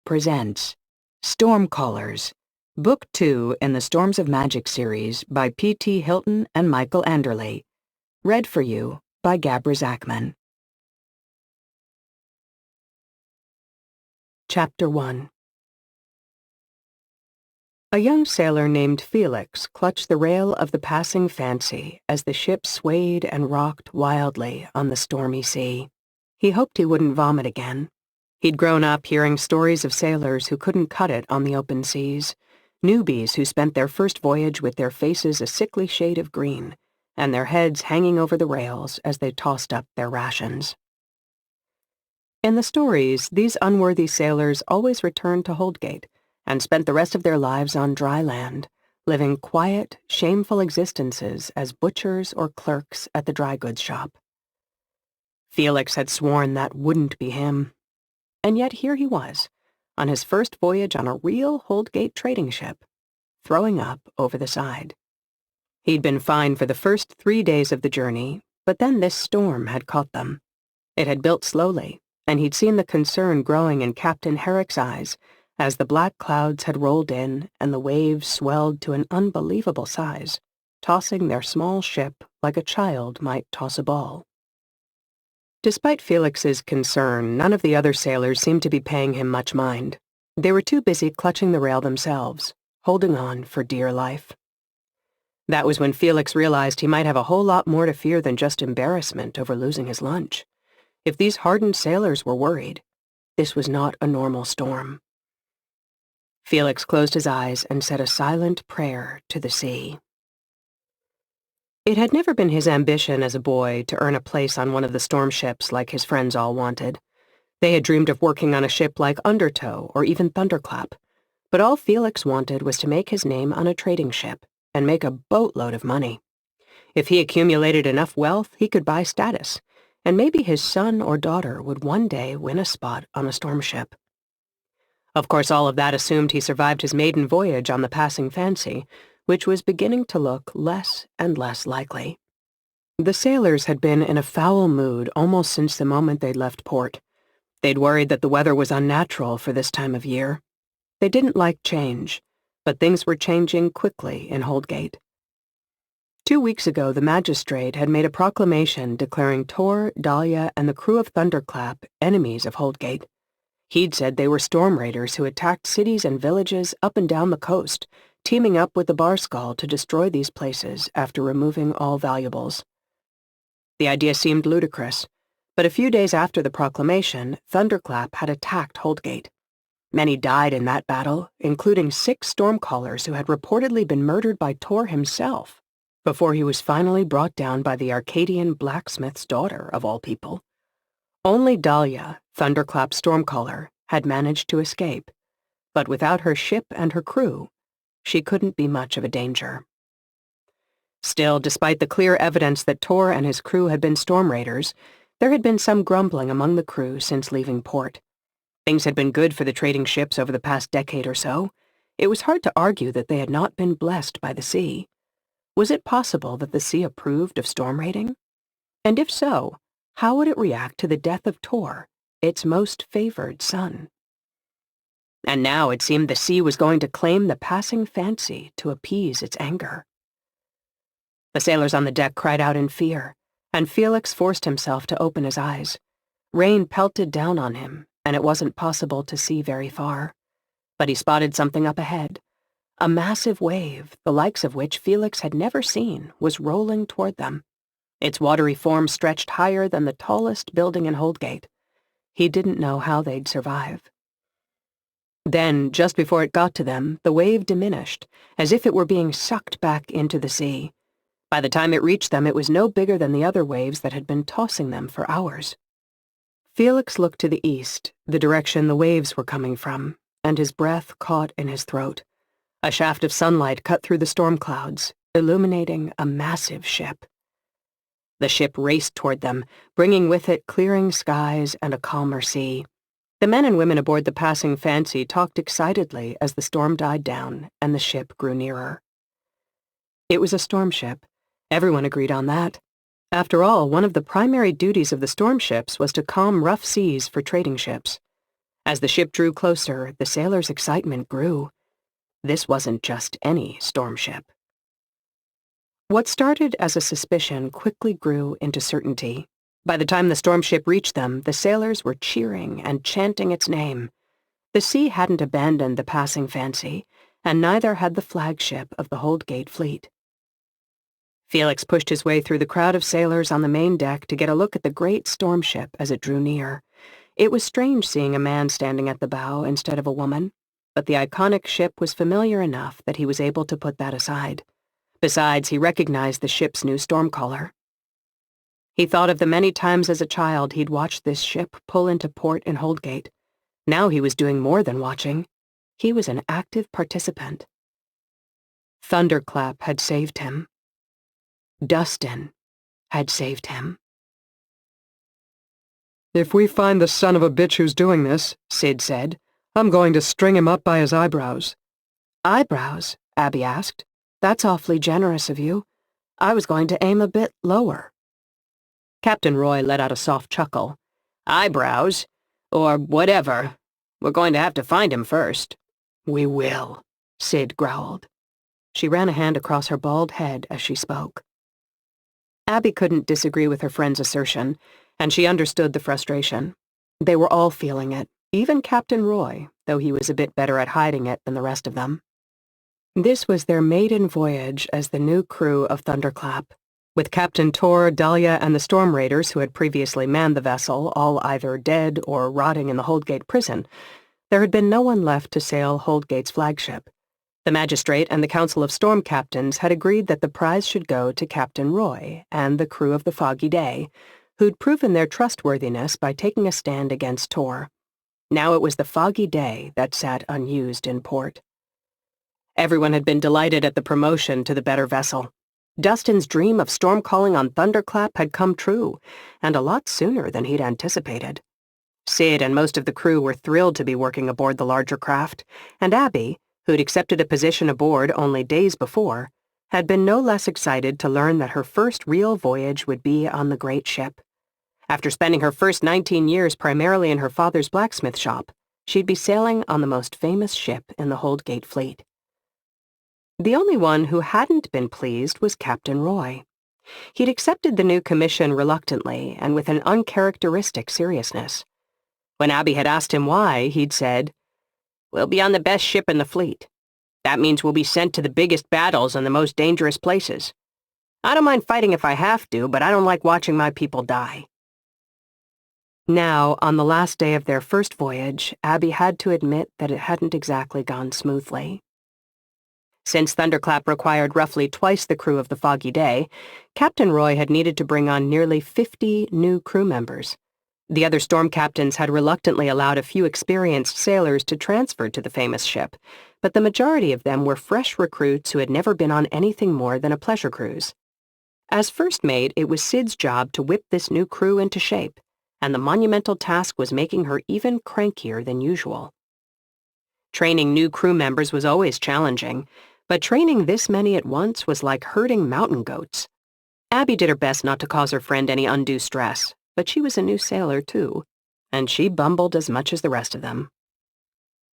presents Stormcallers, Book 2 in the Storms of Magic series by P.T. Hylton and Michael Anderle. Read for you by Gabra Zachman. Chapter 1. A young sailor named Felix clutched the rail of the passing Fancy as the ship swayed and rocked wildly on the stormy sea. He hoped he wouldn't vomit again. He'd grown up hearing stories of sailors who couldn't cut it on the open seas, newbies who spent their first voyage with their faces a sickly shade of green, and their heads hanging over the rails as they tossed up their rations. In the stories, these unworthy sailors always returned to Holdgate and spent the rest of their lives on dry land, living quiet, shameful existences as butchers or clerks at the dry goods shop. Felix had sworn that wouldn't be him. And yet here he was, on his first voyage on a real Holdgate trading ship, throwing up over the side. He'd been fine for the first 3 days of the journey, but then this storm had caught them. It had built slowly, and he'd seen the concern growing in Captain Herrick's eyes as the black clouds had rolled in and the waves swelled to an unbelievable size, tossing their small ship like a child might toss a ball. Despite Felix's concern, none of the other sailors seemed to be paying him much mind. They were too busy clutching the rail themselves, holding on for dear life. That was when Felix realized he might have a whole lot more to fear than just embarrassment over losing his lunch. If these hardened sailors were worried, this was not a normal storm. Felix closed his eyes and said a silent prayer to the sea. It had never been his ambition as a boy to earn a place on one of the storm ships like his friends all wanted. They had dreamed of working on a ship like Undertow or even Thunderclap, but all Felix wanted was to make his name on a trading ship and make a boatload of money. If he accumulated enough wealth, he could buy status, and maybe his son or daughter would one day win a spot on a storm ship. Of course, all of that assumed he survived his maiden voyage on the passing Fancy, which was beginning to look less and less likely. The sailors had been in a foul mood almost since the moment they'd left port. They'd worried that the weather was unnatural for this time of year. They didn't like change, but things were changing quickly in Holdgate. 2 weeks ago, the magistrate had made a proclamation declaring Tor, Dahlia, and the crew of Thunderclap enemies of Holdgate. He'd said they were storm raiders who attacked cities and villages up and down the coast, teaming up with the Barskull to destroy these places after removing all valuables. The idea seemed ludicrous, but a few days after the proclamation, Thunderclap had attacked Holdgate. Many died in that battle, including 6 stormcallers who had reportedly been murdered by Tor himself, before he was finally brought down by the Arcadian blacksmith's daughter, of all people. Only Dahlia, Thunderclap's stormcaller, had managed to escape, but without her ship and her crew, she couldn't be much of a danger. Still, despite the clear evidence that Tor and his crew had been storm raiders, there had been some grumbling among the crew since leaving port. Things had been good for the trading ships over the past decade or so. It was hard to argue that they had not been blessed by the sea. Was it possible that the sea approved of storm raiding? And if so, how would it react to the death of Tor, its most favored son? And now it seemed the sea was going to claim the passing Fancy to appease its anger. The sailors on the deck cried out in fear, and Felix forced himself to open his eyes. Rain pelted down on him, and it wasn't possible to see very far. But he spotted something up ahead. A massive wave, the likes of which Felix had never seen, was rolling toward them. Its watery form stretched higher than the tallest building in Holdgate. He didn't know how they'd survive. Then, just before it got to them, the wave diminished, as if it were being sucked back into the sea. By the time it reached them, it was no bigger than the other waves that had been tossing them for hours. Felix looked to the east, the direction the waves were coming from, and his breath caught in his throat. A shaft of sunlight cut through the storm clouds, illuminating a massive ship. The ship raced toward them, bringing with it clearing skies and a calmer sea. The men and women aboard the passing Fancy talked excitedly as the storm died down and the ship grew nearer. It was a storm ship. Everyone agreed on that. After all, one of the primary duties of the storm ships was to calm rough seas for trading ships. As the ship drew closer, the sailors' excitement grew. This wasn't just any storm ship. What started as a suspicion quickly grew into certainty. By the time the storm ship reached them, the sailors were cheering and chanting its name. The sea hadn't abandoned the passing Fancy, and neither had the flagship of the Holdgate fleet. Felix pushed his way through the crowd of sailors on the main deck to get a look at the great storm ship as it drew near. It was strange seeing a man standing at the bow instead of a woman, but the iconic ship was familiar enough that he was able to put that aside. Besides, he recognized the ship's new storm caller. He thought of the many times as a child he'd watched this ship pull into port in Holdgate. Now he was doing more than watching. He was an active participant. Thunderclap had saved him. Dustin had saved him. "If we find the son of a bitch who's doing this," Sid said, "I'm going to string him up by his eyebrows." "Eyebrows?" Abby asked. "That's awfully generous of you. I was going to aim a bit lower." Captain Roy let out a soft chuckle. "Eyebrows? Or whatever. We're going to have to find him first." "We will," Sid growled. She ran a hand across her bald head as she spoke. Abby couldn't disagree with her friend's assertion, and she understood the frustration. They were all feeling it, even Captain Roy, though he was a bit better at hiding it than the rest of them. This was their maiden voyage as the new crew of Thunderclap. With Captain Tor, Dahlia, and the Storm Raiders who had previously manned the vessel all either dead or rotting in the Holdgate prison, there had been no one left to sail Holdgate's flagship. The magistrate and the Council of Storm Captains had agreed that the prize should go to Captain Roy and the crew of the Foggy Day, who'd proven their trustworthiness by taking a stand against Tor. Now it was the Foggy Day that sat unused in port. Everyone had been delighted at the promotion to the better vessel. Dustin's dream of storm calling on Thunderclap had come true, and a lot sooner than he'd anticipated. Sid and most of the crew were thrilled to be working aboard the larger craft, and Abby, who'd accepted a position aboard only days before, had been no less excited to learn that her first real voyage would be on the great ship. After spending her first 19 years primarily in her father's blacksmith shop, she'd be sailing on the most famous ship in the Holdgate fleet. The only one who hadn't been pleased was Captain Roy. He'd accepted the new commission reluctantly and with an uncharacteristic seriousness. When Abby had asked him why, he'd said, "We'll be on the best ship in the fleet. That means we'll be sent to the biggest battles and the most dangerous places. I don't mind fighting if I have to, but I don't like watching my people die." Now, on the last day of their first voyage, Abby had to admit that it hadn't exactly gone smoothly. Since Thunderclap required roughly twice the crew of the Foggy Day, Captain Roy had needed to bring on nearly 50 new crew members. The other storm captains had reluctantly allowed a few experienced sailors to transfer to the famous ship, but the majority of them were fresh recruits who had never been on anything more than a pleasure cruise. As first mate, it was Sid's job to whip this new crew into shape, and the monumental task was making her even crankier than usual. Training new crew members was always challenging, but training this many at once was like herding mountain goats. Abby did her best not to cause her friend any undue stress, but she was a new sailor too, and she bumbled as much as the rest of them.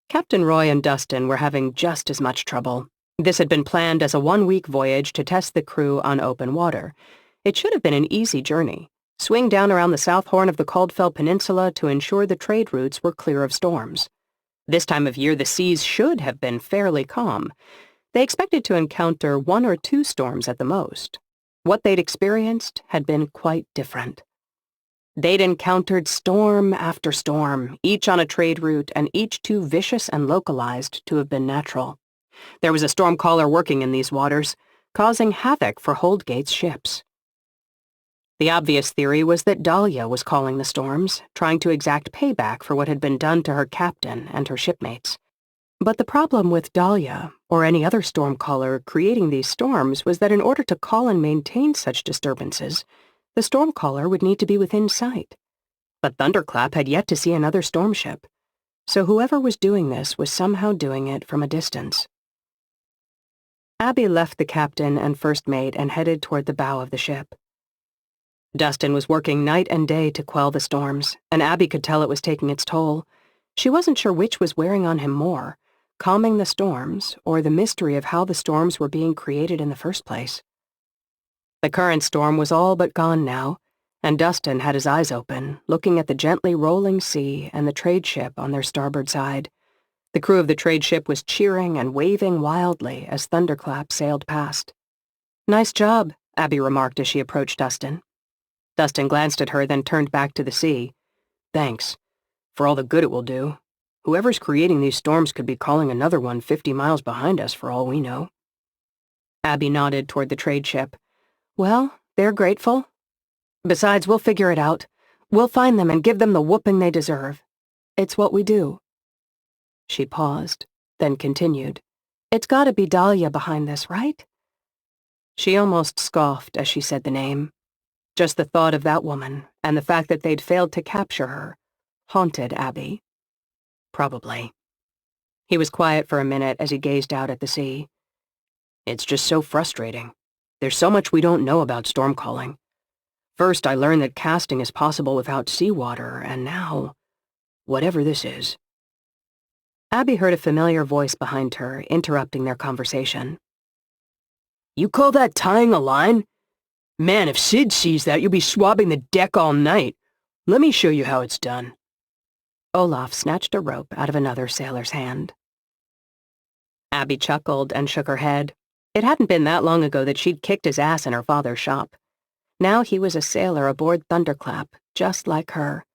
Captain Roy and Dustin were having just as much trouble. This had been planned as a one-week voyage to test the crew on open water. It should have been an easy journey. Swing down around the south horn of the Caldfell Peninsula to ensure the trade routes were clear of storms. This time of year the seas should have been fairly calm. They expected to encounter 1 or 2 storms at the most. What they'd experienced had been quite different. They'd encountered storm after storm, each on a trade route and each too vicious and localized to have been natural. There was a storm caller working in these waters, causing havoc for Holdgate's ships. The obvious theory was that Dahlia was calling the storms, trying to exact payback for what had been done to her captain and her shipmates. But the problem with Dahlia, or any other storm caller creating these storms, was that in order to call and maintain such disturbances, the storm caller would need to be within sight. But Thunderclap had yet to see another storm ship, so whoever was doing this was somehow doing it from a distance. Abby left the captain and first mate and headed toward the bow of the ship. Dustin was working night and day to quell the storms, and Abby could tell it was taking its toll. She wasn't sure which was wearing on him more, calming the storms or the mystery of how the storms were being created in the first place. The current storm was all but gone now, and Dustin had his eyes open, looking at the gently rolling sea and the trade ship on their starboard side. The crew of the trade ship was cheering and waving wildly as thunderclaps sailed past. "Nice job," Abby remarked as she approached Dustin. Dustin glanced at her, then turned back to the sea. "Thanks. For all the good it will do. Whoever's creating these storms could be calling another one 50 miles behind us for all we know." Abby nodded toward the trade ship. "Well, they're grateful. Besides, we'll figure it out. We'll find them and give them the whooping they deserve. It's what we do." She paused, then continued. "It's gotta be Dahlia behind this, right?" She almost scoffed as she said the name. Just the thought of that woman, and the fact that they'd failed to capture her, haunted Abby. Probably. He was quiet for a minute as he gazed out at the sea. "It's just so frustrating. There's so much we don't know about storm calling. First, I learned that casting is possible without seawater, and now, whatever this is." Abby heard a familiar voice behind her, interrupting their conversation. "You call that tying a line? Man, if Sid sees that, you'll be swabbing the deck all night. Let me show you how it's done." Olaf snatched a rope out of another sailor's hand. Abby chuckled and shook her head. It hadn't been that long ago that she'd kicked his ass in her father's shop. Now he was a sailor aboard Thunderclap, just like her.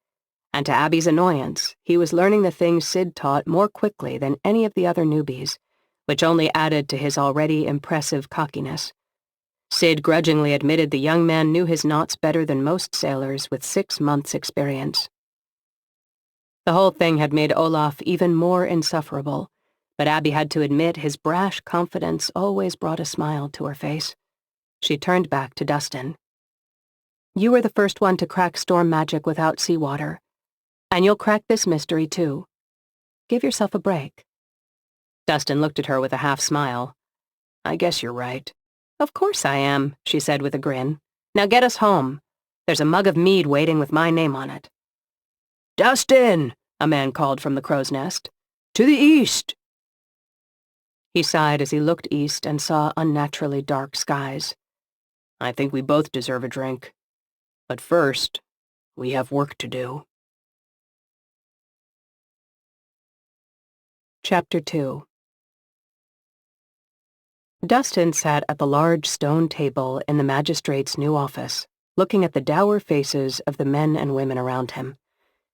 And to Abby's annoyance, he was learning the things Sid taught more quickly than any of the other newbies, which only added to his already impressive cockiness. Sid grudgingly admitted the young man knew his knots better than most sailors with 6 months' experience. The whole thing had made Olaf even more insufferable, but Abby had to admit his brash confidence always brought a smile to her face. She turned back to Dustin. "You were the first one to crack storm magic without seawater. And you'll crack this mystery, too. Give yourself a break." Dustin looked at her with a half-smile. "I guess you're right." "Of course I am," she said with a grin. "Now get us home. There's a mug of mead waiting with my name on it." "Dustin!" a man called from the crow's nest. "To the east!" He sighed as he looked east and saw unnaturally dark skies. "I think we both deserve a drink. But first, we have work to do." Chapter 2. Dustin sat at the large stone table in the magistrate's new office, looking at the dour faces of the men and women around him.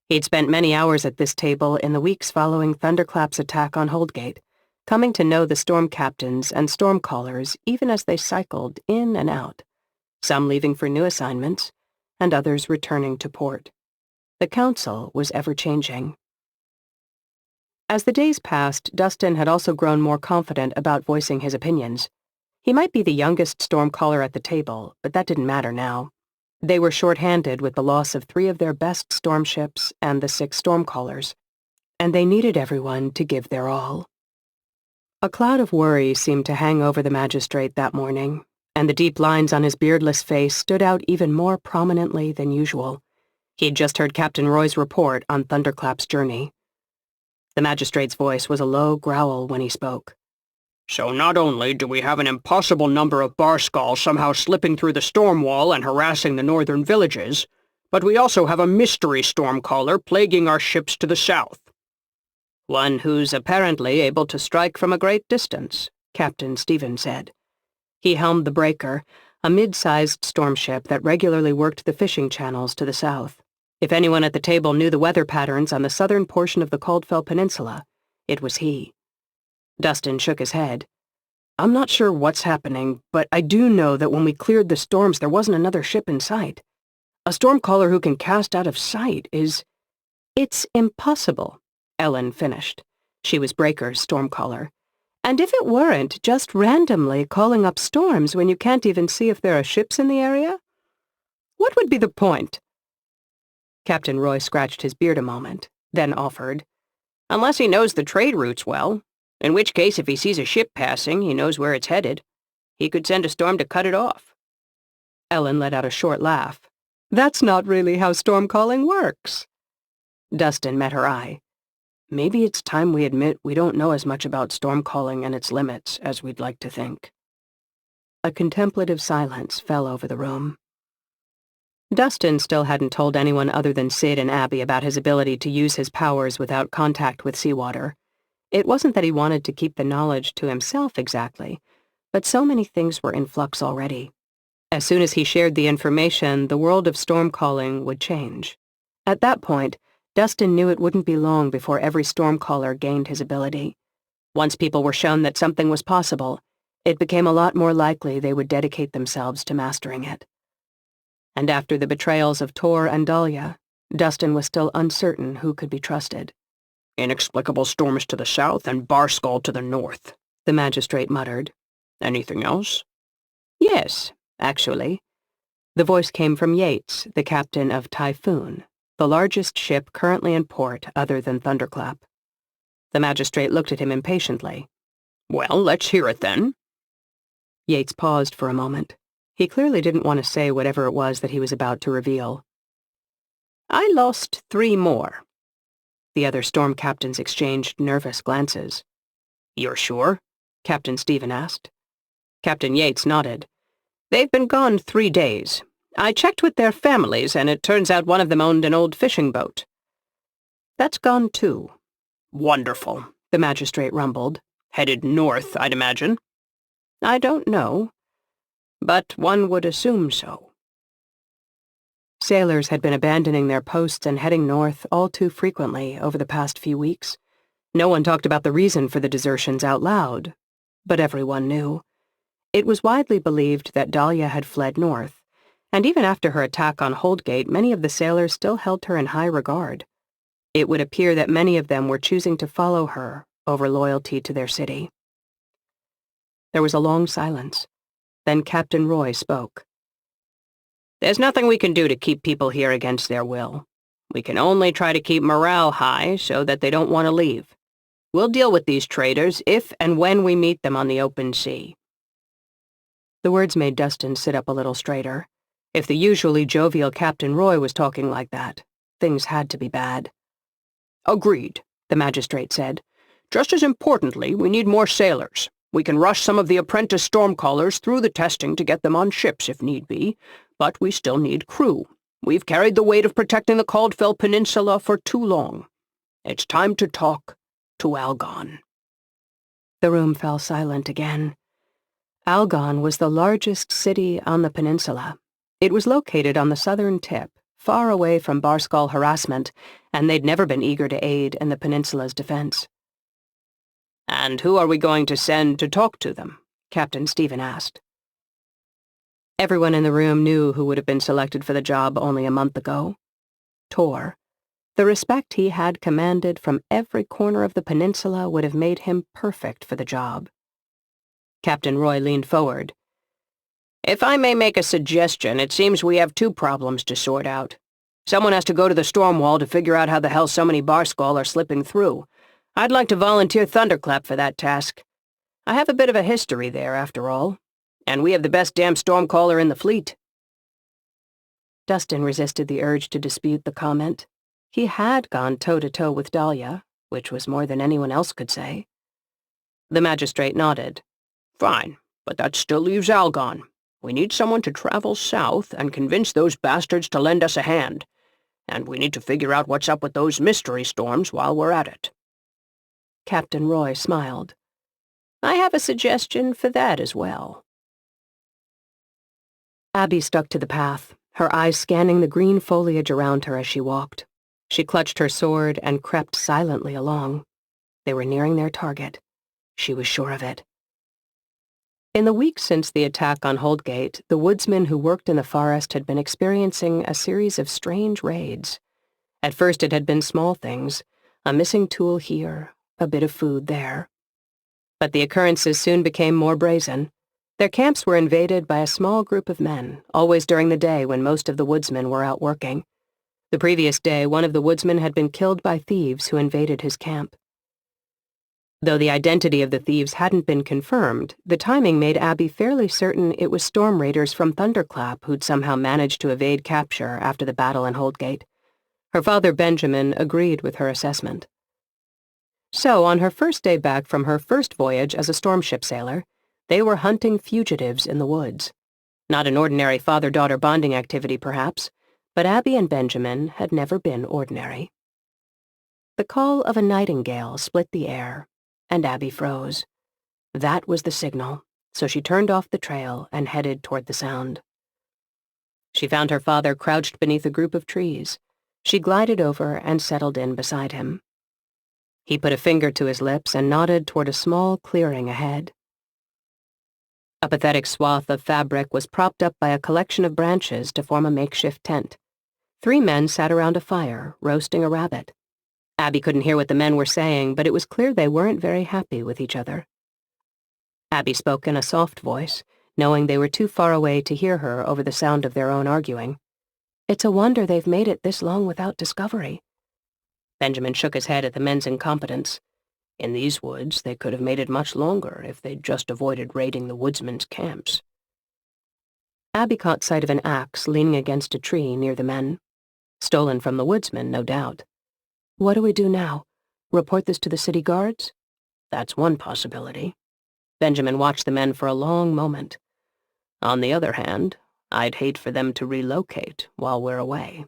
He'd spent many hours at this table in the weeks following Thunderclap's attack on Holdgate, coming to know the storm captains and storm callers even as they cycled in and out, some leaving for new assignments, and others returning to port. The council was ever-changing. As the days passed, Dustin had also grown more confident about voicing his opinions. He might be the youngest storm caller at the table, but that didn't matter now. They were short-handed with the loss of 3 of their best storm ships and the 6 storm callers, and they needed everyone to give their all. A cloud of worry seemed to hang over the magistrate that morning, and the deep lines on his beardless face stood out even more prominently than usual. He'd just heard Captain Roy's report on Thunderclap's journey. The magistrate's voice was a low growl when he spoke. "So not only do we have an impossible number of barskalls somehow slipping through the storm wall and harassing the northern villages, but we also have a mystery storm caller plaguing our ships to the south. One who's apparently able to strike from a great distance," Captain Stephen said. He helmed the Breaker, a mid-sized storm ship that regularly worked the fishing channels to the south. If anyone at the table knew the weather patterns on the southern portion of the Caldfell Peninsula, it was he. Dustin shook his head. "I'm not sure what's happening, but I do know that when we cleared the storms there wasn't another ship in sight. A storm caller who can cast out of sight is—" "It's impossible," Ellen finished. She was Breaker's storm caller. "And if it weren't just randomly calling up storms when you can't even see if there are ships in the area? What would be the point?" Captain Roy scratched his beard a moment, then offered, "Unless he knows the trade routes well, in which case if he sees a ship passing, he knows where it's headed. He could send a storm to cut it off." Ellen let out a short laugh. "That's not really how storm calling works." Dustin met her eye. Maybe it's time we admit we don't know as much about storm calling and its limits as we'd like to think." A contemplative silence fell over the room. Dustin still hadn't told anyone other than Sid and Abby about his ability to use his powers without contact with seawater. It wasn't that he wanted to keep the knowledge to himself exactly, but so many things were in flux already. As soon as he shared the information, the world of storm calling would change. At that point, Dustin knew it wouldn't be long before every storm caller gained his ability. Once people were shown that something was possible, it became a lot more likely they would dedicate themselves to mastering it. And after the betrayals of Tor and Dahlia, Dustin was still uncertain who could be trusted. "Inexplicable storms to the south and Barskull to the north," the magistrate muttered. "Anything else?" "Yes, actually." The voice came from Yates, the captain of Typhoon, the largest ship currently in port other than Thunderclap. The magistrate looked at him impatiently. "Well, let's hear it then." Yates paused for a moment. He clearly didn't want to say whatever it was that he was about to reveal. "I lost 3 more. The other storm captains exchanged nervous glances. "You're sure?" Captain Stephen asked. Captain Yates nodded. "They've been gone 3 days. I checked with their families, and it turns out one of them owned an old fishing boat." "That's gone too." "Wonderful," the magistrate rumbled. "Headed north, I'd imagine." "I don't know, but one would assume so." Sailors had been abandoning their posts and heading north all too frequently over the past few weeks. No one talked about the reason for the desertions out loud, but everyone knew. It was widely believed that Dahlia had fled north, and even after her attack on Holdgate, many of the sailors still held her in high regard. It would appear that many of them were choosing to follow her over loyalty to their city. There was a long silence. Then Captain Roy spoke. "There's nothing we can do to keep people here against their will. We can only try to keep morale high so that they don't want to leave. We'll deal with these traitors if and when we meet them on the open sea." The words made Dustin sit up a little straighter. If the usually jovial Captain Roy was talking like that, things had to be bad. "Agreed," the magistrate said. "Just as importantly, we need more sailors. We can rush some of the apprentice stormcallers through the testing to get them on ships if need be, but we still need crew. We've carried the weight of protecting the Caldfell Peninsula for too long. It's time to talk to Algon." The room fell silent again. Algon was the largest city on the peninsula. It was located on the southern tip, far away from Barskull harassment, and they'd never been eager to aid in the peninsula's defense. "And who are we going to send to talk to them?" Captain Stephen asked. Everyone in the room knew who would have been selected for the job only a month ago. Tor. The respect he had commanded from every corner of the peninsula would have made him perfect for the job. Captain Roy leaned forward. "If I may make a suggestion, it seems we have 2 problems to sort out. Someone has to go to the storm wall to figure out how the hell so many Barskull are slipping through. I'd like to volunteer Thunderclap for that task. I have a bit of a history there, after all. And we have the best damn stormcaller in the fleet." Dustin resisted the urge to dispute the comment. He had gone toe-to-toe with Dahlia, which was more than anyone else could say. The magistrate nodded. "Fine, but that still leaves Algon. We need someone to travel south and convince those bastards to lend us a hand. And we need to figure out what's up with those mystery storms while we're at it." Captain Roy smiled. "I have a suggestion for that as well." Abby stuck to the path, her eyes scanning the green foliage around her as she walked. She clutched her sword and crept silently along. They were nearing their target. She was sure of it. In the weeks since the attack on Holdgate, the woodsmen who worked in the forest had been experiencing a series of strange raids. At first it had been small things, a missing tool here, a bit of food there. But the occurrences soon became more brazen. Their camps were invaded by a small group of men, always during the day when most of the woodsmen were out working. The previous day, one of the woodsmen had been killed by thieves who invaded his camp. Though the identity of the thieves hadn't been confirmed, the timing made Abby fairly certain it was storm raiders from Thunderclap who'd somehow managed to evade capture after the battle in Holdgate. Her father, Benjamin, agreed with her assessment. So, on her first day back from her first voyage as a stormship sailor, they were hunting fugitives in the woods. Not an ordinary father-daughter bonding activity, perhaps, but Abby and Benjamin had never been ordinary. The call of a nightingale split the air, and Abby froze. That was the signal, so she turned off the trail and headed toward the sound. She found her father crouched beneath a group of trees. She glided over and settled in beside him. He put a finger to his lips and nodded toward a small clearing ahead. A pathetic swath of fabric was propped up by a collection of branches to form a makeshift tent. 3 men sat around a fire, roasting a rabbit. Abby couldn't hear what the men were saying, but it was clear they weren't very happy with each other. Abby spoke in a soft voice, knowing they were too far away to hear her over the sound of their own arguing. "It's a wonder they've made it this long without discovery." Benjamin shook his head at the men's incompetence. "In these woods, they could have made it much longer if they'd just avoided raiding the woodsmen's camps." Abby caught sight of an axe leaning against a tree near the men. Stolen from the woodsmen, no doubt. "What do we do now? Report this to the city guards?" "That's one possibility." Benjamin watched the men for a long moment. "On the other hand, I'd hate for them to relocate while we're away."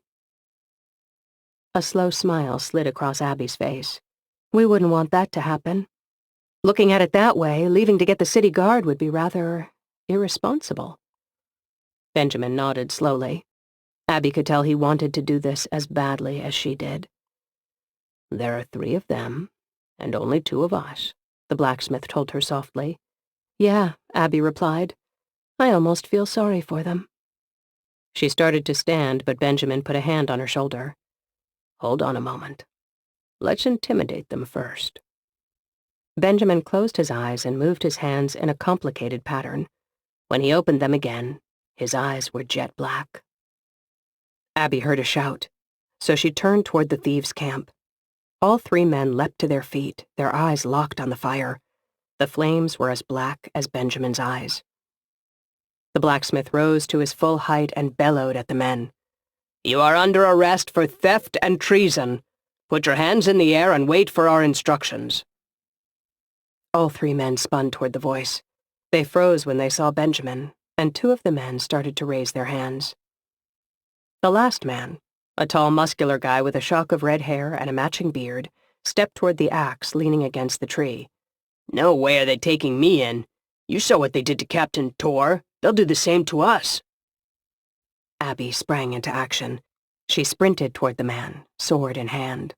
A slow smile slid across Abby's face. "We wouldn't want that to happen. Looking at it that way, leaving to get the city guard would be rather irresponsible." Benjamin nodded slowly. Abby could tell he wanted to do this as badly as she did. "There are 3 of them, and only 2 of us," the blacksmith told her softly. "Yeah," Abby replied. "I almost feel sorry for them." She started to stand, but Benjamin put a hand on her shoulder. "Hold on a moment. Let's intimidate them first." Benjamin closed his eyes and moved his hands in a complicated pattern. When he opened them again, his eyes were jet black. Abby heard a shout, so she turned toward the thieves' camp. All 3 men leapt to their feet, their eyes locked on the fire. The flames were as black as Benjamin's eyes. The blacksmith rose to his full height and bellowed at the men. "You are under arrest for theft and treason. Put your hands in the air and wait for our instructions." All 3 men spun toward the voice. They froze when they saw Benjamin, and 2 of the men started to raise their hands. The last man, a tall, muscular guy with a shock of red hair and a matching beard, stepped toward the axe leaning against the tree. "No way are they taking me in. You saw what they did to Captain Tor. They'll do the same to us." Abby sprang into action. She sprinted toward the man, sword in hand.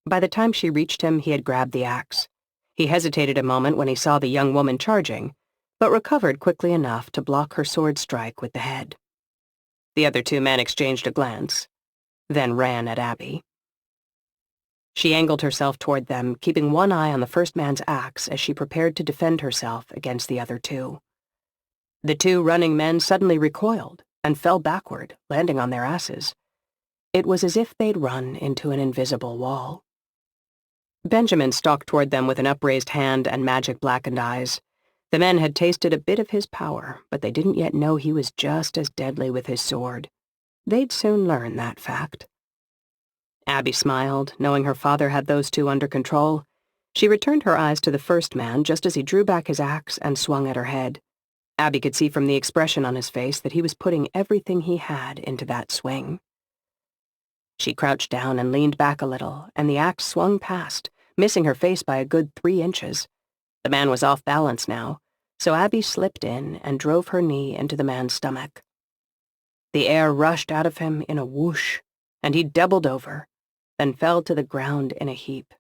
By the time she reached him, he had grabbed the axe. He hesitated a moment when he saw the young woman charging, but recovered quickly enough to block her sword strike with the head. The other 2 men exchanged a glance, then ran at Abby. She angled herself toward them, keeping one eye on the first man's axe as she prepared to defend herself against the other 2. The 2 running men suddenly recoiled and fell backward, landing on their asses. It was as if they'd run into an invisible wall. Benjamin stalked toward them with an upraised hand and magic-blackened eyes. The men had tasted a bit of his power, but they didn't yet know he was just as deadly with his sword. They'd soon learn that fact. Abby smiled, knowing her father had those 2 under control. She returned her eyes to the first man just as he drew back his axe and swung at her head. Abby could see from the expression on his face that he was putting everything he had into that swing. She crouched down and leaned back a little, and the axe swung past, missing her face by a good 3 inches. The man was off balance now, so Abby slipped in and drove her knee into the man's stomach. The air rushed out of him in a whoosh, and he doubled over, then fell to the ground in a heap.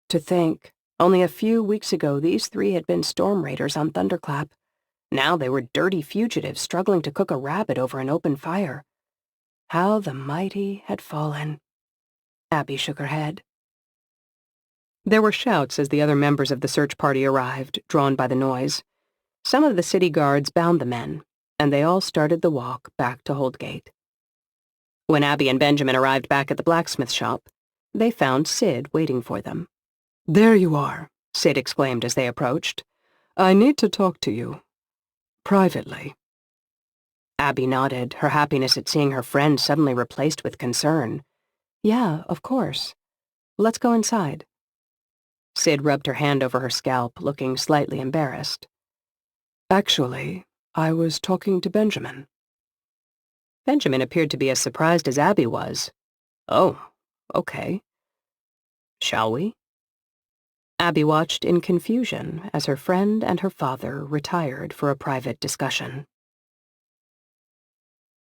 To think, only a few weeks ago these 3 had been storm raiders on Thunderclap. Now they were dirty fugitives struggling to cook a rabbit over an open fire. How the mighty had fallen. Abby shook her head. There were shouts as the other members of the search party arrived, drawn by the noise. Some of the city guards bound the men, and they all started the walk back to Holdgate. When Abby and Benjamin arrived back at the blacksmith shop, they found Sid waiting for them. "There you are," Sid exclaimed as they approached. "I need to talk to you. Privately." Abby nodded, her happiness at seeing her friend suddenly replaced with concern. "Yeah, of course. Let's go inside." Sid rubbed her hand over her scalp, looking slightly embarrassed. Actually, I was talking to Benjamin. Benjamin appeared to be as surprised as Abby was. Oh, okay. Shall we? Abby watched in confusion as her friend and her father retired for a private discussion.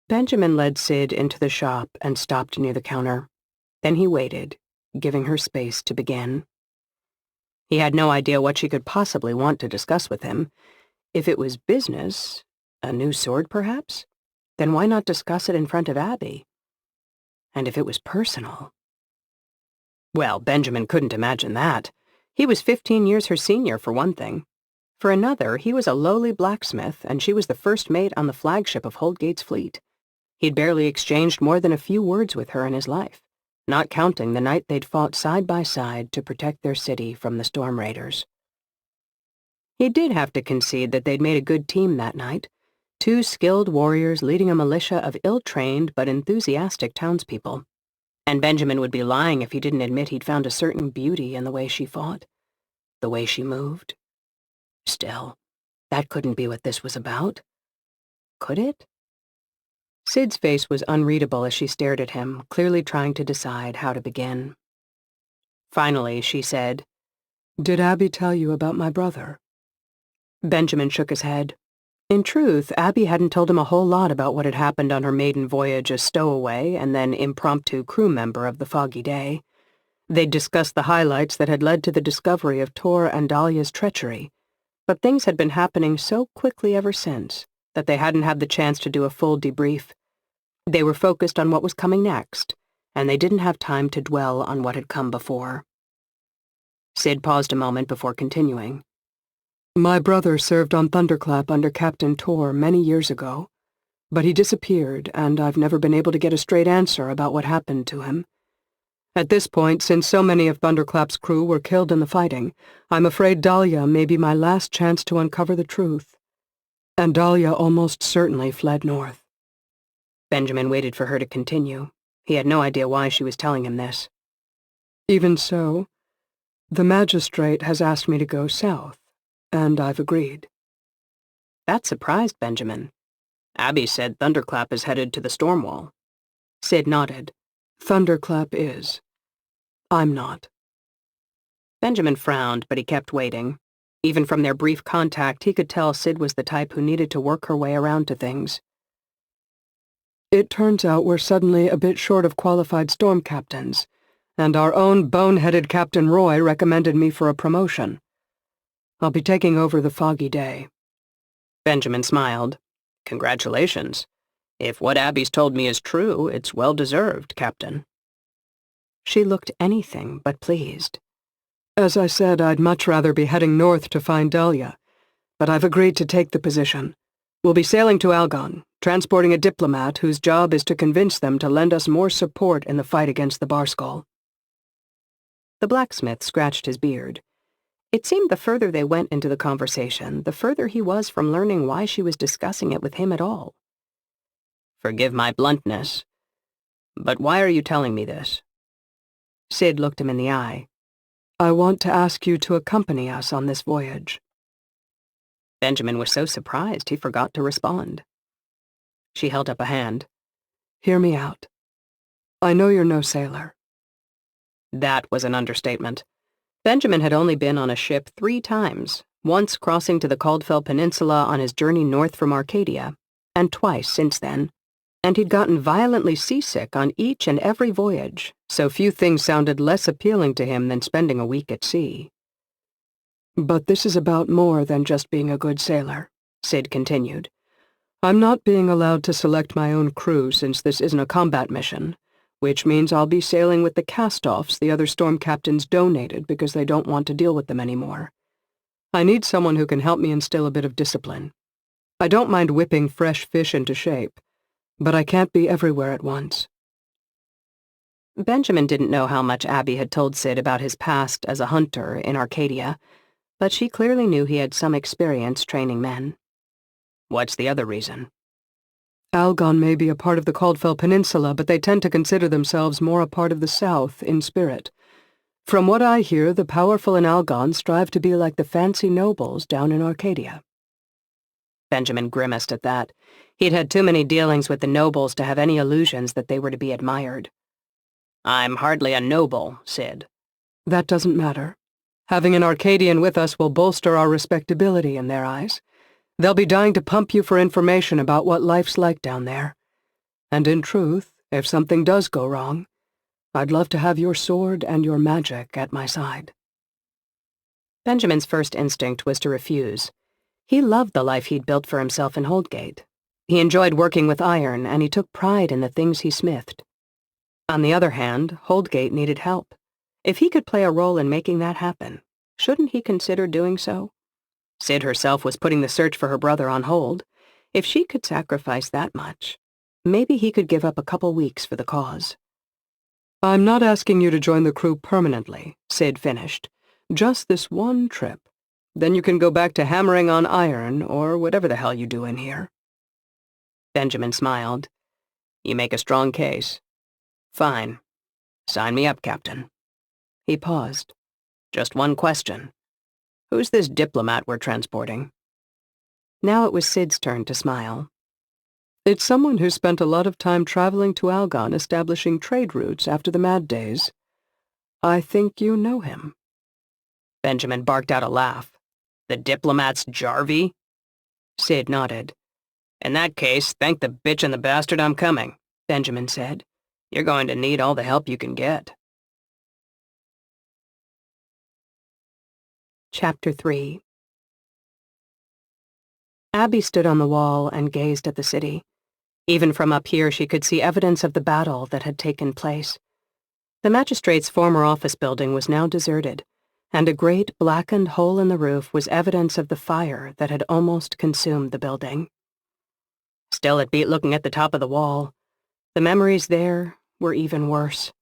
Benjamin led Sid into the shop and stopped near the counter. Then he waited, giving her space to begin. He had no idea what she could possibly want to discuss with him. If it was business, a new sword perhaps, then why not discuss it in front of Abby? And if it was personal? Well, Benjamin couldn't imagine that. He was 15 years her senior, for one thing. For another, he was a lowly blacksmith, and she was the first mate on the flagship of Holdgate's fleet. He'd barely exchanged more than a few words with her in his life, not counting the night they'd fought side by side to protect their city from the storm raiders. He did have to concede that they'd made a good team that night, 2 skilled warriors leading a militia of ill-trained but enthusiastic townspeople. And Benjamin would be lying if he didn't admit he'd found a certain beauty in the way she fought, the way she moved. Still, that couldn't be what this was about. Could it? Sid's face was unreadable as she stared at him, clearly trying to decide how to begin. Finally, she said, "Did Abby tell you about my brother?" Benjamin shook his head. In truth, Abby hadn't told him a whole lot about what had happened on her maiden voyage as stowaway and then impromptu crew member of the Foggy Day. They'd discussed the highlights that had led to the discovery of Tor and Dahlia's treachery, but things had been happening so quickly ever since that they hadn't had the chance to do a full debrief. They were focused on what was coming next, and they didn't have time to dwell on what had come before. Sid paused a moment before continuing. My brother served on Thunderclap under Captain Tor many years ago, but he disappeared, and I've never been able to get a straight answer about what happened to him. At this point, since so many of Thunderclap's crew were killed in the fighting, I'm afraid Dahlia may be my last chance to uncover the truth. And Dahlia almost certainly fled north. Benjamin waited for her to continue. He had no idea why she was telling him this. Even so, the magistrate has asked me to go south, and I've agreed. That surprised Benjamin. Abby said Thunderclap is headed to the Stormwall. Sid nodded. Thunderclap is. I'm not. Benjamin frowned, but he kept waiting. Even from their brief contact, he could tell Sid was the type who needed to work her way around to things. It turns out we're suddenly a bit short of qualified storm captains, and our own boneheaded Captain Roy recommended me for a promotion. I'll be taking over the Foggy Day. Benjamin smiled. Congratulations. If what Abby's told me is true, it's well-deserved, Captain. She looked anything but pleased. As I said, I'd much rather be heading north to find Dahlia, but I've agreed to take the position. We'll be sailing to Algon, transporting a diplomat whose job is to convince them to lend us more support in the fight against the Barskull. The blacksmith scratched his beard. It seemed the further they went into the conversation, the further he was from learning why she was discussing it with him at all. Forgive my bluntness, but why are you telling me this? Sid looked him in the eye. I want to ask you to accompany us on this voyage. Benjamin was so surprised he forgot to respond. She held up a hand. Hear me out. I know you're no sailor. That was an understatement. Benjamin had only been on a ship 3 times, once crossing to the Caldfell Peninsula on his journey north from Arcadia, and twice since then. And he'd gotten violently seasick on each and every voyage, so few things sounded less appealing to him than spending a week at sea. But this is about more than just being a good sailor, Sid continued. I'm not being allowed to select my own crew since this isn't a combat mission, which means I'll be sailing with the cast-offs the other storm captains donated because they don't want to deal with them anymore. I need someone who can help me instill a bit of discipline. I don't mind whipping fresh fish into shape, but I can't be everywhere at once. Benjamin didn't know how much Abby had told Sid about his past as a hunter in Arcadia, but she clearly knew he had some experience training men. What's the other reason? Algon may be a part of the Caldfell Peninsula, but they tend to consider themselves more a part of the South in spirit. From what I hear, the powerful in Algon strive to be like the fancy nobles down in Arcadia. Benjamin grimaced at that. He'd had too many dealings with the nobles to have any illusions that they were to be admired. I'm hardly a noble, Sid. That doesn't matter. Having an Arcadian with us will bolster our respectability in their eyes. They'll be dying to pump you for information about what life's like down there. And in truth, if something does go wrong, I'd love to have your sword and your magic at my side. Benjamin's first instinct was to refuse. He loved the life he'd built for himself in Holdgate. He enjoyed working with iron, and he took pride in the things he smithed. On the other hand, Holdgate needed help. If he could play a role in making that happen, shouldn't he consider doing so? Sid herself was putting the search for her brother on hold. If she could sacrifice that much, maybe he could give up a couple weeks for the cause. I'm not asking you to join the crew permanently, Sid finished. Just this one trip. Then you can go back to hammering on iron, or whatever the hell you do in here. Benjamin smiled. You make a strong case. Fine. Sign me up, Captain. He paused. Just one question. Who's this diplomat we're transporting? Now it was Sid's turn to smile. It's someone who spent a lot of time traveling to Algon establishing trade routes after the Mad Days. I think you know him. Benjamin barked out a laugh. The diplomat's Jarvie? Sid nodded. In that case, thank the bitch and the bastard I'm coming, Benjamin said. You're going to need all the help you can get. Chapter 3. Abby stood on the wall and gazed at the city. Even from up here she could see evidence of the battle that had taken place. The magistrate's former office building was now deserted, and a great blackened hole in the roof was evidence of the fire that had almost consumed the building. Still, it beat looking at the top of the wall. The memories there were even worse.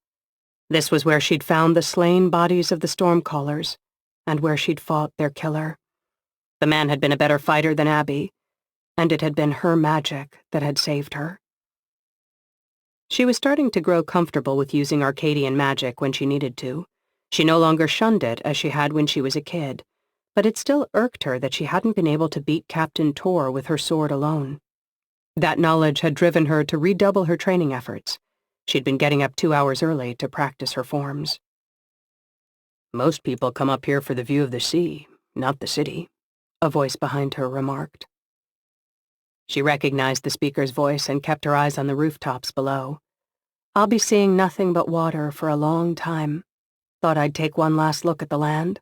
This was where she'd found the slain bodies of the Stormcallers, and where she'd fought their killer. The man had been a better fighter than Abby, and it had been her magic that had saved her. She was starting to grow comfortable with using Arcadian magic when she needed to. She no longer shunned it as she had when she was a kid, but it still irked her that she hadn't been able to beat Captain Tor with her sword alone. That knowledge had driven her to redouble her training efforts. She'd been getting up 2 hours early to practice her forms. Most people come up here for the view of the sea, not the city, a voice behind her remarked. She recognized the speaker's voice and kept her eyes on the rooftops below. I'll be seeing nothing but water for a long time. Thought I'd take one last look at the land.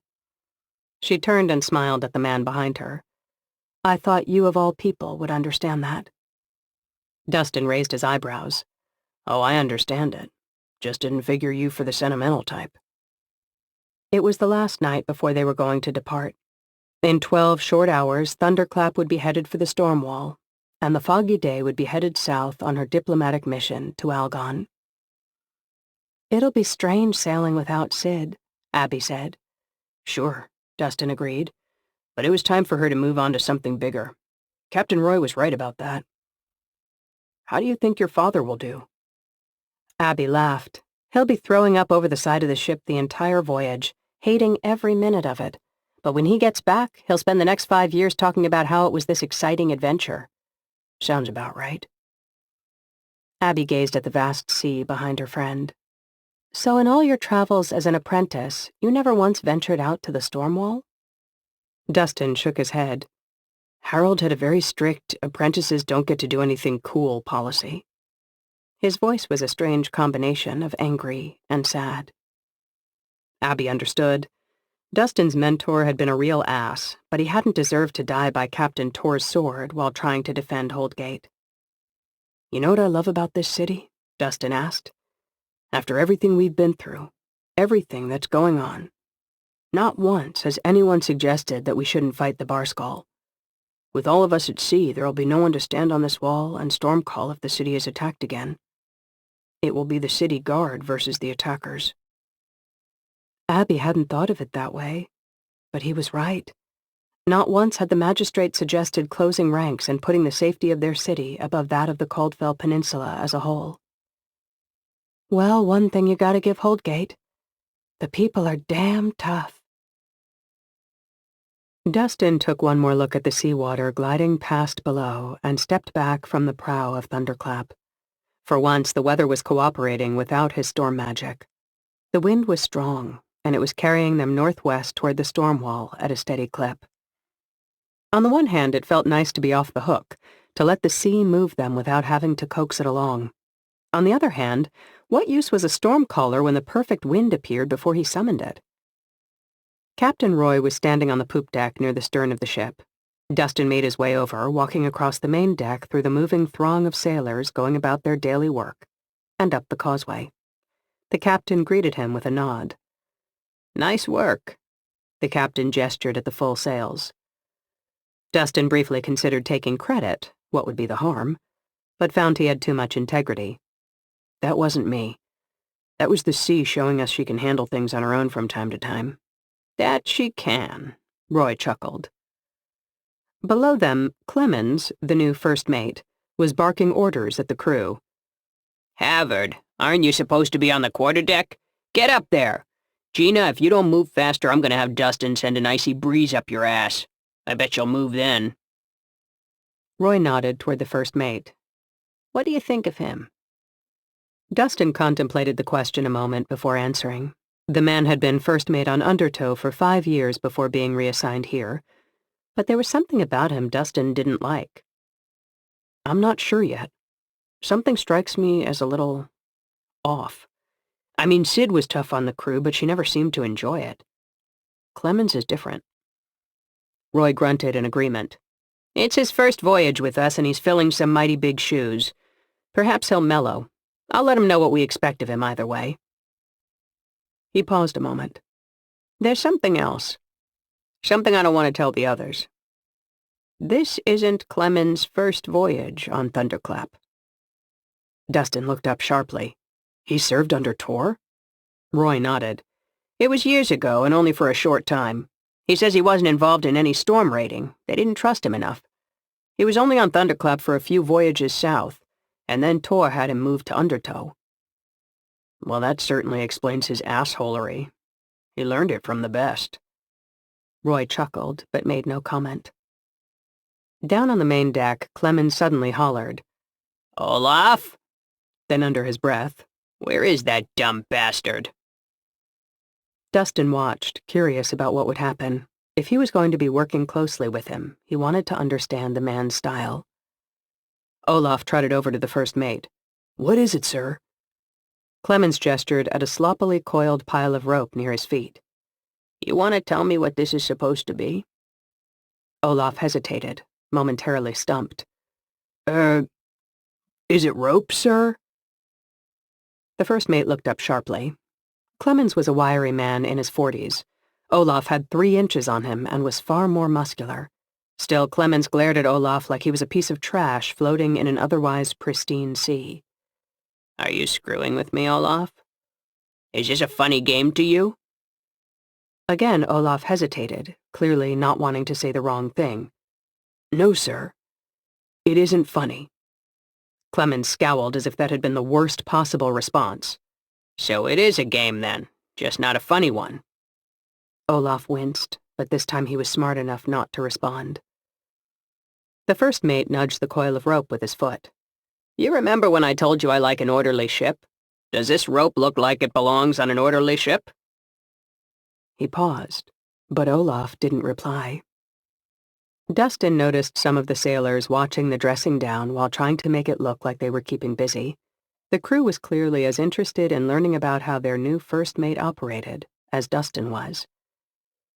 She turned and smiled at the man behind her. I thought you of all people would understand that. Dustin raised his eyebrows. Oh, I understand it. Just didn't figure you for the sentimental type. It was the last night before they were going to depart. In 12 short hours, Thunderclap would be headed for the storm wall, and the Foggy Day would be headed south on her diplomatic mission to Algon. It'll be strange sailing without Sid, Abby said. Sure, Dustin agreed, but it was time for her to move on to something bigger. Captain Roy was right about that. How do you think your father will do? Abby laughed. He'll be throwing up over the side of the ship the entire voyage, hating every minute of it. But when he gets back, he'll spend the next 5 years talking about how it was this exciting adventure. Sounds about right. Abby gazed at the vast sea behind her friend. So in all your travels as an apprentice, you never once ventured out to the Stormwall? Dustin shook his head. Harold had a very strict apprentices don't get to do anything cool policy. His voice was a strange combination of angry and sad. Abby understood. Dustin's mentor had been a real ass, but he hadn't deserved to die by Captain Tor's sword while trying to defend Holdgate. You know what I love about this city? Dustin asked. After everything we've been through, everything that's going on, not once has anyone suggested that we shouldn't fight the Barskull. With all of us at sea, there'll be no one to stand on this wall and stormcall if the city is attacked again. It will be the city guard versus the attackers. Abby hadn't thought of it that way, but he was right. Not once had the magistrate suggested closing ranks and putting the safety of their city above that of the Caldfell Peninsula as a whole. Well, one thing you gotta give Holdgate. The people are damn tough. Dustin took one more look at the seawater gliding past below and stepped back from the prow of Thunderclap. For once, the weather was cooperating without his storm magic. The wind was strong, and it was carrying them northwest toward the storm wall at a steady clip. On the one hand, it felt nice to be off the hook, to let the sea move them without having to coax it along. On the other hand, what use was a storm caller when the perfect wind appeared before he summoned it? Captain Roy was standing on the poop deck near the stern of the ship. Dustin made his way over, walking across the main deck through the moving throng of sailors going about their daily work, and up the causeway. The captain greeted him with a nod. "Nice work." The captain gestured at the full sails. Dustin briefly considered taking credit, what would be the harm, but found he had too much integrity. "That wasn't me. That was the sea showing us she can handle things on her own from time to time." "That she can," Roy chuckled. Below them, Clemens, the new first mate, was barking orders at the crew. "Havard, aren't you supposed to be on the quarterdeck? Get up there! Gina, if you don't move faster, I'm gonna have Dustin send an icy breeze up your ass. I bet you'll move then." Roy nodded toward the first mate. "What do you think of him?" Dustin contemplated the question a moment before answering. The man had been first mate on Undertow for 5 years before being reassigned here, but there was something about him Dustin didn't like. "I'm not sure yet. Something strikes me as a little off. I mean, Sid was tough on the crew, but she never seemed to enjoy it. Clemens is different." Roy grunted in agreement. "It's his first voyage with us, and he's filling some mighty big shoes. Perhaps he'll mellow. I'll let him know what we expect of him either way." He paused a moment. "There's something else. Something I don't want to tell the others. This isn't Clemens' first voyage on Thunderclap." Dustin looked up sharply. "He served under Tor?" Roy nodded. "It was years ago, and only for a short time. He says he wasn't involved in any storm raiding. They didn't trust him enough. He was only on Thunderclap for a few voyages south, and then Tor had him moved to Undertow." "Well, that certainly explains his assholery. He learned it from the best." Roy chuckled, but made no comment. Down on the main deck, Clemens suddenly hollered, "Olaf!" Then under his breath, "Where is that dumb bastard?" Dustin watched, curious about what would happen. If he was going to be working closely with him, he wanted to understand the man's style. Olaf trotted over to the first mate. "What is it, sir?" Clemens gestured at a sloppily coiled pile of rope near his feet. "You want to tell me what this is supposed to be?" Olaf hesitated, momentarily stumped. Is it rope, sir?" The first mate looked up sharply. Clemens was a wiry man in his 40s. Olaf had 3 inches on him and was far more muscular. Still, Clemens glared at Olaf like he was a piece of trash floating in an otherwise pristine sea. "Are you screwing with me, Olaf? Is this a funny game to you?" Again, Olaf hesitated, clearly not wanting to say the wrong thing. "No, sir. It isn't funny." Clemens scowled as if that had been the worst possible response. "So it is a game, then, just not a funny one." Olaf winced, but this time he was smart enough not to respond. The first mate nudged the coil of rope with his foot. "You remember when I told you I like an orderly ship? Does this rope look like it belongs on an orderly ship?" He paused, but Olaf didn't reply. Dustin noticed some of the sailors watching the dressing down while trying to make it look like they were keeping busy. The crew was clearly as interested in learning about how their new first mate operated as Dustin was.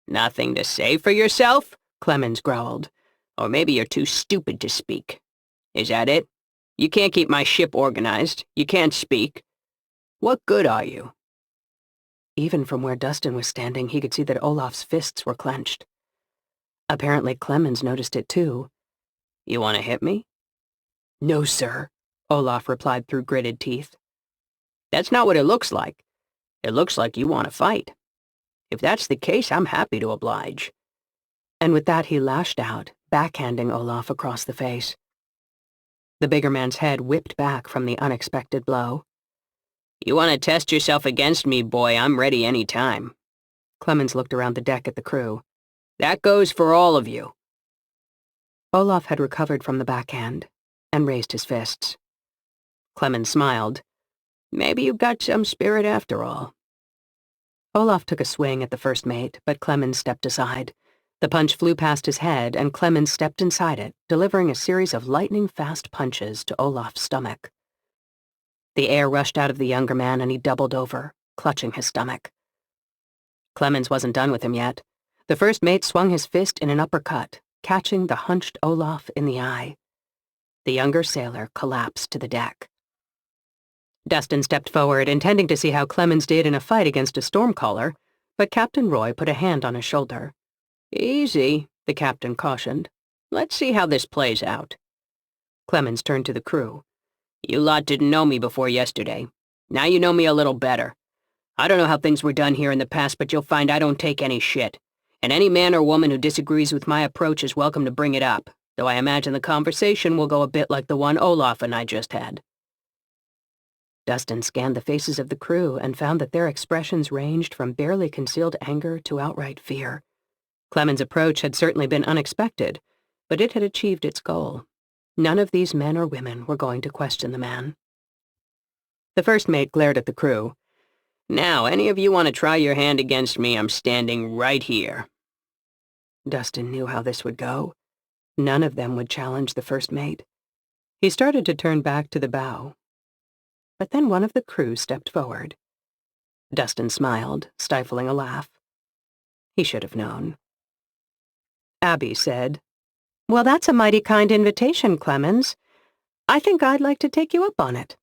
"Nothing to say for yourself?" Clemens growled. "Or maybe you're too stupid to speak. Is that it? You can't keep my ship organized. You can't speak. What good are you?" Even from where Dustin was standing, he could see that Olaf's fists were clenched. Apparently Clemens noticed it too. "You want to hit me?" "No, sir," Olaf replied through gritted teeth. "That's not what it looks like. It looks like you want to fight. If that's the case, I'm happy to oblige." And with that he lashed out, backhanding Olaf across the face. The bigger man's head whipped back from the unexpected blow. You want to test yourself against me, boy, I'm ready any time. Clemens looked around the deck at the crew. That goes for all of you. Olaf had recovered from the backhand and raised his fists. Clemens smiled. Maybe you got some spirit after all. Olaf took a swing at the first mate, but Clemens stepped aside. The punch flew past his head, and Clemens stepped inside it, delivering a series of lightning-fast punches to Olaf's stomach. The air rushed out of the younger man, and he doubled over, clutching his stomach. Clemens wasn't done with him yet. The first mate swung his fist in an uppercut, catching the hunched Olaf in the eye. The younger sailor collapsed to the deck. Dustin stepped forward, intending to see how Clemens did in a fight against a stormcaller, but Captain Roy put a hand on his shoulder. Easy, the captain cautioned. Let's see how this plays out. Clemens turned to the crew. You lot didn't know me before yesterday. Now you know me a little better. I don't know how things were done here in the past, but you'll find I don't take any shit. And any man or woman who disagrees with my approach is welcome to bring it up, though I imagine the conversation will go a bit like the one Olaf and I just had. Dustin scanned the faces of the crew and found that their expressions ranged from barely concealed anger to outright fear. Clemens' approach had certainly been unexpected, but it had achieved its goal. None of these men or women were going to question the man. The first mate glared at the crew. Now, any of you want to try your hand against me, I'm standing right here. Dustin knew how this would go. None of them would challenge the first mate. He started to turn back to the bow. But then one of the crew stepped forward. Dustin smiled, stifling a laugh. He should have known. Abby said, "Well, that's a mighty kind invitation, Clemens. I think I'd like to take you up on it."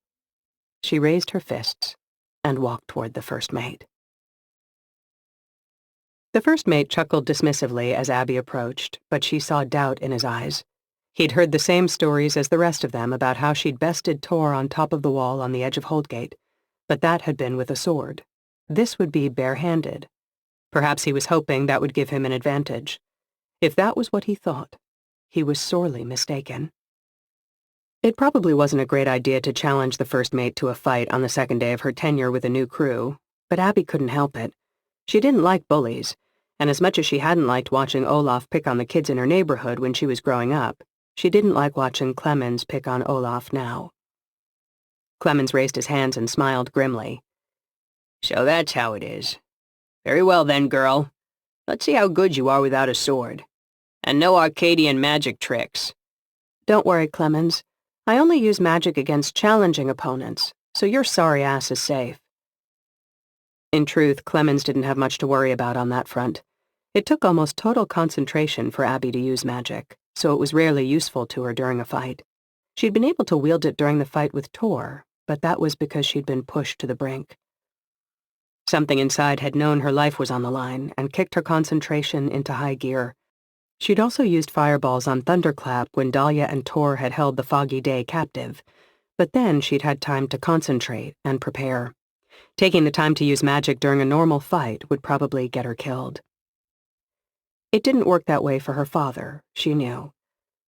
She raised her fists and walked toward the first mate. The first mate chuckled dismissively as Abby approached, but she saw doubt in his eyes. He'd heard the same stories as the rest of them about how she'd bested Tor on top of the wall on the edge of Holdgate, but that had been with a sword. This would be bare-handed. Perhaps he was hoping that would give him an advantage. If that was what he thought, he was sorely mistaken. It probably wasn't a great idea to challenge the first mate to a fight on the second day of her tenure with a new crew, but Abby couldn't help it. She didn't like bullies, and as much as she hadn't liked watching Olaf pick on the kids in her neighborhood when she was growing up, she didn't like watching Clemens pick on Olaf now. Clemens raised his hands and smiled grimly. So that's how it is. Very well then, girl. Let's see how good you are without a sword. And no Arcadian magic tricks. Don't worry, Clemens. I only use magic against challenging opponents, so your sorry ass is safe. In truth, Clemens didn't have much to worry about on that front. It took almost total concentration for Abby to use magic, so it was rarely useful to her during a fight. She'd been able to wield it during the fight with Tor, but that was because she'd been pushed to the brink. Something inside had known her life was on the line and kicked her concentration into high gear. She'd also used fireballs on Thunderclap when Dahlia and Tor had held the Foggy Day captive, but then she'd had time to concentrate and prepare. Taking the time to use magic during a normal fight would probably get her killed. It didn't work that way for her father, she knew,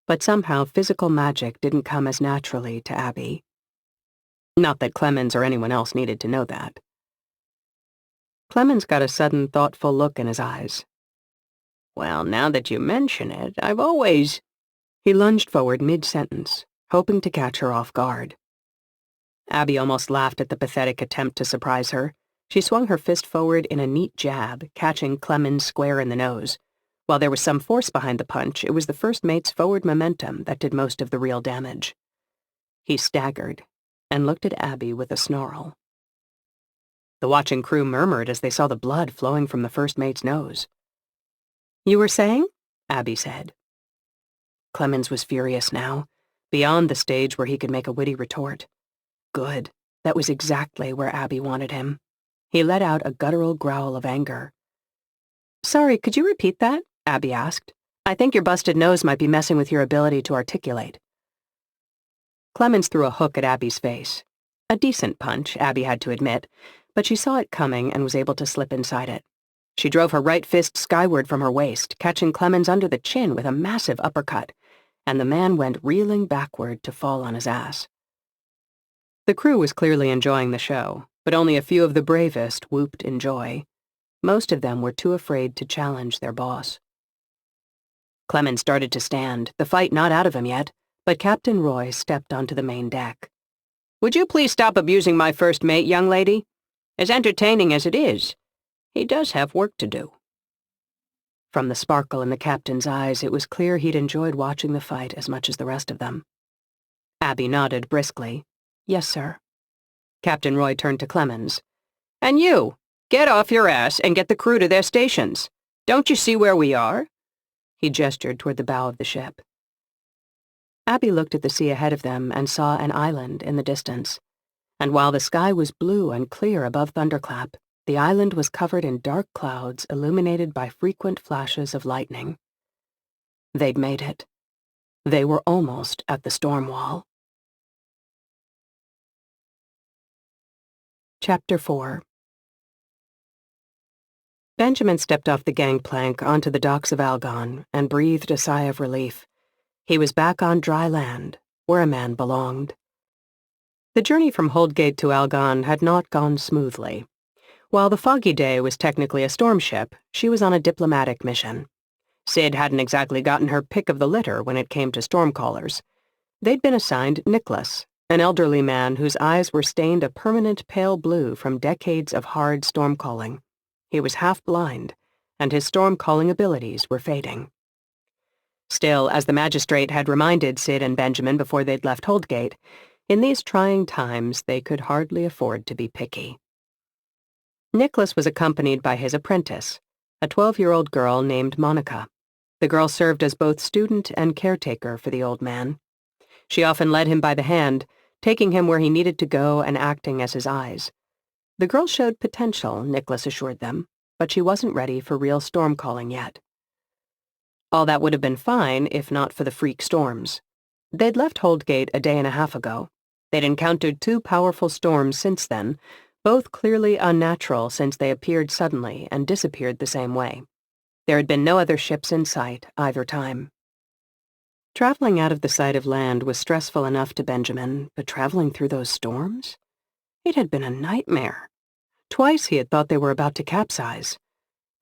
but somehow physical magic didn't come as naturally to Abby. Not that Clemens or anyone else needed to know that. Clemens got a sudden, thoughtful look in his eyes. Well, now that you mention it, I've always... He lunged forward mid-sentence, hoping to catch her off guard. Abby almost laughed at the pathetic attempt to surprise her. She swung her fist forward in a neat jab, catching Clemens square in the nose. While there was some force behind the punch, it was the first mate's forward momentum that did most of the real damage. He staggered and looked at Abby with a snarl. The watching crew murmured as they saw the blood flowing from the first mate's nose. "You were saying?" Abby said. Clemens was furious now, beyond the stage where he could make a witty retort. Good. That was exactly where Abby wanted him. He let out a guttural growl of anger. "Sorry, could you repeat that?" Abby asked. "I think your busted nose might be messing with your ability to articulate." Clemens threw a hook at Abby's face. A decent punch, Abby had to admit, but she saw it coming and was able to slip inside it. She drove her right fist skyward from her waist, catching Clemens under the chin with a massive uppercut, and the man went reeling backward to fall on his ass. The crew was clearly enjoying the show, but only a few of the bravest whooped in joy. Most of them were too afraid to challenge their boss. Clemens started to stand, the fight not out of him yet, but Captain Roy stepped onto the main deck. "Would you please stop abusing my first mate, young lady? As entertaining as it is, he does have work to do." From the sparkle in the captain's eyes, it was clear he'd enjoyed watching the fight as much as the rest of them. Abby nodded briskly. "Yes, sir." Captain Roy turned to Clemens. "And you, get off your ass and get the crew to their stations. Don't you see where we are?" He gestured toward the bow of the ship. Abby looked at the sea ahead of them and saw an island in the distance. And while the sky was blue and clear above Thunderclap, the island was covered in dark clouds illuminated by frequent flashes of lightning. They'd made it. They were almost at the storm wall. Chapter 4. Benjamin stepped off the gangplank onto the docks of Algon and breathed a sigh of relief. He was back on dry land, where a man belonged. The journey from Holdgate to Algon had not gone smoothly. While the Foggy Day was technically a storm ship, she was on a diplomatic mission. Sid hadn't exactly gotten her pick of the litter when it came to storm callers. They'd been assigned Nicholas, an elderly man whose eyes were stained a permanent pale blue from decades of hard storm calling. He was half blind, and his storm calling abilities were fading. Still, as the magistrate had reminded Sid and Benjamin before they'd left Holdgate, in these trying times they could hardly afford to be picky. Nicholas was accompanied by his apprentice, a 12-year-old girl named Monica. The girl served as both student and caretaker for the old man. She often led him by the hand, taking him where he needed to go and acting as his eyes. The girl showed potential, Nicholas assured them, but she wasn't ready for real storm calling yet. All that would have been fine if not for the freak storms. They'd left Holdgate a day and a half ago. They'd encountered 2 powerful storms since then, both clearly unnatural since they appeared suddenly and disappeared the same way. There had been no other ships in sight either time. Traveling out of the sight of land was stressful enough to Benjamin, but traveling through those storms? It had been a nightmare. Twice he had thought they were about to capsize.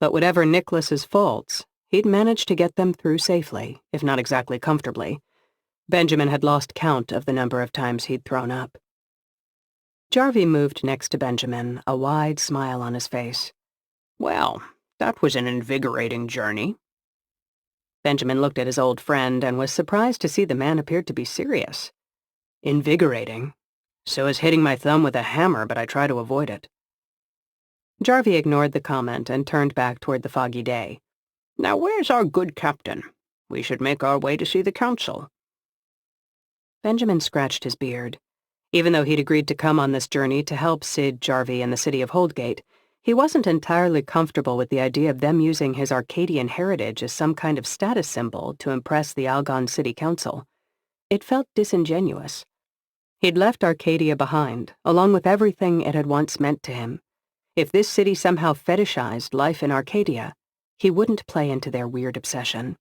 But whatever Nicholas's faults, he'd managed to get them through safely, if not exactly comfortably. Benjamin had lost count of the number of times he'd thrown up. Jarvie moved next to Benjamin, a wide smile on his face. "Well, that was an invigorating journey." Benjamin looked at his old friend and was surprised to see the man appeared to be serious. "Invigorating? So is hitting my thumb with a hammer, but I try to avoid it." Jarvie ignored the comment and turned back toward the Foggy Day. "Now where's our good captain? We should make our way to see the council." Benjamin scratched his beard. Even though he'd agreed to come on this journey to help Sid, Jarvie, and the city of Holdgate, he wasn't entirely comfortable with the idea of them using his Arcadian heritage as some kind of status symbol to impress the Algon City Council. It felt disingenuous. He'd left Arcadia behind, along with everything it had once meant to him. If this city somehow fetishized life in Arcadia, he wouldn't play into their weird obsession.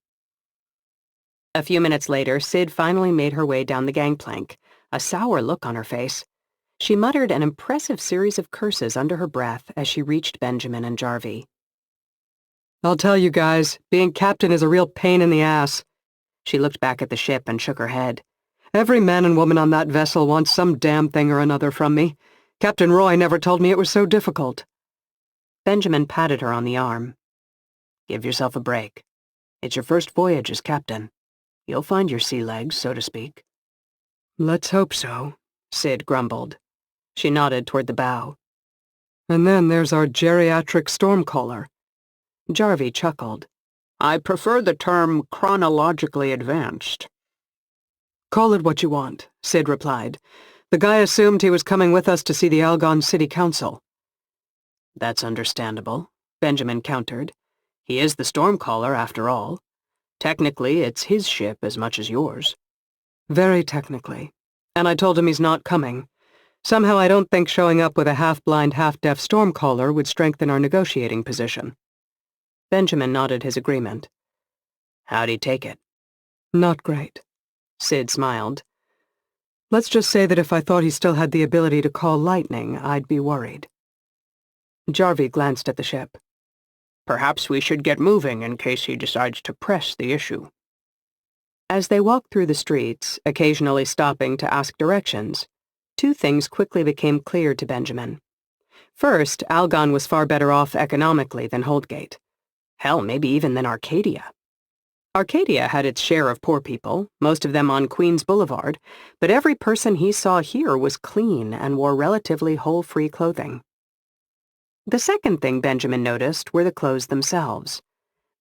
A few minutes later, Sid finally made her way down the gangplank, a sour look on her face. She muttered an impressive series of curses under her breath as she reached Benjamin and Jarvie. "I'll tell you guys, being captain is a real pain in the ass." She looked back at the ship and shook her head. "Every man and woman on that vessel wants some damn thing or another from me. Captain Roy never told me it was so difficult." Benjamin patted her on the arm. "Give yourself a break. It's your first voyage as captain. You'll find your sea legs, so to speak." "Let's hope so," Sid grumbled. She nodded toward the bow. "And then there's our geriatric stormcaller." Jarvie chuckled. "I prefer the term chronologically advanced." "Call it what you want," Sid replied. "The guy assumed he was coming with us to see the Algon City Council." "That's understandable," Benjamin countered. "He is the stormcaller, after all. Technically, it's his ship as much as yours." "Very technically. And I told him he's not coming. Somehow I don't think showing up with a half-blind, half-deaf stormcaller would strengthen our negotiating position." Benjamin nodded his agreement. "How'd he take it?" "Not great." Sid smiled. Let's just say that if I thought he still had the ability to call lightning, I'd be worried. Jarvie glanced at the ship. Perhaps we should get moving in case he decides to press the issue. As they walked through the streets, occasionally stopping to ask directions, two things quickly became clear to Benjamin. First, Algon was far better off economically than Holdgate. Hell, maybe even than Arcadia. Arcadia had its share of poor people, most of them on Queens Boulevard, but every person he saw here was clean and wore relatively hole-free clothing. The second thing Benjamin noticed were the clothes themselves.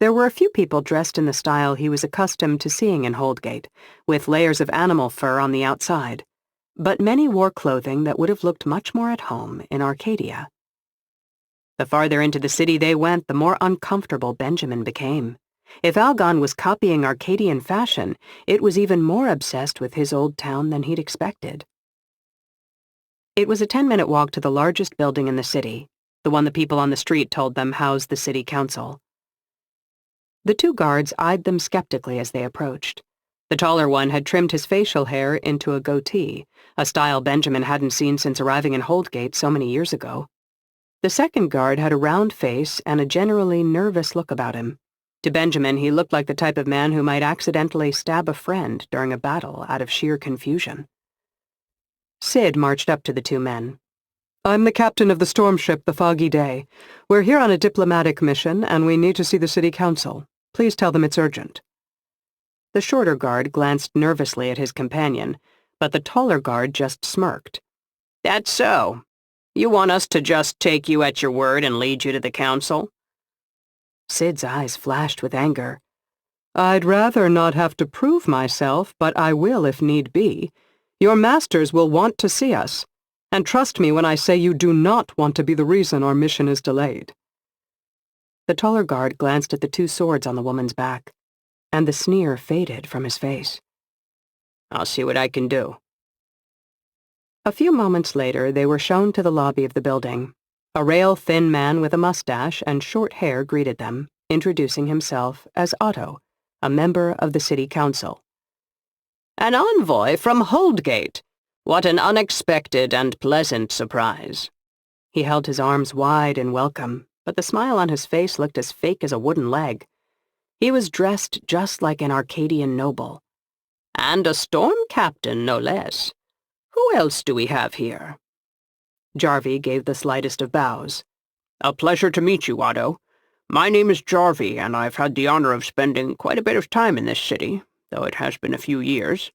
There were a few people dressed in the style he was accustomed to seeing in Holdgate, with layers of animal fur on the outside, but many wore clothing that would have looked much more at home in Arcadia. The farther into the city they went, the more uncomfortable Benjamin became. If Algon was copying Arcadian fashion, it was even more obsessed with his old town than he'd expected. It was a 10-minute walk to the largest building in the city, the one the people on the street told them housed the city council. The two guards eyed them skeptically as they approached. The taller one had trimmed his facial hair into a goatee, a style Benjamin hadn't seen since arriving in Holdgate so many years ago. The second guard had a round face and a generally nervous look about him. To Benjamin, he looked like the type of man who might accidentally stab a friend during a battle out of sheer confusion. Sid marched up to the two men. "I'm the captain of the storm ship, the Foggy Day. We're here on a diplomatic mission, and we need to see the city council. Please tell them it's urgent." The shorter guard glanced nervously at his companion, but the taller guard just smirked. "That's so. You want us to just take you at your word and lead you to the council?" Sid's eyes flashed with anger. "I'd rather not have to prove myself, but I will if need be. Your masters will want to see us, and trust me when I say you do not want to be the reason our mission is delayed." The taller guard glanced at the two swords on the woman's back, and the sneer faded from his face. "I'll see what I can do." A few moments later, they were shown to the lobby of the building. A rail-thin man with a mustache and short hair greeted them, introducing himself as Otto, a member of the city council. "An envoy from Holdgate! What an unexpected and pleasant surprise." He held his arms wide in welcome, but the smile on his face looked as fake as a wooden leg. He was dressed just like an Arcadian noble. "And a storm captain, no less. Who else do we have here?" Jarvie gave the slightest of bows. "A pleasure to meet you, Otto. My name is Jarvie, and I've had the honor of spending quite a bit of time in this city, though it has been a few years."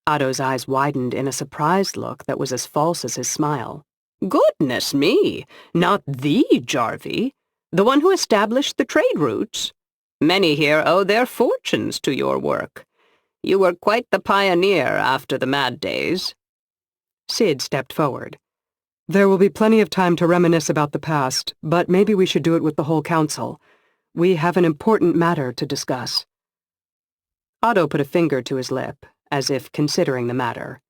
Otto's eyes widened in a surprised look that was as false as his smile. "Goodness me! Not the Jarvie? The one who established the trade routes? Many here owe their fortunes to your work. You were quite the pioneer after the mad days." Sid stepped forward. "There will be plenty of time to reminisce about the past, but maybe we should do it with the whole council. We have an important matter to discuss." Otto put a finger to his lip, as if considering the matter.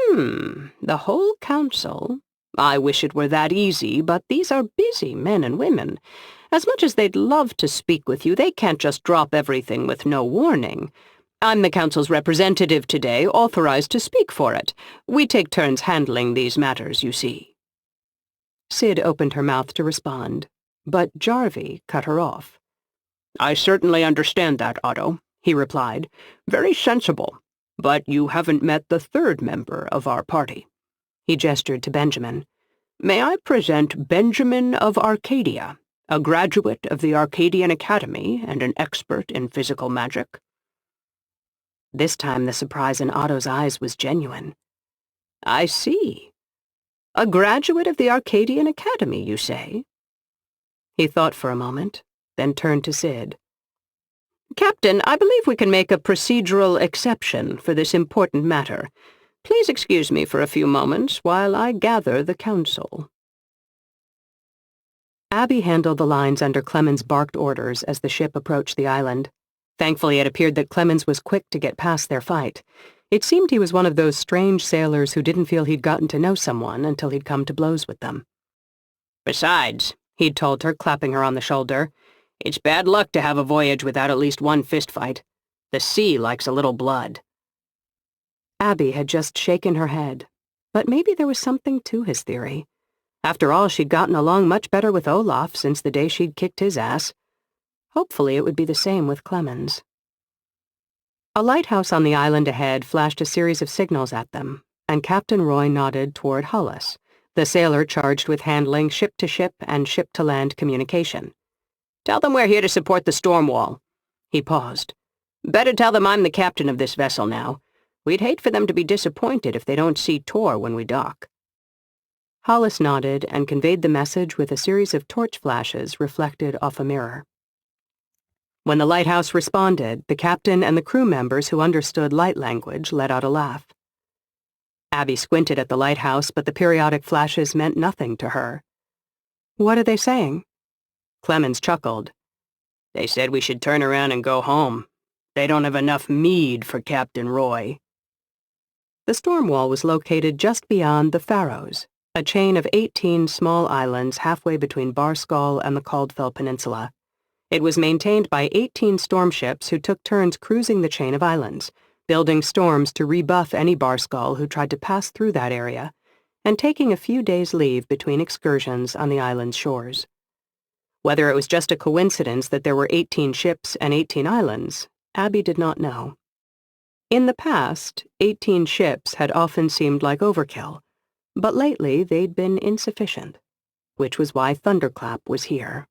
The whole council? I wish it were that easy, but these are busy men and women. As much as they'd love to speak with you, they can't just drop everything with no warning. I'm the council's representative today, authorized to speak for it. We take turns handling these matters, you see." Sid opened her mouth to respond, but Jarvie cut her off. "I certainly understand that, Otto," he replied. "Very sensible. But you haven't met the third member of our party." He gestured to Benjamin. "May I present Benjamin of Arcadia, a graduate of the Arcadian Academy and an expert in physical magic?" This time the surprise in Otto's eyes was genuine. "I see. A graduate of the Arcadian Academy, you say?" He thought for a moment, then turned to Sid. "Captain, I believe we can make a procedural exception for this important matter. Please excuse me for a few moments while I gather the council." Abby handled the lines under Clemens' barked orders as the ship approached the island. Thankfully, it appeared that Clemens was quick to get past their fight. It seemed he was one of those strange sailors who didn't feel he'd gotten to know someone until he'd come to blows with them. "Besides," he'd told her, clapping her on the shoulder, "it's bad luck to have a voyage without at least one fistfight. The sea likes a little blood." Abby had just shaken her head, but maybe there was something to his theory. After all, she'd gotten along much better with Olaf since the day she'd kicked his ass. Hopefully it would be the same with Clemens. A lighthouse on the island ahead flashed a series of signals at them, and Captain Roy nodded toward Hullis, the sailor charged with handling ship-to-ship and ship-to-land communication. Tell them we're here to support the storm wall. He paused. Better tell them I'm the captain of this vessel now. We'd hate for them to be disappointed if they don't see Tor when we dock. Hollis nodded and conveyed the message with a series of torch flashes reflected off a mirror. When the lighthouse responded, the captain and the crew members who understood light language let out a laugh. Abby squinted at the lighthouse, but the periodic flashes meant nothing to her. What are they saying? Clemens chuckled. They said we should turn around and go home. They don't have enough mead for Captain Roy. The storm wall was located just beyond the Faroes, a chain of 18 small islands halfway between Barskal and the Caldfell Peninsula. It was maintained by 18 storm ships who took turns cruising the chain of islands, building storms to rebuff any Barskal who tried to pass through that area, and taking a few days' leave between excursions on the island's shores. Whether it was just a coincidence that there were 18 ships and 18 islands, Abby did not know. In the past, 18 ships had often seemed like overkill, but lately they'd been insufficient, which was why Thunderclap was here.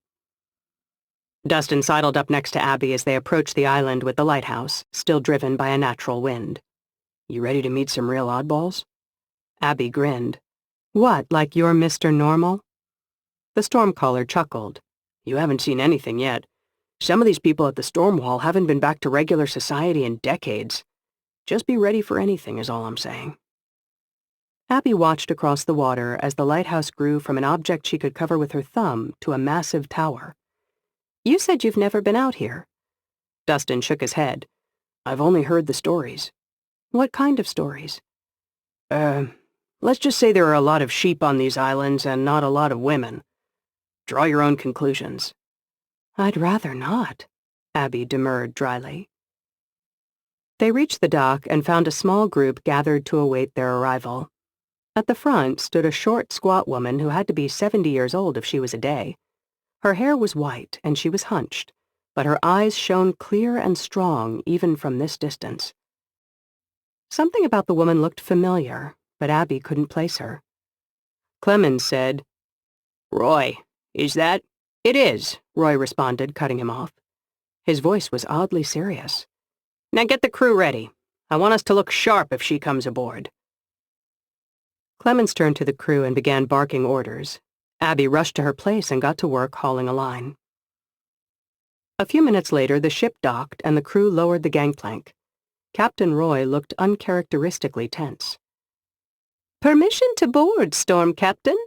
Dustin sidled up next to Abby as they approached the island with the lighthouse, still driven by a natural wind. You ready to meet some real oddballs? Abby grinned. What, like you're Mr. Normal? The stormcaller chuckled. You haven't seen anything yet. Some of these people at the storm wall haven't been back to regular society in decades. Just be ready for anything is all I'm saying. Abby watched across the water as the lighthouse grew from an object she could cover with her thumb to a massive tower. You said you've never been out here. Dustin shook his head. I've only heard the stories. What kind of stories? Let's just say there are a lot of sheep on these islands and not a lot of women. Draw your own conclusions. I'd rather not, Abby demurred dryly. They reached the dock and found a small group gathered to await their arrival. At the front stood a short, squat woman who had to be 70 years old if she was a day. Her hair was white and she was hunched, but her eyes shone clear and strong even from this distance. Something about the woman looked familiar, but Abby couldn't place her. Clemens said, Roy, is that? It is, Roy responded, cutting him off. His voice was oddly serious. Now get the crew ready. I want us to look sharp if she comes aboard. Clemens turned to the crew and began barking orders. Abby rushed to her place and got to work hauling a line. A few minutes later, the ship docked and the crew lowered the gangplank. Captain Roy looked uncharacteristically tense. Permission to board, Storm Captain,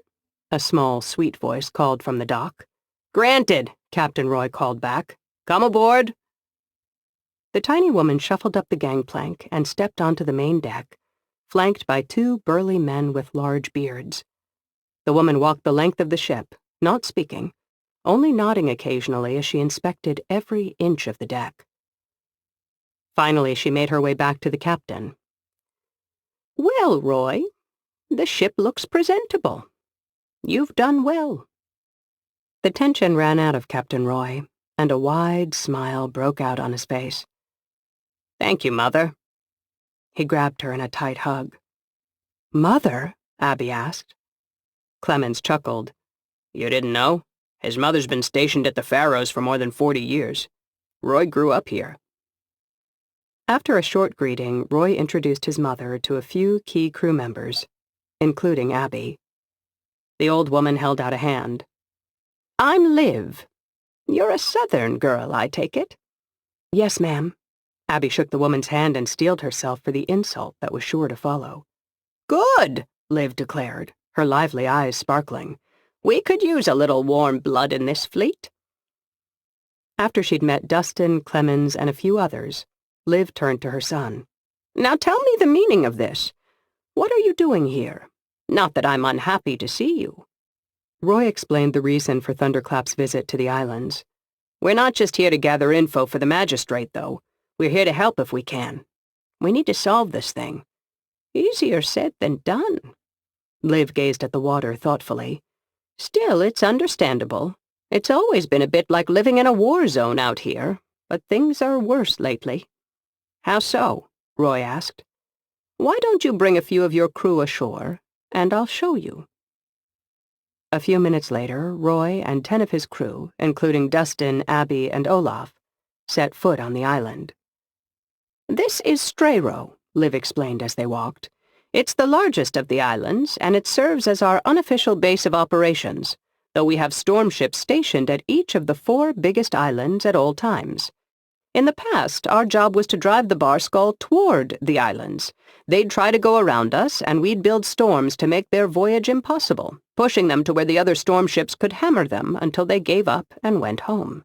a small, sweet voice called from the dock. Granted, Captain Roy called back. Come aboard. The tiny woman shuffled up the gangplank and stepped onto the main deck, flanked by two burly men with large beards. The woman walked the length of the ship, not speaking, only nodding occasionally as she inspected every inch of the deck. Finally, she made her way back to the captain. Well, Roy, the ship looks presentable. You've done well. The tension ran out of Captain Roy, and a wide smile broke out on his face. Thank you, Mother. He grabbed her in a tight hug. Mother? Abby asked. Clemens chuckled. You didn't know? His mother's been stationed at the Faroes for more than 40 years. Roy grew up here. After a short greeting, Roy introduced his mother to a few key crew members, including Abby. The old woman held out a hand. I'm Liv. You're a Southern girl, I take it? Yes, ma'am. Abby shook the woman's hand and steeled herself for the insult that was sure to follow. Good, Liv declared, her lively eyes sparkling. We could use a little warm blood in this fleet. After she'd met Dustin, Clemens, and a few others, Liv turned to her son. Now tell me the meaning of this. What are you doing here? Not that I'm unhappy to see you. Roy explained the reason for Thunderclap's visit to the islands. We're not just here to gather info for the magistrate, though. We're here to help if we can. We need to solve this thing. Easier said than done. Liv gazed at the water thoughtfully. Still, it's understandable. It's always been a bit like living in a war zone out here, but things are worse lately. How so? Roy asked. Why don't you bring a few of your crew ashore, and I'll show you. A few minutes later, Roy and 10 of his crew, including Dustin, Abby, and Olaf, set foot on the island. This is Strayro, Liv explained as they walked. It's the largest of the islands, and it serves as our unofficial base of operations, though we have storm ships stationed at each of the 4 biggest islands at all times. In the past, our job was to drive the Barskull toward the islands. They'd try to go around us, and we'd build storms to make their voyage impossible, pushing them to where the other storm ships could hammer them until they gave up and went home.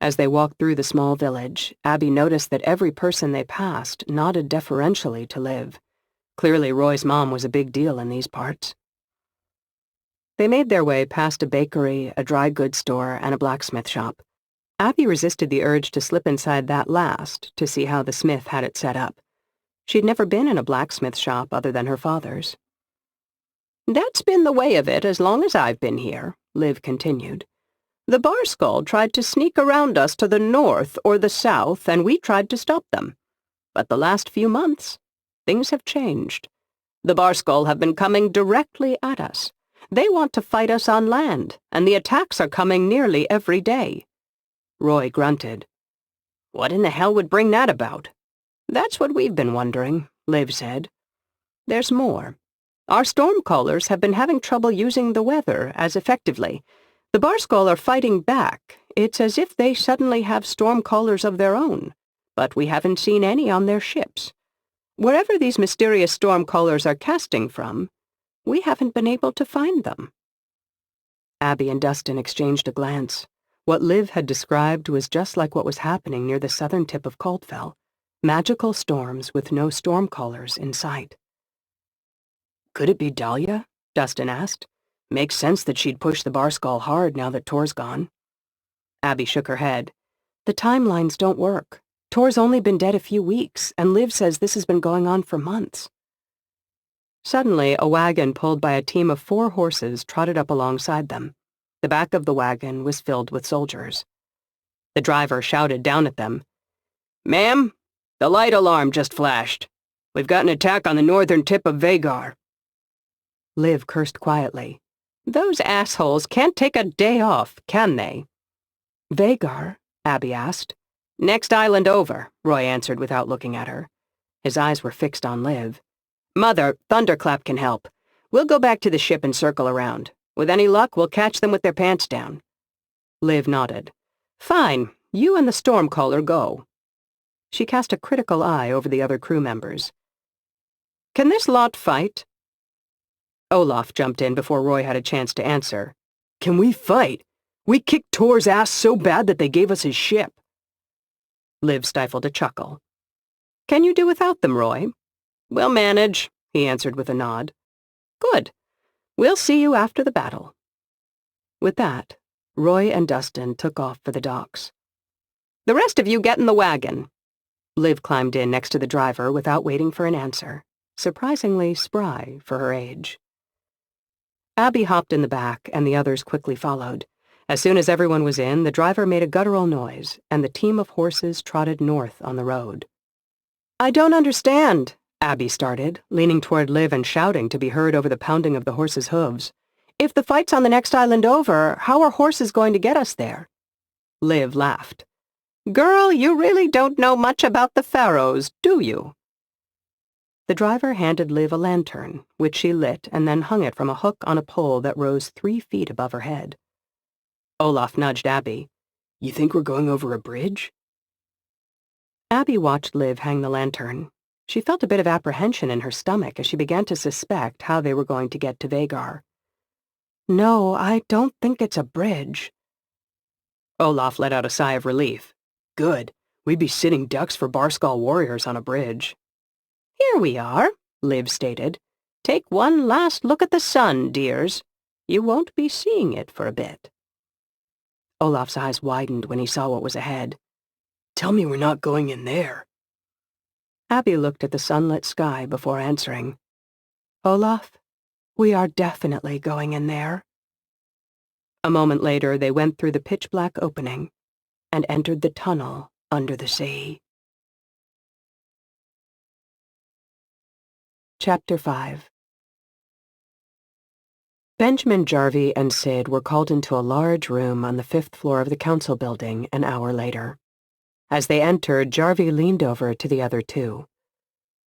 As they walked through the small village, Abby noticed that every person they passed nodded deferentially to Liv. Clearly, Roy's mom was a big deal in these parts. They made their way past a bakery, a dry goods store, and a blacksmith shop. Abby resisted the urge to slip inside that last to see how the smith had it set up. She'd never been in a blacksmith shop other than her father's. That's been the way of it as long as I've been here, Liv continued. The Barskull tried to sneak around us to the north or the south, and we tried to stop them. But the last few months, things have changed. The Barskull have been coming directly at us. They want to fight us on land, and the attacks are coming nearly every day. Roy grunted. What in the hell would bring that about? That's what we've been wondering, Liv said. There's more. Our storm callers have been having trouble using the weather as effectively. The Barskull are fighting back. It's as if they suddenly have storm callers of their own, but we haven't seen any on their ships. Wherever these mysterious storm callers are casting from, we haven't been able to find them. Abby and Dustin exchanged a glance. What Liv had described was just like what was happening near the southern tip of Coldfell. Magical storms with no storm callers in sight. Could it be Dahlia? Dustin asked. Makes sense that she'd push the Barskull hard now that Tor's gone. Abby shook her head. The timelines don't work. Tor's only been dead a few weeks, and Liv says this has been going on for months. Suddenly, a wagon pulled by a team of 4 horses trotted up alongside them. The back of the wagon was filled with soldiers. The driver shouted down at them. Ma'am, the light alarm just flashed. We've got an attack on the northern tip of Vagar. Liv cursed quietly. Those assholes can't take a day off, can they? Vagar? Abby asked. Next island over, Roy answered without looking at her. His eyes were fixed on Liv. Mother, Thunderclap can help. We'll go back to the ship and circle around. With any luck, we'll catch them with their pants down. Liv nodded. Fine, you and the Stormcaller go. She cast a critical eye over the other crew members. Can this lot fight? Olaf jumped in before Roy had a chance to answer. Can we fight? We kicked Tor's ass so bad that they gave us his ship. Liv stifled a chuckle. Can you do without them, Roy? We'll manage, he answered with a nod. Good. We'll see you after the battle. With that, Roy and Dustin took off for the docks. The rest of you get in the wagon. Liv climbed in next to the driver without waiting for an answer, surprisingly spry for her age. Abby hopped in the back, and the others quickly followed. As soon as everyone was in, the driver made a guttural noise, and the team of horses trotted north on the road. I don't understand, Abby started, leaning toward Liv and shouting to be heard over the pounding of the horses' hooves. If the fight's on the next island over, how are horses going to get us there? Liv laughed. Girl, you really don't know much about the Pharaohs, do you? The driver handed Liv a lantern, which she lit and then hung it from a hook on a pole that rose 3 feet above her head. Olaf nudged Abby. You think we're going over a bridge? Abby watched Liv hang the lantern. She felt a bit of apprehension in her stomach as she began to suspect how they were going to get to Vagar. No, I don't think it's a bridge. Olaf let out a sigh of relief. Good. We'd be sitting ducks for Barskull warriors on a bridge. Here we are, Liv stated. Take one last look at the sun, dears. You won't be seeing it for a bit. Olaf's eyes widened when he saw what was ahead. Tell me we're not going in there. Abby looked at the sunlit sky before answering. Olaf, we are definitely going in there. A moment later, they went through the pitch-black opening and entered the tunnel under the sea. Chapter 5. Benjamin, Jarvie, and Sid were called into a large room on the 5th floor of the council building an hour later. As they entered, Jarvie leaned over to the other two.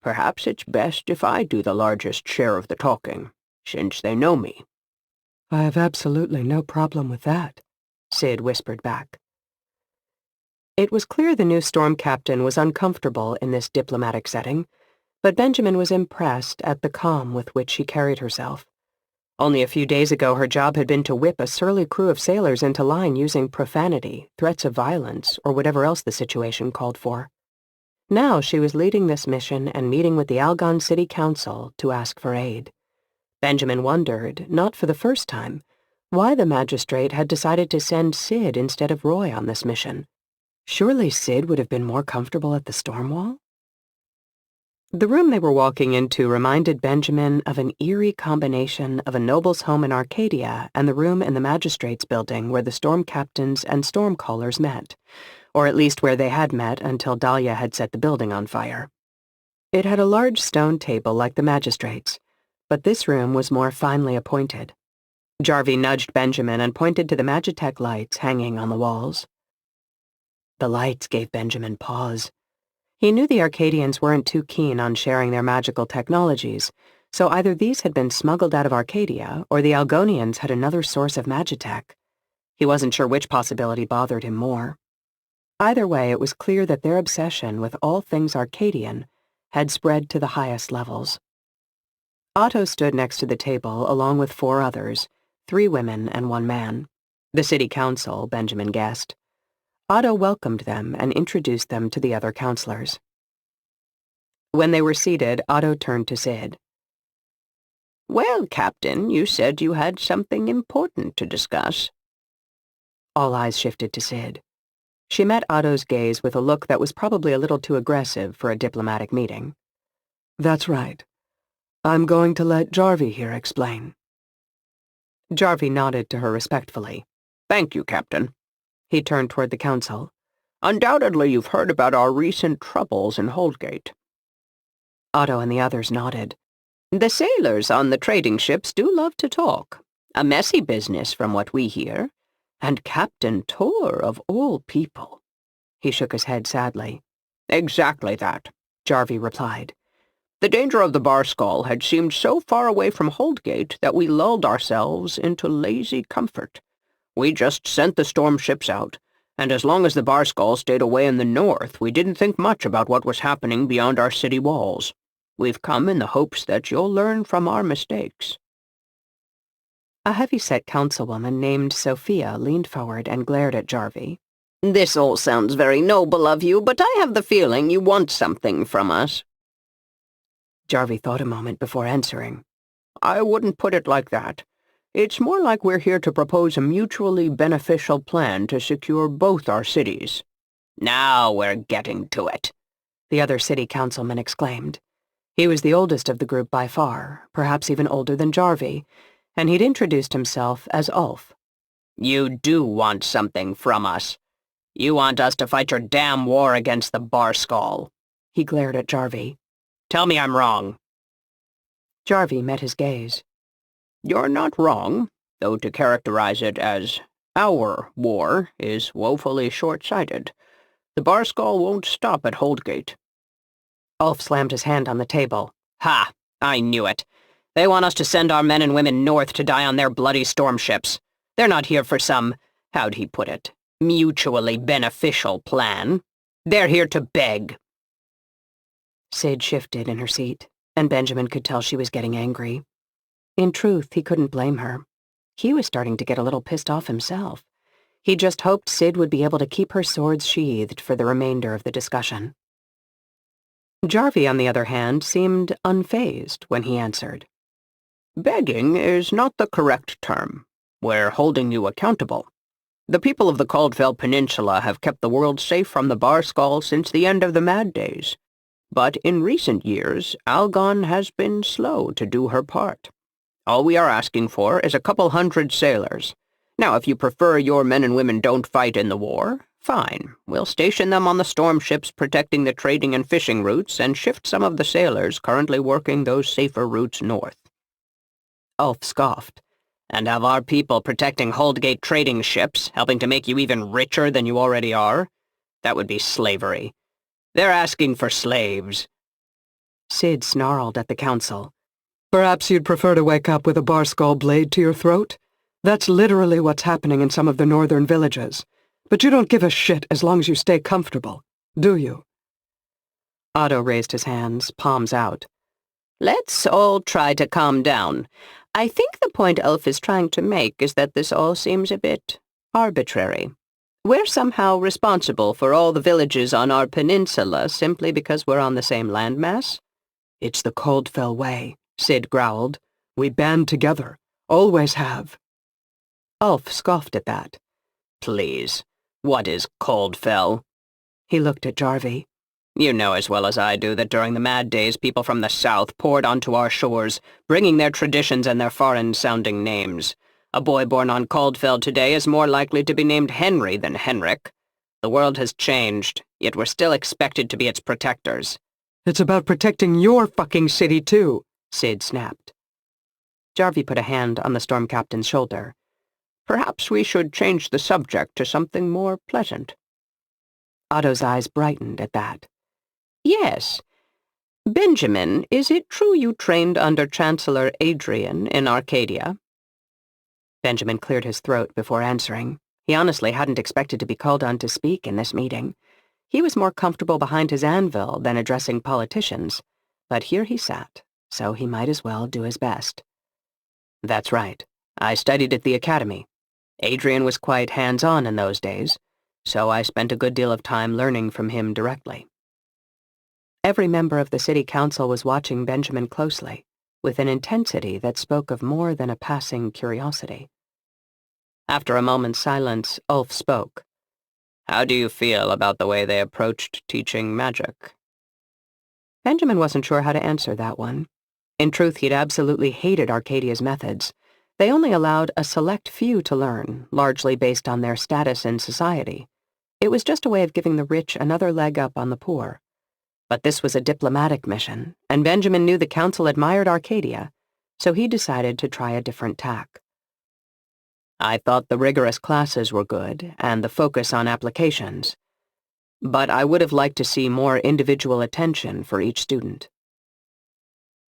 Perhaps it's best if I do the largest share of the talking, since they know me. I have absolutely no problem with that, Sid whispered back. It was clear the new storm captain was uncomfortable in this diplomatic setting, but Benjamin was impressed at the calm with which she carried herself. Only a few days ago her job had been to whip a surly crew of sailors into line using profanity, threats of violence, or whatever else the situation called for. Now she was leading this mission and meeting with the Algon City Council to ask for aid. Benjamin wondered, not for the first time, why the magistrate had decided to send Sid instead of Roy on this mission. Surely Sid would have been more comfortable at the storm wall? The room they were walking into reminded Benjamin of an eerie combination of a noble's home in Arcadia and the room in the magistrate's building where the storm captains and storm callers met, or at least where they had met until Dahlia had set the building on fire. It had a large stone table like the magistrate's, but this room was more finely appointed. Jarvie nudged Benjamin and pointed to the Magitech lights hanging on the walls. The lights gave Benjamin pause. He knew the Arcadians weren't too keen on sharing their magical technologies, so either these had been smuggled out of Arcadia or the Algonians had another source of Magitech. He wasn't sure which possibility bothered him more. Either way, it was clear that their obsession with all things Arcadian had spread to the highest levels. Otto stood next to the table along with 4 others, 3 women and 1 man. The city council, Benjamin guessed. Otto welcomed them and introduced them to the other counselors. When they were seated, Otto turned to Sid. Well, Captain, you said you had something important to discuss. All eyes shifted to Sid. She met Otto's gaze with a look that was probably a little too aggressive for a diplomatic meeting. That's right. I'm going to let Jarvie here explain. Jarvie nodded to her respectfully. Thank you, Captain. He turned toward the council. Undoubtedly you've heard about our recent troubles in Holdgate. Otto and the others nodded. The sailors on the trading ships do love to talk. A messy business from what we hear. And Captain Tor, of all people. He shook his head sadly. Exactly that, Jarvie replied. The danger of the Barskull had seemed so far away from Holdgate that we lulled ourselves into lazy comfort. We just sent the storm ships out, and as long as the Barskull stayed away in the north, we didn't think much about what was happening beyond our city walls. We've come in the hopes that you'll learn from our mistakes. A heavy-set councilwoman named Sophia leaned forward and glared at Jarvie. This all sounds very noble of you, but I have the feeling you want something from us. Jarvie thought a moment before answering. I wouldn't put it like that. It's more like we're here to propose a mutually beneficial plan to secure both our cities. Now we're getting to it, the other city councilman exclaimed. He was the oldest of the group by far, perhaps even older than Jarvie, and he'd introduced himself as Ulf. You do want something from us. You want us to fight your damn war against the Barskull. He glared at Jarvie. Tell me I'm wrong. Jarvie met his gaze. You're not wrong, though to characterize it as our war is woefully short-sighted. The Barskull won't stop at Holdgate. Ulf slammed his hand on the table. Ha! I knew it. They want us to send our men and women north to die on their bloody storm ships. They're not here for some, how'd he put it, mutually beneficial plan. They're here to beg. Sid shifted in her seat, and Benjamin could tell she was getting angry. In truth, he couldn't blame her. He was starting to get a little pissed off himself. He just hoped Sid would be able to keep her swords sheathed for the remainder of the discussion. Jarvie, on the other hand, seemed unfazed when he answered. Begging is not the correct term. We're holding you accountable. The people of the Caldfell Peninsula have kept the world safe from the Barskull since the end of the Mad Days. But in recent years, Algon has been slow to do her part. All we are asking for is a couple hundred sailors. Now, if you prefer your men and women don't fight in the war, fine. We'll station them on the storm ships protecting the trading and fishing routes and shift some of the sailors currently working those safer routes north." Ulf scoffed. "And have our people protecting Holdgate trading ships, helping to make you even richer than you already are? That would be slavery. They're asking for slaves." Sid snarled at the council. "Perhaps you'd prefer to wake up with a bar-skull blade to your throat? That's literally what's happening in some of the northern villages. But you don't give a shit as long as you stay comfortable, do you?" Otto raised his hands, palms out. "Let's all try to calm down. I think the point Ulf is trying to make is that this all seems a bit arbitrary. We're somehow responsible for all the villages on our peninsula simply because we're on the same landmass?" "It's the Coldfell way," Sid growled. "We band together. Always have." Ulf scoffed at that. "Please, what is Coldfell?" He looked at Jarvie. "You know as well as I do that during the mad days people from the south poured onto our shores, bringing their traditions and their foreign-sounding names. A boy born on Coldfell today is more likely to be named Henry than Henrik. The world has changed, yet we're still expected to be its protectors." "It's about protecting your fucking city, too," Sid snapped. Jarvie put a hand on the storm captain's shoulder. "Perhaps we should change the subject to something more pleasant." Otto's eyes brightened at that. "Yes. Benjamin, is it true you trained under Chancellor Adrian in Arcadia?" Benjamin cleared his throat before answering. He honestly hadn't expected to be called on to speak in this meeting. He was more comfortable behind his anvil than addressing politicians, but here he sat, so he might as well do his best. "That's right. I studied at the academy. Adrian was quite hands-on in those days, so I spent a good deal of time learning from him directly." Every member of the city council was watching Benjamin closely, with an intensity that spoke of more than a passing curiosity. After a moment's silence, Ulf spoke. "How do you feel about the way they approached teaching magic?" Benjamin wasn't sure how to answer that one. In truth, he'd absolutely hated Arcadia's methods. They only allowed a select few to learn, largely based on their status in society. It was just a way of giving the rich another leg up on the poor. But this was a diplomatic mission, and Benjamin knew the council admired Arcadia, so he decided to try a different tack. "I thought the rigorous classes were good, and the focus on applications. But I would have liked to see more individual attention for each student."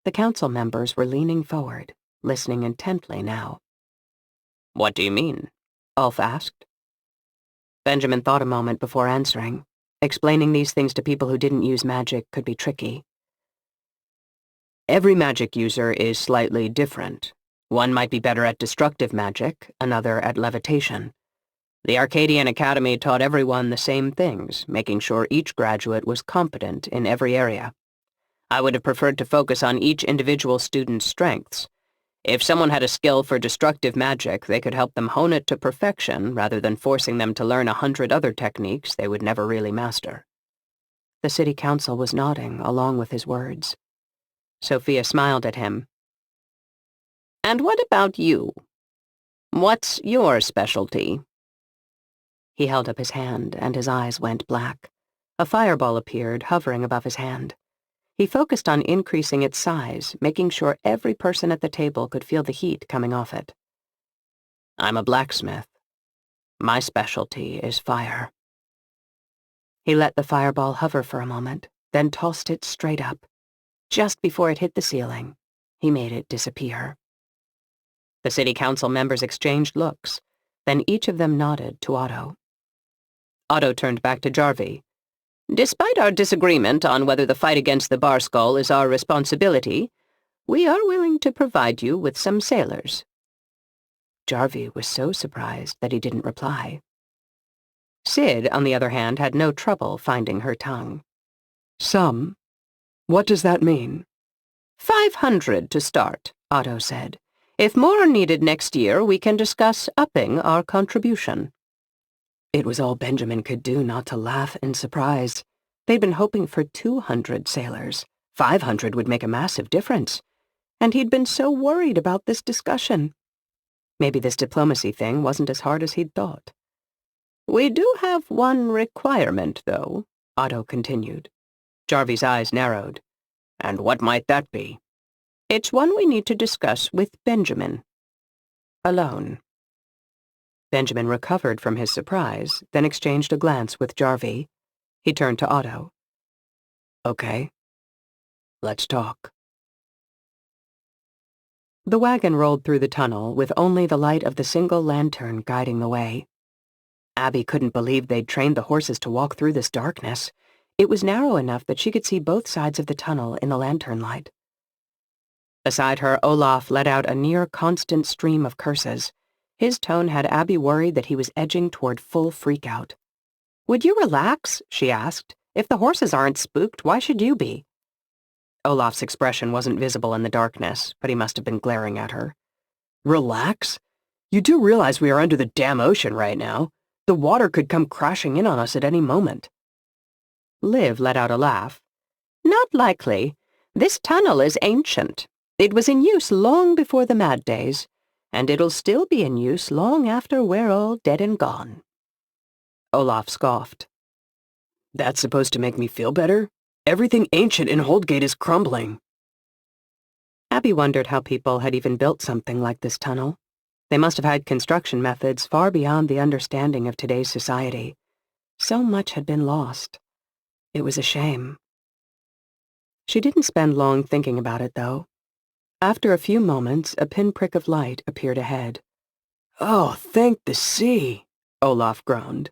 The council members were leaning forward, listening intently now. "What do you mean?" Ulf asked. Benjamin thought a moment before answering. Explaining these things to people who didn't use magic could be tricky. "Every magic user is slightly different. One might be better at destructive magic, another at levitation. The Arcadian Academy taught everyone the same things, making sure each graduate was competent in every area. I would have preferred to focus on each individual student's strengths. If someone had a skill for destructive magic, they could help them hone it to perfection rather than forcing them to learn 100 other techniques they would never really master." The city council was nodding along with his words. Sophia smiled at him. "And what about you? What's your specialty?" He held up his hand, and his eyes went black. A fireball appeared, hovering above his hand. He focused on increasing its size, making sure every person at the table could feel the heat coming off it. "I'm a blacksmith. My specialty is fire." He let the fireball hover for a moment, then tossed it straight up. Just before it hit the ceiling, he made it disappear. The city council members exchanged looks, then each of them nodded to Otto. Otto turned back to Jarvie. "Despite our disagreement on whether the fight against the Bar Skull is our responsibility, we are willing to provide you with some sailors." Jarvie was so surprised that he didn't reply. Sid, on the other hand, had no trouble finding her tongue. "Some? What does that mean?" 500 to start, Otto said. "If more are needed next year, we can discuss upping our contribution." It was all Benjamin could do not to laugh in surprise. They'd been hoping for 200 sailors. 500 would make a massive difference. And he'd been so worried about this discussion. Maybe this diplomacy thing wasn't as hard as he'd thought. "We do have one requirement, though," Otto continued. Jarvie's eyes narrowed. "And what might that be?" "It's one we need to discuss with Benjamin. Alone." Benjamin recovered from his surprise, then exchanged a glance with Jarvie. He turned to Otto. "Okay. Let's talk." The wagon rolled through the tunnel with only the light of the single lantern guiding the way. Abby couldn't believe they'd trained the horses to walk through this darkness. It was narrow enough that she could see both sides of the tunnel in the lantern light. Beside her, Olaf let out a near-constant stream of curses. His tone had Abby worried that he was edging toward full freakout. "Would you relax?" she asked. "If the horses aren't spooked, why should you be?" Olaf's expression wasn't visible in the darkness, but he must have been glaring at her. "Relax? You do realize we are under the damn ocean right now. The water could come crashing in on us at any moment." Liv let out a laugh. "Not likely. This tunnel is ancient. It was in use long before the Mad Days, and it'll still be in use long after we're all dead and gone." Olaf scoffed. "That's supposed to make me feel better? Everything ancient in Holdgate is crumbling." Abby wondered how people had even built something like this tunnel. They must have had construction methods far beyond the understanding of today's society. So much had been lost. It was a shame. She didn't spend long thinking about it, though. After a few moments, a pinprick of light appeared ahead. "Oh, thank the sea," Olaf groaned.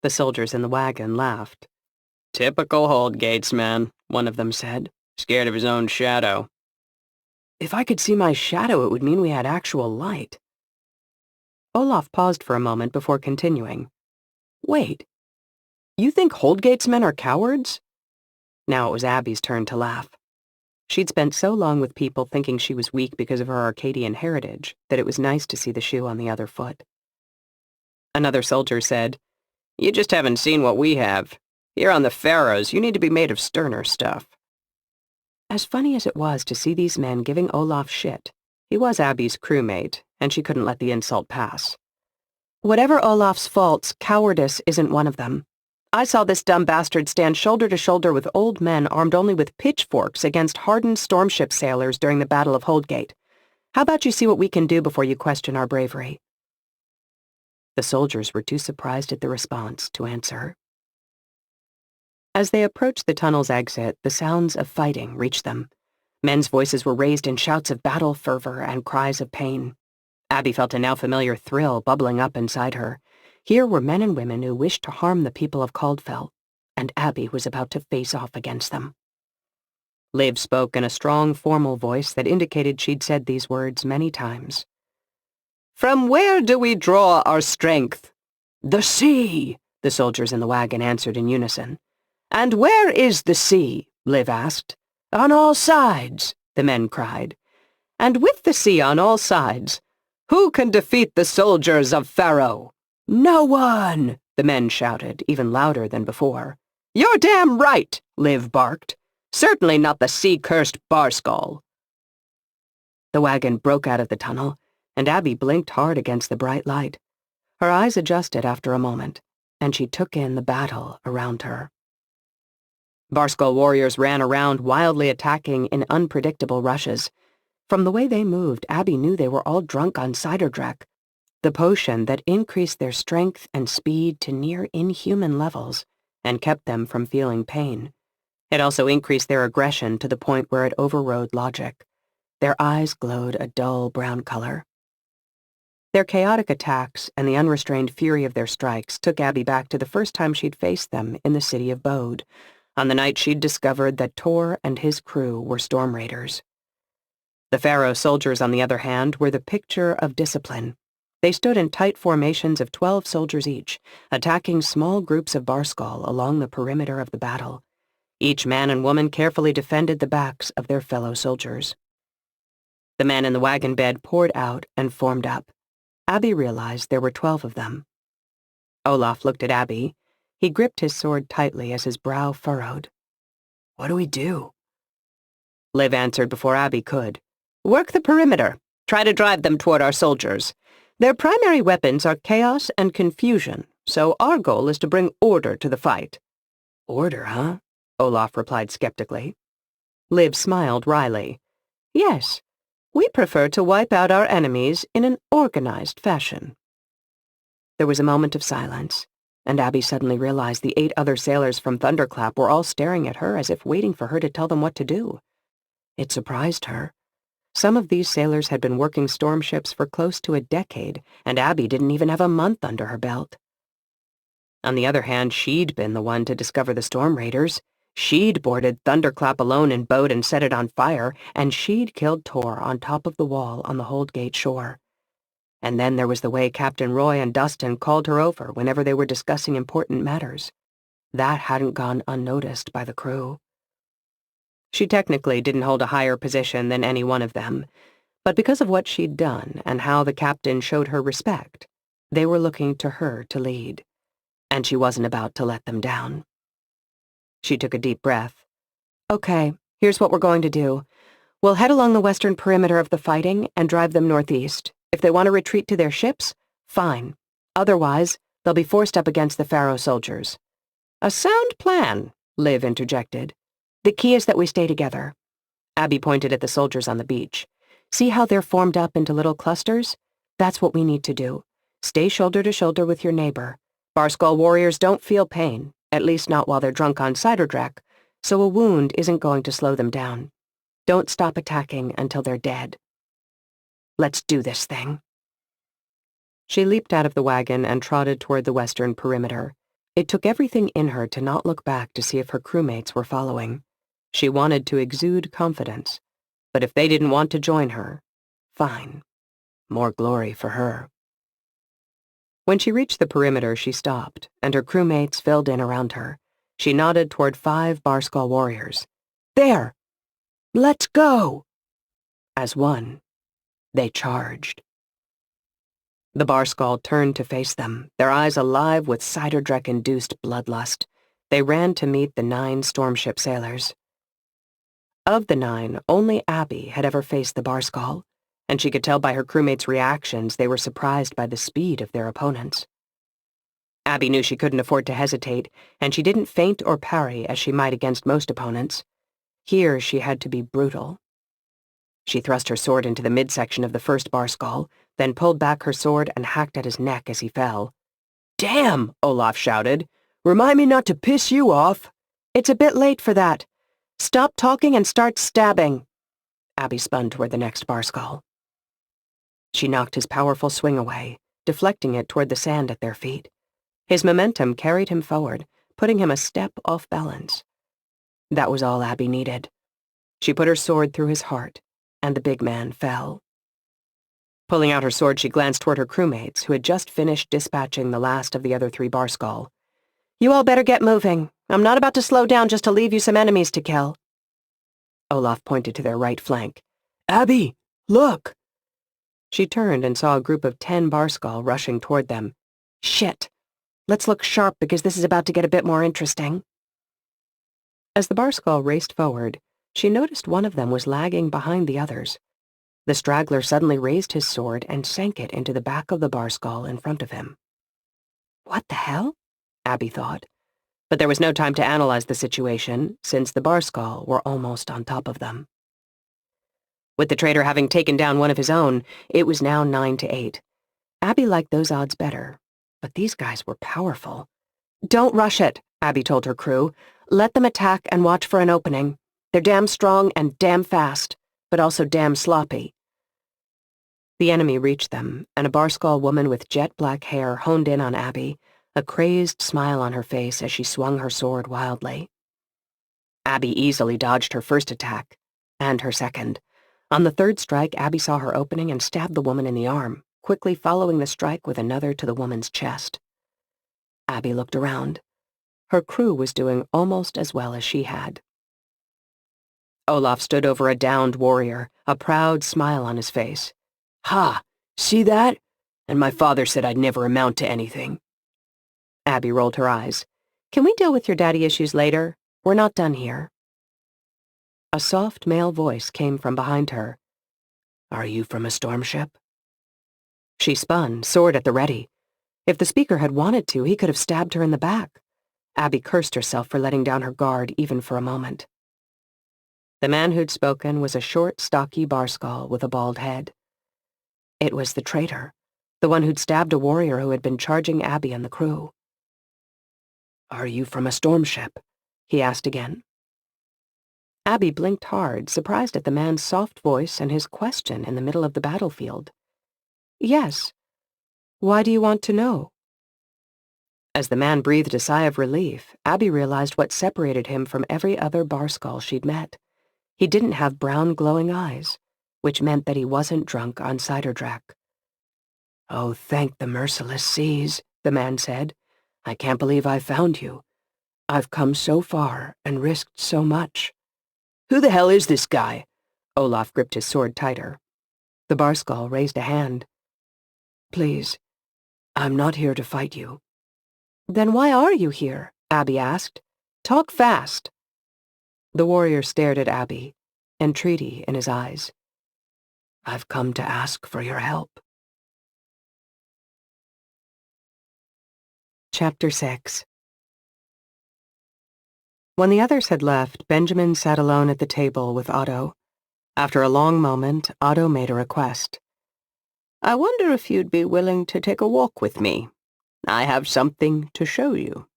The soldiers in the wagon laughed. "Typical Holdgates, man," one of them said. "Scared of his own shadow." "If I could see my shadow, it would mean we had actual light." Olaf paused for a moment before continuing. "Wait, you think Holdgates men are cowards?" Now it was Abby's turn to laugh. She'd spent so long with people thinking she was weak because of her Arcadian heritage that it was nice to see the shoe on the other foot. Another soldier said, "You just haven't seen what we have. Here on the Faroes, you need to be made of sterner stuff." As funny as it was to see these men giving Olaf shit, he was Abby's crewmate, and she couldn't let the insult pass. "Whatever Olaf's faults, cowardice isn't one of them. I saw this dumb bastard stand shoulder to shoulder with old men armed only with pitchforks against hardened stormship sailors during the Battle of Holdgate. How about you see what we can do before you question our bravery?" The soldiers were too surprised at the response to answer. As they approached the tunnel's exit, the sounds of fighting reached them. Men's voices were raised in shouts of battle fervor and cries of pain. Abby felt a now familiar thrill bubbling up inside her. Here were men and women who wished to harm the people of Caldfell, and Abby was about to face off against them. Liv spoke in a strong, formal voice that indicated she'd said these words many times. "From where do we draw our strength?" "The sea," the soldiers in the wagon answered in unison. "And where is the sea?" Liv asked. "On all sides," the men cried. "And with the sea on all sides, who can defeat the soldiers of Faro?" "No one," the men shouted, even louder than before. "You're damn right," Liv barked. "Certainly not the sea-cursed Barskull." The wagon broke out of the tunnel, and Abby blinked hard against the bright light. Her eyes adjusted after a moment, and she took in the battle around her. Barskull warriors ran around, wildly attacking in unpredictable rushes. From the way they moved, Abby knew they were all drunk on Ciderdrek, the potion that increased their strength and speed to near inhuman levels and kept them from feeling pain. It also increased their aggression to the point where it overrode logic. Their eyes glowed a dull brown color. Their chaotic attacks and the unrestrained fury of their strikes took Abby back to the first time she'd faced them in the city of Bode, on the night she'd discovered that Tor and his crew were storm raiders. The Faroe soldiers, on the other hand, were the picture of discipline. They stood in tight formations of 12 soldiers each, attacking small groups of Barskull along the perimeter of the battle. Each man and woman carefully defended the backs of their fellow soldiers. The men in the wagon bed poured out and formed up. Abby realized there were 12 of them. Olaf looked at Abby. He gripped his sword tightly as his brow furrowed. "What do we do?" Liv answered before Abby could. "Work the perimeter. Try to drive them toward our soldiers. Their primary weapons are chaos and confusion, so our goal is to bring order to the fight." "Order, huh?" Olaf replied skeptically. Liv smiled wryly. "Yes, we prefer to wipe out our enemies in an organized fashion." There was a moment of silence, and Abby suddenly realized the 8 other sailors from Thunderclap were all staring at her as if waiting for her to tell them what to do. It surprised her. Some of these sailors had been working storm ships for close to a decade, and Abby didn't even have a month under her belt. On the other hand, she'd been the one to discover the storm raiders. She'd boarded Thunderclap alone in boat and set it on fire, and she'd killed Tor on top of the wall on the Holdgate shore. And then there was the way Captain Roy and Dustin called her over whenever they were discussing important matters. That hadn't gone unnoticed by the crew. She technically didn't hold a higher position than any one of them, but because of what she'd done and how the captain showed her respect, they were looking to her to lead, and she wasn't about to let them down. She took a deep breath. "Okay, here's what we're going to do. We'll head along the western perimeter of the fighting and drive them northeast. If they want to retreat to their ships, fine. Otherwise, they'll be forced up against the Pharaoh soldiers." "A sound plan," Liv interjected. "The key is that we stay together." Abby pointed at the soldiers on the beach. "See how they're formed up into little clusters? That's what we need to do. Stay shoulder to shoulder with your neighbor. Barskull warriors don't feel pain, at least not while they're drunk on cider drac, so a wound isn't going to slow them down. Don't stop attacking until they're dead. Let's do this thing." She leaped out of the wagon and trotted toward the western perimeter. It took everything in her to not look back to see if her crewmates were following. She wanted to exude confidence, but if they didn't want to join her, fine. More glory for her. When she reached the perimeter, she stopped, and her crewmates filled in around her. She nodded toward 5 Barskull warriors. "There! Let's go!" As one, they charged. The Barskull turned to face them, their eyes alive with Ciderdrek-induced bloodlust. They ran to meet the 9 stormship sailors. Of the 9, only Abby had ever faced the Barskull, and she could tell by her crewmates' reactions they were surprised by the speed of their opponents. Abby knew she couldn't afford to hesitate, and she didn't feint or parry as she might against most opponents. Here she had to be brutal. She thrust her sword into the midsection of the first Barskull, then pulled back her sword and hacked at his neck as he fell. "Damn!" Olaf shouted. "Remind me not to piss you off." "It's a bit late for that. Stop talking and start stabbing." Abby spun toward the next Barskull. She knocked his powerful swing away, deflecting it toward the sand at their feet. His momentum carried him forward, putting him a step off balance. That was all Abby needed. She put her sword through his heart, and the big man fell. Pulling out her sword, she glanced toward her crewmates, who had just finished dispatching the last of the other 3 Barskull. "You all better get moving. I'm not about to slow down just to leave you some enemies to kill." Olaf pointed to their right flank. "Abby, look!" She turned and saw a group of 10 Barskull rushing toward them. "Shit! Let's look sharp because this is about to get a bit more interesting." As the Barskull raced forward, she noticed one of them was lagging behind the others. The straggler suddenly raised his sword and sank it into the back of the Barskull in front of him. "What the hell?" Abby thought. But there was no time to analyze the situation, since the Barskull were almost on top of them. With the traitor having taken down one of his own, it was now 9-8. Abby liked those odds better, but these guys were powerful. "Don't rush it," Abby told her crew. "Let them attack and watch for an opening. They're damn strong and damn fast, but also damn sloppy." The enemy reached them, and a Barskull woman with jet-black hair honed in on Abby, a crazed smile on her face as she swung her sword wildly. Abby easily dodged her first attack, and her second. On the third strike, Abby saw her opening and stabbed the woman in the arm, quickly following the strike with another to the woman's chest. Abby looked around. Her crew was doing almost as well as she had. Olaf stood over a downed warrior, a proud smile on his face. "Ha! See that? And my father said I'd never amount to anything." Abby rolled her eyes. Can we deal with your daddy issues later? We're not done here. A soft male voice came from behind her. Are you from a storm ship? She spun, sword at the ready. If the speaker had wanted to, he could have stabbed her in the back. Abby cursed herself for letting down her guard even for a moment. The man who'd spoken was a short, stocky barskull with a bald head. It was the traitor, the one who'd stabbed a warrior who had been charging Abby and the crew. Are you from a storm ship? He asked again. Abby blinked hard, surprised at the man's soft voice and his question in the middle of the battlefield. Yes. Why do you want to know? As the man breathed a sigh of relief, Abby realized what separated him from every other barskull she'd met. He didn't have brown glowing eyes, which meant that he wasn't drunk on cider drac. Oh, thank the merciless seas, the man said. I can't believe I found you. I've come so far and risked so much. Who the hell is this guy? Olaf gripped his sword tighter. The barskull raised a hand. Please, I'm not here to fight you. Then why are you here? Abby asked. Talk fast. The warrior stared at Abby, entreaty in his eyes. I've come to ask for your help. Chapter 6. When the others had left, Benjamin sat alone at the table with Otto. After a long moment, Otto made a request. I wonder if you'd be willing to take a walk with me. I have something to show you.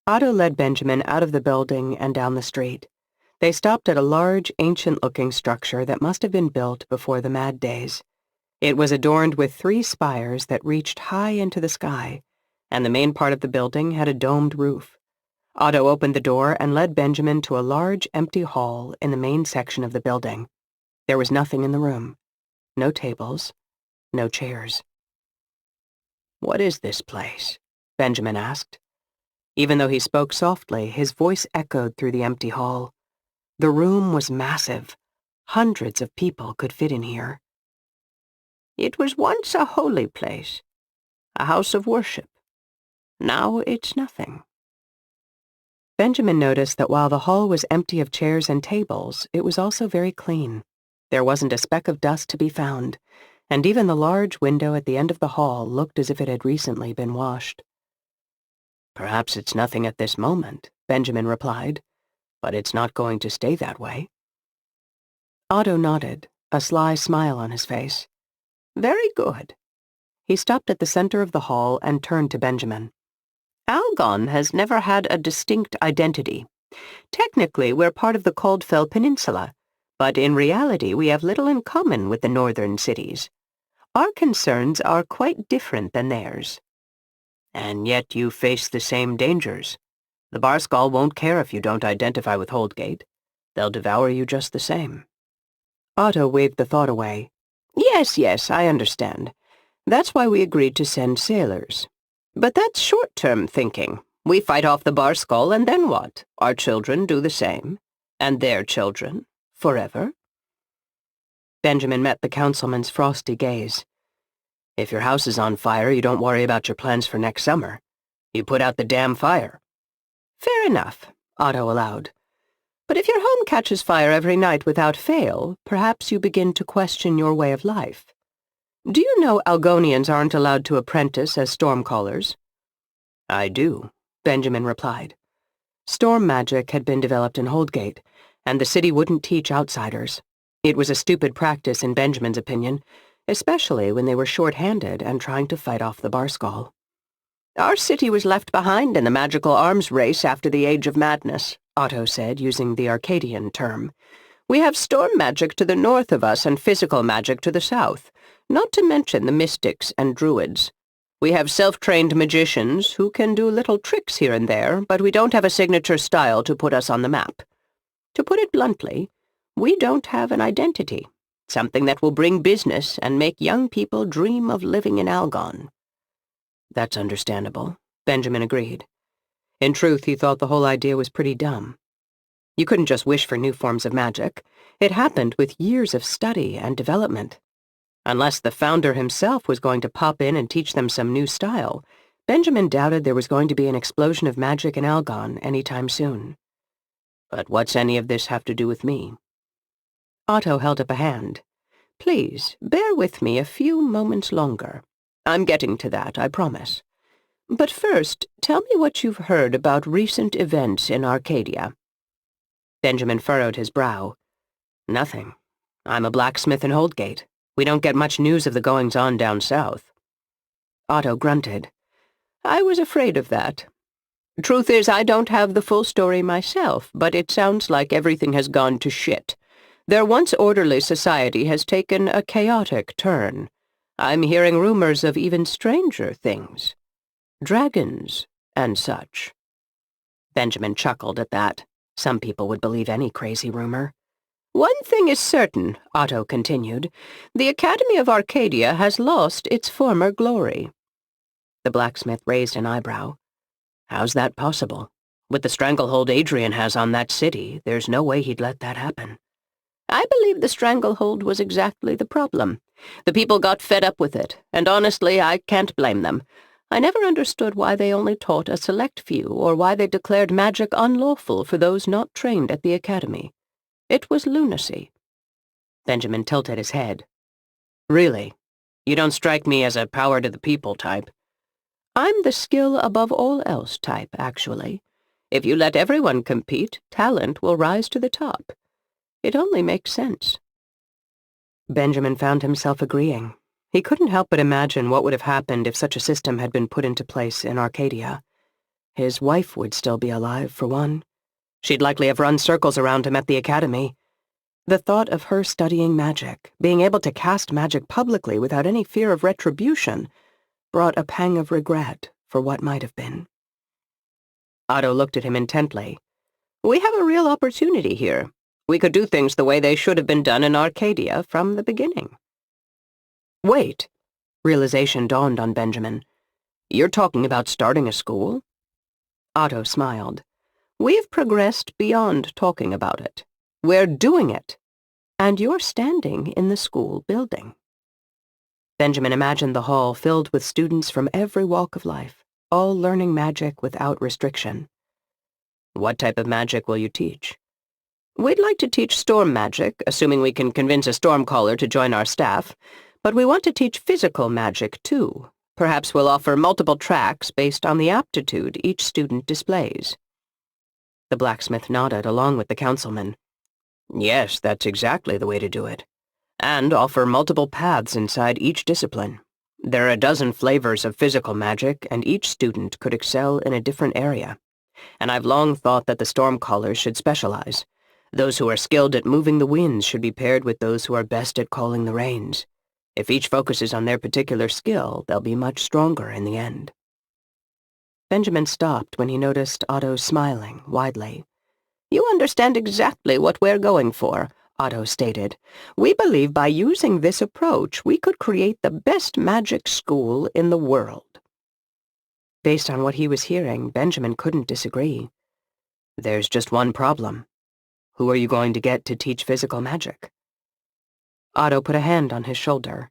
Otto led Benjamin out of the building and down the street. They stopped at a large, ancient-looking structure that must have been built before the Mad Days. It was adorned with 3 spires that reached high into the sky, and the main part of the building had a domed roof. Otto opened the door and led Benjamin to a large, empty hall in the main section of the building. There was nothing in the room. No tables. No chairs. What is this place? Benjamin asked. Even though he spoke softly, his voice echoed through the empty hall. The room was massive. Hundreds of people could fit in here. It was once a holy place, a house of worship. Now it's nothing. Benjamin noticed that while the hall was empty of chairs and tables, it was also very clean. There wasn't a speck of dust to be found, and even the large window at the end of the hall looked as if it had recently been washed. Perhaps it's nothing at this moment, Benjamin replied, but it's not going to stay that way. Otto nodded, a sly smile on his face. Very good. He stopped at the center of the hall and turned to Benjamin. Algon has never had a distinct identity. Technically, we're part of the Caldfell Peninsula, but in reality we have little in common with the northern cities. Our concerns are quite different than theirs. And yet you face the same dangers. The barskull won't care if you don't identify with Holdgate. They'll devour you just the same. Otto waved the thought away. Yes, I understand. That's why we agreed to send sailors. But that's short-term thinking. We fight off the barskull, and then what? Our children do the same. And their children. Forever. Benjamin met the councilman's frosty gaze. If your house is on fire, you don't worry about your plans for next summer. You put out the damn fire. Fair enough, Otto allowed. But if your home catches fire every night without fail, perhaps you begin to question your way of life. Do you know Algonians aren't allowed to apprentice as stormcallers? I do, Benjamin replied. Storm magic had been developed in Holdgate, and the city wouldn't teach outsiders. It was a stupid practice in Benjamin's opinion, especially when they were short-handed and trying to fight off the barskull. Our city was left behind in the magical arms race after the Age of Madness, Otto said, using the Arcadian term. We have storm magic to the north of us and physical magic to the south, not to mention the mystics and druids. We have self-trained magicians who can do little tricks here and there, but we don't have a signature style to put us on the map. To put it bluntly, we don't have an identity, something that will bring business and make young people dream of living in Algon. That's understandable, Benjamin agreed. In truth, he thought the whole idea was pretty dumb. You couldn't just wish for new forms of magic. It happened with years of study and development. Unless the founder himself was going to pop in and teach them some new style, Benjamin doubted there was going to be an explosion of magic in Algon any time soon. But what's any of this have to do with me? Otto held up a hand. Please, bear with me a few moments longer. I'm getting to that, I promise. But first, tell me what you've heard about recent events in Arcadia. Benjamin furrowed his brow. Nothing. I'm a blacksmith in Holdgate. We don't get much news of the goings-on down south. Otto grunted. I was afraid of that. Truth is, I don't have the full story myself, but it sounds like everything has gone to shit. Their once orderly society has taken a chaotic turn. I'm hearing rumors of even stranger things. Dragons and such. Benjamin chuckled at that. Some people would believe any crazy rumor. One thing is certain, Otto continued. The Academy of Arcadia has lost its former glory. The blacksmith raised an eyebrow. How's that possible? With the stranglehold Adrian has on that city, there's no way he'd let that happen. I believe the stranglehold was exactly the problem. The people got fed up with it, and honestly, I can't blame them. I never understood why they only taught a select few, or why they declared magic unlawful for those not trained at the academy. It was lunacy. Benjamin tilted his head. Really? You don't strike me as a power-to-the-people type. I'm the skill above all else type, actually. If you let everyone compete, talent will rise to the top. It only makes sense. Benjamin found himself agreeing. He couldn't help but imagine what would have happened if such a system had been put into place in Arcadia. His wife would still be alive, for one. She'd likely have run circles around him at the academy. The thought of her studying magic, being able to cast magic publicly without any fear of retribution, brought a pang of regret for what might have been. Otto looked at him intently. We have a real opportunity here. We could do things the way they should have been done in Arcadia from the beginning. Wait. Realization dawned on Benjamin. You're talking about starting a school? Otto smiled. We've progressed beyond talking about it. We're doing it. And you're standing in the school building. Benjamin imagined the hall filled with students from every walk of life, all learning magic without restriction. What type of magic will you teach? We'd like to teach storm magic, assuming we can convince a stormcaller to join our staff, but we want to teach physical magic, too. Perhaps we'll offer multiple tracks based on the aptitude each student displays. The blacksmith nodded along with the councilman. Yes, that's exactly the way to do it. And offer multiple paths inside each discipline. There are a dozen flavors of physical magic, and each student could excel in a different area. And I've long thought that the stormcallers should specialize. Those who are skilled at moving the winds should be paired with those who are best at calling the rains. If each focuses on their particular skill, they'll be much stronger in the end. Benjamin stopped when he noticed Otto smiling widely. You understand exactly what we're going for, Otto stated. We believe by using this approach, we could create the best magic school in the world. Based on what he was hearing, Benjamin couldn't disagree. There's just one problem. Who are you going to get to teach physical magic? Otto put a hand on his shoulder.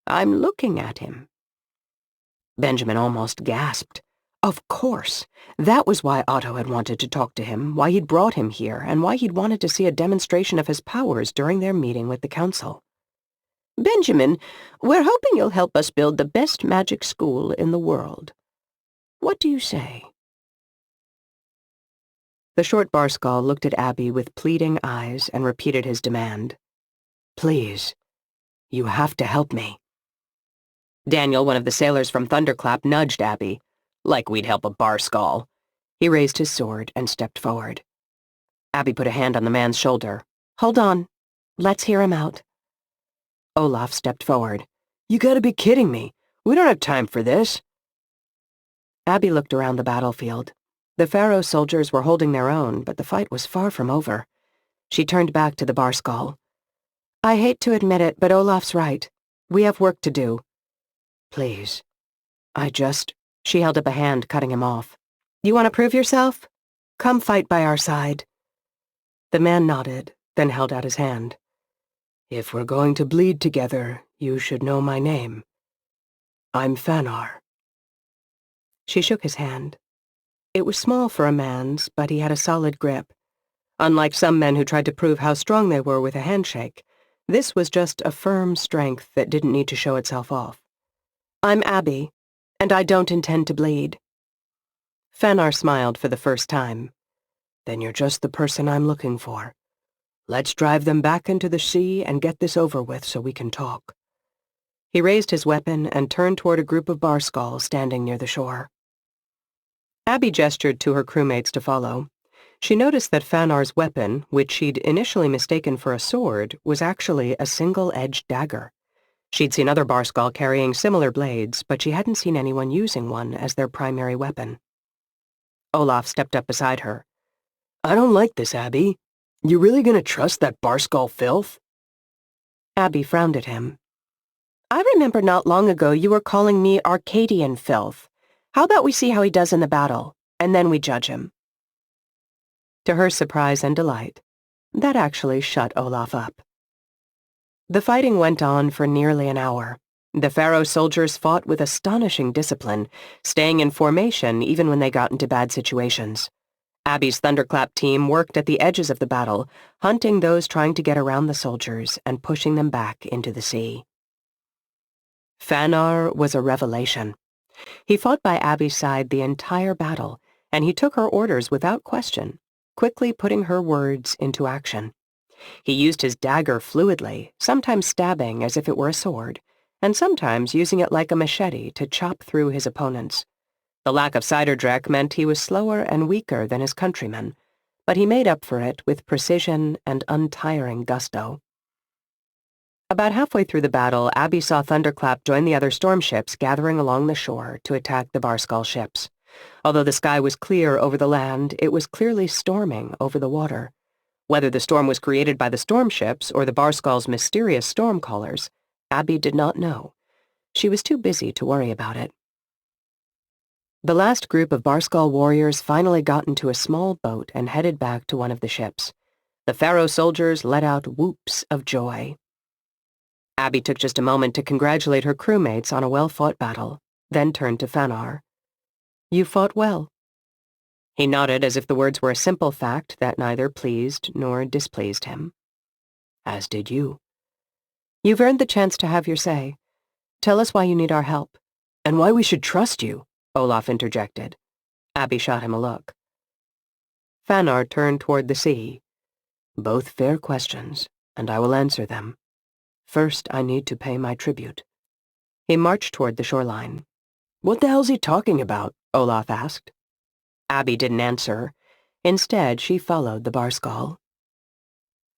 I'm looking at him. Benjamin almost gasped. Of course. That was why Otto had wanted to talk to him, why he'd brought him here, and why he'd wanted to see a demonstration of his powers during their meeting with the council. Benjamin, we're hoping you'll help us build the best magic school in the world. What do you say? The short Barskull looked at Abby with pleading eyes and repeated his demand. Please, you have to help me. Daniel, one of the sailors from Thunderclap, nudged Abby. Like we'd help a Barskull. He raised his sword and stepped forward. Abby put a hand on the man's shoulder. Hold on. Let's hear him out. Olaf stepped forward. You gotta be kidding me. We don't have time for this. Abby looked around the battlefield. The Pharaoh soldiers were holding their own, but the fight was far from over. She turned back to the Barskull. I hate to admit it, but Olaf's right. We have work to do. Please. She held up a hand, cutting him off. You want to prove yourself? Come fight by our side. The man nodded, then held out his hand. If we're going to bleed together, you should know my name. I'm Fanar. She shook his hand. It was small for a man's, but he had a solid grip. Unlike some men who tried to prove how strong they were with a handshake, this was just a firm strength that didn't need to show itself off. "I'm Abby, and I don't intend to bleed." Fanar smiled for the first time. "Then you're just the person I'm looking for. Let's drive them back into the sea and get this over with so we can talk." He raised his weapon and turned toward a group of barskalls standing near the shore. Abby gestured to her crewmates to follow. She noticed that Fanar's weapon, which she'd initially mistaken for a sword, was actually a single-edged dagger. She'd seen other barskal carrying similar blades, but she hadn't seen anyone using one as their primary weapon. Olaf stepped up beside her. "I don't like this, Abby. You really gonna trust that barskal filth?" Abby frowned at him. "I remember not long ago you were calling me Arcadian filth. How about we see how he does in the battle, and then we judge him?" To her surprise and delight, that actually shut Olaf up. The fighting went on for nearly an hour. The Pharaoh soldiers fought with astonishing discipline, staying in formation even when they got into bad situations. Abby's Thunderclap team worked at the edges of the battle, hunting those trying to get around the soldiers and pushing them back into the sea. Fanar was a revelation. He fought by Abby's side the entire battle, and he took her orders without question, quickly putting her words into action. He used his dagger fluidly, sometimes stabbing as if it were a sword, and sometimes using it like a machete to chop through his opponents. The lack of Siderdrek meant he was slower and weaker than his countrymen, but he made up for it with precision and untiring gusto. About halfway through the battle, Abby saw Thunderclap join the other storm ships gathering along the shore to attack the barskal ships. Although the sky was clear over the land, it was clearly storming over the water. Whether the storm was created by the storm ships or the barskal's mysterious storm callers, Abby did not know. She was too busy to worry about it. The last group of barskal warriors finally got into a small boat and headed back to one of the ships. The Pharaoh soldiers let out whoops of joy. Abby took just a moment to congratulate her crewmates on a well-fought battle, then turned to Fanar. "You fought well." He nodded as if the words were a simple fact that neither pleased nor displeased him. "As did you." "You've earned the chance to have your say. Tell us why you need our help." "And why we should trust you," Olaf interjected. Abby shot him a look. Fanar turned toward the sea. "Both fair questions, and I will answer them. First, I need to pay my tribute." He marched toward the shoreline. "What the hell's he talking about?" Olaf asked. Abby didn't answer. Instead, she followed the barskal.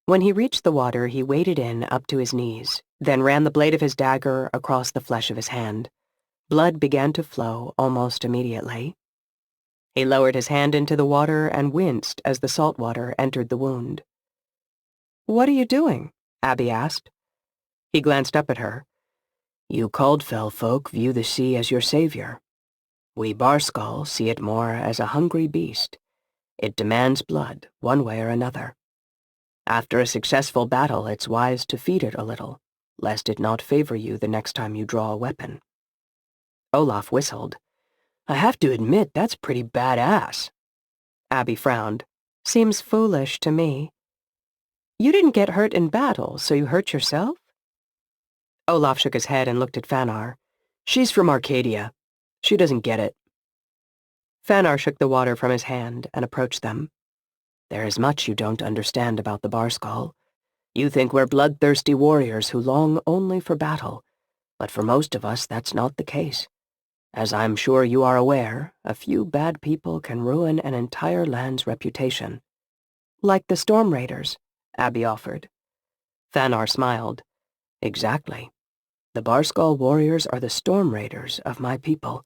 When he reached the water, he waded in up to his knees, then ran the blade of his dagger across the flesh of his hand. Blood began to flow almost immediately. He lowered his hand into the water and winced as the salt water entered the wound. "What are you doing?" Abby asked. He glanced up at her. "You Caldfell folk view the sea as your savior. We barskal see it more as a hungry beast. It demands blood, one way or another. After a successful battle, it's wise to feed it a little, lest it not favor you the next time you draw a weapon." Olaf whistled. "I have to admit, that's pretty badass." Abby frowned. "Seems foolish to me." "You didn't get hurt in battle, so you hurt yourself?" Olaf shook his head and looked at Fanar. "She's from Arcadia. She doesn't get it." Fanar shook the water from his hand and approached them. "There is much you don't understand about the barskal. You think we're bloodthirsty warriors who long only for battle, but for most of us that's not the case. As I'm sure you are aware, a few bad people can ruin an entire land's reputation." "Like the Storm Raiders," Abby offered. Fanar smiled. "Exactly. The barskal warriors are the Storm Raiders of my people.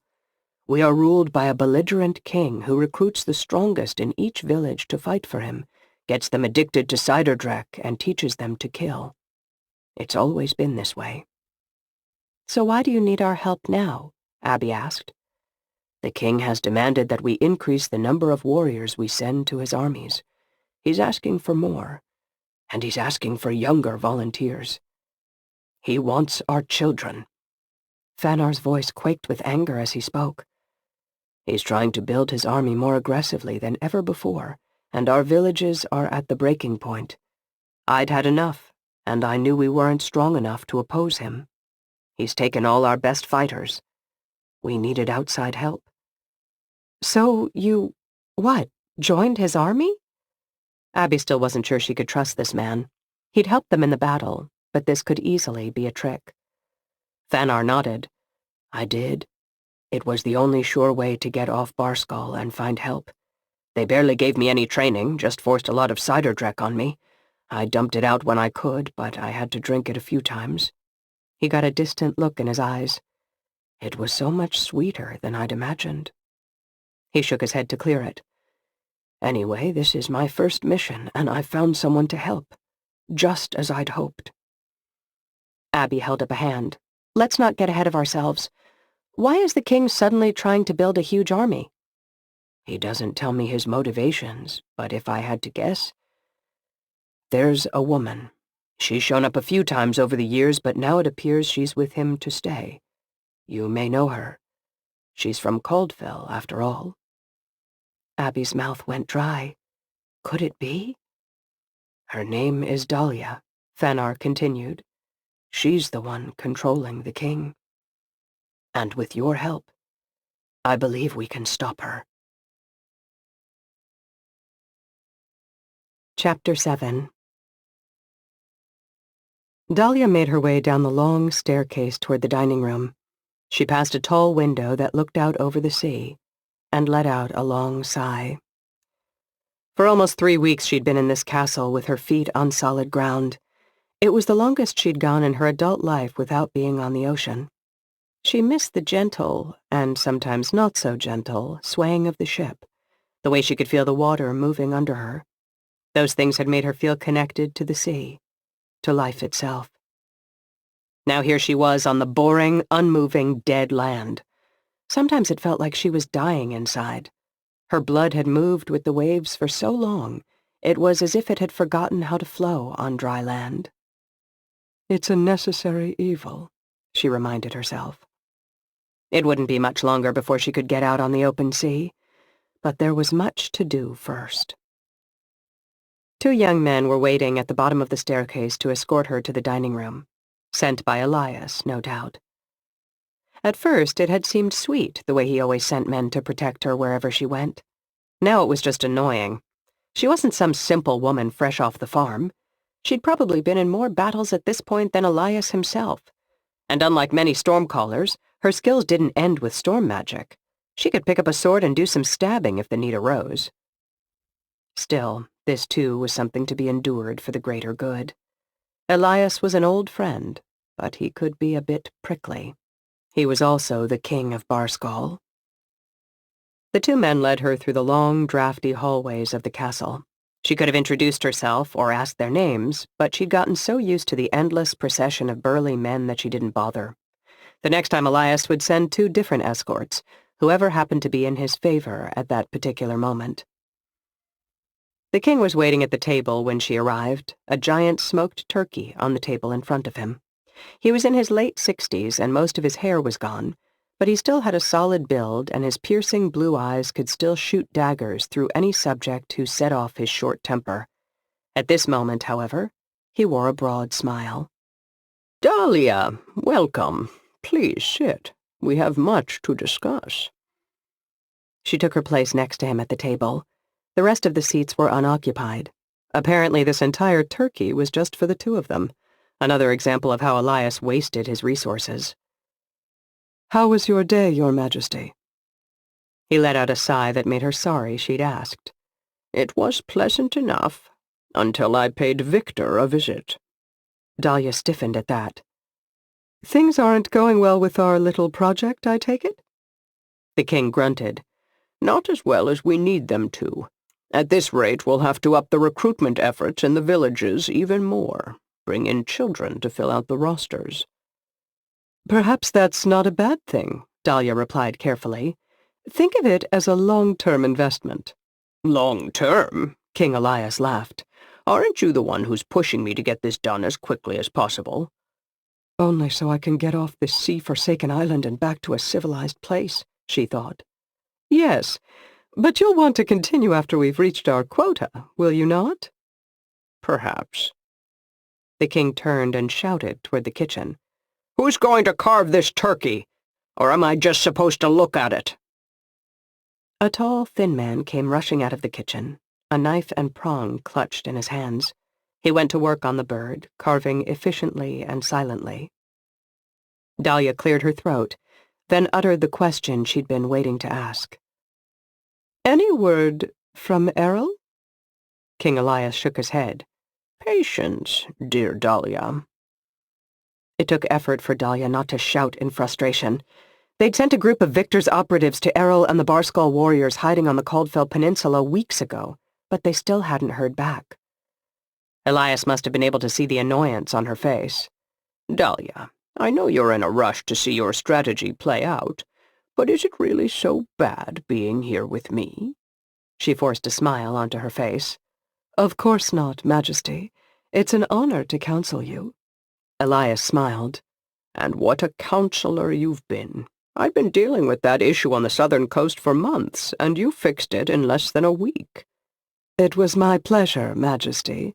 We are ruled by a belligerent king who recruits the strongest in each village to fight for him, gets them addicted to Siderdrek, and teaches them to kill. It's always been this way." "So why do you need our help now?" Abby asked. "The king has demanded that we increase the number of warriors we send to his armies. He's asking for more, and he's asking for younger volunteers. He wants our children." Fanar's voice quaked with anger as he spoke. He's trying to build his army more aggressively than ever before, and our villages are at the breaking point. I'd had enough, and I knew we weren't strong enough to oppose him. He's taken all our best fighters. We needed outside help. So you, what, joined his army? Abby still wasn't sure she could trust this man. He'd helped them in the battle, but this could easily be a trick. Fanar nodded. I did. It was the only sure way to get off Barskull and find help. They barely gave me any training, just forced a lot of cider dreck on me. I dumped it out when I could, but I had to drink it a few times. He got a distant look in his eyes. It was so much sweeter than I'd imagined. He shook his head to clear it. Anyway, this is my first mission, and I found someone to help. Just as I'd hoped. Abby held up a hand. Let's not get ahead of ourselves. Why is the king suddenly trying to build a huge army? He doesn't tell me his motivations, but if I had to guess... There's a woman. She's shown up a few times over the years, but now it appears she's with him to stay. You may know her. She's from Caldfell, after all. Abby's mouth went dry. Could it be? Her name is Dahlia, Fanar continued. She's the one controlling the king. And with your help, I believe we can stop her. Chapter 7. Dahlia made her way down the long staircase toward the dining room. She passed a tall window that looked out over the sea, and let out a long sigh. For almost 3 weeks she'd been in this castle with her feet on solid ground. It was the longest she'd gone in her adult life without being on the ocean. She missed the gentle, and sometimes not so gentle, swaying of the ship, the way she could feel the water moving under her. Those things had made her feel connected to the sea, to life itself. Now here she was on the boring, unmoving, dead land. Sometimes it felt like she was dying inside. Her blood had moved with the waves for so long, it was as if it had forgotten how to flow on dry land. It's a necessary evil, she reminded herself. It wouldn't be much longer before she could get out on the open sea, but there was much to do first. 2 young men were waiting at the bottom of the staircase to escort her to the dining room, sent by Elias, no doubt. At first, it had seemed sweet, the way he always sent men to protect her wherever she went. Now it was just annoying. She wasn't some simple woman fresh off the farm. She'd probably been in more battles at this point than Elias himself. And unlike many stormcallers, her skills didn't end with storm magic. She could pick up a sword and do some stabbing if the need arose. Still, this too was something to be endured for the greater good. Elias was an old friend, but he could be a bit prickly. He was also the king of Barskull. The 2 men led her through the long, drafty hallways of the castle. She could have introduced herself or asked their names, but she'd gotten so used to the endless procession of burly men that she didn't bother. The next time Elias would send 2 different escorts, whoever happened to be in his favor at that particular moment. The king was waiting at the table when she arrived, a giant smoked turkey on the table in front of him. He was in his late 60s and most of his hair was gone, but he still had a solid build and his piercing blue eyes could still shoot daggers through any subject who set off his short temper. At this moment, however, he wore a broad smile. Dahlia, welcome. Please sit. We have much to discuss. She took her place next to him at the table. The rest of the seats were unoccupied. Apparently this entire turkey was just for the 2 of them. Another example of how Elias wasted his resources. How was your day, Your Majesty? He let out a sigh that made her sorry she'd asked. It was pleasant enough, until I paid Victor a visit. Dahlia stiffened at that. Things aren't going well with our little project, I take it? The king grunted. Not as well as we need them to. At this rate, we'll have to up the recruitment efforts in the villages even more. Bring in children to fill out the rosters. Perhaps that's not a bad thing, Dahlia replied carefully. Think of it as a long-term investment. Long-term? King Elias laughed. Aren't you the one who's pushing me to get this done as quickly as possible? Only so I can get off this sea-forsaken island and back to a civilized place, she thought. Yes, but you'll want to continue after we've reached our quota, will you not? Perhaps. The king turned and shouted toward the kitchen. Who's going to carve this turkey? Or am I just supposed to look at it? A tall, thin man came rushing out of the kitchen, a knife and prong clutched in his hands. He went to work on the bird, carving efficiently and silently. Dahlia cleared her throat, then uttered the question she'd been waiting to ask. Any word from Errol? King Elias shook his head. Patience, dear Dahlia. It took effort for Dahlia not to shout in frustration. They'd sent a group of Victor's operatives to Errol and the Barskull warriors hiding on the Caldfell Peninsula weeks ago, but they still hadn't heard back. Elias must have been able to see the annoyance on her face. Dahlia, I know you're in a rush to see your strategy play out, but is it really so bad being here with me? She forced a smile onto her face. Of course not, Majesty. It's an honor to counsel you. Elias smiled. And what a counselor you've been. I've been dealing with that issue on the southern coast for months, and you fixed it in less than a week. It was my pleasure, Majesty.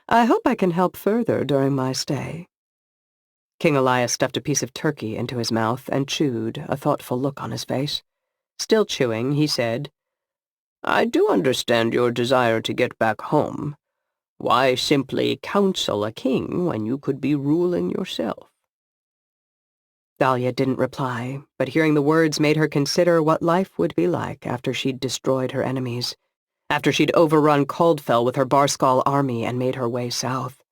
I hope I can help further during my stay. King Elias stuffed a piece of turkey into his mouth and chewed, a thoughtful look on his face. Still chewing, he said, I do understand your desire to get back home. Why simply counsel a king when you could be ruling yourself? Dahlia didn't reply, but hearing the words made her consider what life would be like after she'd destroyed her enemies, after she'd overrun Caldfell with her Barskull army and made her way south.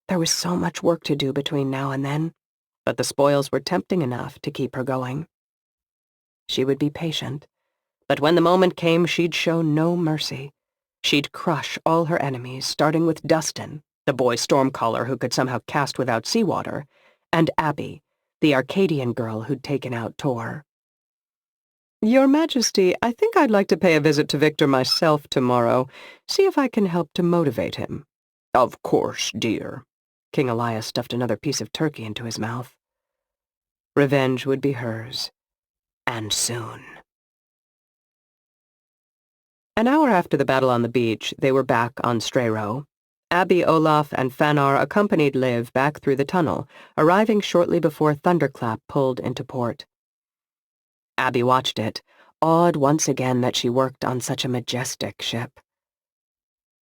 There was so much work to do between now and then, but the spoils were tempting enough to keep her going. She would be patient, but when the moment came, she'd show no mercy. She'd crush all her enemies, starting with Dustin, the boy stormcaller who could somehow cast without seawater, and Abby, the Arcadian girl who'd taken out Tor. Your Majesty, I think I'd like to pay a visit to Victor myself tomorrow, see if I can help to motivate him. Of course, dear. King Elias stuffed another piece of turkey into his mouth. Revenge would be hers, and soon. An hour after the battle on the beach, they were back on Strayrow. Abby, Olaf, and Fanar accompanied Liv back through the tunnel, arriving shortly before Thunderclap pulled into port. Abby watched it, awed once again that she worked on such a majestic ship.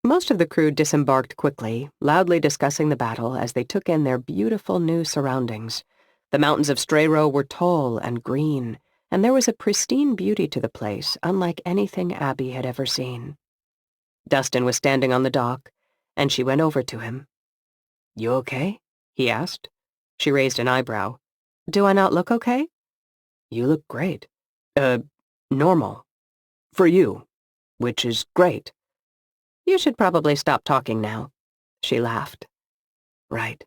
Most of the crew disembarked quickly, loudly discussing the battle as they took in their beautiful new surroundings. The mountains of Strayrow were tall and green, and there was a pristine beauty to the place, unlike anything Abby had ever seen. Dustin was standing on the dock, and she went over to him. You okay? He asked. She raised an eyebrow. Do I not look okay? You look great. Normal. For you, which is great. You should probably stop talking now. She laughed. Right.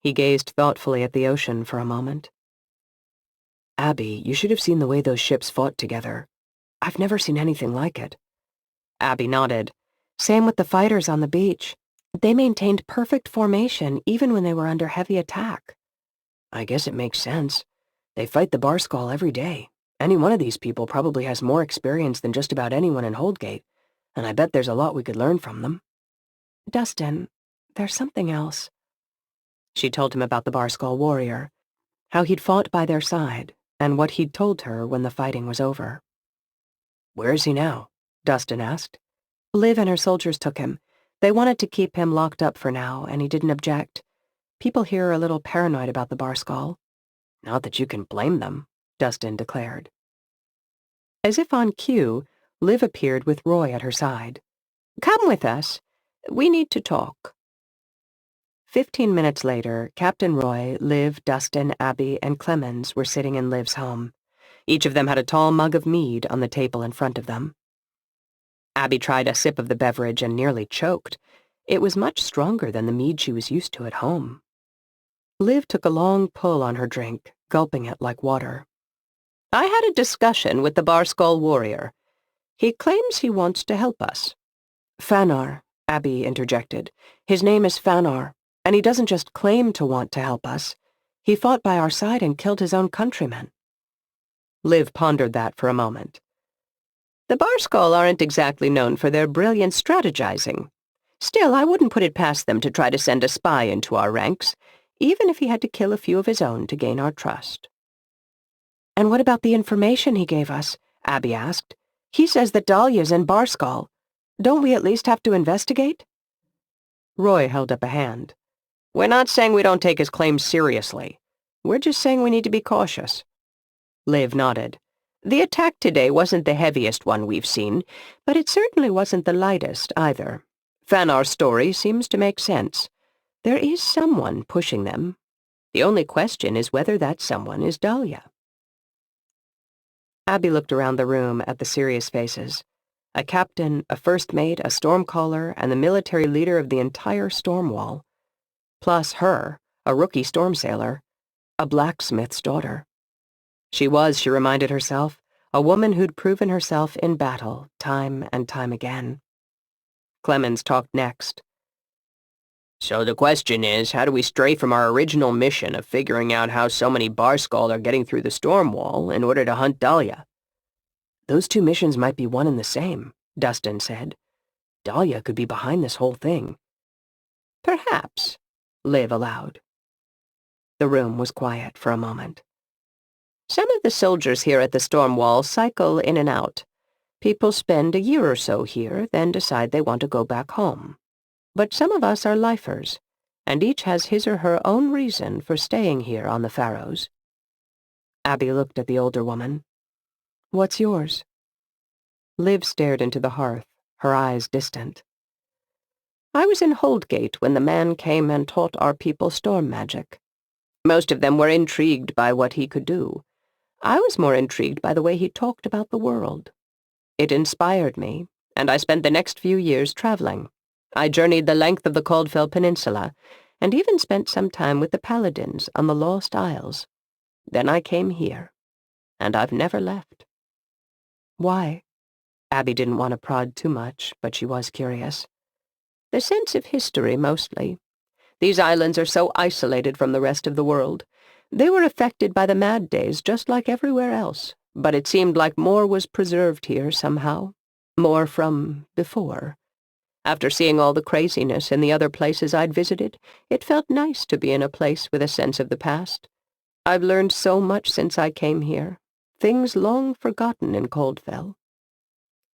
He gazed thoughtfully at the ocean for a moment. Abby, you should have seen the way those ships fought together. I've never seen anything like it. Abby nodded. Same with the fighters on the beach. They maintained perfect formation even when they were under heavy attack. I guess it makes sense. They fight the Barskull every day. Any one of these people probably has more experience than just about anyone in Holdgate, and I bet there's a lot we could learn from them. Dustin, there's something else. She told him about the Barskull warrior, how he'd fought by their side, and what he'd told her when the fighting was over. Where is he now? Dustin asked. Liv and her soldiers took him. They wanted to keep him locked up for now, and he didn't object. People here are a little paranoid about the Barskull. Not that you can blame them, Dustin declared. As if on cue, Liv appeared with Roy at her side. Come with us. We need to talk. 15 minutes later, Captain Roy, Liv, Dustin, Abby, and Clemens were sitting in Liv's home. Each of them had a tall mug of mead on the table in front of them. Abby tried a sip of the beverage and nearly choked. It was much stronger than the mead she was used to at home. Liv took a long pull on her drink, gulping it like water. I had a discussion with the Barskull warrior. He claims he wants to help us. Fanar, Abby interjected. His name is Fanar, and he doesn't just claim to want to help us. He fought by our side and killed his own countrymen. Liv pondered that for a moment. The Barskull aren't exactly known for their brilliant strategizing. Still, I wouldn't put it past them to try to send a spy into our ranks, even if he had to kill a few of his own to gain our trust." "And what about the information he gave us?" Abby asked. "He says that Dahlia's in Barskull. Don't we at least have to investigate?" Roy held up a hand. "We're not saying we don't take his claims seriously. We're just saying we need to be cautious." Liv nodded. "The attack today wasn't the heaviest one we've seen, but it certainly wasn't the lightest either. Fanar's story seems to make sense. There is someone pushing them. The only question is whether that someone is Dahlia." Abby looked around the room at the serious faces. A captain, a first mate, a stormcaller, and the military leader of the entire storm wall. Plus her, a rookie storm sailor, a blacksmith's daughter. She was, she reminded herself, a woman who'd proven herself in battle time and time again. Clemens talked next. "So the question is, how do we stray from our original mission of figuring out how so many Barskull are getting through the storm wall in order to hunt Dahlia?" "Those two missions might be one and the same," Dustin said. "Dahlia could be behind this whole thing." "Perhaps," Liv allowed. The room was quiet for a moment. "Some of the soldiers here at the storm wall cycle in and out. People spend a year or so here, then decide they want to go back home. But some of us are lifers, and each has his or her own reason for staying here on the Faroes." Abby looked at the older woman. "What's yours?" Liv stared into the hearth, her eyes distant. "I was in Holdgate when the man came and taught our people storm magic. Most of them were intrigued by what he could do. I was more intrigued by the way he talked about the world. It inspired me, and I spent the next few years traveling. I journeyed the length of the Caldfell Peninsula, and even spent some time with the Paladins on the Lost Isles. Then I came here, and I've never left." "Why?" Abby didn't want to prod too much, but she was curious. "The sense of history, mostly. These islands are so isolated from the rest of the world. They were affected by the Mad Days just like everywhere else, but it seemed like more was preserved here somehow. More from before. After seeing all the craziness in the other places I'd visited, it felt nice to be in a place with a sense of the past. I've learned so much since I came here, things long forgotten in Caldfell."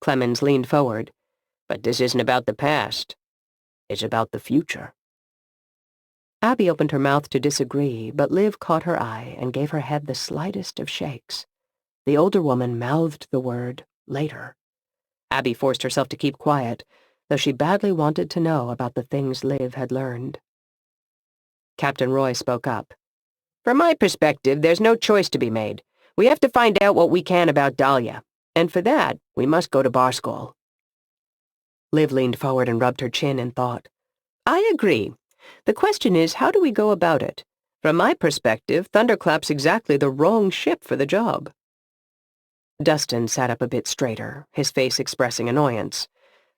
Clemens leaned forward. "But this isn't about the past. It's about the future." Abby opened her mouth to disagree, but Liv caught her eye and gave her head the slightest of shakes. The older woman mouthed the word, later. Abby forced herself to keep quiet, though she badly wanted to know about the things Liv had learned. Captain Roy spoke up. "From my perspective, there's no choice to be made. We have to find out what we can about Dahlia, and for that, we must go to Barskull." Liv leaned forward and rubbed her chin in thought. "I agree. The question is, how do we go about it? From my perspective, Thunderclap's exactly the wrong ship for the job." Dustin sat up a bit straighter, his face expressing annoyance.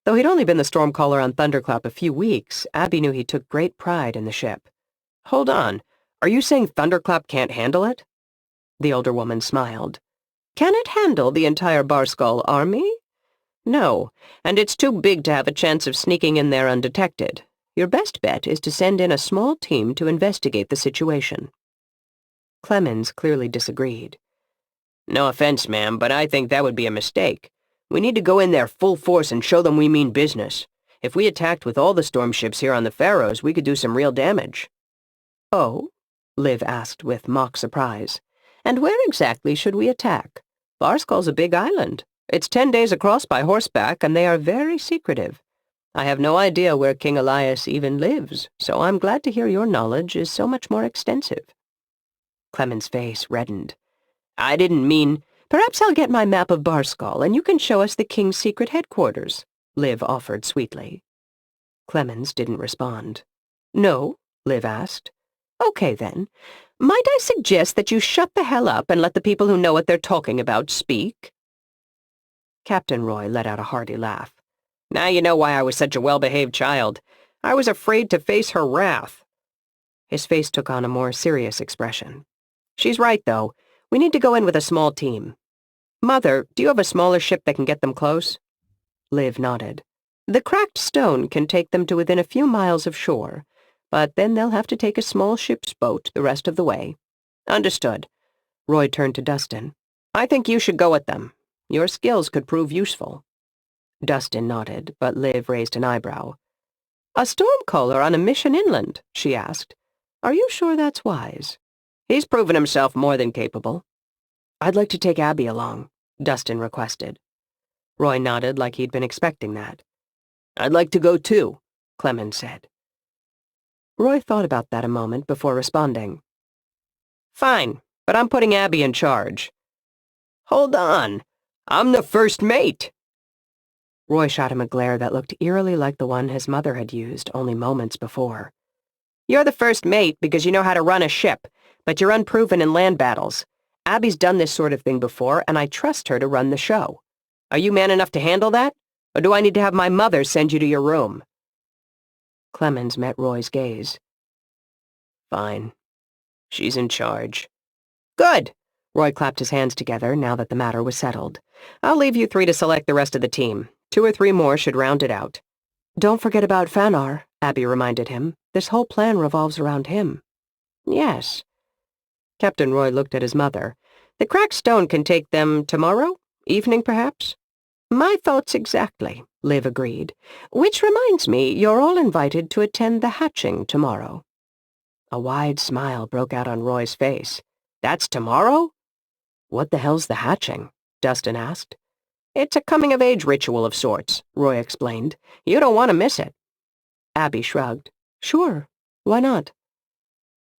Though he'd only been the stormcaller on Thunderclap a few weeks, Abby knew he took great pride in the ship. "Hold on. Are you saying Thunderclap can't handle it?" The older woman smiled. "Can it handle the entire Barskull army? No, and it's too big to have a chance of sneaking in there undetected. Your best bet is to send in a small team to investigate the situation." Clemens clearly disagreed. "No offense, ma'am, but I think that would be a mistake. We need to go in there full force and show them we mean business. If we attacked with all the storm ships here on the Faroes, we could do some real damage." "Oh?" Liv asked with mock surprise. "And where exactly should we attack? Barskull's a big island. It's 10 days across by horseback, and they are very secretive. I have no idea where King Elias even lives, so I'm glad to hear your knowledge is so much more extensive." Clemens' face reddened. "I didn't mean—" "Perhaps I'll get my map of Barskull, and you can show us the king's secret headquarters," Liv offered sweetly. Clemens didn't respond. "No?" Liv asked. "Okay, then. Might I suggest that you shut the hell up and let the people who know what they're talking about speak?" Captain Roy let out a hearty laugh. "Now you know why I was such a well-behaved child. I was afraid to face her wrath." His face took on a more serious expression. "She's right, though. We need to go in with a small team." Mother, do you have a smaller ship that can get them close? Liv nodded. The cracked stone can take them to within a few miles of shore, but then they'll have to take a small ship's boat the rest of the way. Understood. Roy turned to Dustin. I think you should go with them. Your skills could prove useful. Dustin nodded, but Liv raised an eyebrow. A stormcaller on a mission inland, she asked. Are you sure that's wise? He's proven himself more than capable. I'd like to take Abby along, Dustin requested. Roy nodded like he'd been expecting that. I'd like to go too, Clemens said. Roy thought about that a moment before responding. Fine, but I'm putting Abby in charge. Hold on. I'm the first mate. Roy shot him a glare that looked eerily like the one his mother had used only moments before. You're the first mate because you know how to run a ship, but you're unproven in land battles. Abby's done this sort of thing before, and I trust her to run the show. Are you man enough to handle that, or do I need to have my mother send you to your room? Clemens met Roy's gaze. Fine. She's in charge. Good! Roy clapped his hands together now that the matter was settled. I'll leave you three to select the rest of the team. 2 or 3 more should round it out. Don't forget about Fanar, Abby reminded him. This whole plan revolves around him. Yes. Captain Roy looked at his mother. The cracked stone can take them tomorrow? Evening, perhaps? My thoughts exactly, Liv agreed. Which reminds me, you're all invited to attend the hatching tomorrow. A wide smile broke out on Roy's face. That's tomorrow? What the hell's the hatching? Dustin asked. It's a coming-of-age ritual of sorts, Roy explained. You don't want to miss it. Abby shrugged. Sure, why not?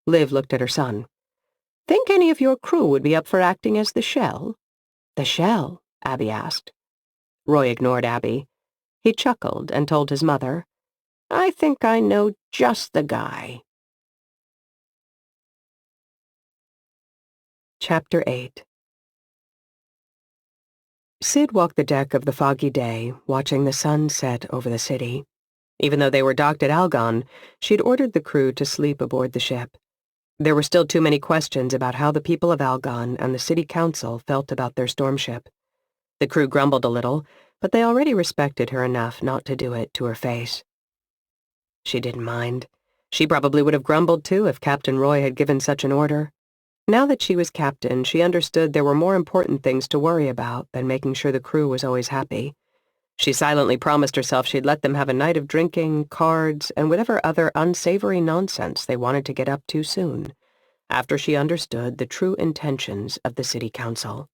Liv looked at her son. Think any of your crew would be up for acting as the shell? The shell? Abby asked. Roy ignored Abby. He chuckled and told his mother, I think I know just the guy. Chapter 8. Sid walked the deck of the foggy day, watching the sun set over the city. Even though they were docked at Algon, she'd ordered the crew to sleep aboard the ship. There were still too many questions about how the people of Algon and the city council felt about their storm ship. The crew grumbled a little, but they already respected her enough not to do it to her face. She didn't mind. She probably would have grumbled too if Captain Roy had given such an order. Now that she was captain, she understood there were more important things to worry about than making sure the crew was always happy. She silently promised herself she'd let them have a night of drinking, cards, and whatever other unsavory nonsense they wanted to get up to soon, after she understood the true intentions of the city council.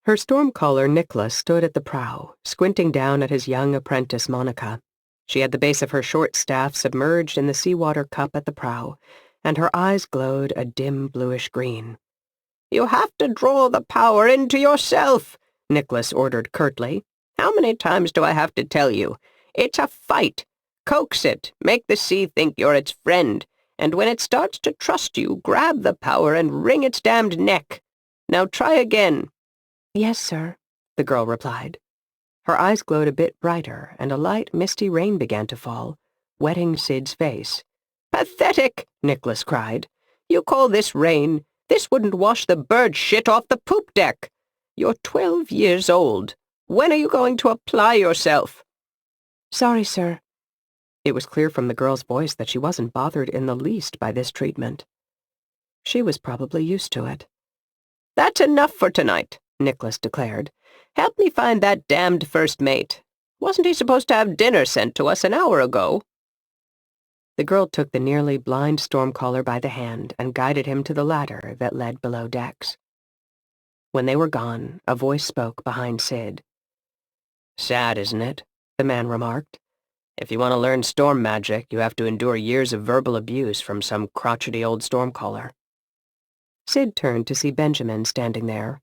Her stormcaller Nicholas stood at the prow, squinting down at his young apprentice Monica. She had the base of her short staff submerged in the seawater cup at the prow, and her eyes glowed a dim bluish green. You have to draw the power into yourself, Nicholas ordered curtly. How many times do I have to tell you? It's a fight. Coax it, make the sea think you're its friend, and when it starts to trust you, grab the power and wring its damned neck. Now try again. Yes, sir, the girl replied. Her eyes glowed a bit brighter, and a light, misty rain began to fall, wetting Sid's face. Pathetic, Nicholas cried. You call this rain? This wouldn't wash the bird shit off the poop deck. You're 12 years old. When are you going to apply yourself? Sorry, sir. It was clear from the girl's voice that she wasn't bothered in the least by this treatment. She was probably used to it. That's enough for tonight, Nicholas declared. Help me find that damned first mate. Wasn't he supposed to have dinner sent to us an hour ago? The girl took the nearly blind stormcaller by the hand and guided him to the ladder that led below decks. When they were gone, a voice spoke behind Sid. Sad, isn't it? The man remarked. If you want to learn storm magic, you have to endure years of verbal abuse from some crotchety old stormcaller. Sid turned to see Benjamin standing there.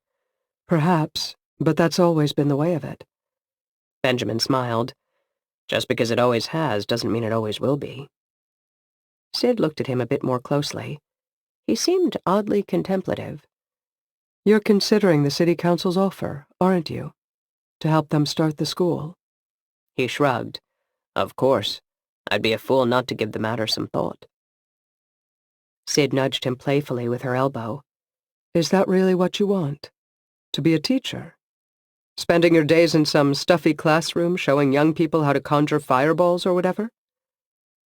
Perhaps, but that's always been the way of it. Benjamin smiled. Just because it always has doesn't mean it always will be. Sid looked at him a bit more closely. He seemed oddly contemplative. You're considering the city council's offer, aren't you? To help them start the school? He shrugged. Of course. I'd be a fool not to give the matter some thought. Sid nudged him playfully with her elbow. Is that really what you want? To be a teacher? Spending your days in some stuffy classroom showing young people how to conjure fireballs or whatever?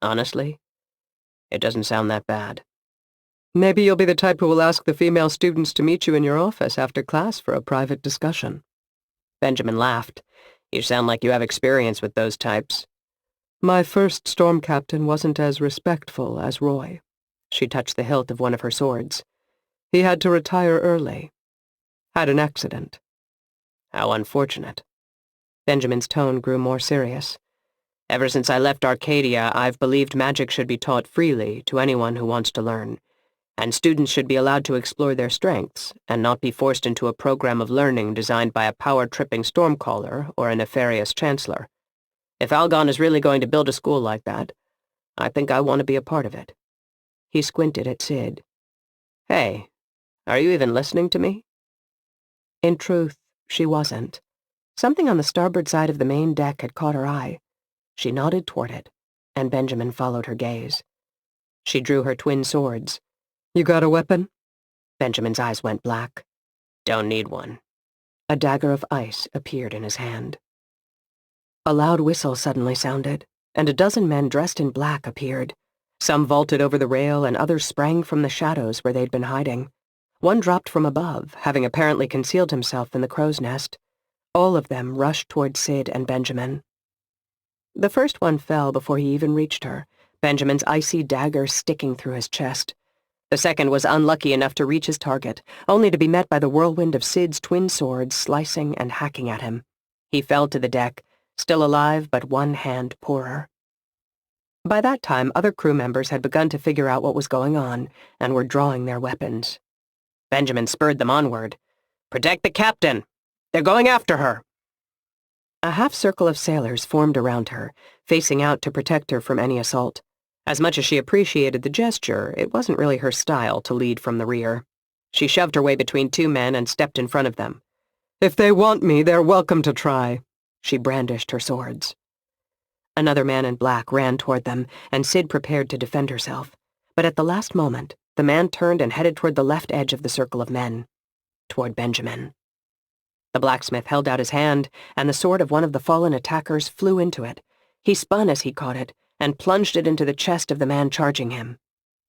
Honestly, it doesn't sound that bad. Maybe you'll be the type who will ask the female students to meet you in your office after class for a private discussion. Benjamin laughed. You sound like you have experience with those types. My first storm captain wasn't as respectful as Roy. She touched the hilt of one of her swords. He had to retire early. Had an accident. How unfortunate. Benjamin's tone grew more serious. Ever since I left Arcadia, I've believed magic should be taught freely to anyone who wants to learn, and students should be allowed to explore their strengths and not be forced into a program of learning designed by a power-tripping stormcaller or a nefarious chancellor. If Algon is really going to build a school like that, I think I want to be a part of it. He squinted at Sid. Hey, are you even listening to me? In truth, she wasn't. Something on the starboard side of the main deck had caught her eye. She nodded toward it, and Benjamin followed her gaze. She drew her twin swords. You got a weapon? Benjamin's eyes went black. Don't need one. A dagger of ice appeared in his hand. A loud whistle suddenly sounded, and a dozen men dressed in black appeared. Some vaulted over the rail, and others sprang from the shadows where they'd been hiding. One dropped from above, having apparently concealed himself in the crow's nest. All of them rushed toward Sid and Benjamin. The first one fell before he even reached her, Benjamin's icy dagger sticking through his chest. The second was unlucky enough to reach his target, only to be met by the whirlwind of Sid's twin swords slicing and hacking at him. He fell to the deck, still alive but one hand poorer. By that time, other crew members had begun to figure out what was going on and were drawing their weapons. Benjamin spurred them onward. Protect the captain! They're going after her! A half-circle of sailors formed around her, facing out to protect her from any assault. As much as she appreciated the gesture, it wasn't really her style to lead from the rear. She shoved her way between two men and stepped in front of them. If they want me, they're welcome to try. She brandished her swords. Another man in black ran toward them, and Sid prepared to defend herself. But at the last moment, the man turned and headed toward the left edge of the circle of men, toward Benjamin. The blacksmith held out his hand, and the sword of one of the fallen attackers flew into it. He spun as he caught it, and plunged it into the chest of the man charging him.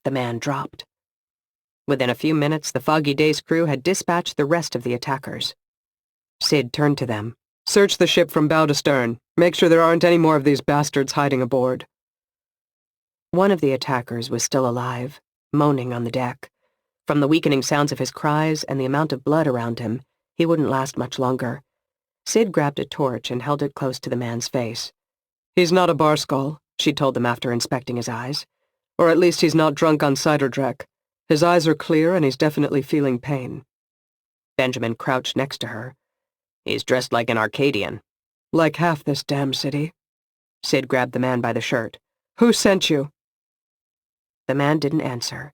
The man dropped. Within a few minutes, the Foggy Days crew had dispatched the rest of the attackers. Sid turned to them. Search the ship from bow to stern. Make sure there aren't any more of these bastards hiding aboard. One of the attackers was still alive, moaning on the deck. From the weakening sounds of his cries and the amount of blood around him, he wouldn't last much longer. Sid grabbed a torch and held it close to the man's face. He's not a bar skull, she told them after inspecting his eyes. Or at least he's not drunk on cider dreck. His eyes are clear and he's definitely feeling pain. Benjamin crouched next to her. He's dressed like an Arcadian. Like half this damn city. Sid grabbed the man by the shirt. Who sent you? The man didn't answer,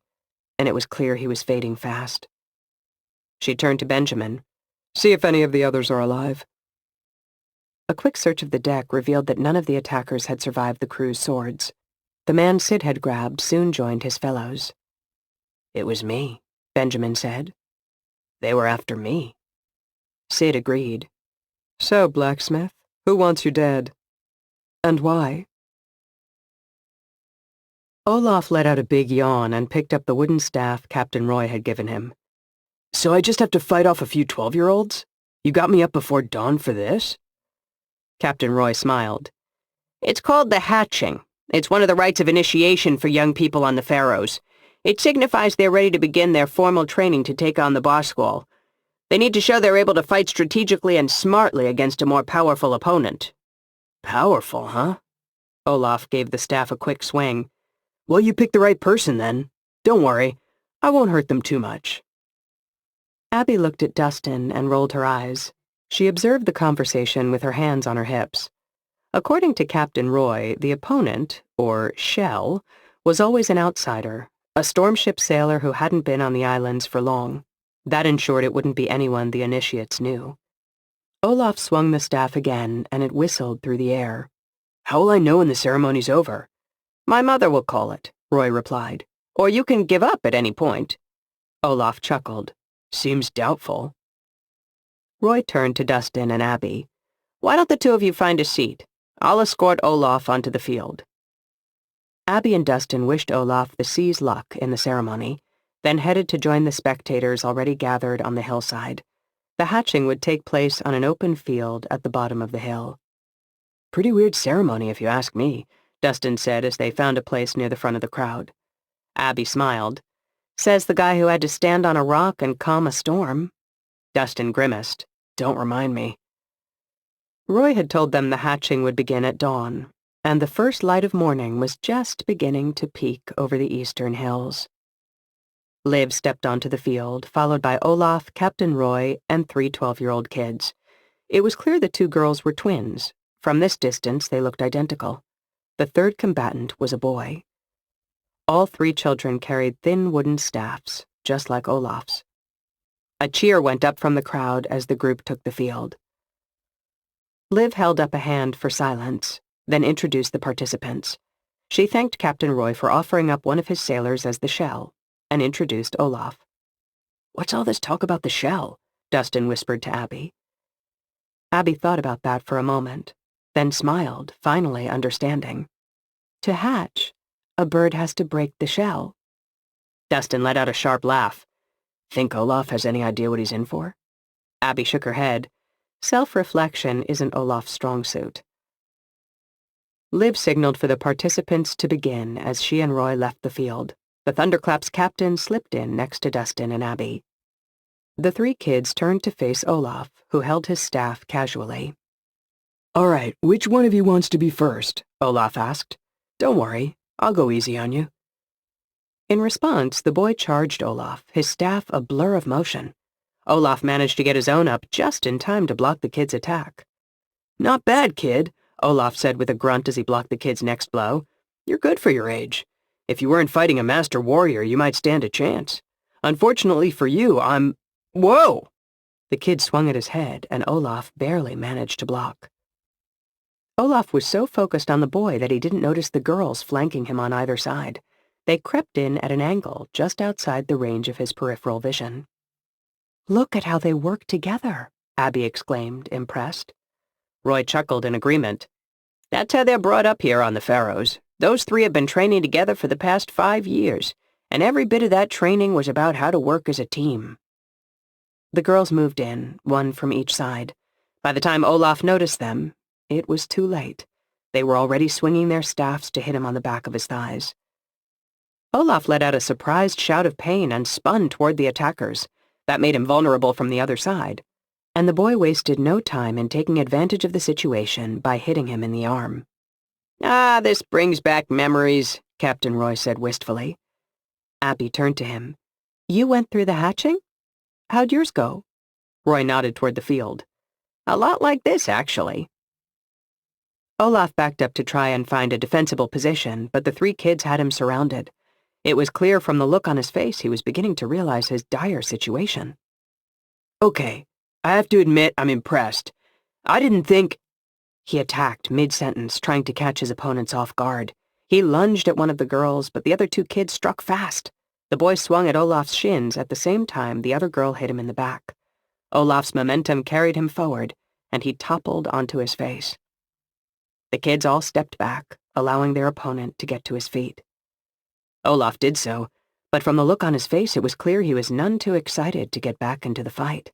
and it was clear he was fading fast. She turned to Benjamin. See if any of the others are alive. A quick search of the deck revealed that none of the attackers had survived the crew's swords. The man Sid had grabbed soon joined his fellows. It was me, Benjamin said. They were after me. Sid agreed. So, blacksmith, who wants you dead? And why? Olaf let out a big yawn and picked up the wooden staff Captain Roy had given him. So I just have to fight off a few 12-year-olds? You got me up before dawn for this? Captain Roy smiled. It's called the hatching. It's one of the rites of initiation for young people on the Faroes. It signifies they're ready to begin their formal training to take on the boss school. They need to show they're able to fight strategically and smartly against a more powerful opponent. Powerful, huh? Olaf gave the staff a quick swing. Well, you picked the right person, then. Don't worry. I won't hurt them too much. Abby looked at Dustin and rolled her eyes. She observed the conversation with her hands on her hips. According to Captain Roy, the opponent, or shell, was always an outsider, a stormship sailor who hadn't been on the islands for long. That ensured it wouldn't be anyone the initiates knew. Olaf swung the staff again, and it whistled through the air. How will I know when the ceremony's over? My mother will call it, Roy replied. Or you can give up at any point. Olaf chuckled. Seems doubtful. Roy turned to Dustin and Abby. "Why don't the two of you find a seat? I'll escort Olaf onto the field." Abby and Dustin wished Olaf the sea's luck in the ceremony, then headed to join the spectators already gathered on the hillside. The hatching would take place on an open field at the bottom of the hill. "Pretty weird ceremony, if you ask me," Dustin said as they found a place near the front of the crowd. Abby smiled. "Says the guy who had to stand on a rock and calm a storm." Dustin grimaced. "Don't remind me." Roy had told them the hatching would begin at dawn, and the first light of morning was just beginning to peek over the eastern hills. Liv stepped onto the field, followed by Olaf, Captain Roy, and 3 12-year-old kids. It was clear the 2 girls were twins. From this distance, they looked identical. The third combatant was a boy. All 3 children carried thin wooden staffs, just like Olaf's. A cheer went up from the crowd as the group took the field. Liv held up a hand for silence, then introduced the participants. She thanked Captain Roy for offering up one of his sailors as the shell, and introduced Olaf. "What's all this talk about the shell?" Dustin whispered to Abby. Abby thought about that for a moment, then smiled, finally understanding. To hatch, a bird has to break the shell. Dustin let out a sharp laugh. "Think Olaf has any idea what he's in for?" Abby shook her head. Self-reflection isn't Olaf's strong suit. Liv signaled for the participants to begin as she and Roy left the field. The Thunderclap's captain slipped in next to Dustin and Abby. The 3 kids turned to face Olaf, who held his staff casually. "All right, which one of you wants to be first?" Olaf asked. "Don't worry, I'll go easy on you." In response, the boy charged Olaf, his staff a blur of motion. Olaf managed to get his own up just in time to block the kid's attack. "Not bad, kid," Olaf said with a grunt as he blocked the kid's next blow. "You're good for your age. If you weren't fighting a master warrior, you might stand a chance. Unfortunately for you, I'm—" "Whoa!" The kid swung at his head, and Olaf barely managed to block. Olaf was so focused on the boy that he didn't notice the girls flanking him on either side. They crept in at an angle just outside the range of his peripheral vision. "Look at how they work together," Abby exclaimed, impressed. Roy chuckled in agreement. "That's how they're brought up here on the Faroes. Those 3 have been training together for the past 5 years, and every bit of that training was about how to work as a team." The girls moved in, one from each side. By the time Olaf noticed them, it was too late. They were already swinging their staffs to hit him on the back of his thighs. Olaf let out a surprised shout of pain and spun toward the attackers. That made him vulnerable from the other side, and the boy wasted no time in taking advantage of the situation by hitting him in the arm. "Ah, this brings back memories," Captain Roy said wistfully. Abby turned to him. "You went through the hatching? How'd yours go?" Roy nodded toward the field. "A lot like this, actually." Olaf backed up to try and find a defensible position, but the 3 kids had him surrounded. It was clear from the look on his face he was beginning to realize his dire situation. "Okay, I have to admit I'm impressed. I didn't think—" He attacked mid-sentence, trying to catch his opponents off guard. He lunged at one of the girls, but the other 2 kids struck fast. The boy swung at Olaf's shins at the same time the other girl hit him in the back. Olaf's momentum carried him forward, and he toppled onto his face. The kids all stepped back, allowing their opponent to get to his feet. Olaf did so, but from the look on his face it was clear he was none too excited to get back into the fight.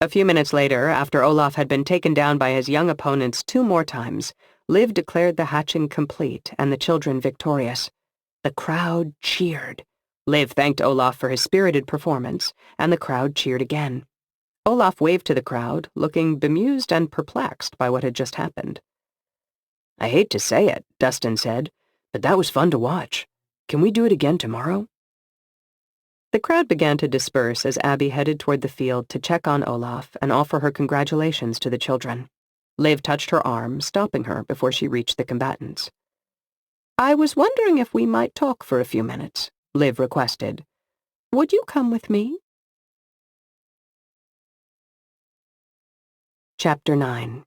A few minutes later, after Olaf had been taken down by his young opponents 2 more times, Liv declared the hatching complete and the children victorious. The crowd cheered. Liv thanked Olaf for his spirited performance, and the crowd cheered again. Olaf waved to the crowd, looking bemused and perplexed by what had just happened. "I hate to say it," Dustin said, "but that was fun to watch. Can we do it again tomorrow?" The crowd began to disperse as Abby headed toward the field to check on Olaf and offer her congratulations to the children. Liv touched her arm, stopping her before she reached the combatants. "I was wondering if we might talk for a few minutes," Liv requested. "Would you come with me?" Chapter 9.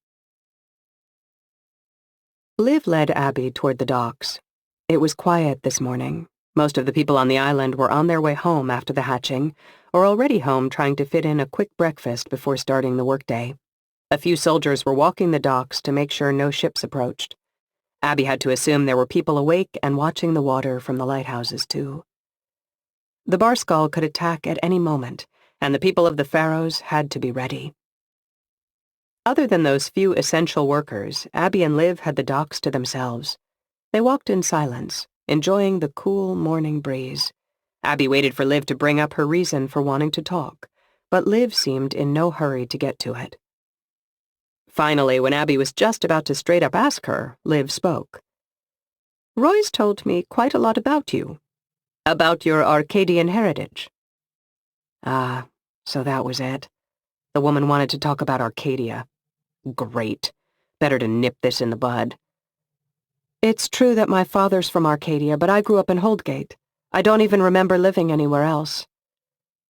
Liv led Abby toward the docks. It was quiet this morning. Most of the people on the island were on their way home after the hatching, or already home trying to fit in a quick breakfast before starting the workday. A few soldiers were walking the docks to make sure no ships approached. Abby had to assume there were people awake and watching the water from the lighthouses, too. The Barskull could attack at any moment, and the people of the Faroes had to be ready. Other than those few essential workers, Abby and Liv had the docks to themselves. They walked in silence, enjoying the cool morning breeze. Abby waited for Liv to bring up her reason for wanting to talk, but Liv seemed in no hurry to get to it. Finally, when Abby was just about to straight up ask her, Liv spoke. "Roy's told me quite a lot about you. About your Arcadian heritage." Ah, so that was it. The woman wanted to talk about Arcadia. Great. Better to nip this in the bud. "It's true that my father's from Arcadia, but I grew up in Holdgate. I don't even remember living anywhere else."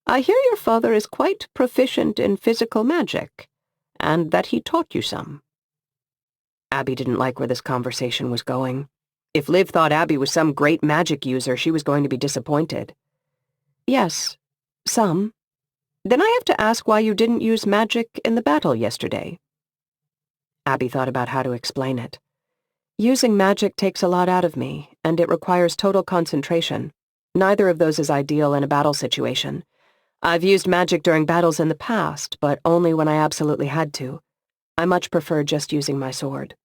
"I hear your father is quite proficient in physical magic, and that he taught you some." Abby didn't like where this conversation was going. If Liv thought Abby was some great magic user, she was going to be disappointed. "Yes, some. Then I have to ask why you didn't use magic in the battle yesterday." Abby thought about how to explain it. "Using magic takes a lot out of me, and it requires total concentration. Neither of those is ideal in a battle situation. I've used magic during battles in the past, but only when I absolutely had to. I much prefer just using my sword."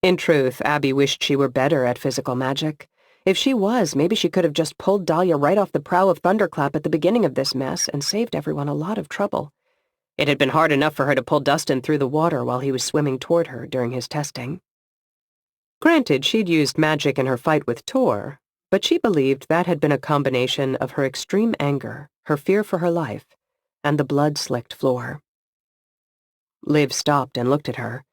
In truth, Abby wished she were better at physical magic. If she was, maybe she could have just pulled Dahlia right off the prow of Thunderclap at the beginning of this mess and saved everyone a lot of trouble. It had been hard enough for her to pull Dustin through the water while he was swimming toward her during his testing. Granted, she'd used magic in her fight with Tor, but she believed that had been a combination of her extreme anger, her fear for her life, and the blood-slicked floor. Liv stopped and looked at her.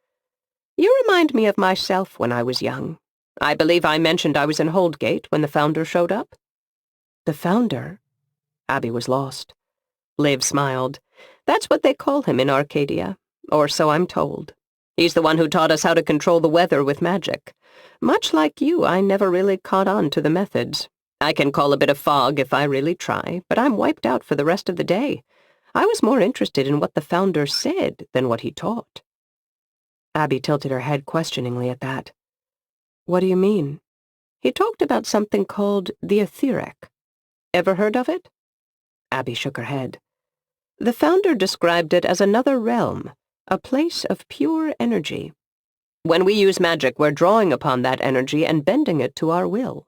"You remind me of myself when I was young. I believe I mentioned I was in Holdgate when the Founder showed up." "The Founder?" Abby was lost. Liv smiled. "That's what they call him in Arcadia, or so I'm told. He's the one who taught us how to control the weather with magic. Much like you, I never really caught on to the methods. I can call a bit of fog if I really try, but I'm wiped out for the rest of the day. I was more interested in what the Founder said than what he taught." Abby tilted her head questioningly at that. "What do you mean?" "He talked about something called the etheric. Ever heard of it?" Abby shook her head. "The Founder described it as another realm, a place of pure energy. When we use magic, we're drawing upon that energy and bending it to our will."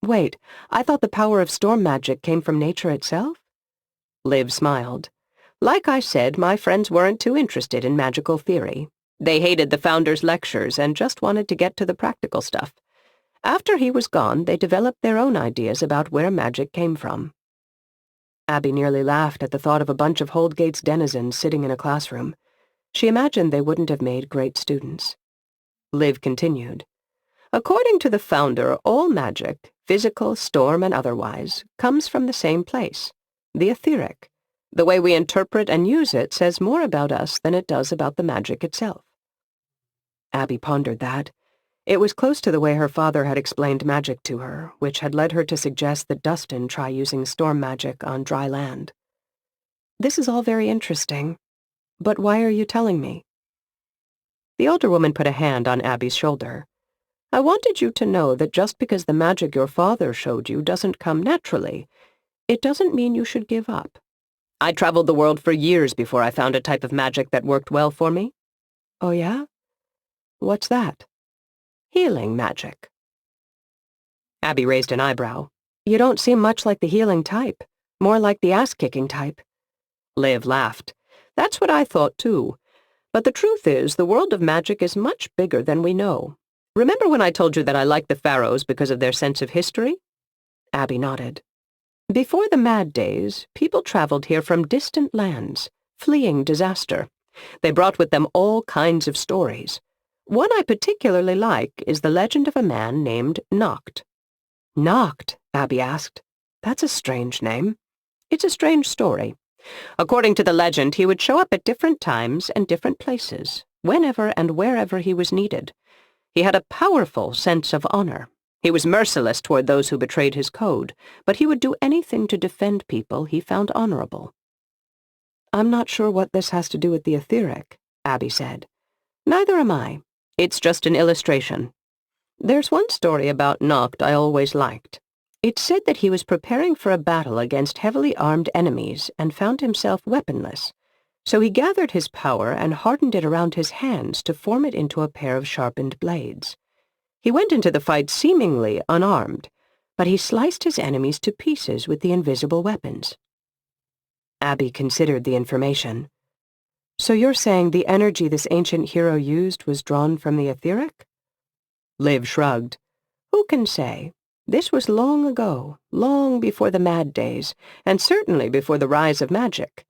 "Wait, I thought the power of storm magic came from nature itself?" Liv smiled. "Like I said, my friends weren't too interested in magical theory. They hated the Founder's lectures and just wanted to get to the practical stuff. After he was gone, they developed their own ideas about where magic came from." Abby nearly laughed at the thought of a bunch of Holdgate's denizens sitting in a classroom. She imagined they wouldn't have made great students. Liv continued. "According to the Founder, all magic, physical, storm, and otherwise, comes from the same place, the etheric. The way we interpret and use it says more about us than it does about the magic itself." Abby pondered that. It was close to the way her father had explained magic to her, which had led her to suggest that Dustin try using storm magic on dry land. "This is all very interesting. But why are you telling me?" The older woman put a hand on Abby's shoulder. "I wanted you to know that just because the magic your father showed you doesn't come naturally, it doesn't mean you should give up. I traveled the world for years before I found a type of magic that worked well for me." "Oh, yeah? What's that?" "Healing magic." Abby raised an eyebrow. "You don't seem much like the healing type. More like the ass-kicking type." Liv laughed. "That's what I thought, too. But the truth is, the world of magic is much bigger than we know. Remember when I told you that I like the Faroes because of their sense of history?" Abby nodded. "Before the Mad Days, people traveled here from distant lands, fleeing disaster. They brought with them all kinds of stories. One I particularly like is the legend of a man named Noct." "Noct?" Abby asked. "That's a strange name." "It's a strange story. According to the legend, he would show up at different times and different places, whenever and wherever he was needed. He had a powerful sense of honor. He was merciless toward those who betrayed his code, but he would do anything to defend people he found honorable. I'm not sure what this has to do with the etheric, Abby said. Neither am I. It's just an illustration. There's one story about Noct I always liked. It said that he was preparing for a battle against heavily armed enemies and found himself weaponless. So he gathered his power and hardened it around his hands to form it into a pair of sharpened blades. He went into the fight seemingly unarmed, but he sliced his enemies to pieces with the invisible weapons. Abby considered the information. So you're saying the energy this ancient hero used was drawn from the etheric? Liv shrugged. Who can say? This was long ago, long before the Mad Days, and certainly before the rise of magic.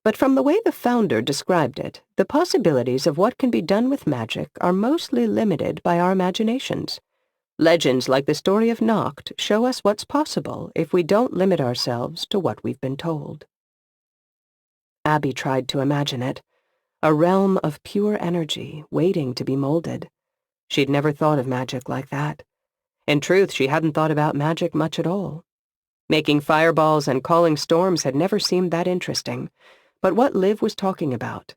But from the way the founder described it, the possibilities of what can be done with magic are mostly limited by our imaginations. Legends like the story of Noct show us what's possible if we don't limit ourselves to what we've been told. Abby tried to imagine it, a realm of pure energy waiting to be molded. She'd never thought of magic like that. In truth, she hadn't thought about magic much at all. Making fireballs and calling storms had never seemed that interesting, but what Liv was talking about,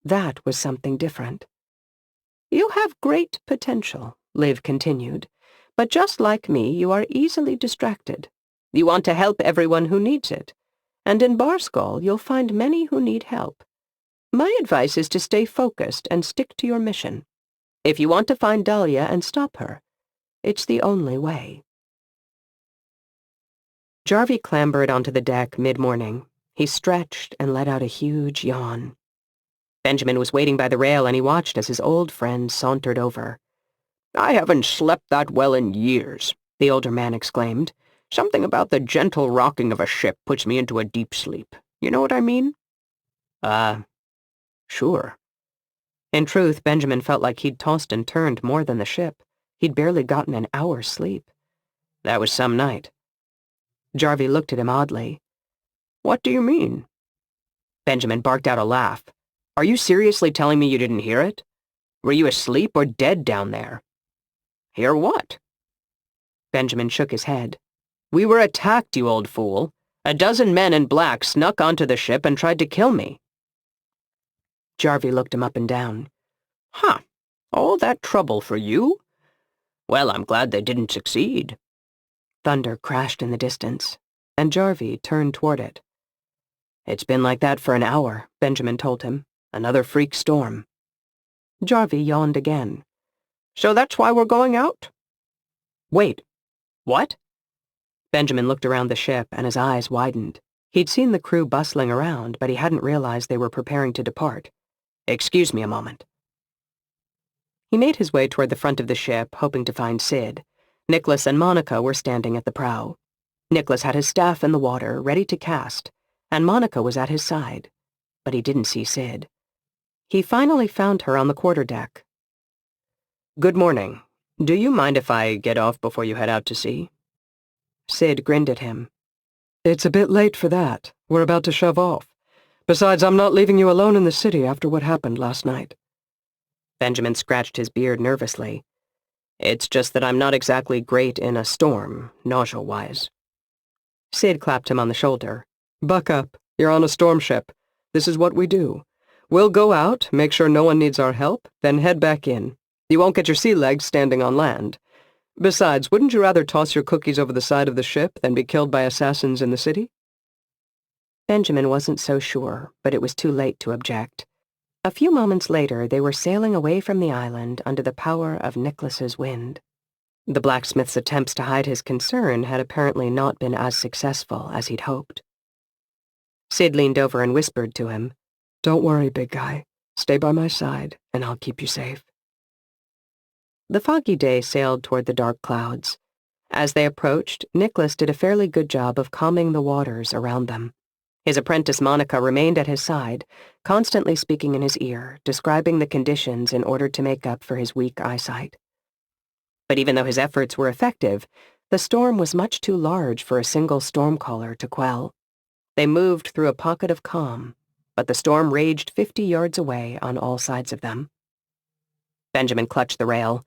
that was something different. You have great potential, Liv continued, but just like me, you are easily distracted. You want to help everyone who needs it, and in Barskull you'll find many who need help. My advice is to stay focused and stick to your mission. If you want to find Dahlia and stop her, it's the only way. Jarvie clambered onto the deck mid-morning. He stretched and let out a huge yawn. Benjamin was waiting by the rail, and he watched as his old friend sauntered over. I haven't slept that well in years, the older man exclaimed. Something about the gentle rocking of a ship puts me into a deep sleep. You know what I mean? Sure. In truth, Benjamin felt like he'd tossed and turned more than the ship. He'd barely gotten an hour's sleep. That was some night. Jarvie looked at him oddly. What do you mean? Benjamin barked out a laugh. Are you seriously telling me you didn't hear it? Were you asleep or dead down there? Hear what? Benjamin shook his head. We were attacked, you old fool. 12 men in black snuck onto the ship and tried to kill me. Jarvie looked him up and down. Huh. All that trouble for you? Well, I'm glad they didn't succeed. Thunder crashed in the distance, and Jarvie turned toward it. It's been like that for an hour, Benjamin told him. Another freak storm. Jarvie yawned again. So that's why we're going out? Wait. What? Benjamin looked around the ship, and his eyes widened. He'd seen the crew bustling around, but he hadn't realized they were preparing to depart. Excuse me a moment. He made his way toward the front of the ship, hoping to find Sid. Nicholas and Monica were standing at the prow. Nicholas had his staff in the water, ready to cast, and Monica was at his side, but he didn't see Sid. He finally found her on the quarterdeck. Good morning. Do you mind if I get off before you head out to sea? Sid grinned at him. It's a bit late for that. We're about to shove off. Besides, I'm not leaving you alone in the city after what happened last night. Benjamin scratched his beard nervously. It's just that I'm not exactly great in a storm, nausea-wise. Sid clapped him on the shoulder. Buck up. You're on a storm ship. This is what we do. We'll go out, make sure no one needs our help, then head back in. You won't get your sea legs standing on land. Besides, wouldn't you rather toss your cookies over the side of the ship than be killed by assassins in the city? Benjamin wasn't so sure, but it was too late to object. A few moments later, they were sailing away from the island under the power of Nicholas's wind. The blacksmith's attempts to hide his concern had apparently not been as successful as he'd hoped. Sid leaned over and whispered to him, Don't worry, big guy. Stay by my side, and I'll keep you safe. The foggy day sailed toward the dark clouds. As they approached, Nicholas did a fairly good job of calming the waters around them. His apprentice Monica remained at his side, constantly speaking in his ear, describing the conditions in order to make up for his weak eyesight. But even though his efforts were effective, the storm was much too large for a single stormcaller to quell. They moved through a pocket of calm, but the storm raged 50 yards away on all sides of them. Benjamin clutched the rail.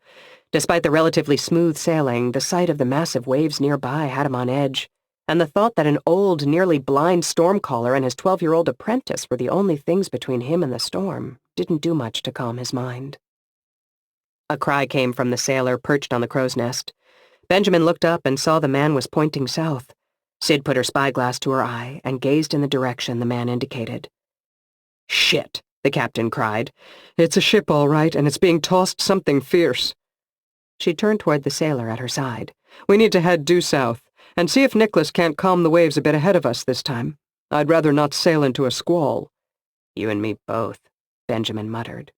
Despite the relatively smooth sailing, the sight of the massive waves nearby had him on edge, and the thought that an old, nearly blind stormcaller and his 12-year-old apprentice were the only things between him and the storm didn't do much to calm his mind. A cry came from the sailor perched on the crow's nest. Benjamin looked up and saw the man was pointing south. Sid put her spyglass to her eye and gazed in the direction the man indicated. "Shit," the captain cried. "It's a ship, all right, and it's being tossed something fierce." She turned toward the sailor at her side. "We need to head due south, and see if Nicholas can't calm the waves a bit ahead of us this time. I'd rather not sail into a squall." "You and me both," Benjamin muttered.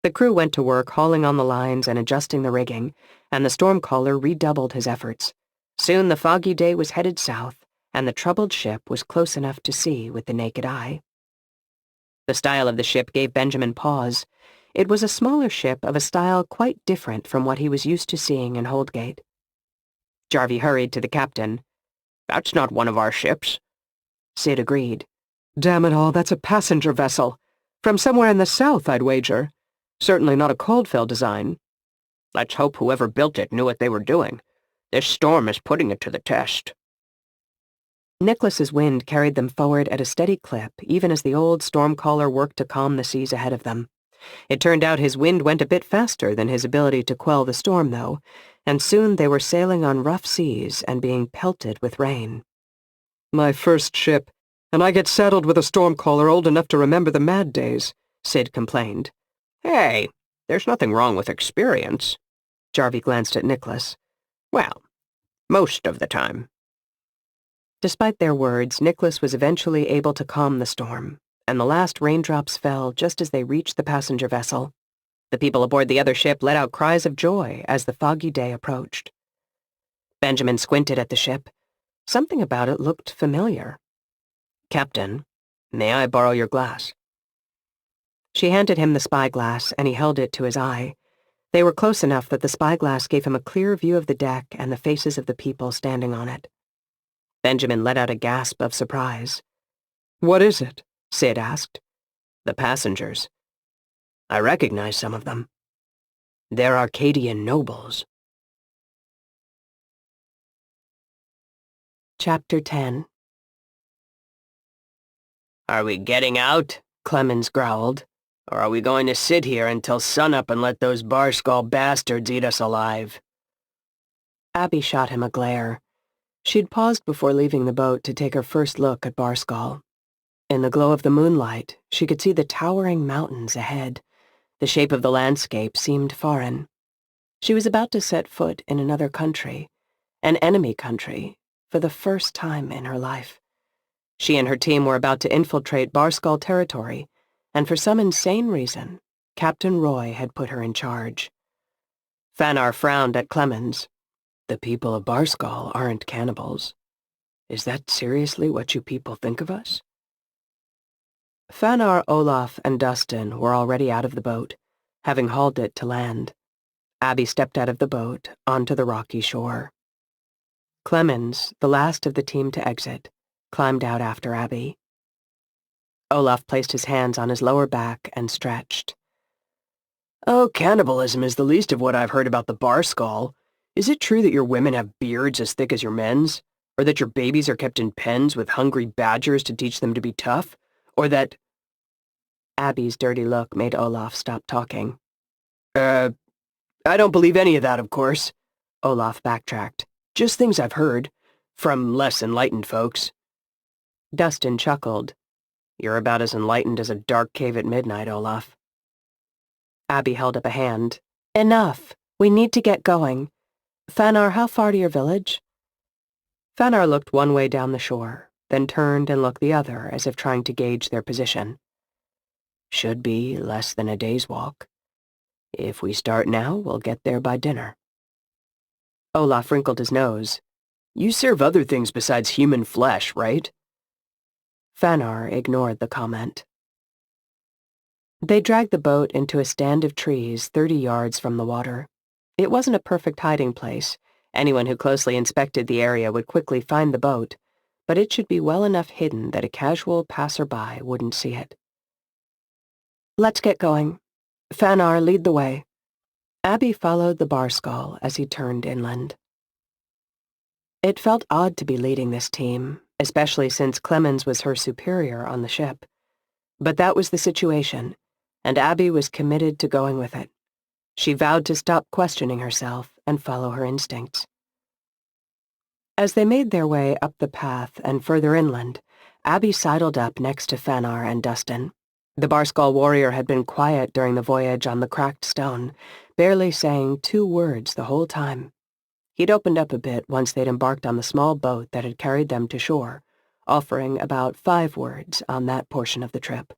The crew went to work hauling on the lines and adjusting the rigging, and the stormcaller redoubled his efforts. Soon the foggy day was headed south, and the troubled ship was close enough to see with the naked eye. The style of the ship gave Benjamin pause. It was a smaller ship of a style quite different from what he was used to seeing in Holdgate. Jarvie hurried to the captain. "That's not one of our ships." Sid agreed. "Damn it all, that's a passenger vessel. From somewhere in the south, I'd wager. Certainly not a Caldfell design." "Let's hope whoever built it knew what they were doing. This storm is putting it to the test." Nicholas's wind carried them forward at a steady clip, even as the old stormcaller worked to calm the seas ahead of them. It turned out his wind went a bit faster than his ability to quell the storm, though, and soon they were sailing on rough seas and being pelted with rain. "My first ship, and I get saddled with a stormcaller old enough to remember the mad days," Sid complained. "Hey, there's nothing wrong with experience." Jarvie glanced at Nicholas. "Well, most of the time." Despite their words, Nicholas was eventually able to calm the storm, and the last raindrops fell just as they reached the passenger vessel. The people aboard the other ship let out cries of joy as the foggy day approached. Benjamin squinted at the ship. Something about it looked familiar. "Captain, may I borrow your glass?" She handed him the spyglass, and he held it to his eye. They were close enough that the spyglass gave him a clear view of the deck and the faces of the people standing on it. Benjamin let out a gasp of surprise. "What is it?" Sid asked. "The passengers. I recognize some of them. They're Arcadian nobles." Chapter 10. "Are we getting out?" Clemens growled. "Or are we going to sit here until sunup and let those Barskull bastards eat us alive?" Abby shot him a glare. She'd paused before leaving the boat to take her first look at Barskull. In the glow of the moonlight, she could see the towering mountains ahead. The shape of the landscape seemed foreign. She was about to set foot in another country, an enemy country, for the first time in her life. She and her team were about to infiltrate Barskull territory, and for some insane reason, Captain Roy had put her in charge. Fanar frowned at Clemens. "The people of Barskull aren't cannibals. Is that seriously what you people think of us?" Fanar, Olaf, and Dustin were already out of the boat, having hauled it to land. Abby stepped out of the boat onto the rocky shore. Clemens, the last of the team to exit, climbed out after Abby. Olaf placed his hands on his lower back and stretched. "Oh, cannibalism is the least of what I've heard about the Barskull. Is it true that your women have beards as thick as your men's? Or that your babies are kept in pens with hungry badgers to teach them to be tough? Or that—" Abby's dirty look made Olaf stop talking. I don't believe any of that, of course." Olaf backtracked. "Just things I've heard. From less enlightened folks." Dustin chuckled. "You're about as enlightened as a dark cave at midnight, Olaf." Abby held up a hand. "Enough. We need to get going. Fanar, how far to your village?" Fanar looked one way down the shore, then turned and looked the other as if trying to gauge their position. "Should be less than a day's walk. If we start now, we'll get there by dinner." Olaf wrinkled his nose. "You serve other things besides human flesh, right?" Fanar ignored the comment. They dragged the boat into a stand of trees 30 yards from the water. It wasn't a perfect hiding place. Anyone who closely inspected the area would quickly find the boat, but it should be well enough hidden that a casual passerby wouldn't see it. "Let's get going. Fanar, lead the way." Abby followed the Barskull as he turned inland. It felt odd to be leading this team, especially since Clemens was her superior on the ship. But that was the situation, and Abby was committed to going with it. She vowed to stop questioning herself and follow her instincts. As they made their way up the path and further inland, Abby sidled up next to Fanar and Dustin. The Barskull warrior had been quiet during the voyage on the cracked stone, barely saying 2 words the whole time. He'd opened up a bit once they'd embarked on the small boat that had carried them to shore, offering about 5 words on that portion of the trip.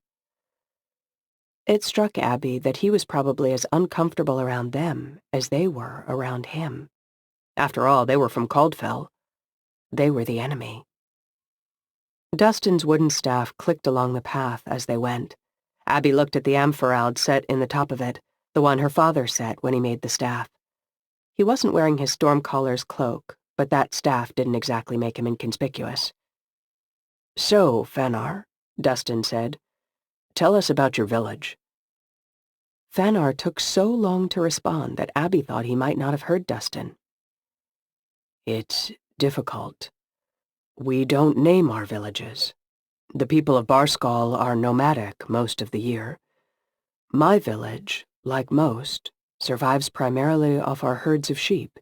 It struck Abby that he was probably as uncomfortable around them as they were around him. After all, they were from Caldfell. They were the enemy. Dustin's wooden staff clicked along the path as they went. Abby looked at the amphoraud set in the top of it, the one her father set when he made the staff. He wasn't wearing his Stormcaller's cloak, but that staff didn't exactly make him inconspicuous. "So, Fanar," Dustin said, "tell us about your village." Fanar took so long to respond that Abby thought he might not have heard Dustin. "It's difficult. We don't name our villages. The people of Barskull are nomadic most of the year. My village, like most, survives primarily off our herds of sheep.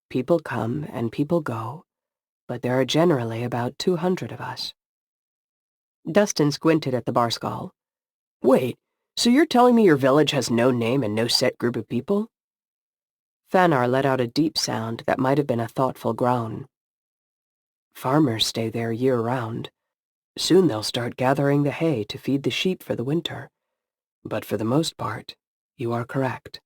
People come and people go, but there are generally about 200 of us." Dustin squinted at the Barskull. "Wait, so you're telling me your village has no name and no set group of people?" Fanar let out a deep sound that might have been a thoughtful groan. "Farmers stay there year-round. Soon they'll start gathering the hay to feed the sheep for the winter. But for the most part, you are correct."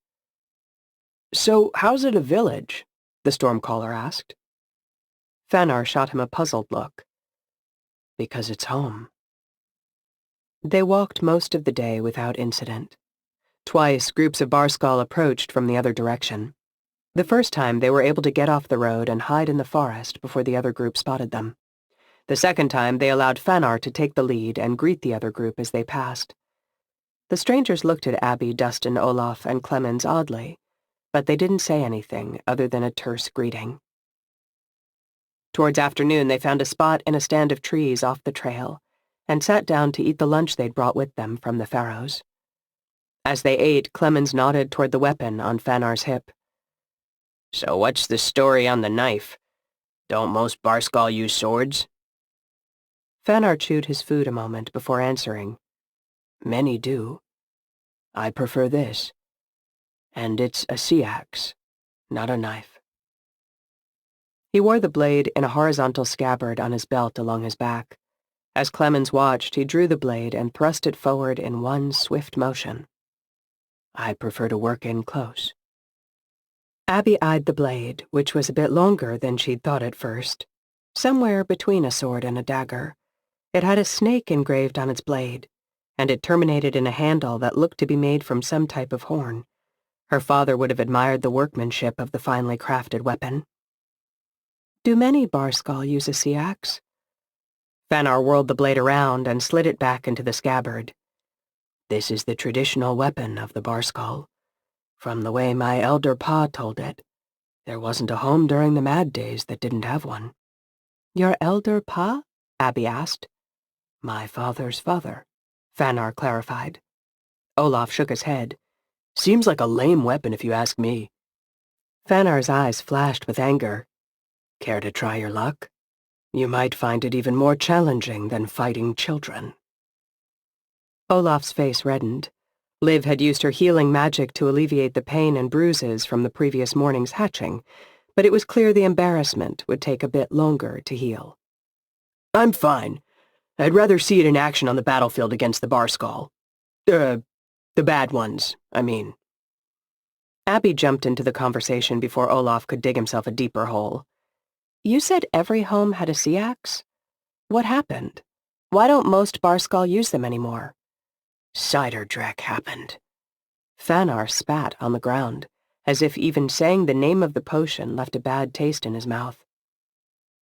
"So how's it a village?" the Stormcaller asked. Fanar shot him a puzzled look. "Because it's home." They walked most of the day without incident. Twice, groups of Barskull approached from the other direction. The first time, they were able to get off the road and hide in the forest before the other group spotted them. The second time, they allowed Fanar to take the lead and greet the other group as they passed. The strangers looked at Abby, Dustin, Olaf, and Clemens oddly, but they didn't say anything other than a terse greeting. Towards afternoon, they found a spot in a stand of trees off the trail and sat down to eat the lunch they'd brought with them from the Faroes. As they ate, Clemens nodded toward the weapon on Fanar's hip. "So what's the story on the knife? Don't most Barskull use swords?" Fanar chewed his food a moment before answering. "Many do. I prefer this. And it's a sea axe, not a knife." He wore the blade in a horizontal scabbard on his belt along his back. As Clemens watched, he drew the blade and thrust it forward in one swift motion. "I prefer to work in close." Abby eyed the blade, which was a bit longer than she'd thought at first, somewhere between a sword and a dagger. It had a snake engraved on its blade, and it terminated in a handle that looked to be made from some type of horn. Her father would have admired the workmanship of the finely crafted weapon. "Do many Barskull use a sea axe?" Fanar whirled the blade around and slid it back into the scabbard. "This is the traditional weapon of the Barskull. From the way my elder pa told it, there wasn't a home during the Mad Days that didn't have one." "Your elder pa?" Abby asked. "My father's father," Fanar clarified. Olaf shook his head. "Seems like a lame weapon if you ask me." Fanar's eyes flashed with anger. "Care to try your luck? You might find it even more challenging than fighting children." Olaf's face reddened. Liv had used her healing magic to alleviate the pain and bruises from the previous morning's hatching, but it was clear the embarrassment would take a bit longer to heal. "I'm fine. I'd rather see it in action on the battlefield against the Barskull. The bad ones, I mean." Abby jumped into the conversation before Olaf could dig himself a deeper hole. "You said every home had a sea axe? What happened? Why don't most Barskull use them anymore?" "Cider Drek happened." Fanar spat on the ground, as if even saying the name of the potion left a bad taste in his mouth.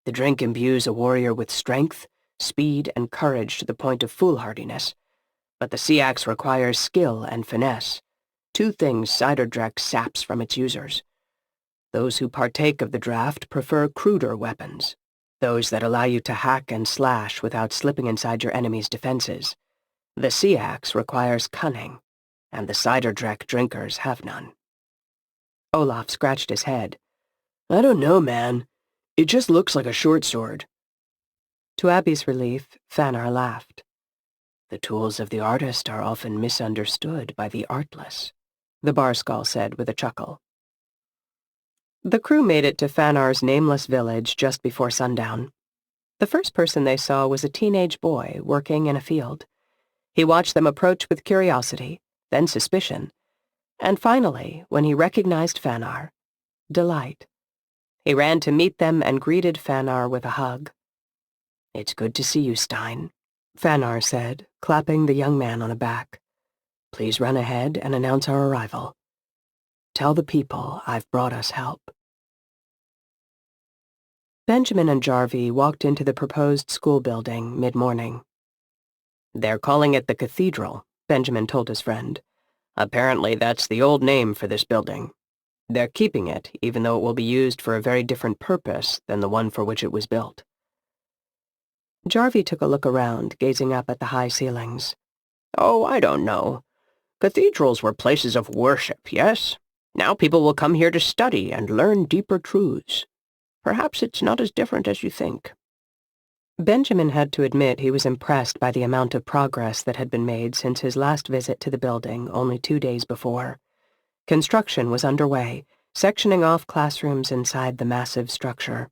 "The drink imbues a warrior with strength, speed, and courage to the point of foolhardiness, but the sea axe requires skill and finesse. two things Cyderdreck saps from its users. Those who partake of the draft prefer cruder weapons, those that allow you to hack and slash without slipping inside your enemy's defenses. The sea axe requires cunning, and the Cyderdreck drinkers have none. Olaf scratched his head. I don't know, man. It just looks like a short sword. To Abby's relief, Fanar laughed. The tools of the artist are often misunderstood by the artless, the Barskull said with a chuckle. The crew made it to Fanar's nameless village just before sundown. The first person they saw was a teenage boy working in a field. He watched them approach with curiosity, then suspicion, and finally, when he recognized Fanar, delight. He ran to meet them and greeted Fanar with a hug. It's good to see you, Stein, Fanar said, clapping the young man on the back. Please run ahead and announce our arrival. Tell the people I've brought us help. Benjamin and Jarvie walked into the proposed school building mid-morning. They're calling it the Cathedral, Benjamin told his friend. Apparently that's the old name for this building. They're keeping it, even though it will be used for a very different purpose than the one for which it was built. Jarvie took a look around, gazing up at the high ceilings. Oh, I don't know. Cathedrals were places of worship, yes? Now people will come here to study and learn deeper truths. Perhaps it's not as different as you think. Benjamin had to admit he was impressed by the amount of progress that had been made since his last visit to the building only 2 days before. Construction was underway, sectioning off classrooms inside the massive structure.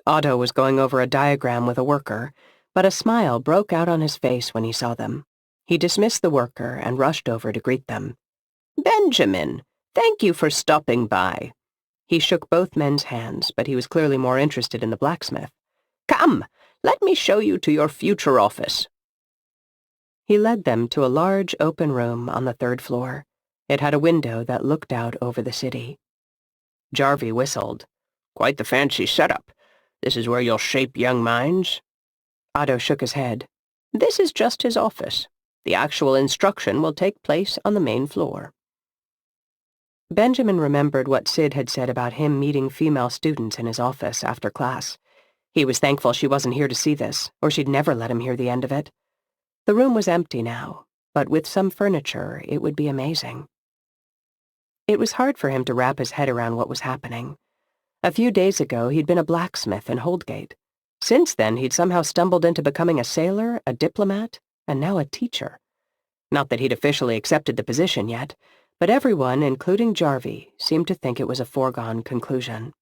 Otto was going over a diagram with a worker, but a smile broke out on his face when he saw them. He dismissed the worker and rushed over to greet them. Benjamin, thank you for stopping by. He shook both men's hands, but he was clearly more interested in the blacksmith. Come, let me show you to your future office. He led them to a large open room on the 3rd floor. It had a window that looked out over the city. Jarvie whistled. Quite the fancy setup. This is where you'll shape young minds? Otto shook his head. This is just his office. The actual instruction will take place on the main floor. Benjamin remembered what Sid had said about him meeting female students in his office after class. He was thankful she wasn't here to see this, or she'd never let him hear the end of it. The room was empty now, but with some furniture, it would be amazing. It was hard for him to wrap his head around what was happening. A few days ago, he'd been a blacksmith in Holdgate. Since then, he'd somehow stumbled into becoming a sailor, a diplomat, and now a teacher. Not that he'd officially accepted the position yet, but everyone, including Jarvie, seemed to think it was a foregone conclusion.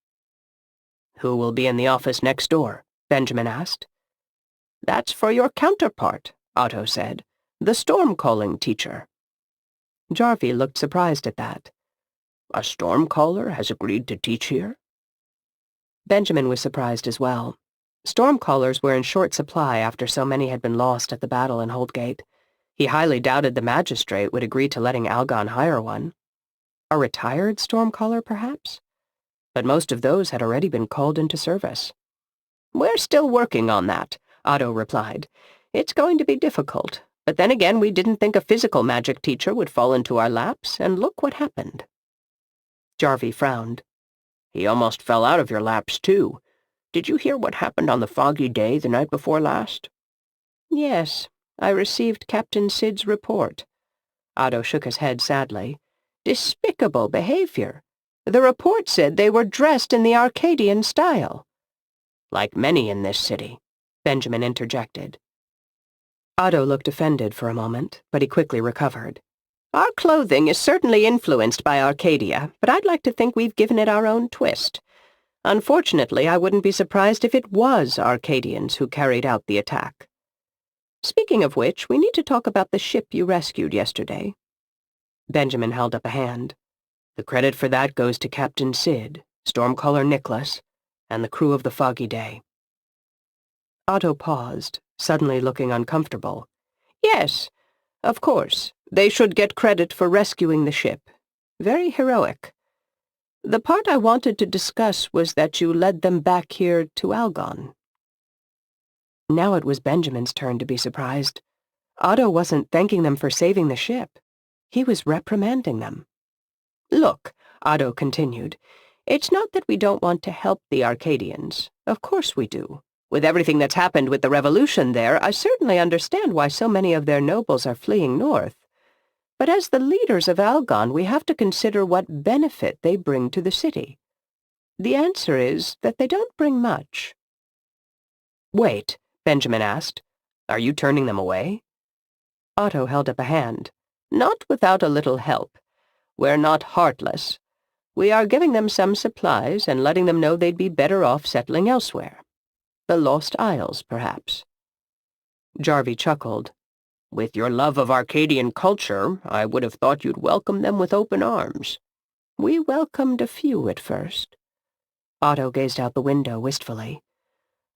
Who will be in the office next door? Benjamin asked. That's for your counterpart, Otto said, the storm-calling teacher. Jarvie looked surprised at that. A storm-caller has agreed to teach here? Benjamin was surprised as well. Storm-callers were in short supply after so many had been lost at the battle in Holdgate. He highly doubted the magistrate would agree to letting Algon hire one. A retired storm-caller, perhaps? But most of those had already been called into service. We're still working on that, Otto replied. It's going to be difficult, but then again we didn't think a physical magic teacher would fall into our laps, and look what happened. Jarvie frowned. He almost fell out of your laps, too. Did you hear what happened on the foggy day the night before last? Yes, I received Captain Sid's report. Otto shook his head sadly. Despicable behavior. The report said they were dressed in the Arcadian style. Like many in this city, Benjamin interjected. Otto looked offended for a moment, but he quickly recovered. Our clothing is certainly influenced by Arcadia, but I'd like to think we've given it our own twist. Unfortunately, I wouldn't be surprised if it was Arcadians who carried out the attack. Speaking of which, we need to talk about the ship you rescued yesterday. Benjamin held up a hand. The credit for that goes to Captain Sid, Stormcaller Nicholas, and the crew of the Foggy Day. Otto paused, suddenly looking uncomfortable. Yes, of course. They should get credit for rescuing the ship. Very heroic. The part I wanted to discuss was that you led them back here to Algon. Now it was Benjamin's turn to be surprised. Otto wasn't thanking them for saving the ship. He was reprimanding them. Look, Otto continued, it's not that we don't want to help the Arcadians. Of course we do. With everything that's happened with the revolution there, I certainly understand why so many of their nobles are fleeing north. But as the leaders of Algon, we have to consider what benefit they bring to the city. The answer is that they don't bring much. Wait, Benjamin asked. Are you turning them away? Otto held up a hand. Not without a little help. We're not heartless. We are giving them some supplies and letting them know they'd be better off settling elsewhere. The Lost Isles, perhaps. Jarvie chuckled. With your love of Arcadian culture, I would have thought you'd welcome them with open arms. We welcomed a few at first. Otto gazed out the window wistfully.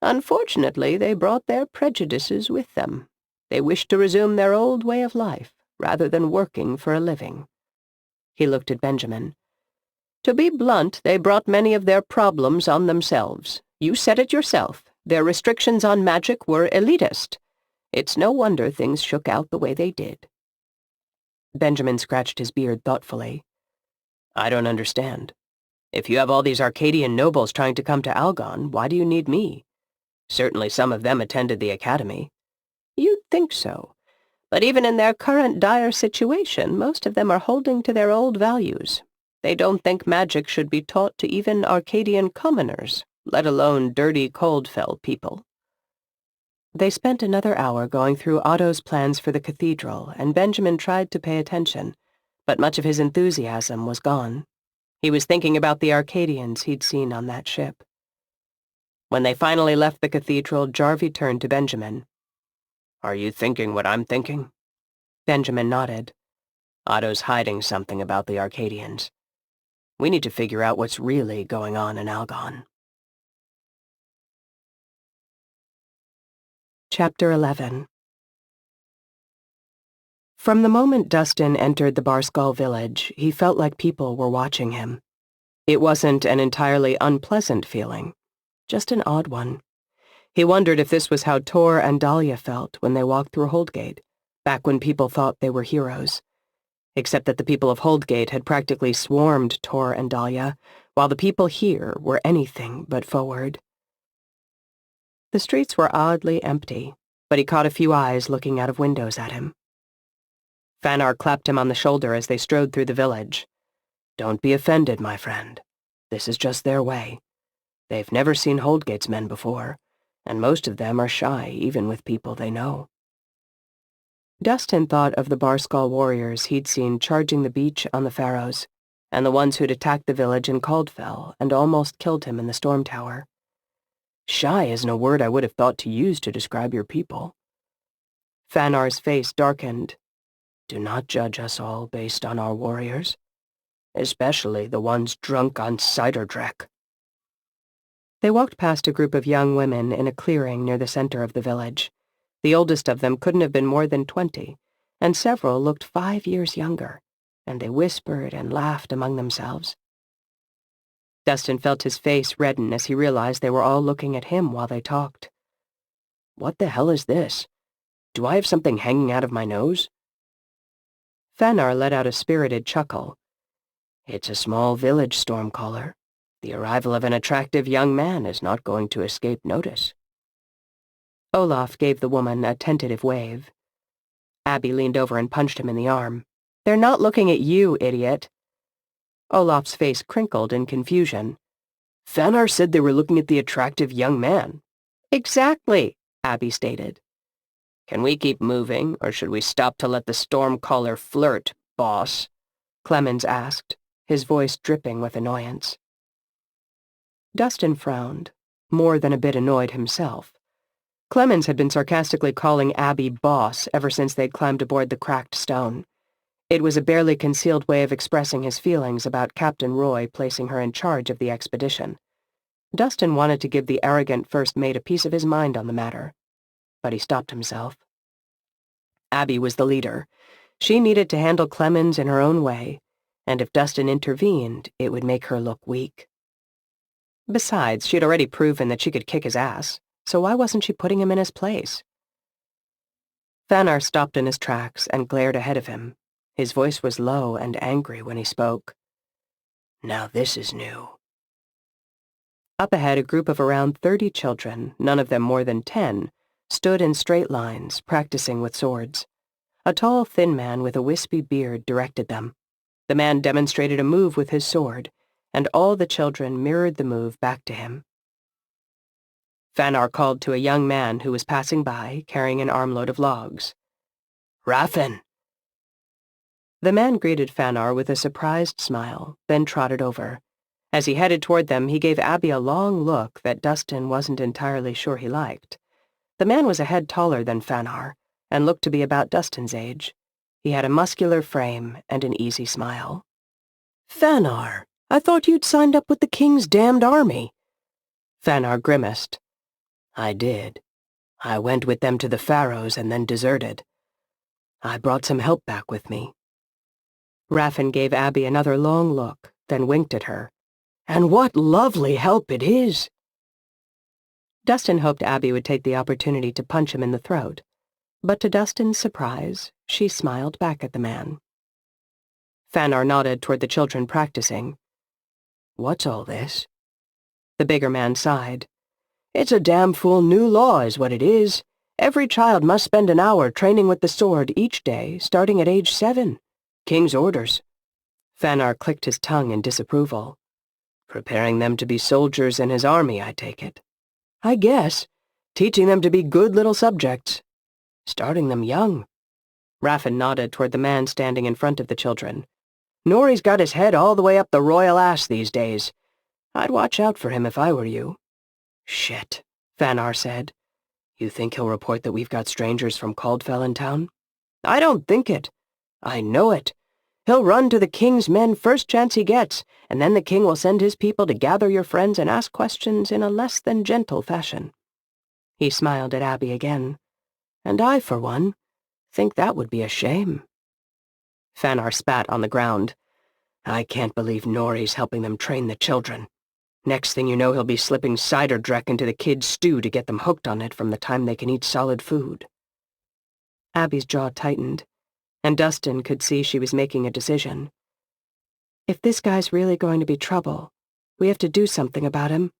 Unfortunately, they brought their prejudices with them. They wished to resume their old way of life, rather than working for a living. He looked at Benjamin. To be blunt, they brought many of their problems on themselves. You said it yourself. Their restrictions on magic were elitist. It's no wonder things shook out the way they did. Benjamin scratched his beard thoughtfully. I don't understand. If you have all these Arcadian nobles trying to come to Algon, why do you need me? Certainly some of them attended the academy. You'd think so. But even in their current dire situation, most of them are holding to their old values. They don't think magic should be taught to even Arcadian commoners, let alone dirty Coldfell people. They spent another hour going through Otto's plans for the cathedral, and Benjamin tried to pay attention, but much of his enthusiasm was gone. He was thinking about the Arcadians he'd seen on that ship. When they finally left the cathedral, Jarvie turned to Benjamin. Are you thinking what I'm thinking? Benjamin nodded. Otto's hiding something about the Arcadians. We need to figure out what's really going on in Algon. Chapter 11. From the moment Dustin entered the Barskull village, he felt like people were watching him. It wasn't an entirely unpleasant feeling, just an odd one. He wondered if this was how Tor and Dahlia felt when they walked through Holdgate, back when people thought they were heroes. Except that the people of Holdgate had practically swarmed Tor and Dahlia, while the people here were anything but forward. The streets were oddly empty, but he caught a few eyes looking out of windows at him. Fanar clapped him on the shoulder as they strode through the village. Don't be offended, my friend. This is just their way. They've never seen Holdgate's men before, and most of them are shy even with people they know. Dustin thought of the Barskull warriors he'd seen charging the beach on the Faroes, and the ones who'd attacked the village in Caldfell and almost killed him in the storm tower. Shy isn't a word I would have thought to use to describe your people. Fanar's face darkened. Do not judge us all based on our warriors, especially the ones drunk on cider dreck. They walked past a group of young women in a clearing near the center of the village. The oldest of them couldn't have been more than 20, and several looked 5 years younger, and they whispered and laughed among themselves. Dustin felt his face redden as he realized they were all looking at him while they talked. What the hell is this? Do I have something hanging out of my nose? Fanar let out a spirited chuckle. It's a small village, Stormcaller. The arrival of an attractive young man is not going to escape notice. Olaf gave the woman a tentative wave. Abby leaned over and punched him in the arm. They're not looking at you, idiot. Olaf's face crinkled in confusion. Fanar said they were looking at the attractive young man. Exactly, Abby stated. Can we keep moving, or should we stop to let the Stormcaller flirt, boss? Clemens asked, his voice dripping with annoyance. Dustin frowned, more than a bit annoyed himself. Clemens had been sarcastically calling Abby boss ever since they'd climbed aboard the cracked stone. It was a barely concealed way of expressing his feelings about Captain Roy placing her in charge of the expedition. Dustin wanted to give the arrogant first mate a piece of his mind on the matter, but he stopped himself. Abby was the leader. She needed to handle Clemens in her own way, and if Dustin intervened, it would make her look weak. Besides, she'd already proven that she could kick his ass, so why wasn't she putting him in his place? Fanar stopped in his tracks and glared ahead of him. His voice was low and angry when he spoke. "Now this is new." Up ahead, a group of around 30 children, none of them more than 10, stood in straight lines, practicing with swords. A tall, thin man with a wispy beard directed them. The man demonstrated a move with his sword, and all the children mirrored the move back to him. Fanar called to a young man who was passing by, carrying an armload of logs. "Raffen!" The man greeted Fanar with a surprised smile, then trotted over. As he headed toward them, he gave Abby a long look that Dustin wasn't entirely sure he liked. The man was a head taller than Fanar, and looked to be about Dustin's age. He had a muscular frame and an easy smile. "Fanar, I thought you'd signed up with the king's damned army." Fanar grimaced. "I did. I went with them to the Faroes and then deserted. I brought some help back with me." Raffen gave Abby another long look, then winked at her. "And what lovely help it is!" Dustin hoped Abby would take the opportunity to punch him in the throat, but to Dustin's surprise, she smiled back at the man. Fanar nodded toward the children practicing. "What's all this?" The bigger man sighed. "It's a damn fool new law is what it is. Every child must spend an hour training with the sword each day, starting at age 7. King's orders." Fanar clicked his tongue in disapproval. "Preparing them to be soldiers in his army, I take it." "I guess. Teaching them to be good little subjects. Starting them young." Raffen nodded toward the man standing in front of the children. "Nori's got his head all the way up the royal ass these days. I'd watch out for him if I were you." "Shit," Fanar said. "You think he'll report that we've got strangers from Caldfell in town?" "I don't think it. I know it. He'll run to the king's men first chance he gets, and then the king will send his people to gather your friends and ask questions in a less than gentle fashion." He smiled at Abby again. "And I, for one, think that would be a shame." Fanar spat on the ground. "I can't believe Nori's helping them train the children. Next thing you know, he'll be slipping cider dreck into the kids' stew to get them hooked on it from the time they can eat solid food." Abby's jaw tightened, and Dustin could see she was making a decision. "If this guy's really going to be trouble, we have to do something about him.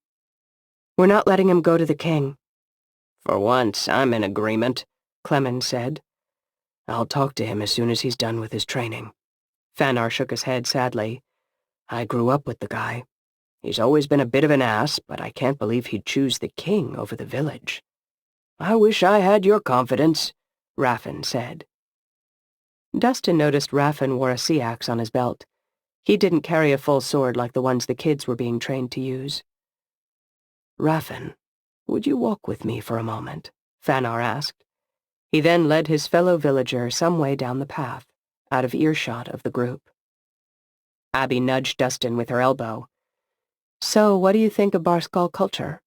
We're not letting him go to the king." "For once, I'm in agreement," Clemens said. "I'll talk to him as soon as he's done with his training." Fanar shook his head sadly. "I grew up with the guy. He's always been a bit of an ass, but I can't believe he'd choose the king over the village." "I wish I had your confidence," Raffen said. Dustin noticed Raffen wore a sea axe on his belt. He didn't carry a full sword like the ones the kids were being trained to use. "Raffen, would you walk with me for a moment?" Fanar asked. He then led his fellow villager some way down the path, out of earshot of the group. Abby nudged Dustin with her elbow. "So, what do you think of Barskal culture?"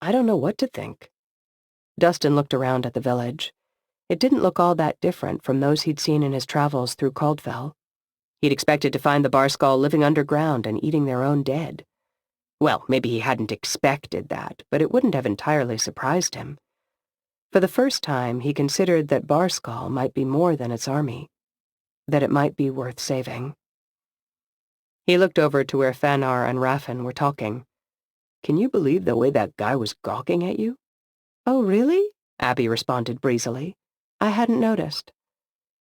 "I don't know what to think." Dustin looked around at the village. It didn't look all that different from those he'd seen in his travels through Caldfell. He'd expected to find the Barskal living underground and eating their own dead. Well, maybe he hadn't expected that, but it wouldn't have entirely surprised him. For the first time, he considered that Barskal might be more than its army, that it might be worth saving. He looked over to where Fanar and Raffen were talking. "Can you believe the way that guy was gawking at you?" "Oh, really?" Abby responded breezily. "I hadn't noticed."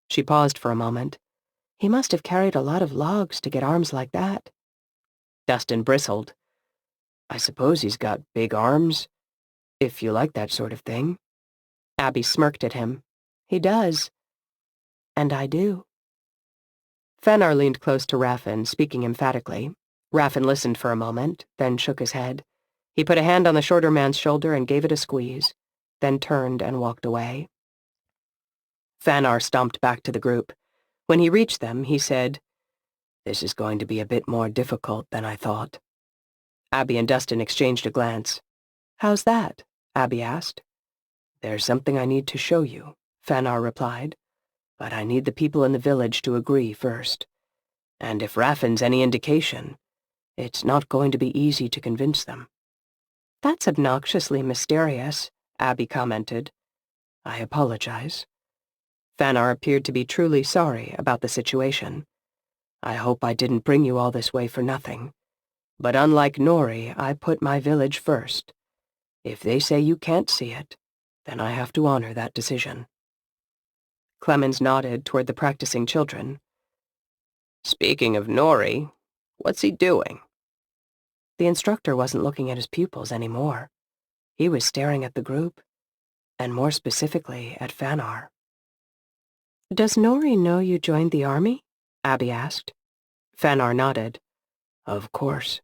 She paused for a moment. "He must have carried a lot of logs to get arms like that." Dustin bristled. "I suppose he's got big arms, if you like that sort of thing." Abby smirked at him. "He does. And I do." Fanar leaned close to Raffen, speaking emphatically. Raffen listened for a moment, then shook his head. He put a hand on the shorter man's shoulder and gave it a squeeze, then turned and walked away. Fanar stomped back to the group. When he reached them, he said, "This is going to be a bit more difficult than I thought." Abby and Dustin exchanged a glance. "How's that?" Abby asked. "There's something I need to show you," Fanar replied. "But I need the people in the village to agree first. And if Raffen's any indication, it's not going to be easy to convince them." "That's obnoxiously mysterious," Abby commented. "I apologize." Fanar appeared to be truly sorry about the situation. I hope I didn't bring you all this way for nothing. But unlike Nori, I put my village first. If they say you can't see it, then I have to honor that decision. Clemens nodded toward the practicing children. Speaking of Nori, what's he doing? The instructor wasn't looking at his pupils anymore. He was staring at the group, and more specifically at Fanar. Does Nori know you joined the army? Abby asked. Fanar nodded. Of course.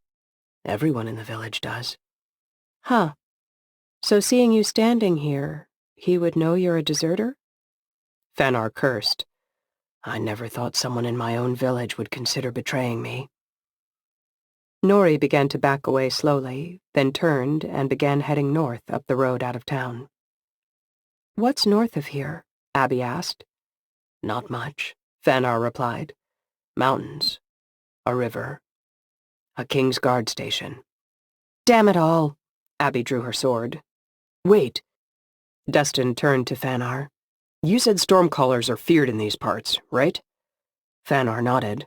Everyone in the village does. Huh. So seeing you standing here, he would know you're a deserter? Fanar cursed. I never thought someone in my own village would consider betraying me. Nori began to back away slowly, then turned and began heading north up the road out of town. What's north of here? Abby asked. Not much, Fanar replied. Mountains. A river. A King's Guard station. Damn it all! Abby drew her sword. Wait. Dustin turned to Fanar. You said stormcallers are feared in these parts, right? Fanar nodded.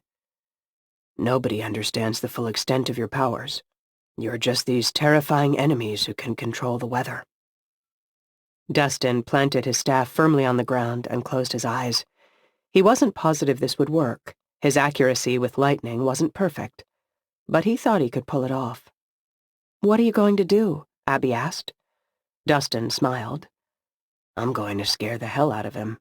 Nobody understands the full extent of your powers. You're just these terrifying enemies who can control the weather. Dustin planted his staff firmly on the ground and closed his eyes. He wasn't positive this would work. His accuracy with lightning wasn't perfect, but he thought he could pull it off. What are you going to do? Abby asked. Dustin smiled. I'm going to scare the hell out of him.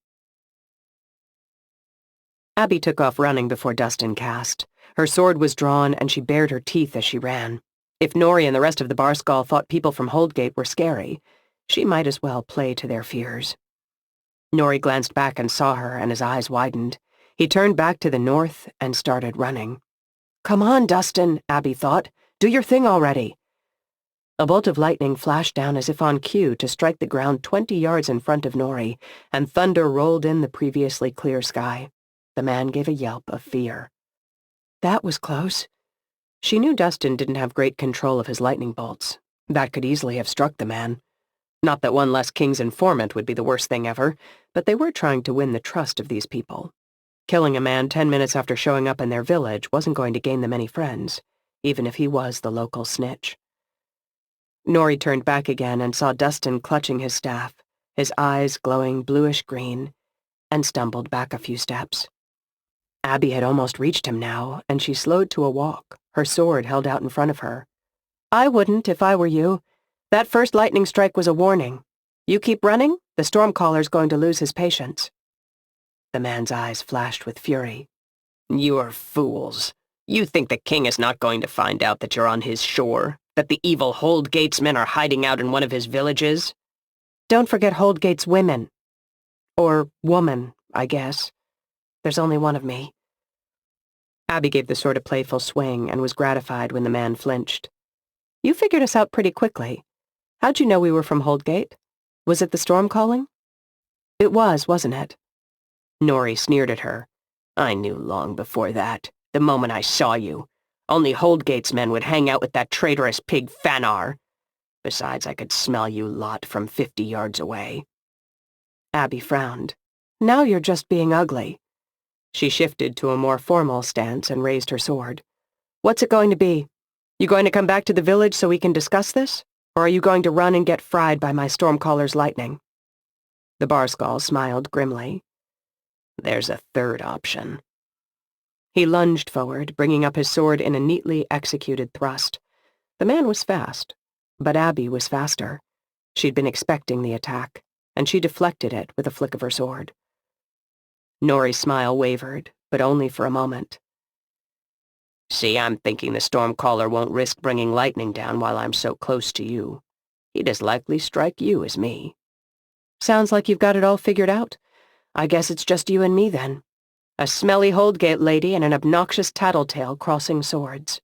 Abby took off running before Dustin cast. Her sword was drawn and she bared her teeth as she ran. If Nori and the rest of the Barskull thought people from Holdgate were scary, she might as well play to their fears. Nori glanced back and saw her, and his eyes widened. He turned back to the north and started running. Come on, Dustin, Abby thought. Do your thing already. A bolt of lightning flashed down as if on cue to strike the ground 20 yards in front of Nori, and thunder rolled in the previously clear sky. The man gave a yelp of fear. That was close. She knew Dustin didn't have great control of his lightning bolts. That could easily have struck the man. Not that one less King's informant would be the worst thing ever, but they were trying to win the trust of these people. Killing a man 10 minutes after showing up in their village wasn't going to gain them any friends, even if he was the local snitch. Nori turned back again and saw Dustin clutching his staff, his eyes glowing bluish-green, and stumbled back a few steps. Abby had almost reached him now, and she slowed to a walk, her sword held out in front of her. I wouldn't if I were you. That first lightning strike was a warning. You keep running, the Stormcaller's going to lose his patience. The man's eyes flashed with fury. You're fools. You think the king is not going to find out that you're on his shore, that the evil Holdgate's men are hiding out in one of his villages? Don't forget Holdgate's women. Or woman, I guess. There's only one of me. Abby gave the sword a playful swing and was gratified when the man flinched. You figured us out pretty quickly. How'd you know we were from Holdgate? Was it the storm calling? It was, wasn't it? Nori sneered at her. I knew long before that, the moment I saw you. Only Holdgate's men would hang out with that traitorous pig Fanar. Besides, I could smell you lot from 50 yards away. Abby frowned. Now you're just being ugly. She shifted to a more formal stance and raised her sword. What's it going to be? You going to come back to the village so we can discuss this? Or are you going to run and get fried by my Stormcaller's lightning? The Barskull smiled grimly. There's a third option. He lunged forward, bringing up his sword in a neatly executed thrust. The man was fast, but Abby was faster. She'd been expecting the attack, and she deflected it with a flick of her sword. Nori's smile wavered, but only for a moment. See, I'm thinking the Stormcaller won't risk bringing lightning down while I'm so close to you. He'd as likely strike you as me. Sounds like you've got it all figured out. I guess it's just you and me, then. A smelly Holdgate lady and an obnoxious tattletale crossing swords.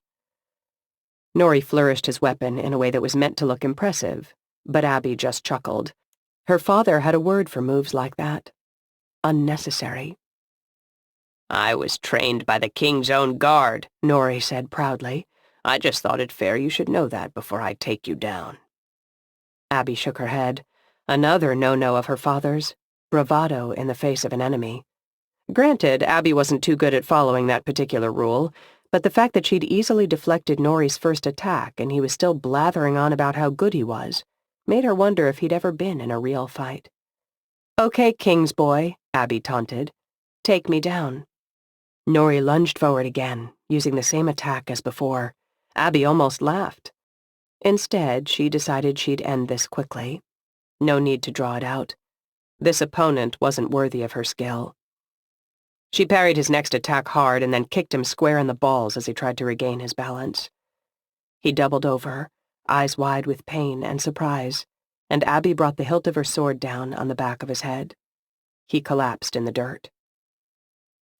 Nori flourished his weapon in a way that was meant to look impressive, but Abby just chuckled. Her father had a word for moves like that. Unnecessary. I was trained by the King's own guard, Nori said proudly. I just thought it fair you should know that before I take you down. Abby shook her head. Another no-no of her father's. bravado in the face of an enemy. Granted, Abby wasn't too good at following that particular rule, but the fact that she'd easily deflected Nori's first attack and he was still blathering on about how good he was made her wonder if he'd ever been in a real fight. "Okay, King's boy," Abby taunted. "Take me down." Nori lunged forward again, using the same attack as before. Abby almost laughed. Instead, she decided she'd end this quickly. No need to draw it out. This opponent wasn't worthy of her skill. She parried his next attack hard and then kicked him square in the balls as he tried to regain his balance. He doubled over, eyes wide with pain and surprise, and Abby brought the hilt of her sword down on the back of his head. He collapsed in the dirt.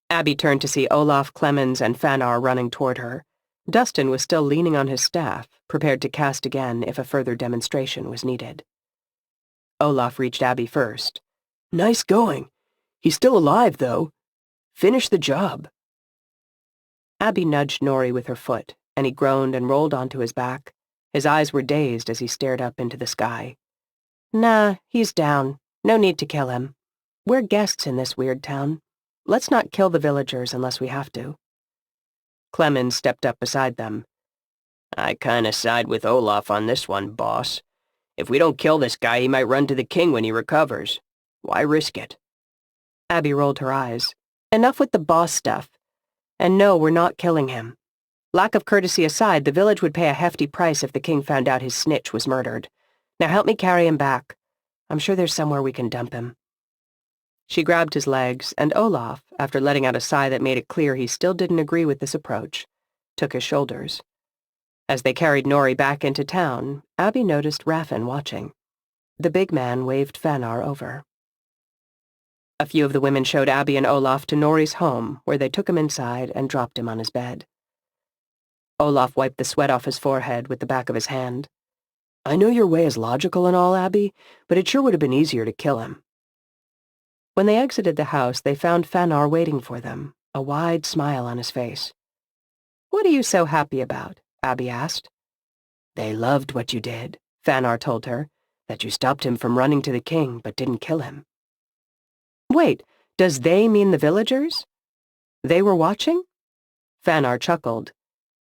Abby turned to see Olaf, Clemens, and Fanar running toward her. Dustin was still leaning on his staff, prepared to cast again if a further demonstration was needed. Olaf reached Abby first. "Nice going. He's still alive, though. Finish the job." Abby nudged Nori with her foot, and he groaned and rolled onto his back. His eyes were dazed as he stared up into the sky. "Nah, he's down. No need to kill him. We're guests in this weird town. Let's not kill the villagers unless we have to." Clemens stepped up beside them. "I kinda side with Olaf on this one, boss. If we don't kill this guy, he might run to the king when he recovers. Why risk it?" Abby rolled her eyes. "Enough with the boss stuff. And no, we're not killing him. Lack of courtesy aside, the village would pay a hefty price if the king found out his snitch was murdered. Now help me carry him back. I'm sure there's somewhere we can dump him." She grabbed his legs, and Olaf, after letting out a sigh that made it clear he still didn't agree with this approach, took his shoulders. As they carried Nori back into town, Abby noticed Raffin watching. The big man waved Fanar over. A few of the women showed Abby and Olaf to Nori's home, where they took him inside and dropped him on his bed. Olaf wiped the sweat off his forehead with the back of his hand. "I know your way is logical and all, Abby, but it sure would have been easier to kill him." When they exited the house, they found Fanar waiting for them, a wide smile on his face. "What are you so happy about?" Abby asked. "They loved what you did," Fanar told her, "that you stopped him from running to the king but didn't kill him." "Wait, does they mean the villagers? They were watching?" Fanar chuckled.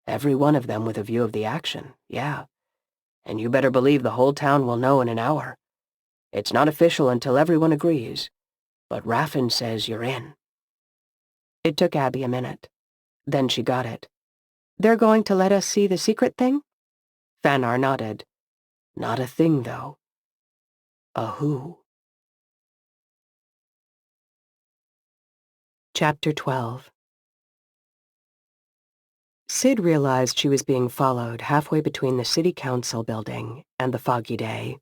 "Every one of them with a view of the action, yeah. And you better believe the whole town will know in an hour. It's not official until everyone agrees, but Raffin says you're in." It took Abby a minute. Then she got it. "They're going to let us see the secret thing?" Fanar nodded. "Not a thing, though. A who." Chapter 12. Sid realized she was being followed halfway between the city council building and the foggy day.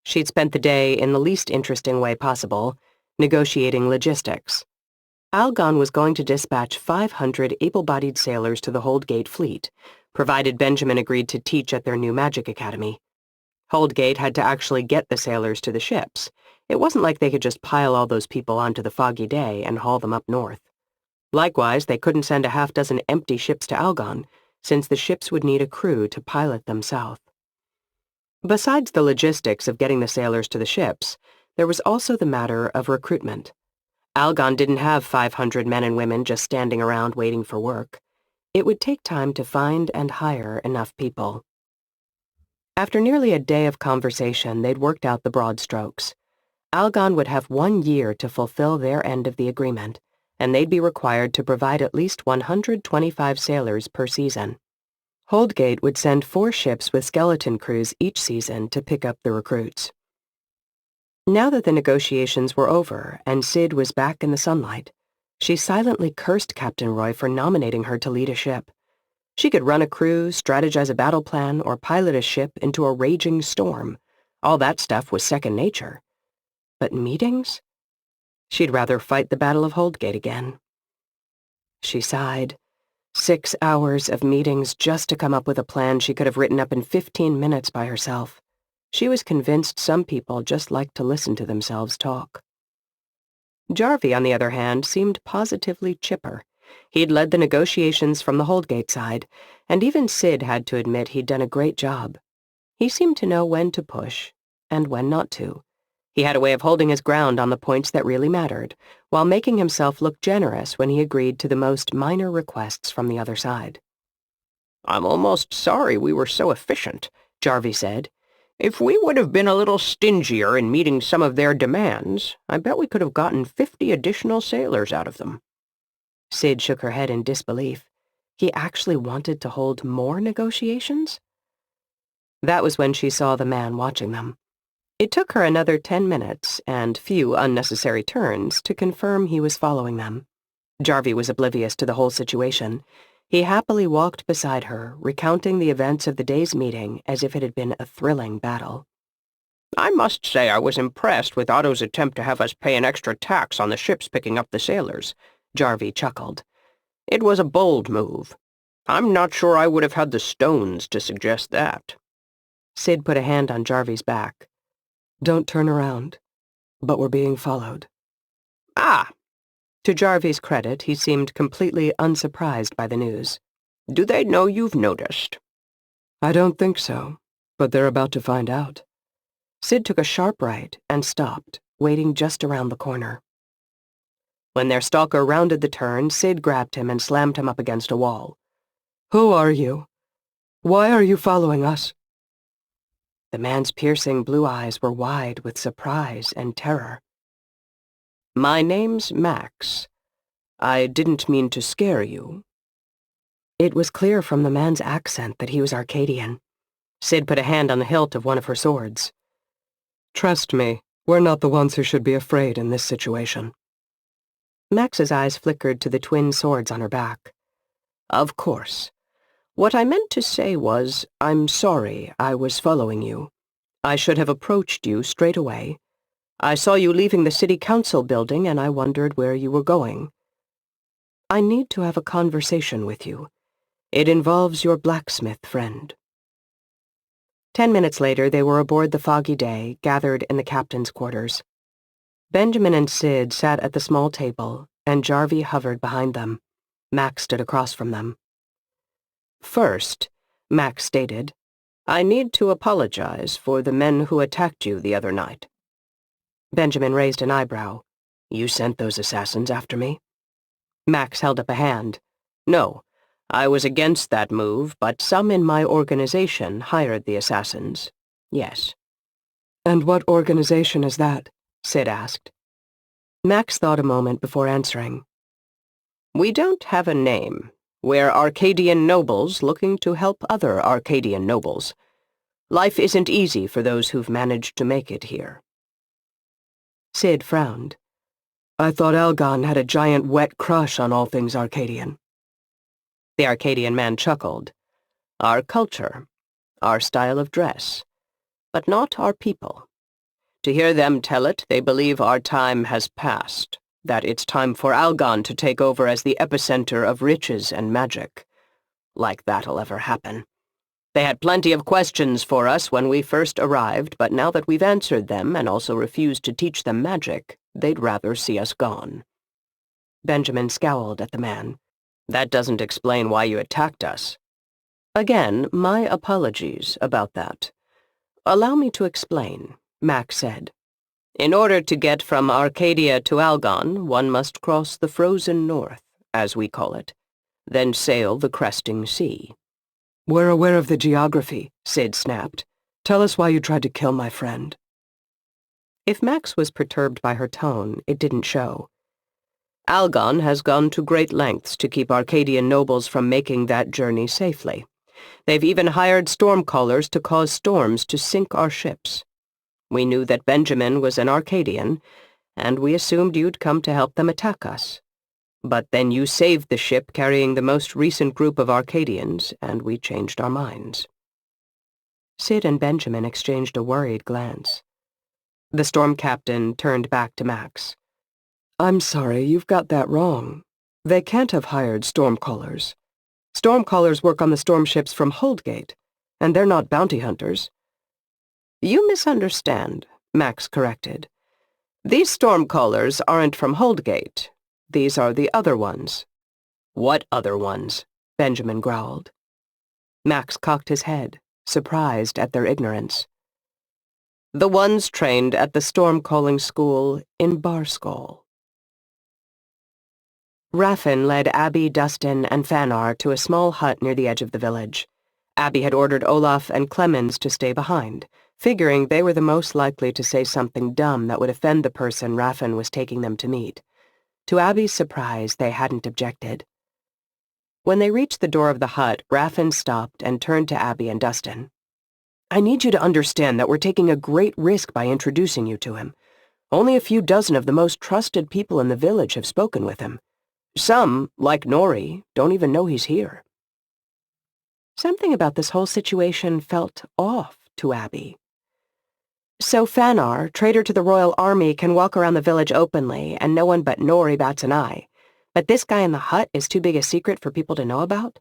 She'd spent the day in the least interesting way possible, negotiating logistics. Algon was going to dispatch 500 able-bodied sailors to the Holdgate fleet, provided Benjamin agreed to teach at their new magic academy. Holdgate had to actually get the sailors to the ships. It wasn't like they could just pile all those people onto the foggy day and haul them up north. Likewise, they couldn't send a half-dozen empty ships to Algon, since the ships would need a crew to pilot them south. Besides the logistics of getting the sailors to the ships, there was also the matter of recruitment. Algon didn't have 500 men and women just standing around waiting for work. It would take time to find and hire enough people. After nearly a day of conversation, they'd worked out the broad strokes. Algon would have 1 year to fulfill their end of the agreement, and they'd be required to provide at least 125 sailors per season. Holdgate would send 4 ships with skeleton crews each season to pick up the recruits. Now that the negotiations were over and Sid was back in the sunlight, she silently cursed Captain Roy for nominating her to lead a ship. She could run a crew, strategize a battle plan, or pilot a ship into a raging storm. All that stuff was second nature. But meetings? She'd rather fight the Battle of Holdgate again. She sighed. 6 hours of meetings just to come up with a plan she could have written up in 15 minutes by herself. She was convinced some people just liked to listen to themselves talk. Jarvie, on the other hand, seemed positively chipper. He'd led the negotiations from the Holdgate side, and even Sid had to admit he'd done a great job. He seemed to know when to push and when not to. He had a way of holding his ground on the points that really mattered, while making himself look generous when he agreed to the most minor requests from the other side. "I'm almost sorry we were so efficient," Jarvie said. "If we would have been a little stingier in meeting some of their demands, I bet we could have gotten 50 additional sailors out of them." Sid shook her head in disbelief. He actually wanted to hold more negotiations? That was when she saw the man watching them. It took her another 10 minutes and few unnecessary turns to confirm he was following them. Jarvie was oblivious to the whole situation. He happily walked beside her, recounting the events of the day's meeting as if it had been a thrilling battle. "I must say I was impressed with Otto's attempt to have us pay an extra tax on the ships picking up the sailors," Jarvie chuckled. "It was a bold move. I'm not sure I would have had the stones to suggest that." Sid put a hand on Jarvie's back. Don't turn around. But we're being followed. "Ah!" To Jarvie's credit, he seemed completely unsurprised by the news. "Do they know you've noticed?" I don't think so, but they're about to find out. Sid took a sharp right and stopped, waiting just around the corner. When their stalker rounded the turn, Sid grabbed him and slammed him up against a wall. Who are you? Why are you following us? The man's piercing blue eyes were wide with surprise and terror. "My name's Max. I didn't mean to scare you." It was clear from the man's accent that he was Arcadian. Sid put a hand on the hilt of one of her swords. Trust me, we're not the ones who should be afraid in this situation. Max's eyes flickered to the twin swords on her back. "Of course. What I meant to say was, I'm sorry I was following you. I should have approached you straight away. I saw you leaving the city council building and I wondered where you were going. I need to have a conversation with you. It involves your blacksmith friend." 10 minutes later, they were aboard the Foggy Day, gathered in the captain's quarters. Benjamin and Sid sat at the small table, and Jarvie hovered behind them. Max stood across from them. "First," Max stated, "I need to apologize for the men who attacked you the other night." Benjamin raised an eyebrow. "You sent those assassins after me?" Max held up a hand. "No, I was against that move, but some in my organization hired the assassins. Yes." And what organization is that? Sid asked. Max thought a moment before answering. "We don't have a name. We're Arcadian nobles looking to help other Arcadian nobles. Life isn't easy for those who've managed to make it here." Sid frowned. I thought Algon had a giant wet crush on all things Arcadian. The Arcadian man chuckled. "Our culture, our style of dress, but not our people. To hear them tell it, they believe our time has passed, that it's time for Algon to take over as the epicenter of riches and magic. Like that'll ever happen. They had plenty of questions for us when we first arrived, but now that we've answered them and also refused to teach them magic, they'd rather see us gone." Benjamin scowled at the man. "That doesn't explain why you attacked us." "Again, my apologies about that. Allow me to explain," Max said. "In order to get from Arcadia to Algon, one must cross the frozen north, as we call it, then sail the cresting sea." We're aware of the geography, Sid snapped. Tell us why you tried to kill my friend. If Max was perturbed by her tone, it didn't show. "Algon has gone to great lengths to keep Arcadian nobles from making that journey safely. They've even hired stormcallers to cause storms to sink our ships. We knew that Benjamin was an Arcadian, and we assumed you'd come to help them attack us. But then you saved the ship carrying the most recent group of Arcadians, and we changed our minds." Sid and Benjamin exchanged a worried glance. The storm captain turned back to Max. I'm sorry, you've got that wrong. They can't have hired stormcallers. Stormcallers work on the storm ships from Holdgate, and they're not bounty hunters. "You misunderstand," Max corrected. "These stormcallers aren't from Holdgate. These are the other ones." "What other ones?" Benjamin growled. Max cocked his head, surprised at their ignorance. The ones trained at the storm-calling school in Barskol. Raffin led Abby, Dustin, and Fanar to a small hut near the edge of the village. Abby had ordered Olaf and Clemens to stay behind, figuring they were the most likely to say something dumb that would offend the person Raffin was taking them to meet. To Abby's surprise, they hadn't objected. When they reached the door of the hut, Raffin stopped and turned to Abby and Dustin. "I need you to understand that we're taking a great risk by introducing you to him. Only a few dozen of the most trusted people in the village have spoken with him. Some, like Nori, don't even know he's here." Something about this whole situation felt off to Abby. "So Fanar, traitor to the royal army, can walk around the village openly, and no one but Nori bats an eye. But this guy in the hut is too big a secret for people to know about?"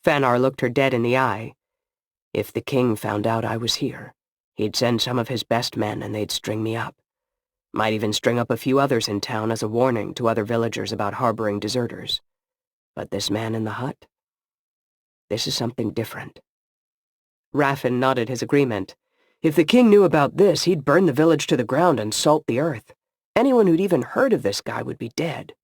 Fanar looked her dead in the eye. "If the king found out I was here, he'd send some of his best men and they'd string me up. Might even string up a few others in town as a warning to other villagers about harboring deserters. But this man in the hut? This is something different." Raffin nodded his agreement. "If the king knew about this, he'd burn the village to the ground and salt the earth. Anyone who'd even heard of this guy would be dead."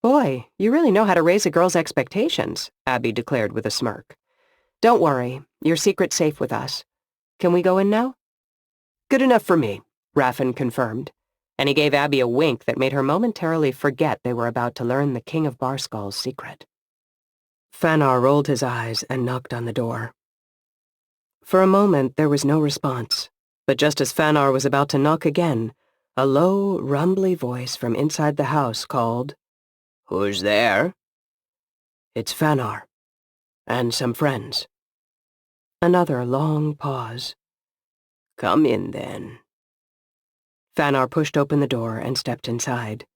"Boy, you really know how to raise a girl's expectations," Abby declared with a smirk. "Don't worry, your secret's safe with us. Can we go in now?" "Good enough for me," Raffin confirmed, and he gave Abby a wink that made her momentarily forget they were about to learn the King of Barskal's secret. Fanar rolled his eyes and knocked on the door. For a moment there was no response, but just as Fanar was about to knock again, a low, rumbly voice from inside the house called, "Who's there?" "It's Fanar. And some friends." Another long pause. "Come in, then." Fanar pushed open the door and stepped inside.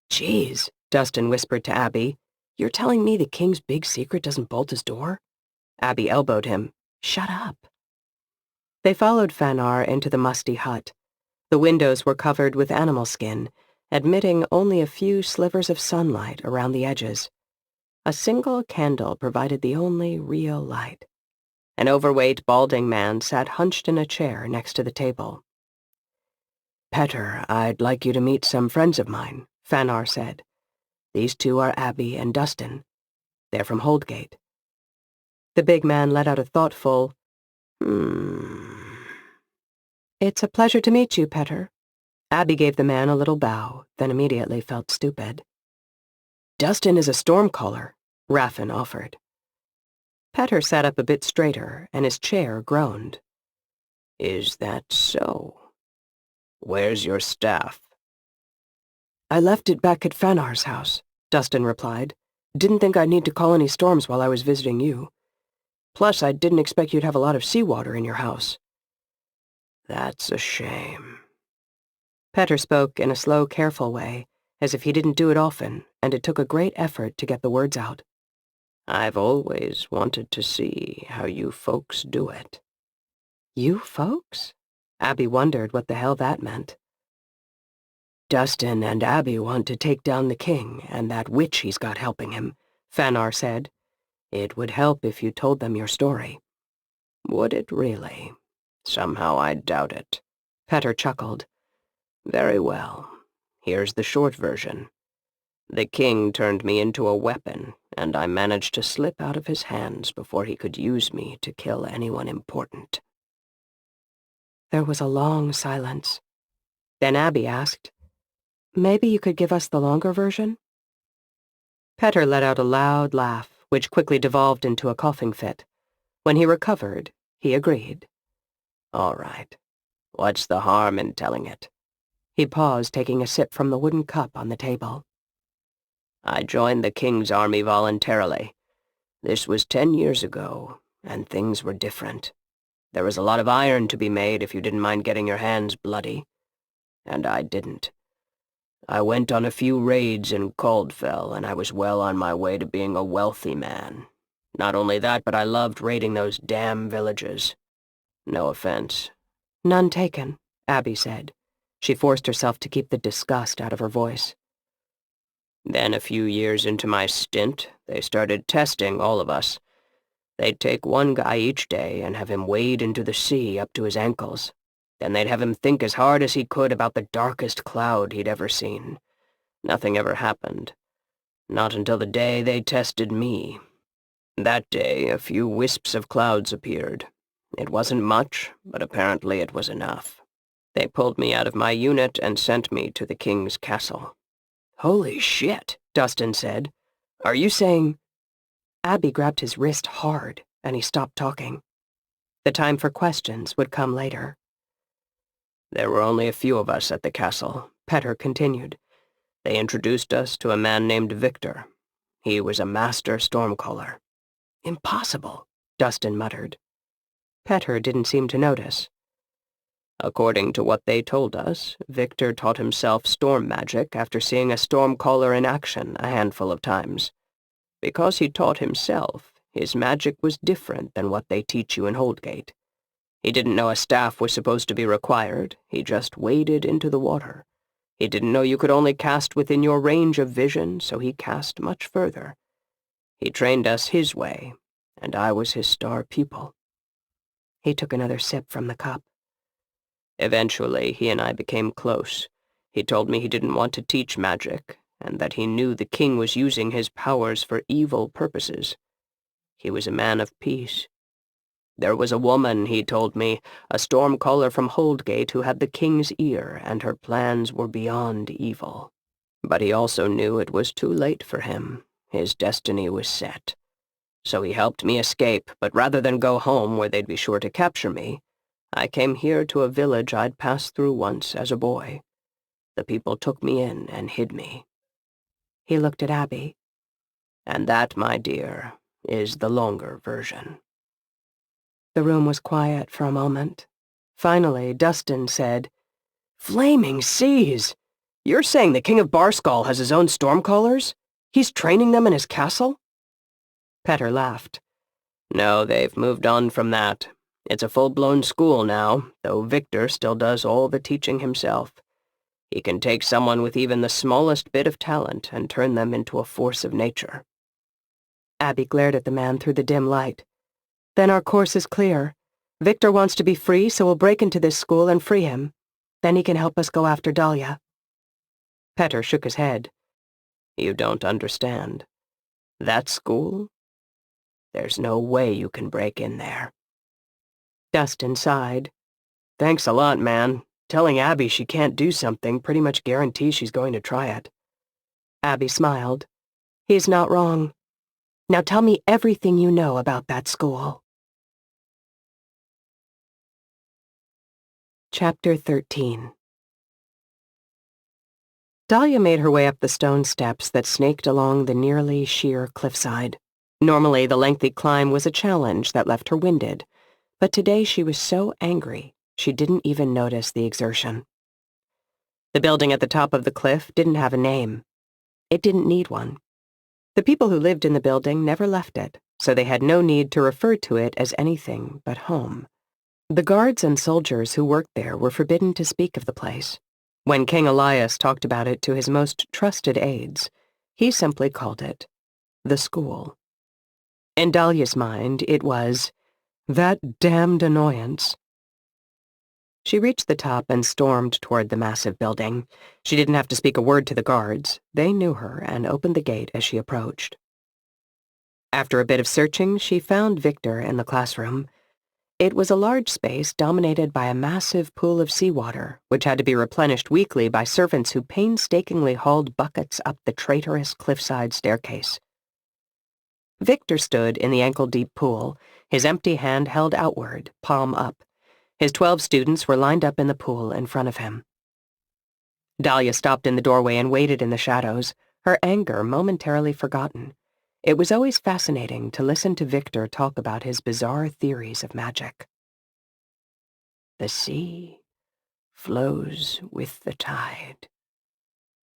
"Geez," Dustin whispered to Abby, "you're telling me the king's big secret doesn't bolt his door?" Abby elbowed him. "Shut up." They followed Fanar into the musty hut. The windows were covered with animal skin, admitting only a few slivers of sunlight around the edges. A single candle provided the only real light. An overweight, balding man sat hunched in a chair next to the table. "Petter, I'd like you to meet some friends of mine," Fanar said. "These two are Abby and Dustin. They're from Holdgate." The big man let out a thoughtful, "It's a pleasure to meet you, Petter." Abby gave the man a little bow, then immediately felt stupid. "Dustin is a stormcaller," Raffin offered. Petter sat up a bit straighter, and his chair groaned. "Is that so? Where's your staff?" "I left it back at Fanar's house," Dustin replied. "Didn't think I'd need to call any storms while I was visiting you. Plus, I didn't expect you'd have a lot of seawater in your house." "That's a shame." Petter spoke in a slow, careful way, as if he didn't do it often, and it took a great effort to get the words out. "I've always wanted to see how you folks do it." "You folks?" Abby wondered what the hell that meant. "Dustin and Abby want to take down the king and that witch he's got helping him," Fanar said. "It would help if you told them your story." "Would it really? Somehow I doubt it." Petter chuckled. "Very well. Here's the short version. The king turned me into a weapon, and I managed to slip out of his hands before he could use me to kill anyone important." There was a long silence. Then Abby asked, "Maybe you could give us the longer version?" Petter let out a loud laugh, which quickly devolved into a coughing fit. When he recovered, he agreed. "All right. What's the harm in telling it?" He paused, taking a sip from the wooden cup on the table. "I joined the king's army voluntarily. This was 10 years ago, and things were different. There was a lot of iron to be made if you didn't mind getting your hands bloody. And I didn't. I went on a few raids in Caldfell, and I was well on my way to being a wealthy man. Not only that, but I loved raiding those damn villages. No offense." "None taken," Abby said. She forced herself to keep the disgust out of her voice. "Then a few years into my stint, they started testing all of us. They'd take one guy each day and have him wade into the sea up to his ankles. Then they'd have him think as hard as he could about the darkest cloud he'd ever seen. Nothing ever happened. Not until the day they tested me. That day, a few wisps of clouds appeared. It wasn't much, but apparently it was enough. They pulled me out of my unit and sent me to the king's castle. Holy shit, Dustin said. Are you saying... Abby grabbed his wrist hard, and he stopped talking. The time for questions would come later. There were only a few of us at the castle, Petter continued. They introduced us to a man named Victor. He was a master stormcaller. Impossible, Dustin muttered. Petter didn't seem to notice. According to what they told us, Victor taught himself storm magic after seeing a stormcaller in action a handful of times. Because he taught himself, his magic was different than what they teach you in Holdgate. He didn't know a staff was supposed to be required. He just waded into the water. He didn't know you could only cast within your range of vision, so he cast much further. He trained us his way, and I was his star pupil. He took another sip from the cup. Eventually, he and I became close. He told me he didn't want to teach magic, and that he knew the king was using his powers for evil purposes. He was a man of peace. There was a woman, he told me, a stormcaller from Holdgate who had the king's ear, and her plans were beyond evil. But he also knew it was too late for him. His destiny was set. So he helped me escape, but rather than go home where they'd be sure to capture me, I came here to a village I'd passed through once as a boy. The people took me in and hid me. He looked at Abby. And that, my dear, is the longer version. The room was quiet for a moment. Finally, Dustin said, Flaming seas! You're saying the King of Barskull has his own stormcallers? He's training them in his castle? Petter laughed. No, they've moved on from that. It's a full-blown school now, though Victor still does all the teaching himself. He can take someone with even the smallest bit of talent and turn them into a force of nature. Abby glared at the man through the dim light. Then our course is clear. Victor wants to be free, so we'll break into this school and free him. Then he can help us go after Dahlia. Petter shook his head. You don't understand. That school? There's no way you can break in there. Dustin sighed. Thanks a lot, man. Telling Abby she can't do something pretty much guarantees she's going to try it. Abby smiled. He's not wrong. Now tell me everything you know about that school. Chapter 13. Dahlia made her way up the stone steps that snaked along the nearly sheer cliffside. Normally, the lengthy climb was a challenge that left her winded, but today she was so angry she didn't even notice the exertion. The building at the top of the cliff didn't have a name. It didn't need one. The people who lived in the building never left it, so they had no need to refer to it as anything but home. The guards and soldiers who worked there were forbidden to speak of the place. When King Elias talked about it to his most trusted aides, he simply called it the school. In Dahlia's mind, it was that damned annoyance. She reached the top and stormed toward the massive building. She didn't have to speak a word to the guards. They knew her and opened the gate as she approached. After a bit of searching, she found Victor in the classroom. It was a large space dominated by a massive pool of seawater, which had to be replenished weekly by servants who painstakingly hauled buckets up the traitorous cliffside staircase. Victor stood in the ankle-deep pool, his empty hand held outward, palm up. His 12 students were lined up in the pool in front of him. Dahlia stopped in the doorway and waited in the shadows, her anger momentarily forgotten. It was always fascinating to listen to Victor talk about his bizarre theories of magic. The sea flows with the tide.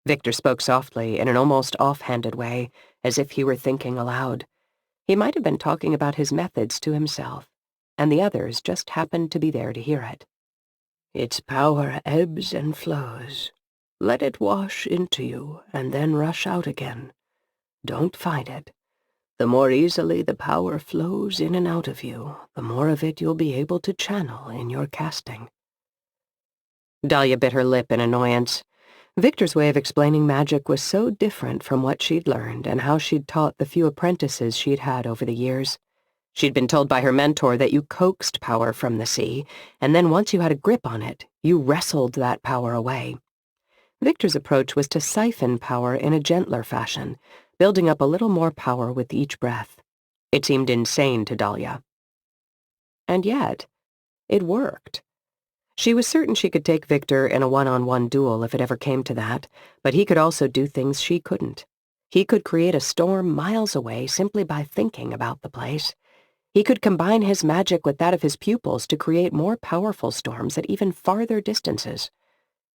Victor spoke softly in an almost offhanded way, as if he were thinking aloud. He might have been talking about his methods to himself, and the others just happened to be there to hear it. Its power ebbs and flows. Let it wash into you and then rush out again. Don't fight it. The more easily the power flows in and out of you, the more of it you'll be able to channel in your casting." Dahlia bit her lip in annoyance. Victor's way of explaining magic was so different from what she'd learned and how she'd taught the few apprentices she'd had over the years. She'd been told by her mentor that you coaxed power from the sea, and then once you had a grip on it, you wrestled that power away. Victor's approach was to siphon power in a gentler fashion, building up a little more power with each breath. It seemed insane to Dahlia. And yet, it worked. She was certain she could take Victor in a one-on-one duel if it ever came to that, but he could also do things she couldn't. He could create a storm miles away simply by thinking about the place. He could combine his magic with that of his pupils to create more powerful storms at even farther distances.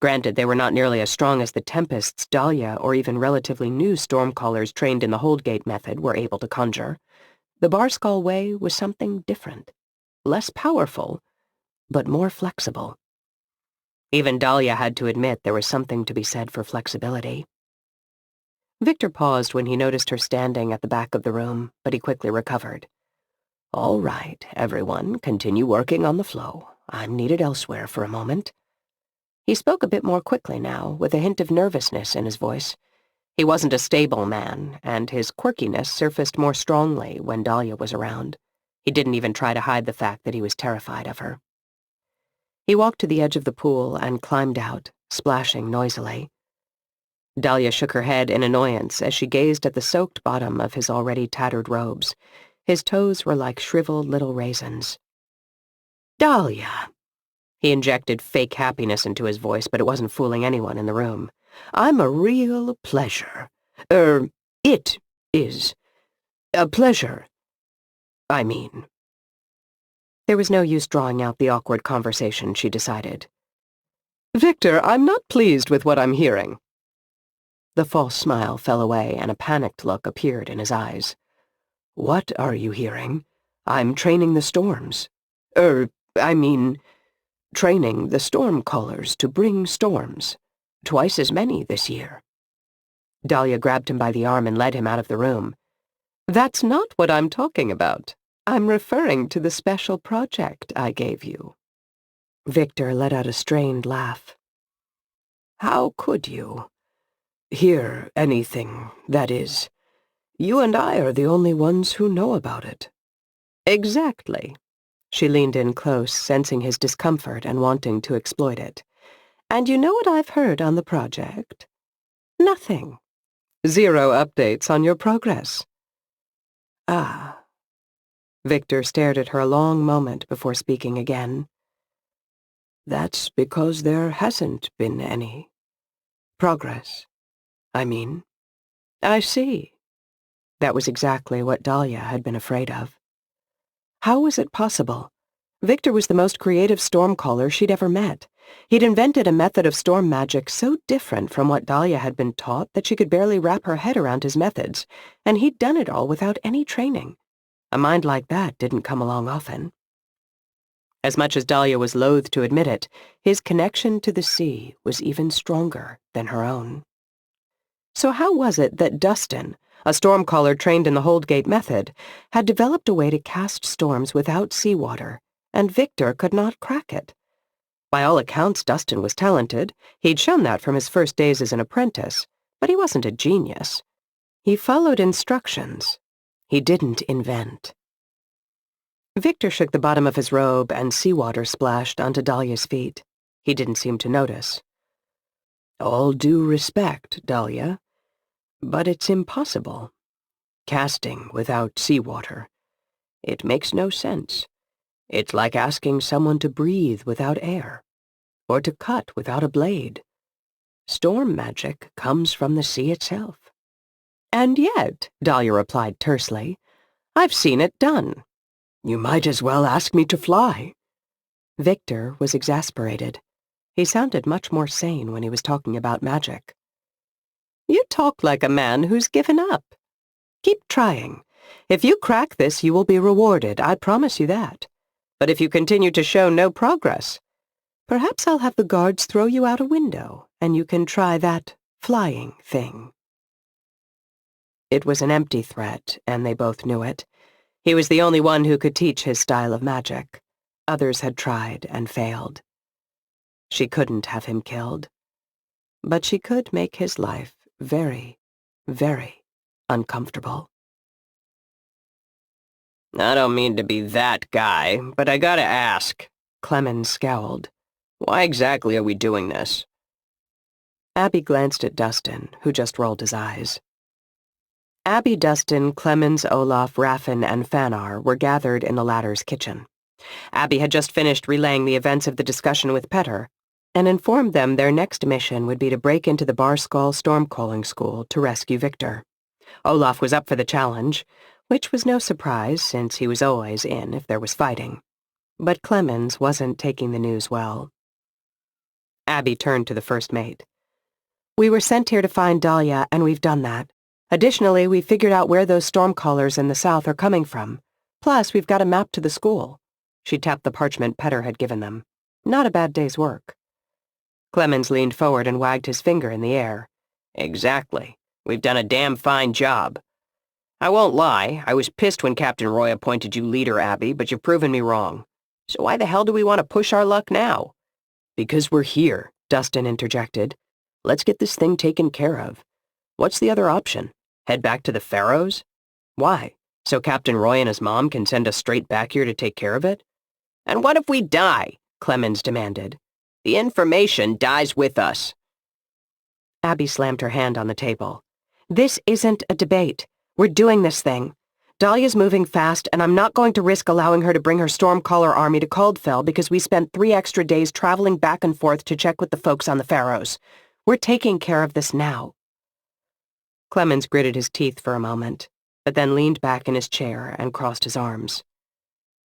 Granted, they were not nearly as strong as the tempests Dahlia or even relatively new stormcallers trained in the Holdgate method were able to conjure. The Barskull way was something different. Less powerful, but more flexible. Even Dahlia had to admit there was something to be said for flexibility. Victor paused when he noticed her standing at the back of the room, but he quickly recovered. "All right, everyone, continue working on the flow. I'm needed elsewhere for a moment." He spoke a bit more quickly now, with a hint of nervousness in his voice. He wasn't a stable man, and his quirkiness surfaced more strongly when Dahlia was around. He didn't even try to hide the fact that he was terrified of her. He walked to the edge of the pool and climbed out, splashing noisily. Dahlia shook her head in annoyance as she gazed at the soaked bottom of his already tattered robes. His toes were like shriveled little raisins. "Dahlia!" He injected fake happiness into his voice, but it wasn't fooling anyone in the room. "I'm a real pleasure. It is a pleasure, I mean." There was no use drawing out the awkward conversation, she decided. "Victor, I'm not pleased with what I'm hearing." The false smile fell away and a panicked look appeared in his eyes. "What are you hearing? I'm training the storms. Training the storm callers to bring storms. Twice as many this year." Dahlia grabbed him by the arm and led him out of the room. "That's not what I'm talking about. I'm referring to the special project I gave you." Victor let out a strained laugh. "How could you hear anything, that is? You and I are the only ones who know about it." "Exactly." She leaned in close, sensing his discomfort and wanting to exploit it. "And you know what I've heard on the project? Nothing. 0 updates on your progress." "Ah." Victor stared at her a long moment before speaking again. "That's because there hasn't been any progress, I mean." "I see." That was exactly what Dahlia had been afraid of. How was it possible? Victor was the most creative stormcaller she'd ever met. He'd invented a method of storm magic so different from what Dahlia had been taught that she could barely wrap her head around his methods, and he'd done it all without any training. A mind like that didn't come along often. As much as Dahlia was loath to admit it, his connection to the sea was even stronger than her own. So how was it that Dustin, a stormcaller trained in the Holdgate method, had developed a way to cast storms without seawater, and Victor could not crack it? By all accounts, Dustin was talented. He'd shown that from his first days as an apprentice, but he wasn't a genius. He followed instructions. He didn't invent. Victor shook the bottom of his robe and seawater splashed onto Dahlia's feet. He didn't seem to notice. "All due respect, Dahlia, but it's impossible. Casting without seawater. It makes no sense. It's like asking someone to breathe without air, or to cut without a blade. Storm magic comes from the sea itself." "And yet," Dahlia replied tersely, "I've seen it done." "You might as well ask me to fly." Victor was exasperated. He sounded much more sane when he was talking about magic. "You talk like a man who's given up. Keep trying. If you crack this, you will be rewarded, I promise you that. But if you continue to show no progress, perhaps I'll have the guards throw you out a window, and you can try that flying thing." It was an empty threat, and they both knew it. He was the only one who could teach his style of magic. Others had tried and failed. She couldn't have him killed. But she could make his life very, very uncomfortable. I don't mean to be that guy, but I gotta ask. Clemens scowled. Why exactly are we doing this? Abby glanced at Dustin, who just rolled his eyes. Abby, Dustin, Clemens, Olaf, Raffin, and Fanar were gathered in the latter's kitchen. Abby had just finished relaying the events of the discussion with Petter, and informed them their next mission would be to break into the Barskull stormcalling school to rescue Victor. Olaf was up for the challenge, which was no surprise since he was always in if there was fighting. But Clemens wasn't taking the news well. Abby turned to the first mate. "We were sent here to find Dahlia, and we've done that. Additionally, we've figured out where those stormcallers in the south are coming from. Plus, we've got a map to the school." She tapped the parchment Petter had given them. "Not a bad day's work." Clemens leaned forward and wagged his finger in the air. Exactly. We've done a damn fine job. I won't lie, I was pissed when Captain Roy appointed you leader, Abby, but you've proven me wrong. So why the hell do we want to push our luck now? "Because we're here," Dustin interjected. "Let's get this thing taken care of. What's the other option? Head back to the Pharaohs? Why? So Captain Roy and his mom can send us straight back here to take care of it? And what if we die?" Clemens demanded. "The information dies with us." Abby slammed her hand on the table. "This isn't a debate. We're doing this thing. Dahlia's moving fast, and I'm not going to risk allowing her to bring her Stormcaller army to Caldfell because we spent 3 extra days traveling back and forth to check with the folks on the Pharaohs. We're taking care of this now." Clemens gritted his teeth for a moment, but then leaned back in his chair and crossed his arms.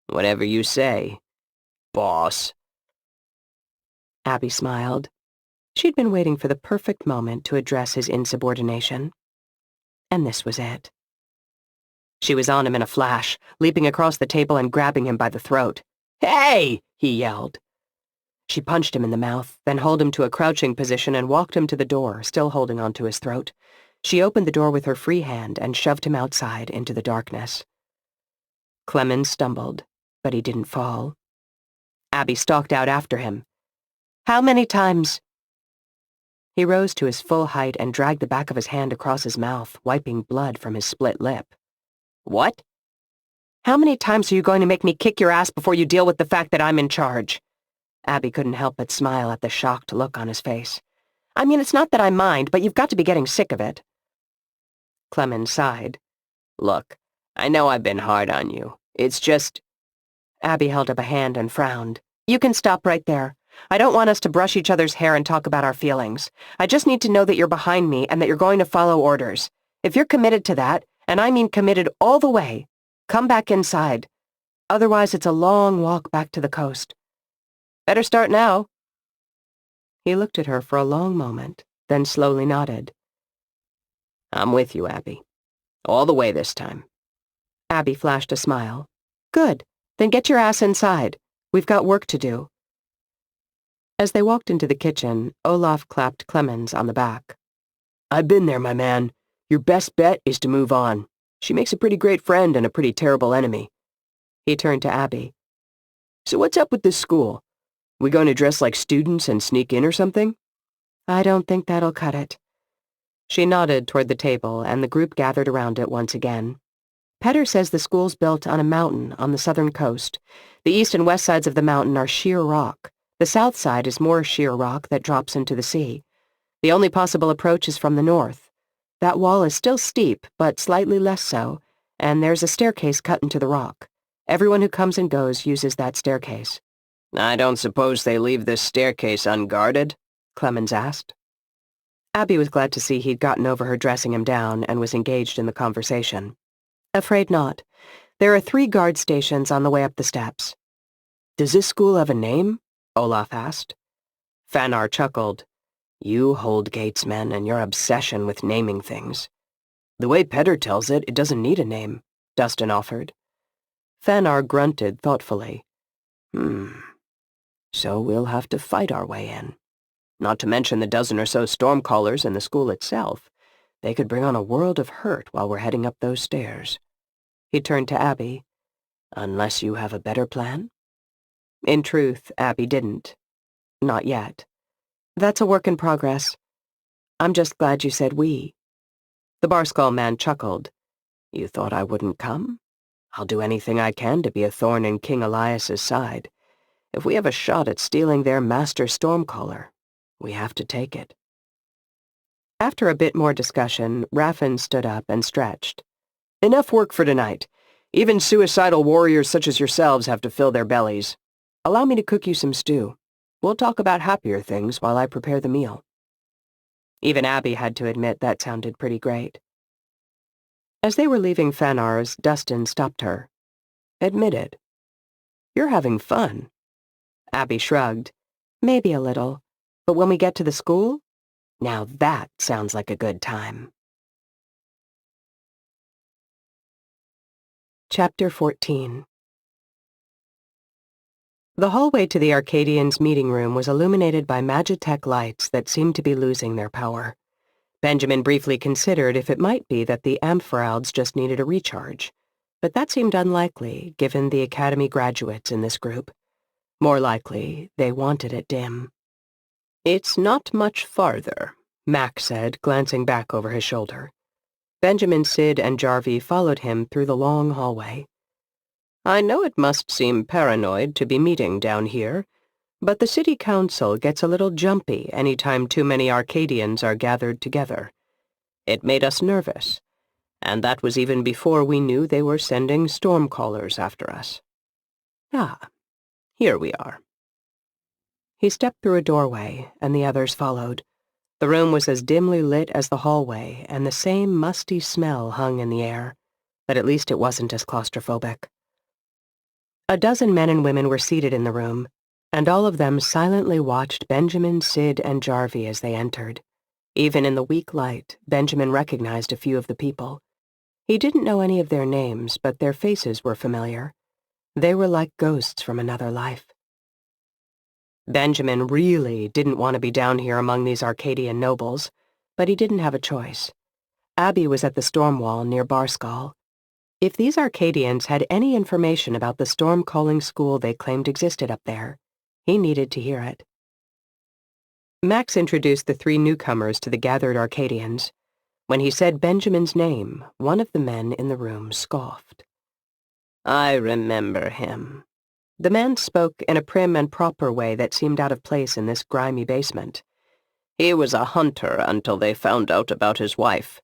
"Whatever you say, boss." Abby smiled. She'd been waiting for the perfect moment to address his insubordination. And this was it. She was on him in a flash, leaping across the table and grabbing him by the throat. "Hey!" he yelled. She punched him in the mouth, then hauled him to a crouching position and walked him to the door, still holding onto his throat. She opened the door with her free hand and shoved him outside into the darkness. Clemens stumbled, but he didn't fall. Abby stalked out after him. "How many times?" He rose to his full height and dragged the back of his hand across his mouth, wiping blood from his split lip. "What?" "How many times are you going to make me kick your ass before you deal with the fact that I'm in charge?" Abby couldn't help but smile at the shocked look on his face. "I mean, it's not that I mind, but you've got to be getting sick of it." Clemens sighed. "Look, I know I've been hard on you. It's just—" Abby held up a hand and frowned. "You can stop right there. I don't want us to brush each other's hair and talk about our feelings. I just need to know that you're behind me and that you're going to follow orders. If you're committed to that, and I mean committed all the way, come back inside. Otherwise, it's a long walk back to the coast. Better start now." He looked at her for a long moment, then slowly nodded. "I'm with you, Abby. All the way this time." Abby flashed a smile. "Good. Then get your ass inside. We've got work to do." As they walked into the kitchen, Olaf clapped Clemens on the back. "I've been there, my man. Your best bet is to move on. She makes a pretty great friend and a pretty terrible enemy." He turned to Abby. "So what's up with this school? We going to dress like students and sneak in or something?" "I don't think that'll cut it." She nodded toward the table, and the group gathered around it once again. "Petter says the school's built on a mountain on the southern coast. The east and west sides of the mountain are sheer rock. The south side is more sheer rock that drops into the sea. The only possible approach is from the north. That wall is still steep, but slightly less so, and there's a staircase cut into the rock. Everyone who comes and goes uses that staircase." "I don't suppose they leave this staircase unguarded?" Clemens asked. Abby was glad to see he'd gotten over her dressing him down and was engaged in the conversation. "Afraid not. There are 3 guard stations on the way up the steps." "Does this school have a name?" Olaf asked. Fanar chuckled. "You hold gates men and your obsession with naming things." "The way Petter tells it, it doesn't need a name," Dustin offered. Fanar grunted thoughtfully. So we'll have to fight our way in. Not to mention the dozen or so stormcallers in the school itself. They could bring on a world of hurt while we're heading up those stairs. He turned to Abby. Unless you have a better plan? In truth, Abby didn't. Not yet. That's a work in progress. I'm just glad you said we. The Barskull man chuckled. You thought I wouldn't come? I'll do anything I can to be a thorn in King Elias's side. If we have a shot at stealing their master stormcaller, we have to take it. After a bit more discussion, Raffen stood up and stretched. Enough work for tonight. Even suicidal warriors such as yourselves have to fill their bellies. Allow me to cook you some stew. We'll talk about happier things while I prepare the meal. Even Abby had to admit that sounded pretty great. As they were leaving Fanar's, Dustin stopped her. Admit it. You're having fun. Abby shrugged. Maybe a little. But when we get to the school? Now that sounds like a good time. Chapter 14. The hallway to the Arcadians' meeting room was illuminated by Magitech lights that seemed to be losing their power. Benjamin briefly considered if it might be that the Ampferalds just needed a recharge, but that seemed unlikely given the Academy graduates in this group. More likely, they wanted it dim. It's not much farther, Mac said, glancing back over his shoulder. Benjamin, Sid, and Jarvie followed him through the long hallway. I know it must seem paranoid to be meeting down here, but the city council gets a little jumpy any time too many Arcadians are gathered together. It made us nervous, and that was even before we knew they were sending stormcallers after us. Ah, here we are. He stepped through a doorway, and the others followed. The room was as dimly lit as the hallway, and the same musty smell hung in the air, but at least it wasn't as claustrophobic. A dozen men and women were seated in the room, and all of them silently watched Benjamin, Sid, and Jarvie as they entered. Even in the weak light, Benjamin recognized a few of the people. He didn't know any of their names, but their faces were familiar. They were like ghosts from another life. Benjamin really didn't want to be down here among these Arcadian nobles, but he didn't have a choice. Abby was at the storm wall near Barskull. If these Arcadians had any information about the storm-calling school they claimed existed up there, he needed to hear it. Max introduced the three newcomers to the gathered Arcadians. When he said Benjamin's name, one of the men in the room scoffed. I remember him. The man spoke in a prim and proper way that seemed out of place in this grimy basement. He was a hunter until they found out about his wife.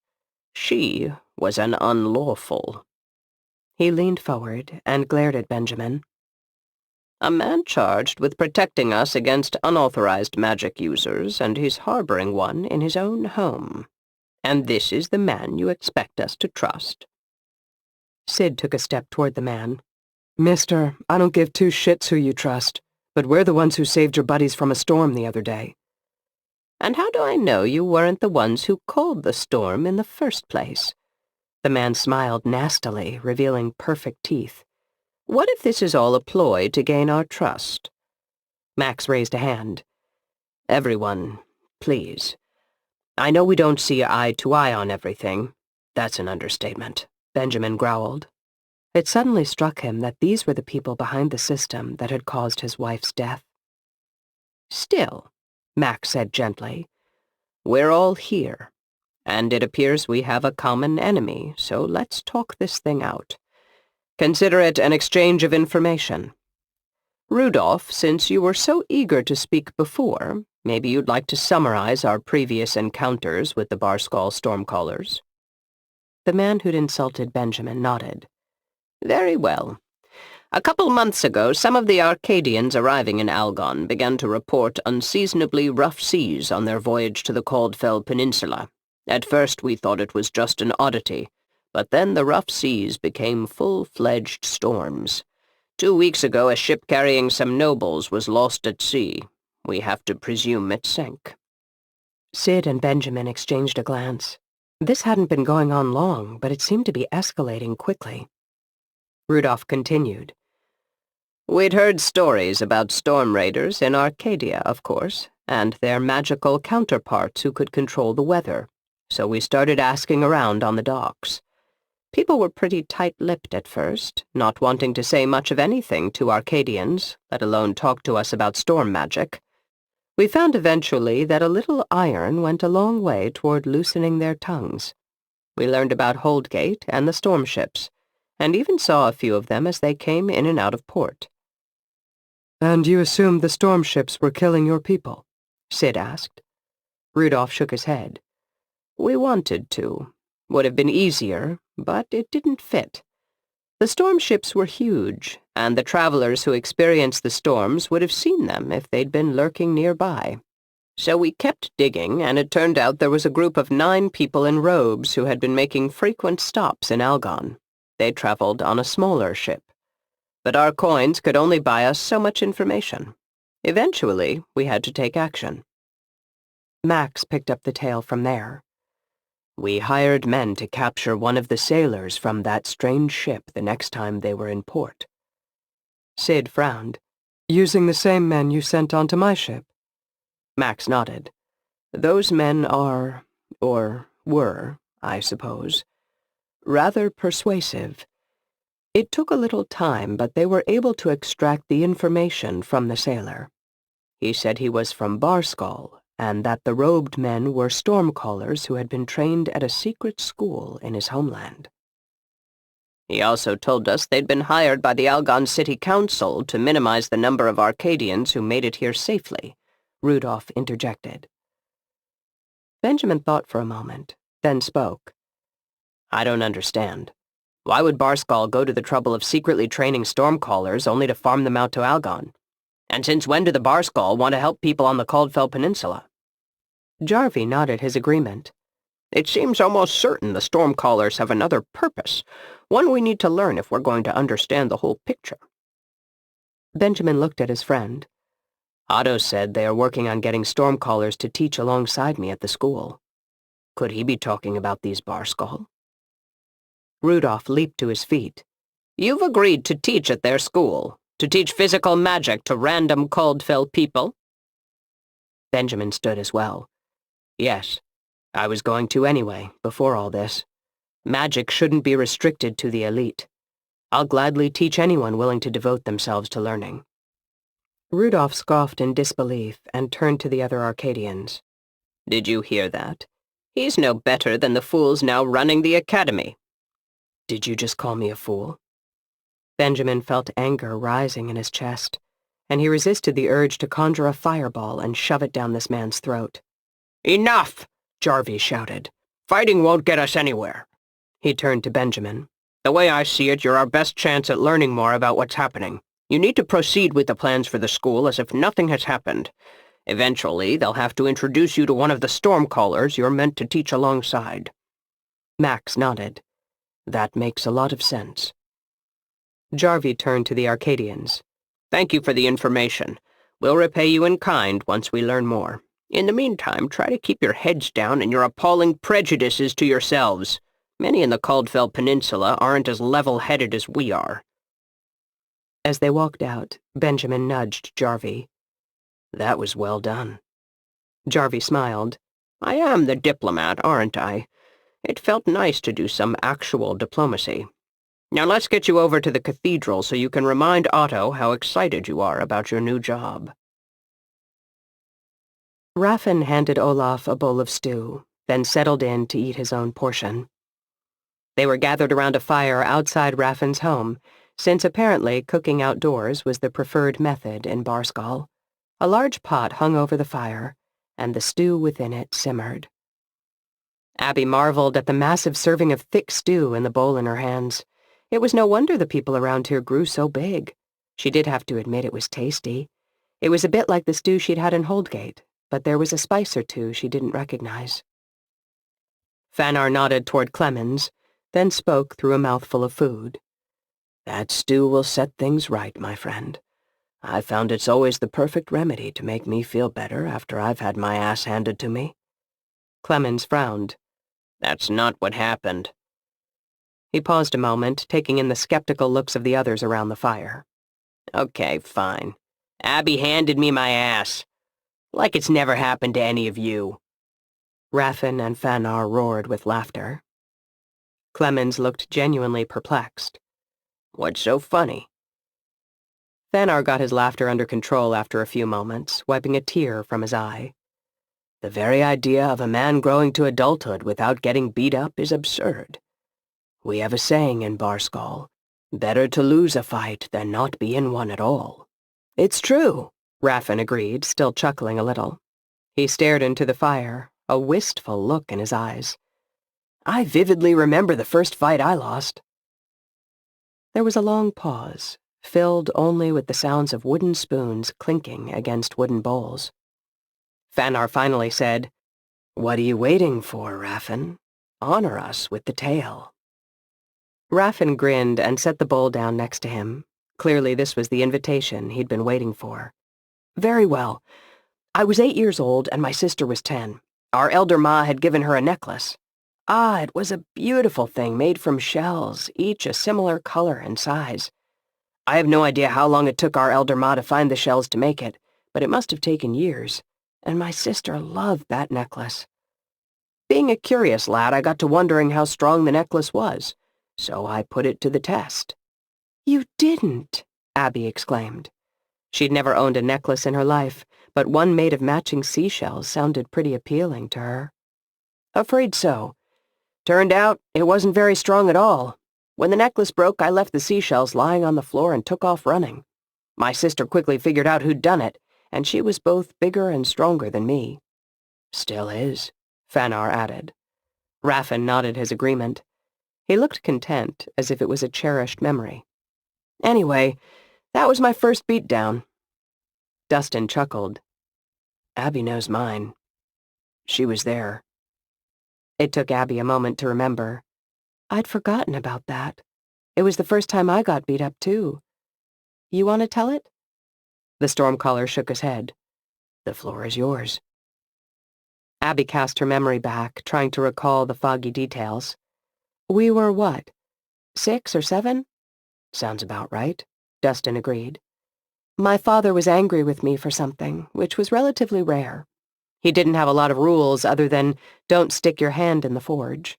She was an unlawful. He leaned forward and glared at Benjamin. A man charged with protecting us against unauthorized magic users, and he's harboring one in his own home. And this is the man you expect us to trust? Sid took a step toward the man. Mister, I don't give two shits who you trust, but we're the ones who saved your buddies from a storm the other day. And how do I know you weren't the ones who called the storm in the first place? The man smiled nastily, revealing perfect teeth. What if this is all a ploy to gain our trust? Max raised a hand. Everyone, please. I know we don't see eye to eye on everything. That's an understatement, Benjamin growled. It suddenly struck him that these were the people behind the system that had caused his wife's death. Still, Max said gently, we're all here, and it appears we have a common enemy, so let's talk this thing out. Consider it an exchange of information. Rudolph, since you were so eager to speak before, maybe you'd like to summarize our previous encounters with the Barskull Stormcallers. The man who'd insulted Benjamin nodded. Very well. A couple months ago, some of the Arcadians arriving in Algon began to report unseasonably rough seas on their voyage to the Caldfell Peninsula. At first we thought it was just an oddity, but then the rough seas became full-fledged storms. 2 weeks ago, a ship carrying some nobles was lost at sea. We have to presume it sank. Sid and Benjamin exchanged a glance. This hadn't been going on long, but it seemed to be escalating quickly. Rudolph continued. We'd heard stories about storm raiders in Arcadia, of course, and their magical counterparts who could control the weather. so we started asking around on the docks. People were pretty tight-lipped at first, not wanting to say much of anything to Arcadians, let alone talk to us about storm magic. We found eventually that a little iron went a long way toward loosening their tongues. We learned about Holdgate and the storm ships, and even saw a few of them as they came in and out of port. And you assumed the storm ships were killing your people? Sid asked. Rudolph shook his head. We wanted to. Would have been easier, but it didn't fit. The storm ships were huge, and the travelers who experienced the storms would have seen them if they'd been lurking nearby. So we kept digging, and it turned out there was a group of 9 people in robes who had been making frequent stops in Algon. They traveled on a smaller ship. But our coins could only buy us so much information. Eventually, we had to take action. Max picked up the tale from there. We hired men to capture one of the sailors from that strange ship the next time they were in port. Sid frowned. Using the same men you sent onto my ship? Max nodded. Those men are, or were, I suppose, rather persuasive. It took a little time, but they were able to extract the information from the sailor. He said he was from Barskull, and that the robed men were stormcallers who had been trained at a secret school in his homeland. He also told us they'd been hired by the Algon City Council to minimize the number of Arcadians who made it here safely, Rudolph interjected. Benjamin thought for a moment, then spoke. I don't understand. Why would Barskull go to the trouble of secretly training stormcallers only to farm them out to Algon? And since when do the Barskull want to help people on the Caldfell Peninsula? Jarvie nodded his agreement. It seems almost certain the stormcallers have another purpose, one we need to learn if we're going to understand the whole picture. Benjamin looked at his friend. Otto said they are working on getting stormcallers to teach alongside me at the school. Could he be talking about these Barskull? Rudolph leaped to his feet. You've agreed to teach at their school, to teach physical magic to random Caldfell people? Benjamin stood as well. Yes, I was going to anyway, before all this. Magic shouldn't be restricted to the elite. I'll gladly teach anyone willing to devote themselves to learning. Rudolph scoffed in disbelief and turned to the other Arcadians. Did you hear that? He's no better than the fools now running the academy. Did you just call me a fool? Benjamin felt anger rising in his chest, and he resisted the urge to conjure a fireball and shove it down this man's throat. Enough! Jarvie shouted. Fighting won't get us anywhere. He turned to Benjamin. The way I see it, you're our best chance at learning more about what's happening. You need to proceed with the plans for the school as if nothing has happened. Eventually, they'll have to introduce you to one of the stormcallers you're meant to teach alongside. Max nodded. That makes a lot of sense. Jarvie turned to the Arcadians. Thank you for the information. We'll repay you in kind once we learn more. In the meantime, try to keep your heads down and your appalling prejudices to yourselves. Many in the Caldfell Peninsula aren't as level-headed as we are. As they walked out, Benjamin nudged Jarvie. That was well done. Jarvie smiled. I am the diplomat, aren't I? It felt nice to do some actual diplomacy. Now let's get you over to the cathedral so you can remind Otto how excited you are about your new job. Raffin handed Olaf a bowl of stew, then settled in to eat his own portion. They were gathered around a fire outside Raffin's home, since apparently cooking outdoors was the preferred method in Barskull. A large pot hung over the fire, and the stew within it simmered. Abby marveled at the massive serving of thick stew in the bowl in her hands. It was no wonder the people around here grew so big. She did have to admit it was tasty. It was a bit like the stew she'd had in Holdgate, but there was a spice or two she didn't recognize. Fanar nodded toward Clemens, then spoke through a mouthful of food. That stew will set things right, my friend. I found it's always the perfect remedy to make me feel better after I've had my ass handed to me. Clemens frowned. That's not what happened. He paused a moment, taking in the skeptical looks of the others around the fire. Okay, fine. Abby handed me my ass. Like it's never happened to any of you. Raffin and Fanar roared with laughter. Clemens looked genuinely perplexed. What's so funny? Fanar got his laughter under control after a few moments, wiping a tear from his eye. The very idea of a man growing to adulthood without getting beat up is absurd. We have a saying in Barskull, better to lose a fight than not be in one at all. It's true, Raffin agreed, still chuckling a little. He stared into the fire, a wistful look in his eyes. I vividly remember the first fight I lost. There was a long pause, filled only with the sounds of wooden spoons clinking against wooden bowls. Fanar finally said, What are you waiting for, Raffin? Honor us with the tale. Raffin grinned and set the bowl down next to him. Clearly this was the invitation he'd been waiting for. Very well. I was 8 years old and my sister was 10. Our elder ma had given her a necklace. It was a beautiful thing made from shells, each a similar color and size. I have no idea how long it took our elder ma to find the shells to make it, but it must have taken years, and my sister loved that necklace. Being a curious lad, I got to wondering how strong the necklace was, so I put it to the test. You didn't, Abby exclaimed. She'd never owned a necklace in her life, but one made of matching seashells sounded pretty appealing to her. Afraid so. Turned out it wasn't very strong at all. When the necklace broke, I left the seashells lying on the floor and took off running. My sister quickly figured out who'd done it, and she was both bigger and stronger than me. Still is, Fanar added. Raffin nodded his agreement. He looked content, as if it was a cherished memory. Anyway, that was my first beatdown. Dustin chuckled. Abby knows mine. She was there. It took Abby a moment to remember. I'd forgotten about that. It was the first time I got beat up, too. You want to tell it? The stormcaller shook his head. The floor is yours. Abby cast her memory back, trying to recall the foggy details. We were what? 6 or 7? Sounds about right, Dustin agreed. My father was angry with me for something, which was relatively rare. He didn't have a lot of rules other than don't stick your hand in the forge.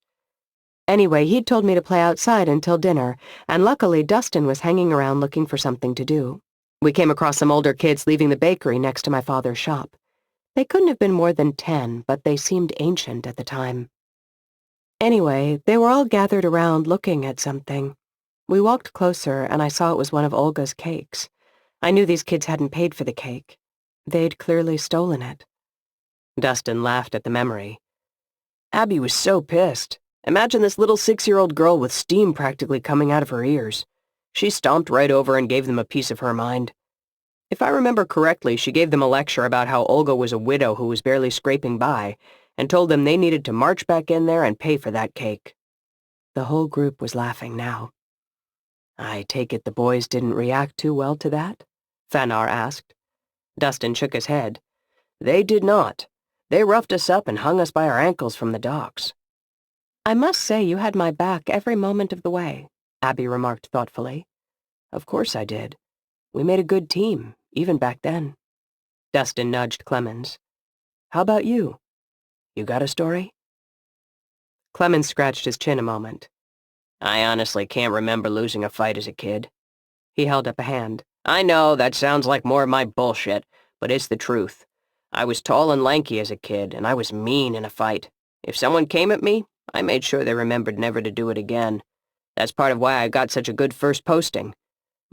Anyway, he'd told me to play outside until dinner, and luckily Dustin was hanging around looking for something to do. We came across some older kids leaving the bakery next to my father's shop. They couldn't have been more than 10, but they seemed ancient at the time. Anyway, they were all gathered around looking at something. We walked closer, and I saw it was one of Olga's cakes. I knew these kids hadn't paid for the cake. They'd clearly stolen it. Dustin laughed at the memory. Abby was so pissed. Imagine this little 6-year-old girl with steam practically coming out of her ears. She stomped right over and gave them a piece of her mind. If I remember correctly, she gave them a lecture about how Olga was a widow who was barely scraping by, and told them they needed to march back in there and pay for that cake. The whole group was laughing now. I take it the boys didn't react too well to that? Fanar asked. Dustin shook his head. They did not. They roughed us up and hung us by our ankles from the docks. I must say you had my back every moment of the way, Abby remarked thoughtfully. Of course I did. We made a good team, even back then. Dustin nudged Clemens. How about you? You got a story? Clemens scratched his chin a moment. I honestly can't remember losing a fight as a kid. He held up a hand. I know, that sounds like more of my bullshit, but it's the truth. I was tall and lanky as a kid, and I was mean in a fight. If someone came at me, I made sure they remembered never to do it again. That's part of why I got such a good first posting.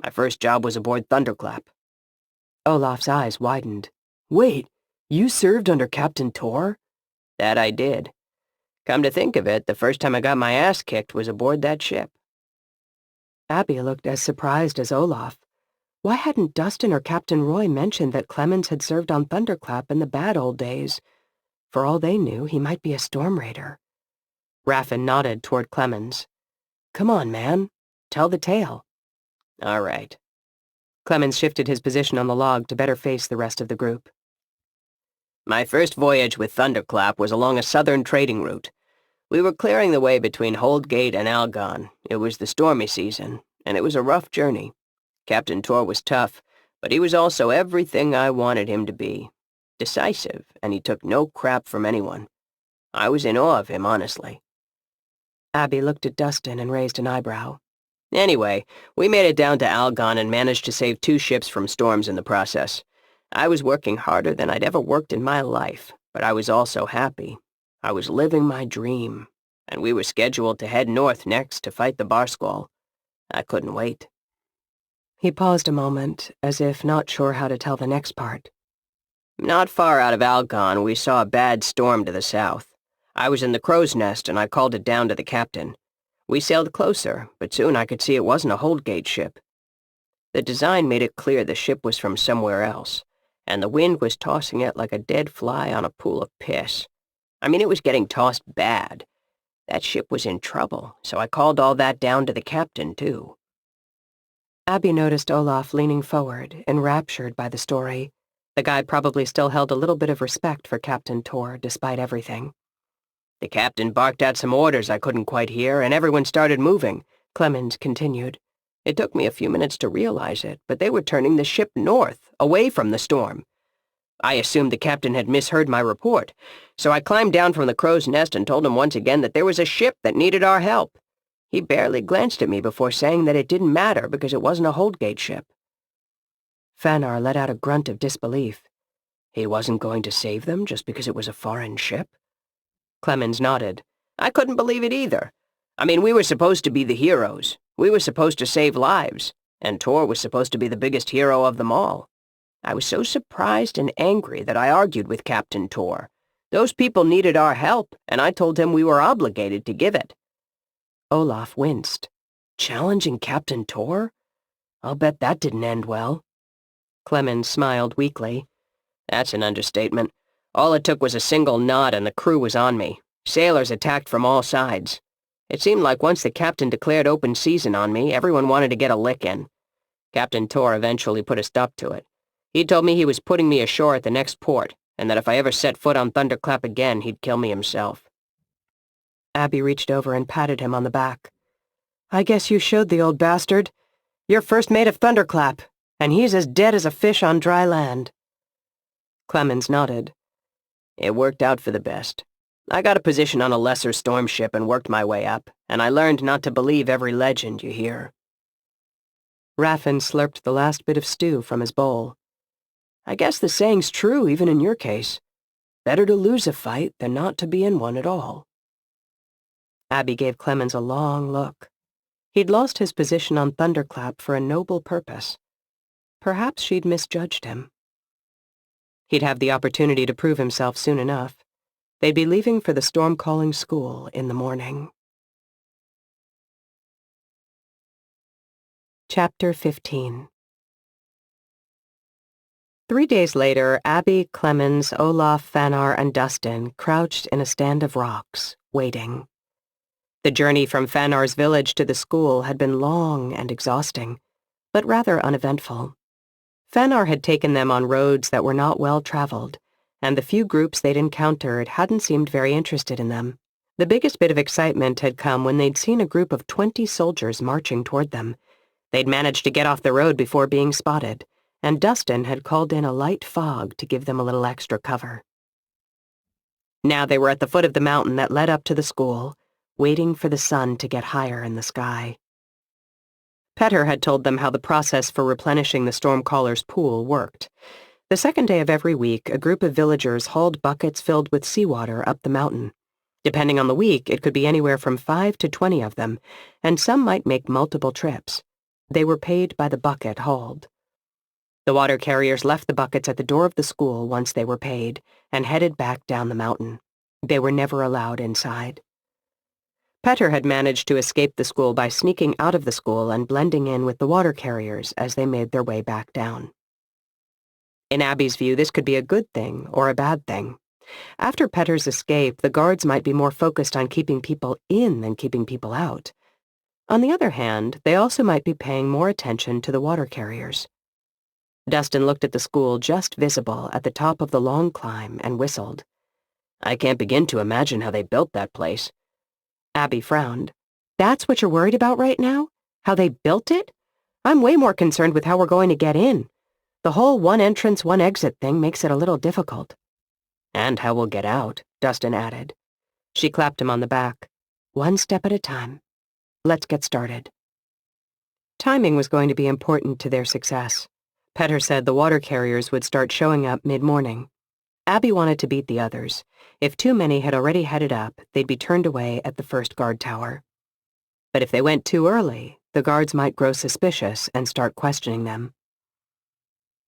My first job was aboard Thunderclap. Olaf's eyes widened. Wait, you served under Captain Tor? That I did. Come to think of it, the first time I got my ass kicked was aboard that ship. Abby looked as surprised as Olaf. Why hadn't Dustin or Captain Roy mentioned that Clemens had served on Thunderclap in the bad old days? For all they knew, he might be a storm raider. Raffin nodded toward Clemens. Come on, man. Tell the tale. All right. Clemens shifted his position on the log to better face the rest of the group. My first voyage with Thunderclap was along a southern trading route. We were clearing the way between Holdgate and Algon. It was the stormy season, and it was a rough journey. Captain Tor was tough, but he was also everything I wanted him to be. Decisive, and he took no crap from anyone. I was in awe of him, honestly. Abby looked at Dustin and raised an eyebrow. Anyway, we made it down to Algon and managed to save 2 ships from storms in the process. I was working harder than I'd ever worked in my life, but I was also happy. I was living my dream, and we were scheduled to head north next to fight the Barsquall. I couldn't wait. He paused a moment, as if not sure how to tell the next part. Not far out of Algon, we saw a bad storm to the south. I was in the crow's nest, and I called it down to the captain. We sailed closer, but soon I could see it wasn't a Holdgate ship. The design made it clear the ship was from somewhere else, and the wind was tossing it like a dead fly on a pool of piss. I mean, it was getting tossed bad. That ship was in trouble, so I called all that down to the captain, too. Abby noticed Olaf leaning forward, enraptured by the story. The guy probably still held a little bit of respect for Captain Tor, despite everything. The captain barked out some orders I couldn't quite hear, and everyone started moving, Clemens continued. It took me a few minutes to realize it, but they were turning the ship north, away from the storm. I assumed the captain had misheard my report, so I climbed down from the crow's nest and told him once again that there was a ship that needed our help. He barely glanced at me before saying that it didn't matter because it wasn't a Holdgate ship. Fanar let out a grunt of disbelief. He wasn't going to save them just because it was a foreign ship? Clemens nodded. I couldn't believe it either. I mean, we were supposed to be the heroes. We were supposed to save lives, and Tor was supposed to be the biggest hero of them all. I was so surprised and angry that I argued with Captain Tor. Those people needed our help, and I told him we were obligated to give it. Olaf winced. Challenging Captain Tor? I'll bet that didn't end well. Clemens smiled weakly. That's an understatement. All it took was a single nod and the crew was on me. Sailors attacked from all sides. It seemed like once the captain declared open season on me, everyone wanted to get a lick in. Captain Tor eventually put a stop to it. He told me he was putting me ashore at the next port, and that if I ever set foot on Thunderclap again, he'd kill me himself. Abby reached over and patted him on the back. I guess you showed the old bastard. You're first mate of Thunderclap, and he's as dead as a fish on dry land. Clemens nodded. It worked out for the best. I got a position on a lesser storm ship and worked my way up, and I learned not to believe every legend you hear. Raffin slurped the last bit of stew from his bowl. I guess the saying's true even in your case. Better to lose a fight than not to be in one at all. Abby gave Clemens a long look. He'd lost his position on Thunderclap for a noble purpose. Perhaps she'd misjudged him. He'd have the opportunity to prove himself soon enough. They'd be leaving for the storm-calling school in the morning. Chapter 15. 3 days later, Abby, Clemens, Olaf, Fanar, and Dustin crouched in a stand of rocks, waiting. The journey from Fanar's village to the school had been long and exhausting, but rather uneventful. Fanar had taken them on roads that were not well traveled, and the few groups they'd encountered hadn't seemed very interested in them. The biggest bit of excitement had come when they'd seen a group of 20 soldiers marching toward them. They'd managed to get off the road before being spotted, and Dustin had called in a light fog to give them a little extra cover. Now they were at the foot of the mountain that led up to the school, waiting for the sun to get higher in the sky. Petter had told them how the process for replenishing the Stormcaller's pool worked. The second day of every week, a group of villagers hauled buckets filled with seawater up the mountain. Depending on the week, it could be anywhere from 5 to 20 of them, and some might make multiple trips. They were paid by the bucket hauled. The water carriers left the buckets at the door of the school once they were paid, and headed back down the mountain. They were never allowed inside. Petter had managed to escape the school by sneaking out of the school and blending in with the water carriers as they made their way back down. In Abby's view, this could be a good thing or a bad thing. After Petter's escape, the guards might be more focused on keeping people in than keeping people out. On the other hand, they also might be paying more attention to the water carriers. Dustin looked at the school just visible at the top of the long climb and whistled. I can't begin to imagine how they built that place. Abby frowned. That's what you're worried about right now? How they built it? I'm way more concerned with how we're going to get in. The whole one entrance, one exit thing makes it a little difficult. And how we'll get out, Dustin added. She clapped him on the back. One step at a time. Let's get started. Timing was going to be important to their success. Petter said the water carriers would start showing up mid-morning. Abby wanted to beat the others. If too many had already headed up, they'd be turned away at the first guard tower. But if they went too early, the guards might grow suspicious and start questioning them.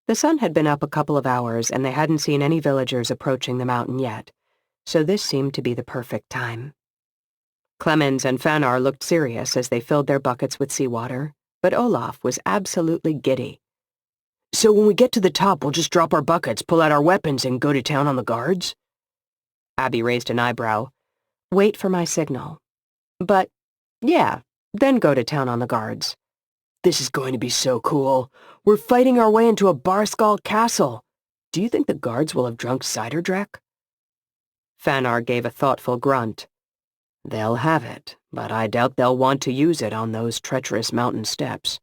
The sun had been up a couple of hours and they hadn't seen any villagers approaching the mountain yet, so this seemed to be the perfect time. Clemens and Fanar looked serious as they filled their buckets with seawater, but Olaf was absolutely giddy. So when we get to the top, we'll just drop our buckets, pull out our weapons, and go to town on the guards? Abby raised an eyebrow. Wait for my signal. But, yeah, then go to town on the guards. This is going to be so cool. We're fighting our way into a Barskal castle. Do you think the guards will have drunk cider drac? Fanar gave a thoughtful grunt. They'll have it, but I doubt they'll want to use it on those treacherous mountain steps.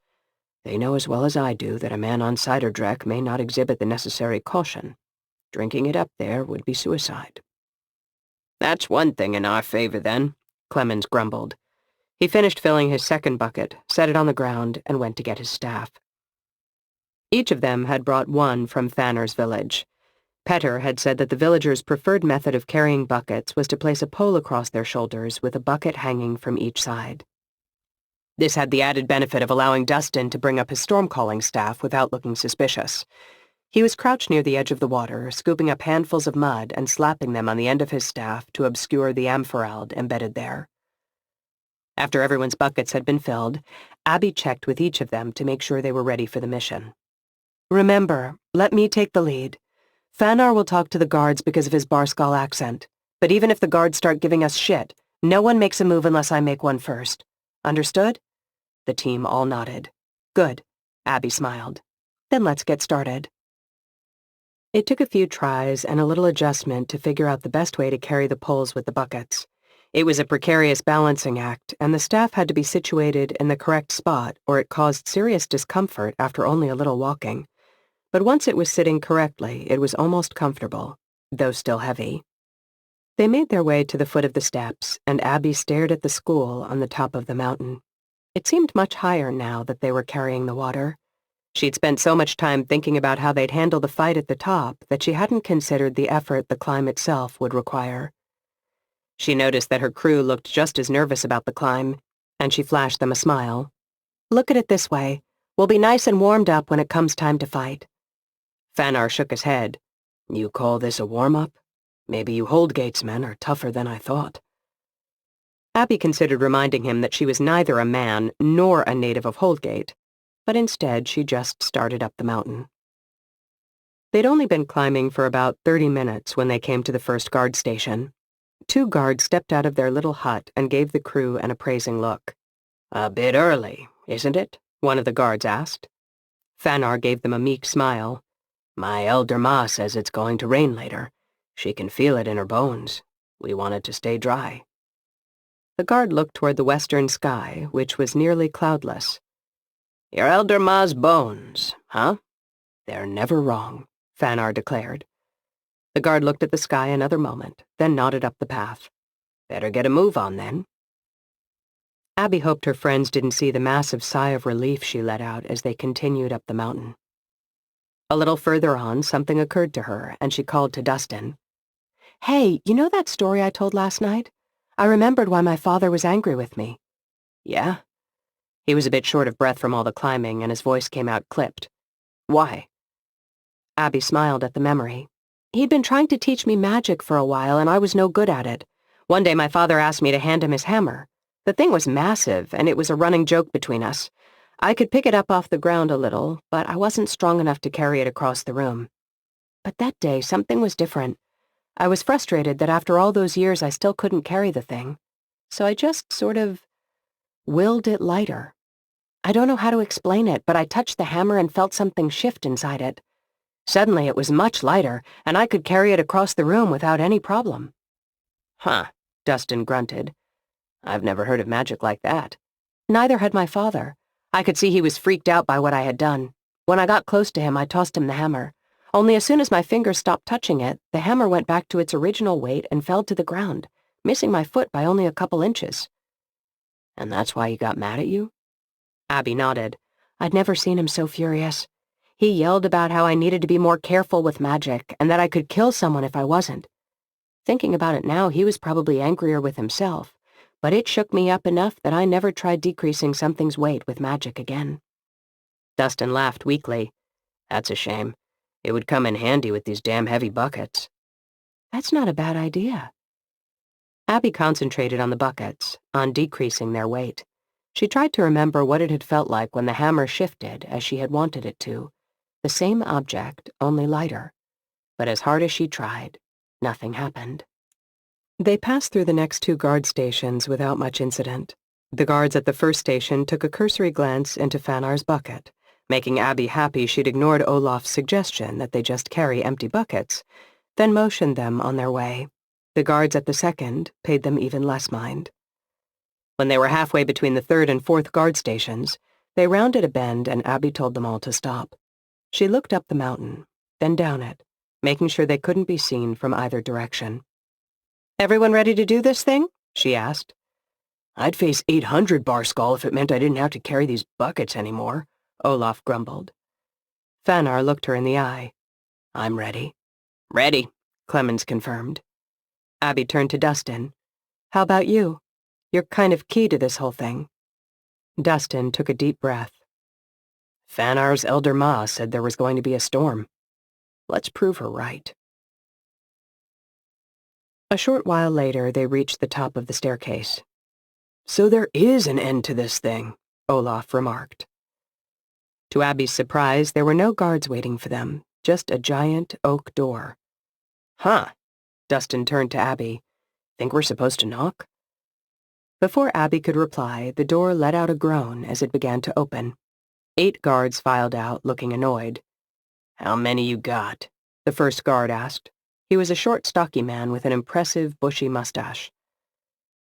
They know as well as I do that a man on cider drac may not exhibit the necessary caution. Drinking it up there would be suicide. That's one thing in our favor, then, Clemens grumbled. He finished filling his second bucket, set it on the ground, and went to get his staff. Each of them had brought one from Fanar's village. Petter had said that the villagers' preferred method of carrying buckets was to place a pole across their shoulders with a bucket hanging from each side. This had the added benefit of allowing Dustin to bring up his storm-calling staff without looking suspicious. He was crouched near the edge of the water, scooping up handfuls of mud and slapping them on the end of his staff to obscure the amphorald embedded there. After everyone's buckets had been filled, Abby checked with each of them to make sure they were ready for the mission. Remember, let me take the lead. Fanar will talk to the guards because of his Barskal accent, but even if the guards start giving us shit, no one makes a move unless I make one first. Understood? The team all nodded. Good, Abby smiled. Then let's get started. It took a few tries and a little adjustment to figure out the best way to carry the poles with the buckets. It was a precarious balancing act, and the staff had to be situated in the correct spot or it caused serious discomfort after only a little walking. But once it was sitting correctly, it was almost comfortable, though still heavy. They made their way to the foot of the steps, and Abby stared at the school on the top of the mountain. It seemed much higher now that they were carrying the water. She'd spent so much time thinking about how they'd handle the fight at the top that she hadn't considered the effort the climb itself would require. She noticed that her crew looked just as nervous about the climb, and she flashed them a smile. Look at it this way. We'll be nice and warmed up when it comes time to fight. Fanar shook his head. You call this a warm-up? Maybe you Holdgates men are tougher than I thought. Abby considered reminding him that she was neither a man nor a native of Holdgate, but instead she just started up the mountain. They'd only been climbing for about 30 minutes when they came to the first guard station. 2 guards stepped out of their little hut and gave the crew an appraising look. A bit early, isn't it? One of the guards asked. Fanar gave them a meek smile. My elder ma says it's going to rain later. She can feel it in her bones. We want it to stay dry. The guard looked toward the western sky, which was nearly cloudless. Your elder ma's bones, huh? They're never wrong, Fanar declared. The guard looked at the sky another moment, then nodded up the path. Better get a move on, then. Abby hoped her friends didn't see the massive sigh of relief she let out as they continued up the mountain. A little further on, something occurred to her, and she called to Dustin. Hey, you know that story I told last night? I remembered why my father was angry with me. Yeah? He was a bit short of breath from all the climbing, and his voice came out clipped. Why? Abby smiled at the memory. He'd been trying to teach me magic for a while, and I was no good at it. One day my father asked me to hand him his hammer. The thing was massive, and it was a running joke between us. I could pick it up off the ground a little, but I wasn't strong enough to carry it across the room. But that day, something was different. I was frustrated that after all those years I still couldn't carry the thing. So I just sort of willed it lighter. I don't know how to explain it, but I touched the hammer and felt something shift inside it. Suddenly it was much lighter, and I could carry it across the room without any problem. Huh, Dustin grunted. I've never heard of magic like that. Neither had my father. I could see he was freaked out by what I had done. When I got close to him, I tossed him the hammer. Only as soon as my fingers stopped touching it, the hammer went back to its original weight and fell to the ground. missing my foot by only a couple inches." "And that's why he got mad at you?" Abby nodded. I'd never seen him so furious. He yelled about how I needed to be more careful with magic and that I could kill someone if I wasn't. Thinking about it now, he was probably angrier with himself, but it shook me up enough that I never tried decreasing something's weight with magic again. Dustin laughed weakly. "That's a shame. It would come in handy with these damn heavy buckets." "That's not a bad idea." Abby concentrated on the buckets, on decreasing their weight. She tried to remember what it had felt like when the hammer shifted as she had wanted it to. The same object, only lighter. But as hard as she tried, nothing happened. They passed through the next 2 guard stations without much incident. The guards at the first station took a cursory glance into Fanar's bucket, making Abby happy she'd ignored Olaf's suggestion that they just carry empty buckets, then motioned them on their way. The guards at the second paid them even less mind. When they were halfway between the 3rd and 4th guard stations, they rounded a bend and Abby told them all to stop. She looked up the mountain, then down it, making sure they couldn't be seen from either direction. "Everyone ready to do this thing?" she asked. "I'd face 800 Barskull if it meant I didn't have to carry these buckets anymore," Olaf grumbled. Fanar looked her in the eye. "I'm ready." "Ready," Clemens confirmed. Abby turned to Dustin. "How about you? You're kind of key to this whole thing." Dustin took a deep breath. "Fanar's elder ma said there was going to be a storm. Let's prove her right." A short while later, they reached the top of the staircase. "So there is an end to this thing," Olaf remarked. To Abby's surprise, there were no guards waiting for them, just a giant oak door. "Huh." Dustin turned to Abby. "Think we're supposed to knock?" Before Abby could reply, the door let out a groan as it began to open. 8 guards filed out, looking annoyed. "How many you got?" the first guard asked. He was a short, stocky man with an impressive, bushy mustache.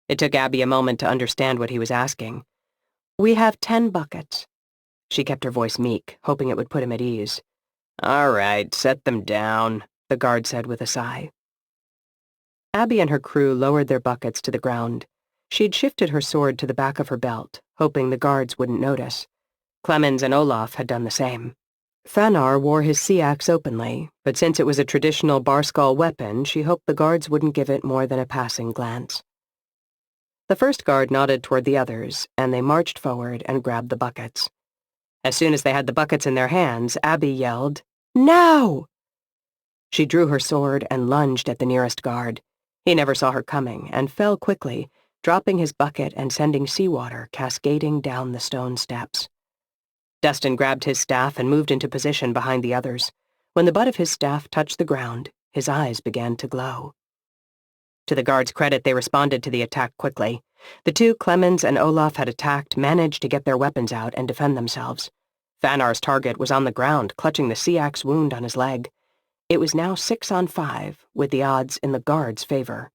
It took Abby a moment to understand what he was asking. "We have 10 buckets." She kept her voice meek, hoping it would put him at ease. "All right, set them down," the guard said with a sigh. Abby and her crew lowered their buckets to the ground. She'd shifted her sword to the back of her belt, hoping the guards wouldn't notice. Clemens and Olaf had done the same. Fanar wore his sea axe openly, but since it was a traditional Barskull weapon, she hoped the guards wouldn't give it more than a passing glance. The first guard nodded toward the others, and they marched forward and grabbed the buckets. As soon as they had the buckets in their hands, Abby yelled, "Now!" She drew her sword and lunged at the nearest guard. He never saw her coming and fell quickly, dropping his bucket and sending seawater cascading down the stone steps. Dustin grabbed his staff and moved into position behind the others. When the butt of his staff touched the ground, his eyes began to glow. To the guards' credit, they responded to the attack quickly. The 2 Clemens and Olaf had attacked managed to get their weapons out and defend themselves. Fanar's target was on the ground, clutching the sea axe wound on his leg. It was now 6 on 5, with the odds in the guard's favor.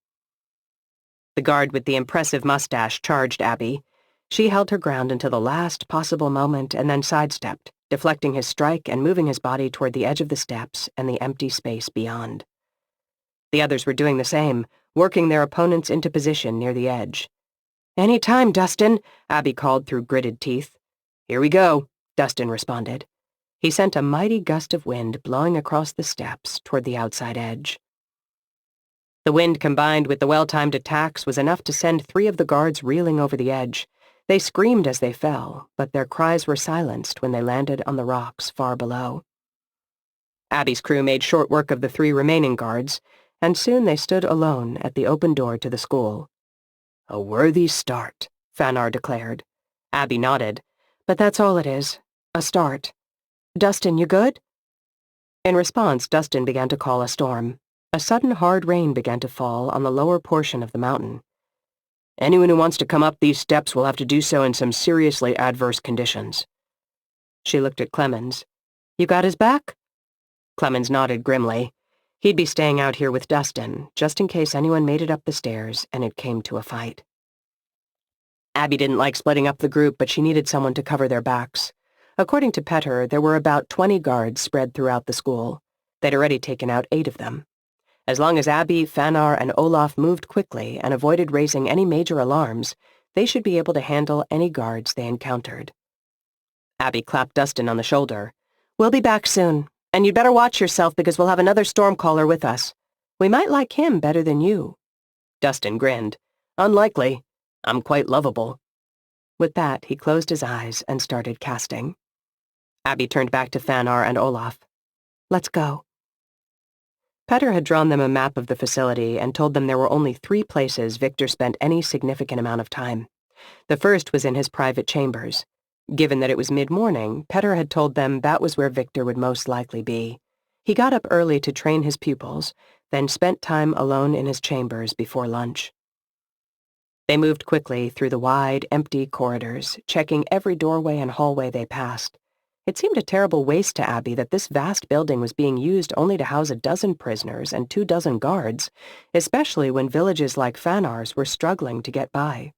The guard with the impressive mustache charged Abby. She held her ground until the last possible moment and then sidestepped, deflecting his strike and moving his body toward the edge of the steps and the empty space beyond. The others were doing the same, working their opponents into position near the edge. "Any time, Dustin," Abby called through gritted teeth. "Here we go," Dustin responded. He sent a mighty gust of wind blowing across the steps toward the outside edge. The wind combined with the well-timed attacks was enough to send 3 of the guards reeling over the edge. They screamed as they fell, but their cries were silenced when they landed on the rocks far below. Abby's crew made short work of the 3 remaining guards, and soon they stood alone at the open door to the school. "A worthy start," Fanar declared. Abby nodded. "But that's all it is. A start. Dustin, you good?" In response, Dustin began to call a storm. A sudden hard rain began to fall on the lower portion of the mountain. "Anyone who wants to come up these steps will have to do so in some seriously adverse conditions." She looked at Clemens. "You got his back?" Clemens nodded grimly. He'd be staying out here with Dustin, just in case anyone made it up the stairs and it came to a fight. Abby didn't like splitting up the group, but she needed someone to cover their backs. According to Petter, there were about 20 guards spread throughout the school. They'd already taken out 8 of them. As long as Abby, Fanar, and Olaf moved quickly and avoided raising any major alarms, they should be able to handle any guards they encountered. Abby clapped Dustin on the shoulder. "We'll be back soon, and you'd better watch yourself because we'll have another stormcaller with us. We might like him better than you." Dustin grinned. "Unlikely. I'm quite lovable." With that, he closed his eyes and started casting. Abby turned back to Fanar and Olaf. "Let's go." Petter had drawn them a map of the facility and told them there were only 3 places Victor spent any significant amount of time. The first was in his private chambers. Given that it was mid-morning, Petter had told them that was where Victor would most likely be. He got up early to train his pupils, then spent time alone in his chambers before lunch. They moved quickly through the wide, empty corridors, checking every doorway and hallway they passed. It seemed a terrible waste to Abby that this vast building was being used only to house a dozen prisoners and 24 guards, especially when villages like Fanar's were struggling to get by.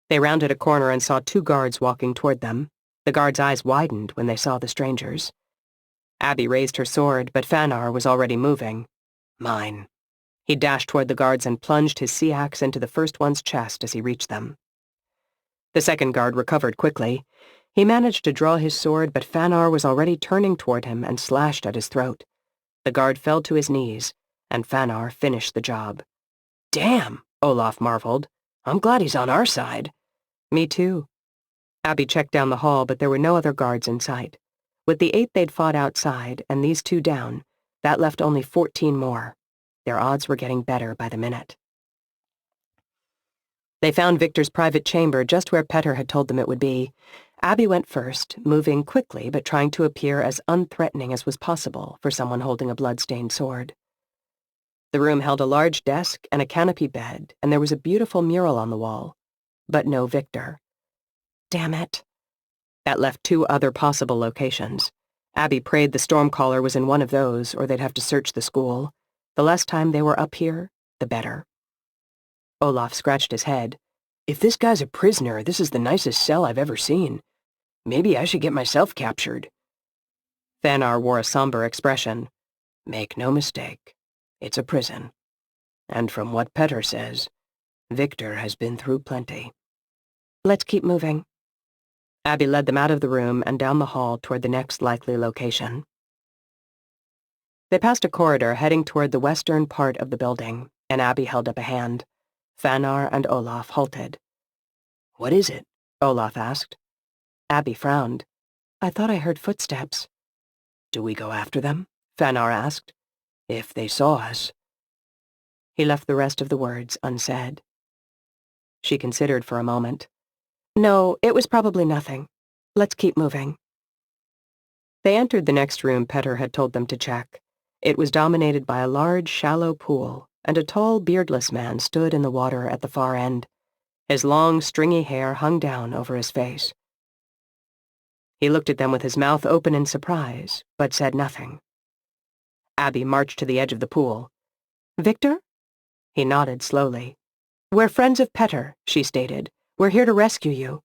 They rounded a corner and saw 2 guards walking toward them. The guards' eyes widened when they saw the strangers. Abby raised her sword, but Fanar was already moving. "Mine." He dashed toward the guards and plunged his sea axe into the first one's chest as he reached them. The second guard recovered quickly. He managed to draw his sword, but Fanar was already turning toward him and slashed at his throat. The guard fell to his knees, and Fanar finished the job. "Damn," Olaf marveled. "I'm glad he's on our side." "Me too." Abby checked down the hall, but there were no other guards in sight. With the 8 they'd fought outside, and these 2 down, that left only 14 more. Their odds were getting better by the minute. They found Victor's private chamber just where Petter had told them it would be. Abby went first, moving quickly but trying to appear as unthreatening as was possible for someone holding a blood-stained sword. The room held a large desk and a canopy bed, and there was a beautiful mural on the wall. But no Victor. Damn it. That left 2 other possible locations. Abby prayed the stormcaller was in one of those, or they'd have to search the school. The less time they were up here, the better. Olaf scratched his head. "If this guy's a prisoner, this is the nicest cell I've ever seen. Maybe I should get myself captured." Fanar wore a somber expression. "Make no mistake, it's a prison. And from what Petter says, Victor has been through plenty." "Let's keep moving." Abby led them out of the room and down the hall toward the next likely location. They passed a corridor heading toward the western part of the building, and Abby held up a hand. Fanar and Olaf halted. "What is it?" Olaf asked. Abby frowned. "I thought I heard footsteps." "Do we go after them?" Fanar asked. "If they saw us." He left the rest of the words unsaid. She considered for a moment. "No, it was probably nothing. Let's keep moving." They entered the next room Petter had told them to check. It was dominated by a large, shallow pool, and a tall, beardless man stood in the water at the far end. His long, stringy hair hung down over his face. He looked at them with his mouth open in surprise, but said nothing. Abby marched to the edge of the pool. "Victor?" He nodded slowly. "We're friends of Petter," she stated. "We're here to rescue you."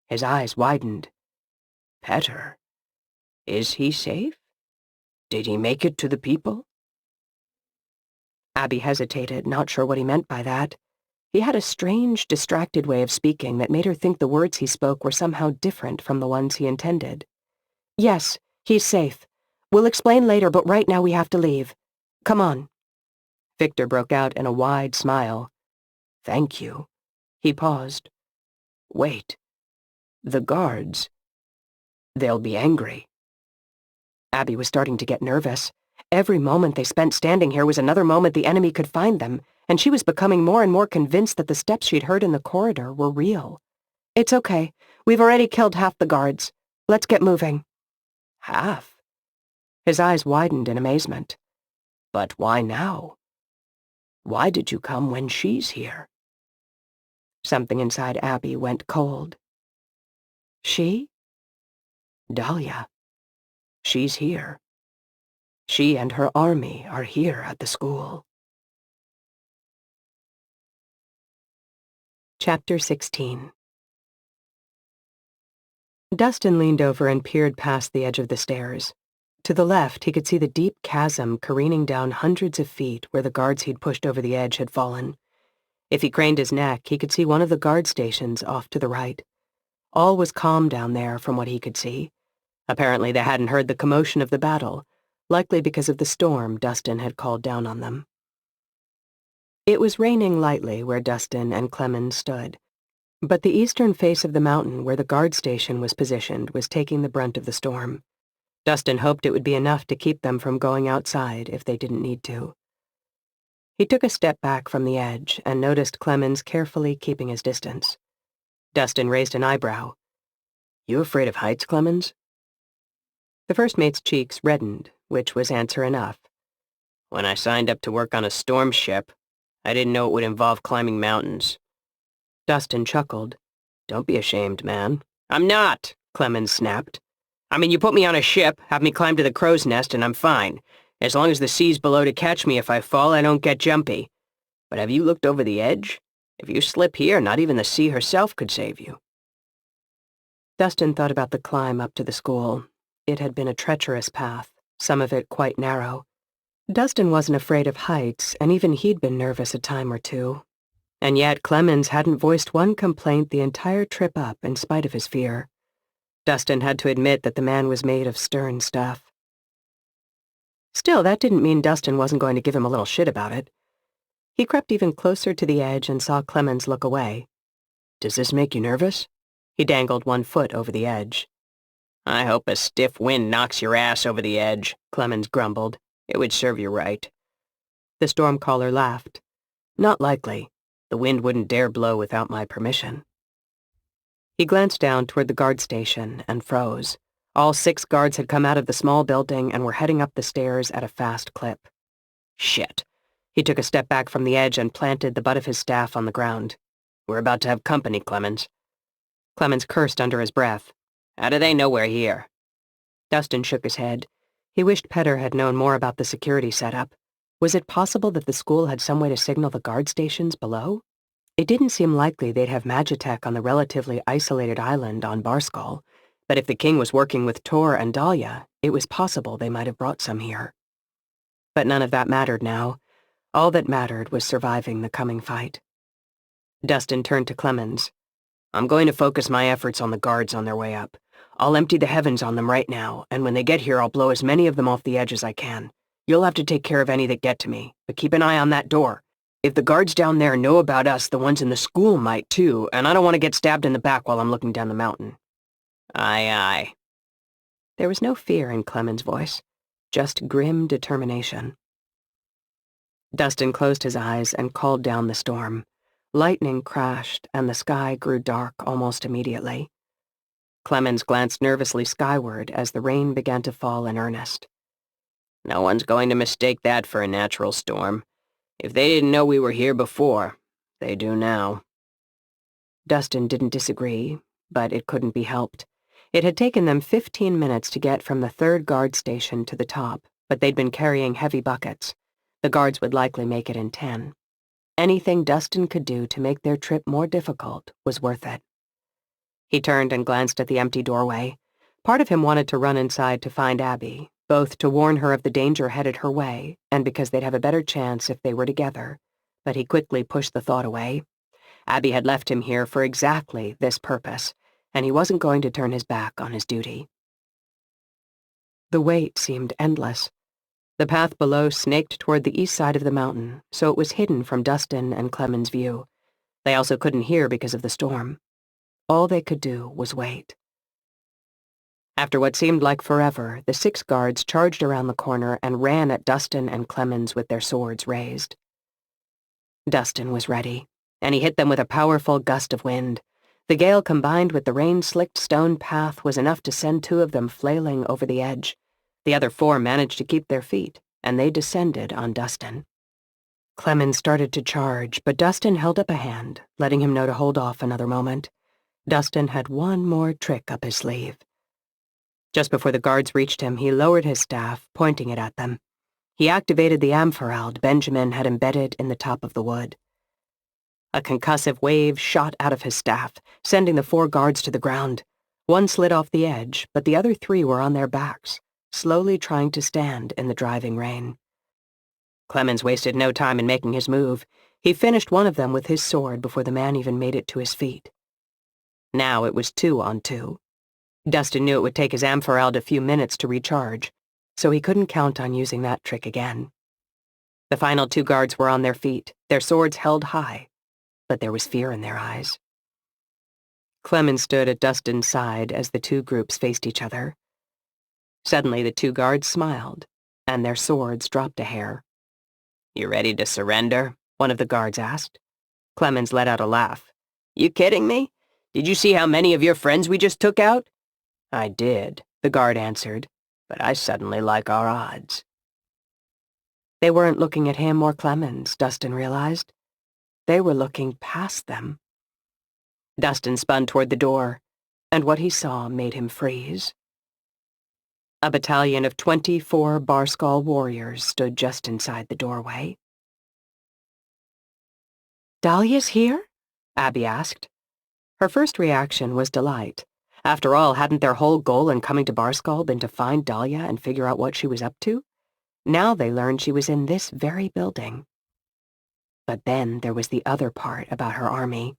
His eyes widened. "Petter? Is he safe? Did he make it to the people?" Abby hesitated, not sure what he meant by that. He had a strange, distracted way of speaking that made her think the words he spoke were somehow different from the ones he intended. "Yes, he's safe. We'll explain later, but right now we have to leave. Come on." Victor broke out in a wide smile. "Thank you." He paused. "Wait. The guards. They'll be angry." Abby was starting to get nervous. Every moment they spent standing here was another moment the enemy could find them, and she was becoming more and more convinced that the steps she'd heard in the corridor were real. "It's okay. We've already killed half the guards. Let's get moving." "Half?" His eyes widened in amazement. "But why now? Why did you come when she's here?" Something inside Abby went cold. "She?" "Dahlia. She's here. She and her army are here at the school." Chapter 16. Dustin leaned over and peered past the edge of the stairs. To the left, he could see the deep chasm careening down hundreds of feet where the guards he'd pushed over the edge had fallen. If he craned his neck, he could see one of the guard stations off to the right. All was calm down there from what he could see. Apparently they hadn't heard the commotion of the battle, likely because of the storm Dustin had called down on them. It was raining lightly where Dustin and Clemens stood, but the eastern face of the mountain where the guard station was positioned was taking the brunt of the storm. Dustin hoped it would be enough to keep them from going outside if they didn't need to. He took a step back from the edge and noticed Clemens carefully keeping his distance. Dustin raised an eyebrow. "You afraid of heights, Clemens?" The first mate's cheeks reddened, which was answer enough. When I signed up to work on a storm ship, I didn't know it would involve climbing mountains. Dustin chuckled. "Don't be ashamed, man." "I'm not," Clemens snapped. "I mean, you put me on a ship, have me climb to the crow's nest, and I'm fine. As long as the sea's below to catch me if I fall, I don't get jumpy. But have you looked over the edge? If you slip here, not even the sea herself could save you." Dustin thought about the climb up to the school. It had been a treacherous path, some of it quite narrow. Dustin wasn't afraid of heights, and even he'd been nervous a time or two. And yet Clemens hadn't voiced one complaint the entire trip up in spite of his fear. Dustin had to admit that the man was made of stern stuff. Still, that didn't mean Dustin wasn't going to give him a little shit about it. He crept even closer to the edge and saw Clemens look away. "Does this make you nervous?" He dangled one foot over the edge. "I hope a stiff wind knocks your ass over the edge," Clemens grumbled. "It would serve you right." The storm caller laughed. "Not likely. The wind wouldn't dare blow without my permission." He glanced down toward the guard station and froze. All 6 guards had come out of the small building and were heading up the stairs at a fast clip. Shit. He took a step back from the edge and planted the butt of his staff on the ground. "We're about to have company, Clemens." Clemens cursed under his breath. "How do they know we're here?" Dustin shook his head. He wished Petter had known more about the security setup. Was it possible that the school had some way to signal the guard stations below? It didn't seem likely they'd have magitech on the relatively isolated island on Barskull, but if the king was working with Tor and Dahlia, it was possible they might have brought some here. But none of that mattered now. All that mattered was surviving the coming fight. Dustin turned to Clemens. "I'm going to focus my efforts on the guards on their way up. I'll empty the heavens on them right now, and when they get here I'll blow as many of them off the edge as I can. You'll have to take care of any that get to me, but keep an eye on that door. If the guards down there know about us, the ones in the school might too, and I don't want to get stabbed in the back while I'm looking down the mountain." "Aye, aye." There was no fear in Clemens' voice, just grim determination. Dustin closed his eyes and called down the storm. Lightning crashed, and the sky grew dark almost immediately. Clemens glanced nervously skyward as the rain began to fall in earnest. "No one's going to mistake that for a natural storm. If they didn't know we were here before, they do now." Dustin didn't disagree, but it couldn't be helped. It had taken them 15 minutes to get from the 3rd guard station to the top, but they'd been carrying heavy buckets. The guards would likely make it in 10. Anything Dustin could do to make their trip more difficult was worth it. He turned and glanced at the empty doorway. Part of him wanted to run inside to find Abby, both to warn her of the danger headed her way and because they'd have a better chance if they were together, but he quickly pushed the thought away. Abby had left him here for exactly this purpose, and he wasn't going to turn his back on his duty. The wait seemed endless. The path below snaked toward the east side of the mountain, so it was hidden from Dustin and Clemens' view. They also couldn't hear because of the storm. All they could do was wait. After what seemed like forever, the 6 guards charged around the corner and ran at Dustin and Clemens with their swords raised. Dustin was ready, and he hit them with a powerful gust of wind. The gale combined with the rain-slicked stone path was enough to send 2 of them flailing over the edge. The other 4 managed to keep their feet, and they descended on Dustin. Clemens started to charge, but Dustin held up a hand, letting him know to hold off another moment. Dustin had one more trick up his sleeve. Just before the guards reached him, he lowered his staff, pointing it at them. He activated the ampherald Benjamin had embedded in the top of the wood. A concussive wave shot out of his staff, sending the 4 guards to the ground. One slid off the edge, but the other 3 were on their backs. slowly trying to stand in the driving rain. Clemens wasted no time in making his move. He finished one of them with his sword before the man even made it to his feet. Now it was 2 on 2. Dustin knew it would take his Amphareld a few minutes to recharge, so he couldn't count on using that trick again. The final 2 guards were on their feet, their swords held high, but there was fear in their eyes. Clemens stood at Dustin's side as the 2 groups faced each other. Suddenly the 2 guards smiled, and their swords dropped a hair. "You ready to surrender?" one of the guards asked. Clemens let out a laugh. "You kidding me? Did you see how many of your friends we just took out?" "I did," the guard answered, "but I suddenly like our odds." They weren't looking at him or Clemens, Dustin realized. They were looking past them. Dustin spun toward the door, and what he saw made him freeze. A battalion of 24 Barskull warriors stood just inside the doorway. "Dahlia's here?" Abby asked. Her first reaction was delight. After all, hadn't their whole goal in coming to Barskull been to find Dahlia and figure out what she was up to? Now they learned she was in this very building. But then there was the other part about her army.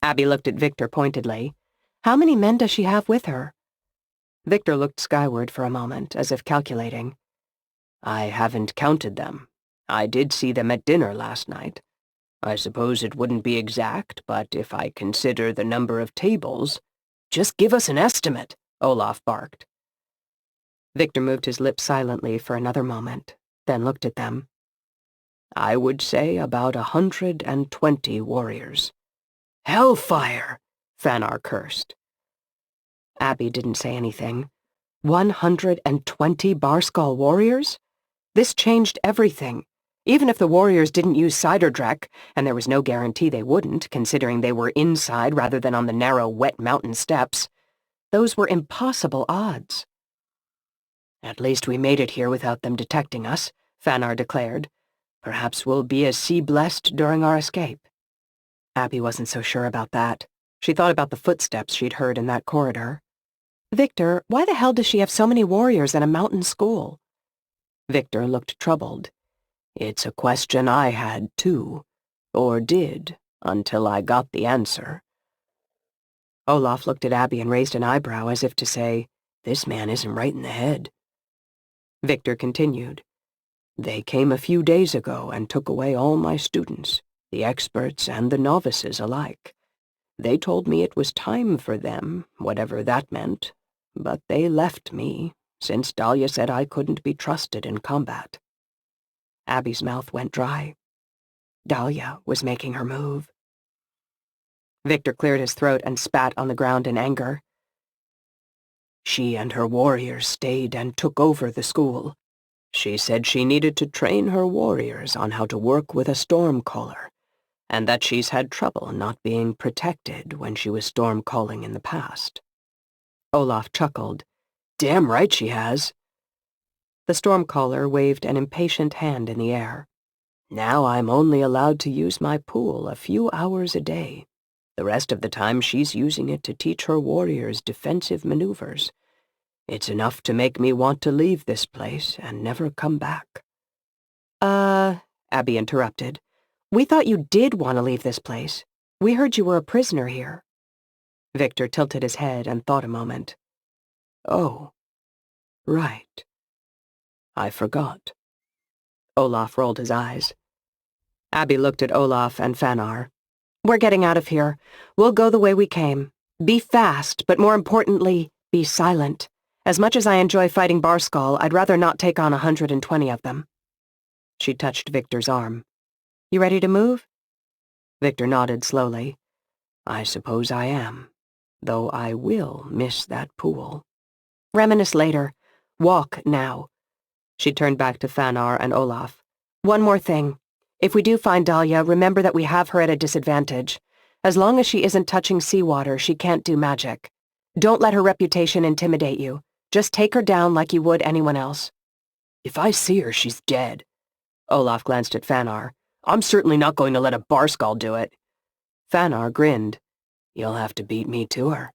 Abby looked at Victor pointedly. "How many men does she have with her?" Victor looked skyward for a moment, as if calculating. "I haven't counted them. I did see them at dinner last night. I suppose it wouldn't be exact, but if I consider the number of tables—" "Just give us an estimate," Olaf barked. Victor moved his lips silently for another moment, then looked at them. "I would say about 120 warriors." "Hellfire!" Fanar cursed. Abby didn't say anything. 120 Barskull warriors? This changed everything. Even if the warriors didn't use Cyderdrek, and there was no guarantee they wouldn't, considering they were inside rather than on the narrow, wet mountain steps, those were impossible odds. "At least we made it here without them detecting us," Fanar declared. "Perhaps we'll be as sea-blessed during our escape." Abby wasn't so sure about that. She thought about the footsteps she'd heard in that corridor. "Victor, why the hell does she have so many warriors in a mountain school?" Victor looked troubled. "It's a question I had, too. Or did, until I got the answer." Olaf looked at Abby and raised an eyebrow as if to say, "This man isn't right in the head." Victor continued. "They came a few days ago and took away all my students, the experts and the novices alike. They told me it was time for them, whatever that meant, but they left me, since Dahlia said I couldn't be trusted in combat." Abby's mouth went dry. Dahlia was making her move. Victor cleared his throat and spat on the ground in anger. "She and her warriors stayed and took over the school. She said she needed to train her warriors on how to work with a stormcaller, and that she's had trouble not being protected when she was stormcalling in the past." Olaf chuckled. "Damn right she has." The stormcaller waved an impatient hand in the air. "Now I'm only allowed to use my pool a few hours a day. The rest of the time she's using it to teach her warriors defensive maneuvers. It's enough to make me want to leave this place and never come back." Abby interrupted. "We thought you did want to leave this place. We heard you were a prisoner here." Victor tilted his head and thought a moment. "Oh, right. I forgot." Olaf rolled his eyes. Abby looked at Olaf and Fanar. "We're getting out of here. We'll go the way we came. Be fast, but more importantly, be silent. As much as I enjoy fighting Barskull, I'd rather not take on 120 of them." She touched Victor's arm. "You ready to move?" Victor nodded slowly. "I suppose I am, though I will miss that pool." "Reminisce later. Walk now." She turned back to Fanar and Olaf. "One more thing. If we do find Dahlia, remember that we have her at a disadvantage. As long as she isn't touching seawater, she can't do magic. Don't let her reputation intimidate you. Just take her down like you would anyone else." "If I see her, she's dead." Olaf glanced at Fanar. "I'm certainly not going to let a Barskull do it." Fanar grinned. "You'll have to beat me to her."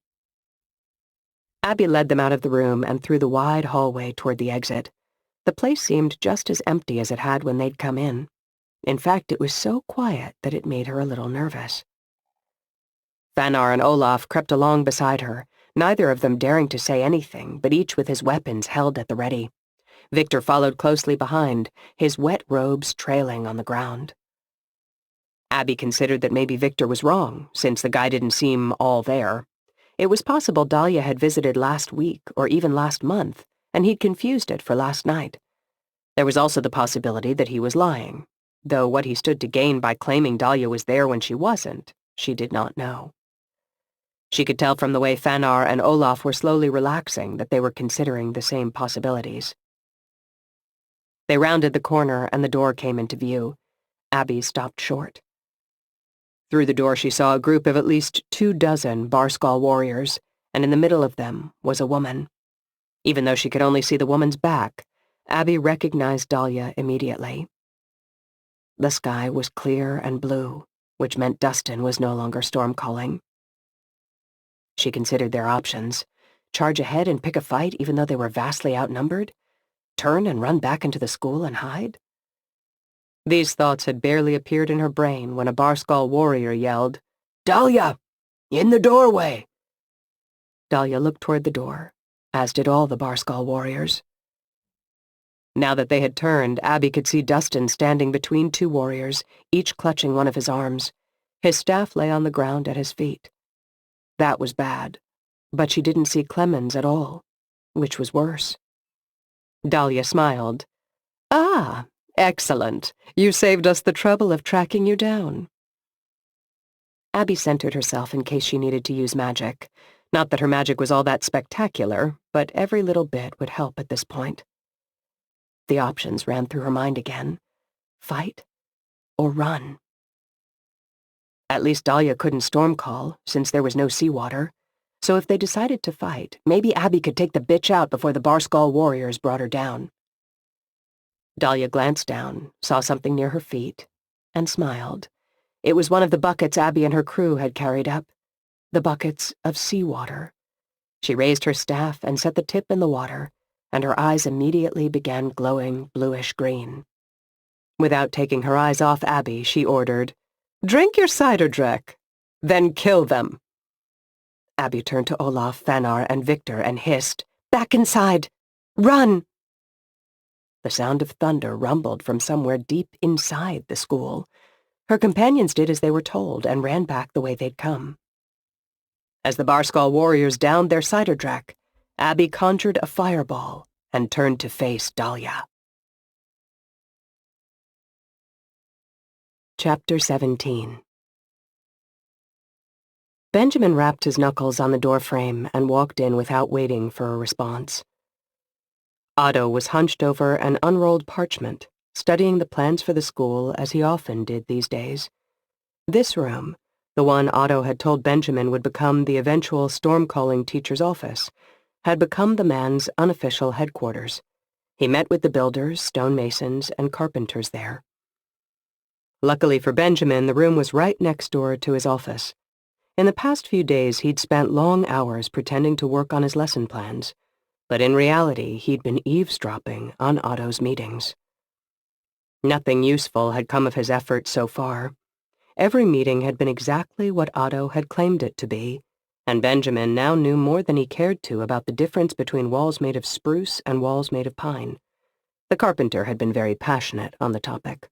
Abby led them out of the room and through the wide hallway toward the exit. The place seemed just as empty as it had when they'd come in. In fact, it was so quiet that it made her a little nervous. Fanar and Olaf crept along beside her, neither of them daring to say anything, but each with his weapons held at the ready. Victor followed closely behind, his wet robes trailing on the ground. Abby considered that maybe Victor was wrong, since the guy didn't seem all there. It was possible Dahlia had visited last week, or even last month, and he'd confused it for last night. There was also the possibility that he was lying, though what he stood to gain by claiming Dahlia was there when she wasn't, she did not know. She could tell from the way Fanar and Olaf were slowly relaxing that they were considering the same possibilities. They rounded the corner and the door came into view. Abby stopped short. Through the door she saw a group of at least 24 Barskull warriors, and in the middle of them was a woman. Even though she could only see the woman's back, Abby recognized Dahlia immediately. The sky was clear and blue, which meant Dustin was no longer storm-calling. She considered their options. Charge ahead and pick a fight even though they were vastly outnumbered? Turn and run back into the school and hide? These thoughts had barely appeared in her brain when a Barskull warrior yelled, "Dahlia! In the doorway!" Dahlia looked toward the door, as did all the Barskull warriors. Now that they had turned, Abby could see Dustin standing between two warriors, each clutching one of his arms. His staff lay on the ground at his feet. That was bad, but she didn't see Clemens at all, which was worse. Dahlia smiled. "Ah, excellent. You saved us the trouble of tracking you down." Abby centered herself in case she needed to use magic. Not that her magic was all that spectacular, but every little bit would help at this point. The options ran through her mind again. Fight or run. At least Dahlia couldn't stormcall, since there was no seawater. So if they decided to fight, maybe Abby could take the bitch out before the Barskull warriors brought her down. Dahlia glanced down, saw something near her feet, and smiled. It was one of the buckets Abby and her crew had carried up. The buckets of seawater. She raised her staff and set the tip in the water, and her eyes immediately began glowing bluish-green. Without taking her eyes off Abby, she ordered, "Drink your cider, Drek. Then kill them." Abby turned to Olaf, Fanar, and Victor and hissed, "Back inside! Run!" The sound of thunder rumbled from somewhere deep inside the school. Her companions did as they were told and ran back the way they'd come. As the Barskull warriors downed their cider drac, Abby conjured a fireball and turned to face Dahlia. Chapter 17. Benjamin rapped his knuckles on the doorframe and walked in without waiting for a response. Otto was hunched over an unrolled parchment, studying the plans for the school as he often did these days. This room, the one Otto had told Benjamin would become the eventual storm-calling teacher's office, had become the man's unofficial headquarters. He met with the builders, stonemasons, and carpenters there. Luckily for Benjamin, the room was right next door to his office. In the past few days, he'd spent long hours pretending to work on his lesson plans, but in reality, he'd been eavesdropping on Otto's meetings. Nothing useful had come of his efforts so far. Every meeting had been exactly what Otto had claimed it to be, and Benjamin now knew more than he cared to about the difference between walls made of spruce and walls made of pine. The carpenter had been very passionate on the topic.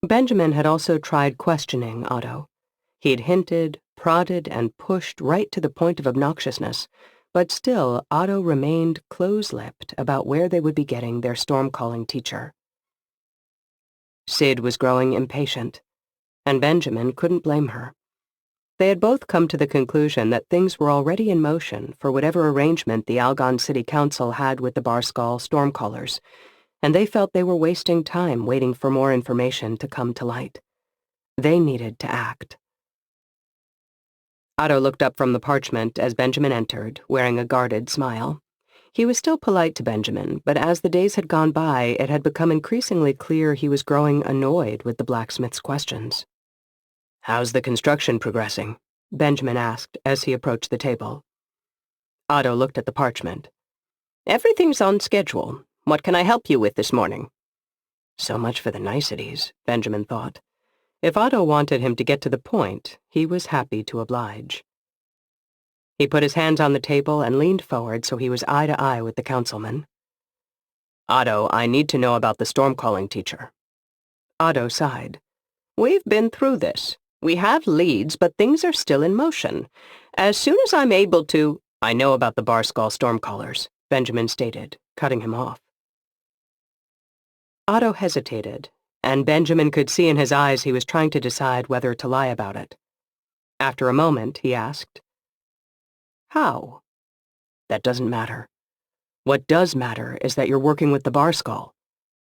Benjamin had also tried questioning Otto. He'd hinted, prodded, and pushed right to the point of obnoxiousness, but still Otto remained close-lipped about where they would be getting their storm-calling teacher. Sid was growing impatient, and Benjamin couldn't blame her. They had both come to the conclusion that things were already in motion for whatever arrangement the Algon City Council had with the Barskull stormcallers, and they felt they were wasting time waiting for more information to come to light. They needed to act. Otto looked up from the parchment as Benjamin entered, wearing a guarded smile. He was still polite to Benjamin, but as the days had gone by, it had become increasingly clear he was growing annoyed with the blacksmith's questions. "How's the construction progressing?" Benjamin asked as he approached the table. Otto looked at the parchment. Everything's on schedule. What can I help you with this morning? So much for the niceties, Benjamin thought. If Otto wanted him to get to the point, he was happy to oblige. He put his hands on the table and leaned forward so he was eye to eye with the councilman. Otto, I need to know about the storm-calling teacher. Otto sighed. We've been through this. We have leads, but things are still in motion. As soon as I'm able to— I know about the Barskull stormcallers, Benjamin stated, cutting him off. Otto hesitated, and Benjamin could see in his eyes he was trying to decide whether to lie about it. After a moment, he asked, How? That doesn't matter. What does matter is that you're working with the Barskull,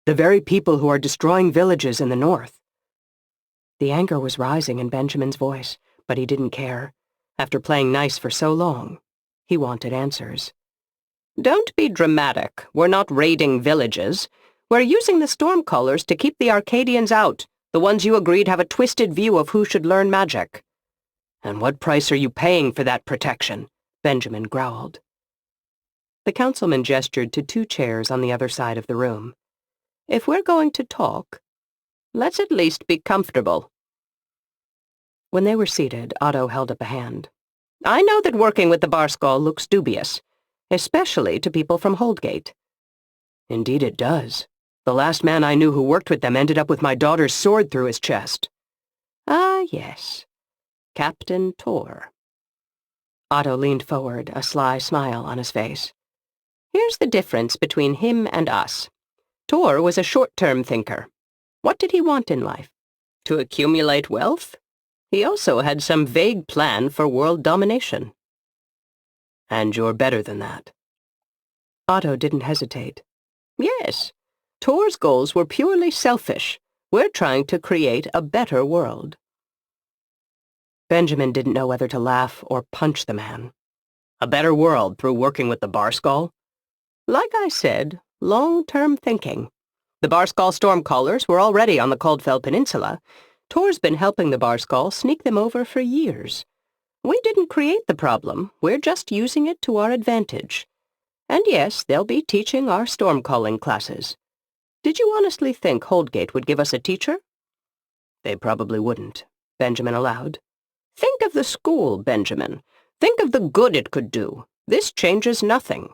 the very people who are destroying villages in the north. The anger was rising in Benjamin's voice, but he didn't care. After playing nice for so long, he wanted answers. Don't be dramatic. We're not raiding villages. We're using the Stormcallers to keep the Arcadians out, the ones you agreed have a twisted view of who should learn magic. And what price are you paying for that protection? Benjamin growled. The councilman gestured to 2 chairs on the other side of the room. If we're going to talk, let's at least be comfortable. When they were seated, Otto held up a hand. I know that working with the Barskull looks dubious, especially to people from Holdgate. Indeed it does. The last man I knew who worked with them ended up with my daughter's sword through his chest. Ah, yes. Captain Tor. Otto leaned forward, a sly smile on his face. Here's the difference between him and us. Tor was a short-term thinker. What did he want in life? To accumulate wealth? He also had some vague plan for world domination. And you're better than that. Otto didn't hesitate. Yes. Tor's goals were purely selfish. We're trying to create a better world. Benjamin didn't know whether to laugh or punch the man. A better world through working with the Barskull? Like I said, long-term thinking. The Barskull Stormcallers were already on the Coldfell Peninsula. Tor's been helping the Barskull sneak them over for years. We didn't create the problem. We're just using it to our advantage. And yes, they'll be teaching our storm-calling classes. Did you honestly think Holdgate would give us a teacher? They probably wouldn't, Benjamin allowed. Think of the school, Benjamin. Think of the good it could do. This changes nothing.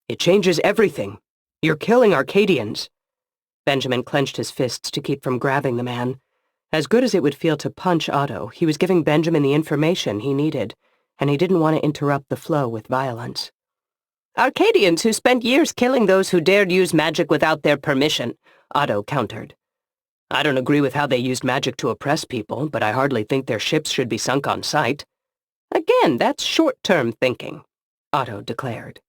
It changes everything. You're killing Arcadians. Benjamin clenched his fists to keep from grabbing the man. As good as it would feel to punch Otto, he was giving Benjamin the information he needed, and he didn't want to interrupt the flow with violence. Arcadians who spent years killing those who dared use magic without their permission, Otto countered. I don't agree with how they used magic to oppress people, but I hardly think their ships should be sunk on sight. Again, that's short-term thinking, Otto declared.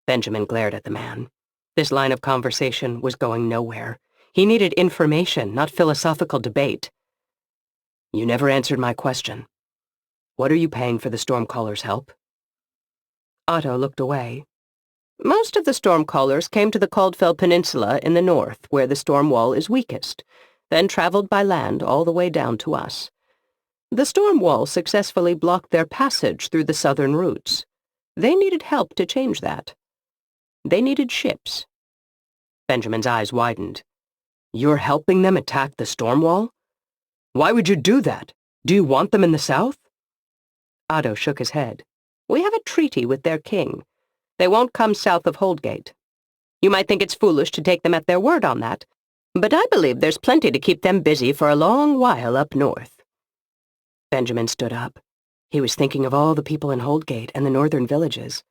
Benjamin glared at the man. This line of conversation was going nowhere. He needed information, not philosophical debate. You never answered my question. What are you paying for the Stormcallers' help? Otto looked away. Most of the Stormcallers came to the Coldfell Peninsula in the north, where the storm wall is weakest, then traveled by land all the way down to us. The storm wall successfully blocked their passage through the southern routes. They needed help to change that. They needed ships. Benjamin's eyes widened. You're helping them attack the storm wall? Why would you do that? Do you want them in the south? Otto shook his head. We have a treaty with their king. They won't come south of Holdgate. You might think it's foolish to take them at their word on that, but I believe there's plenty to keep them busy for a long while up north. Benjamin stood up. He was thinking of all the people in Holdgate and the northern villages,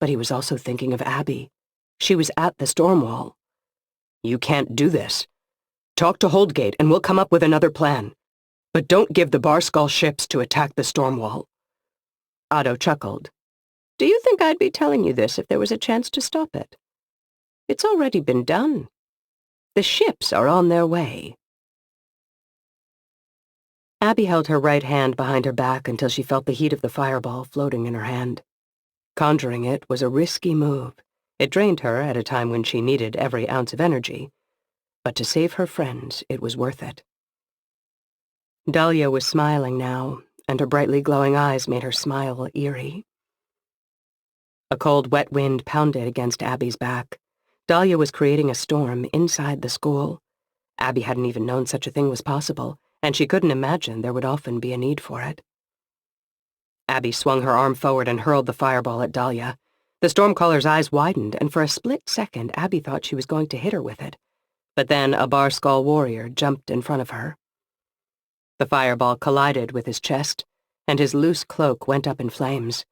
but he was also thinking of Abby. She was at the storm wall. You can't do this. Talk to Holdgate and we'll come up with another plan. But don't give the Barskull ships to attack the storm wall. Otto chuckled. Do you think I'd be telling you this if there was a chance to stop it? It's already been done. The ships are on their way. Abby held her right hand behind her back until she felt the heat of the fireball floating in her hand. Conjuring it was a risky move. It drained her at a time when she needed every ounce of energy. But to save her friends, it was worth it. Dahlia was smiling now, and her brightly glowing eyes made her smile eerie. A cold, wet wind pounded against Abby's back. Dahlia was creating a storm inside the school. Abby hadn't even known such a thing was possible, and she couldn't imagine there would often be a need for it. Abby swung her arm forward and hurled the fireball at Dahlia. The stormcaller's eyes widened, and for a split second Abby thought she was going to hit her with it. But then a Barskull warrior jumped in front of her. The fireball collided with his chest, and his loose cloak went up in flames.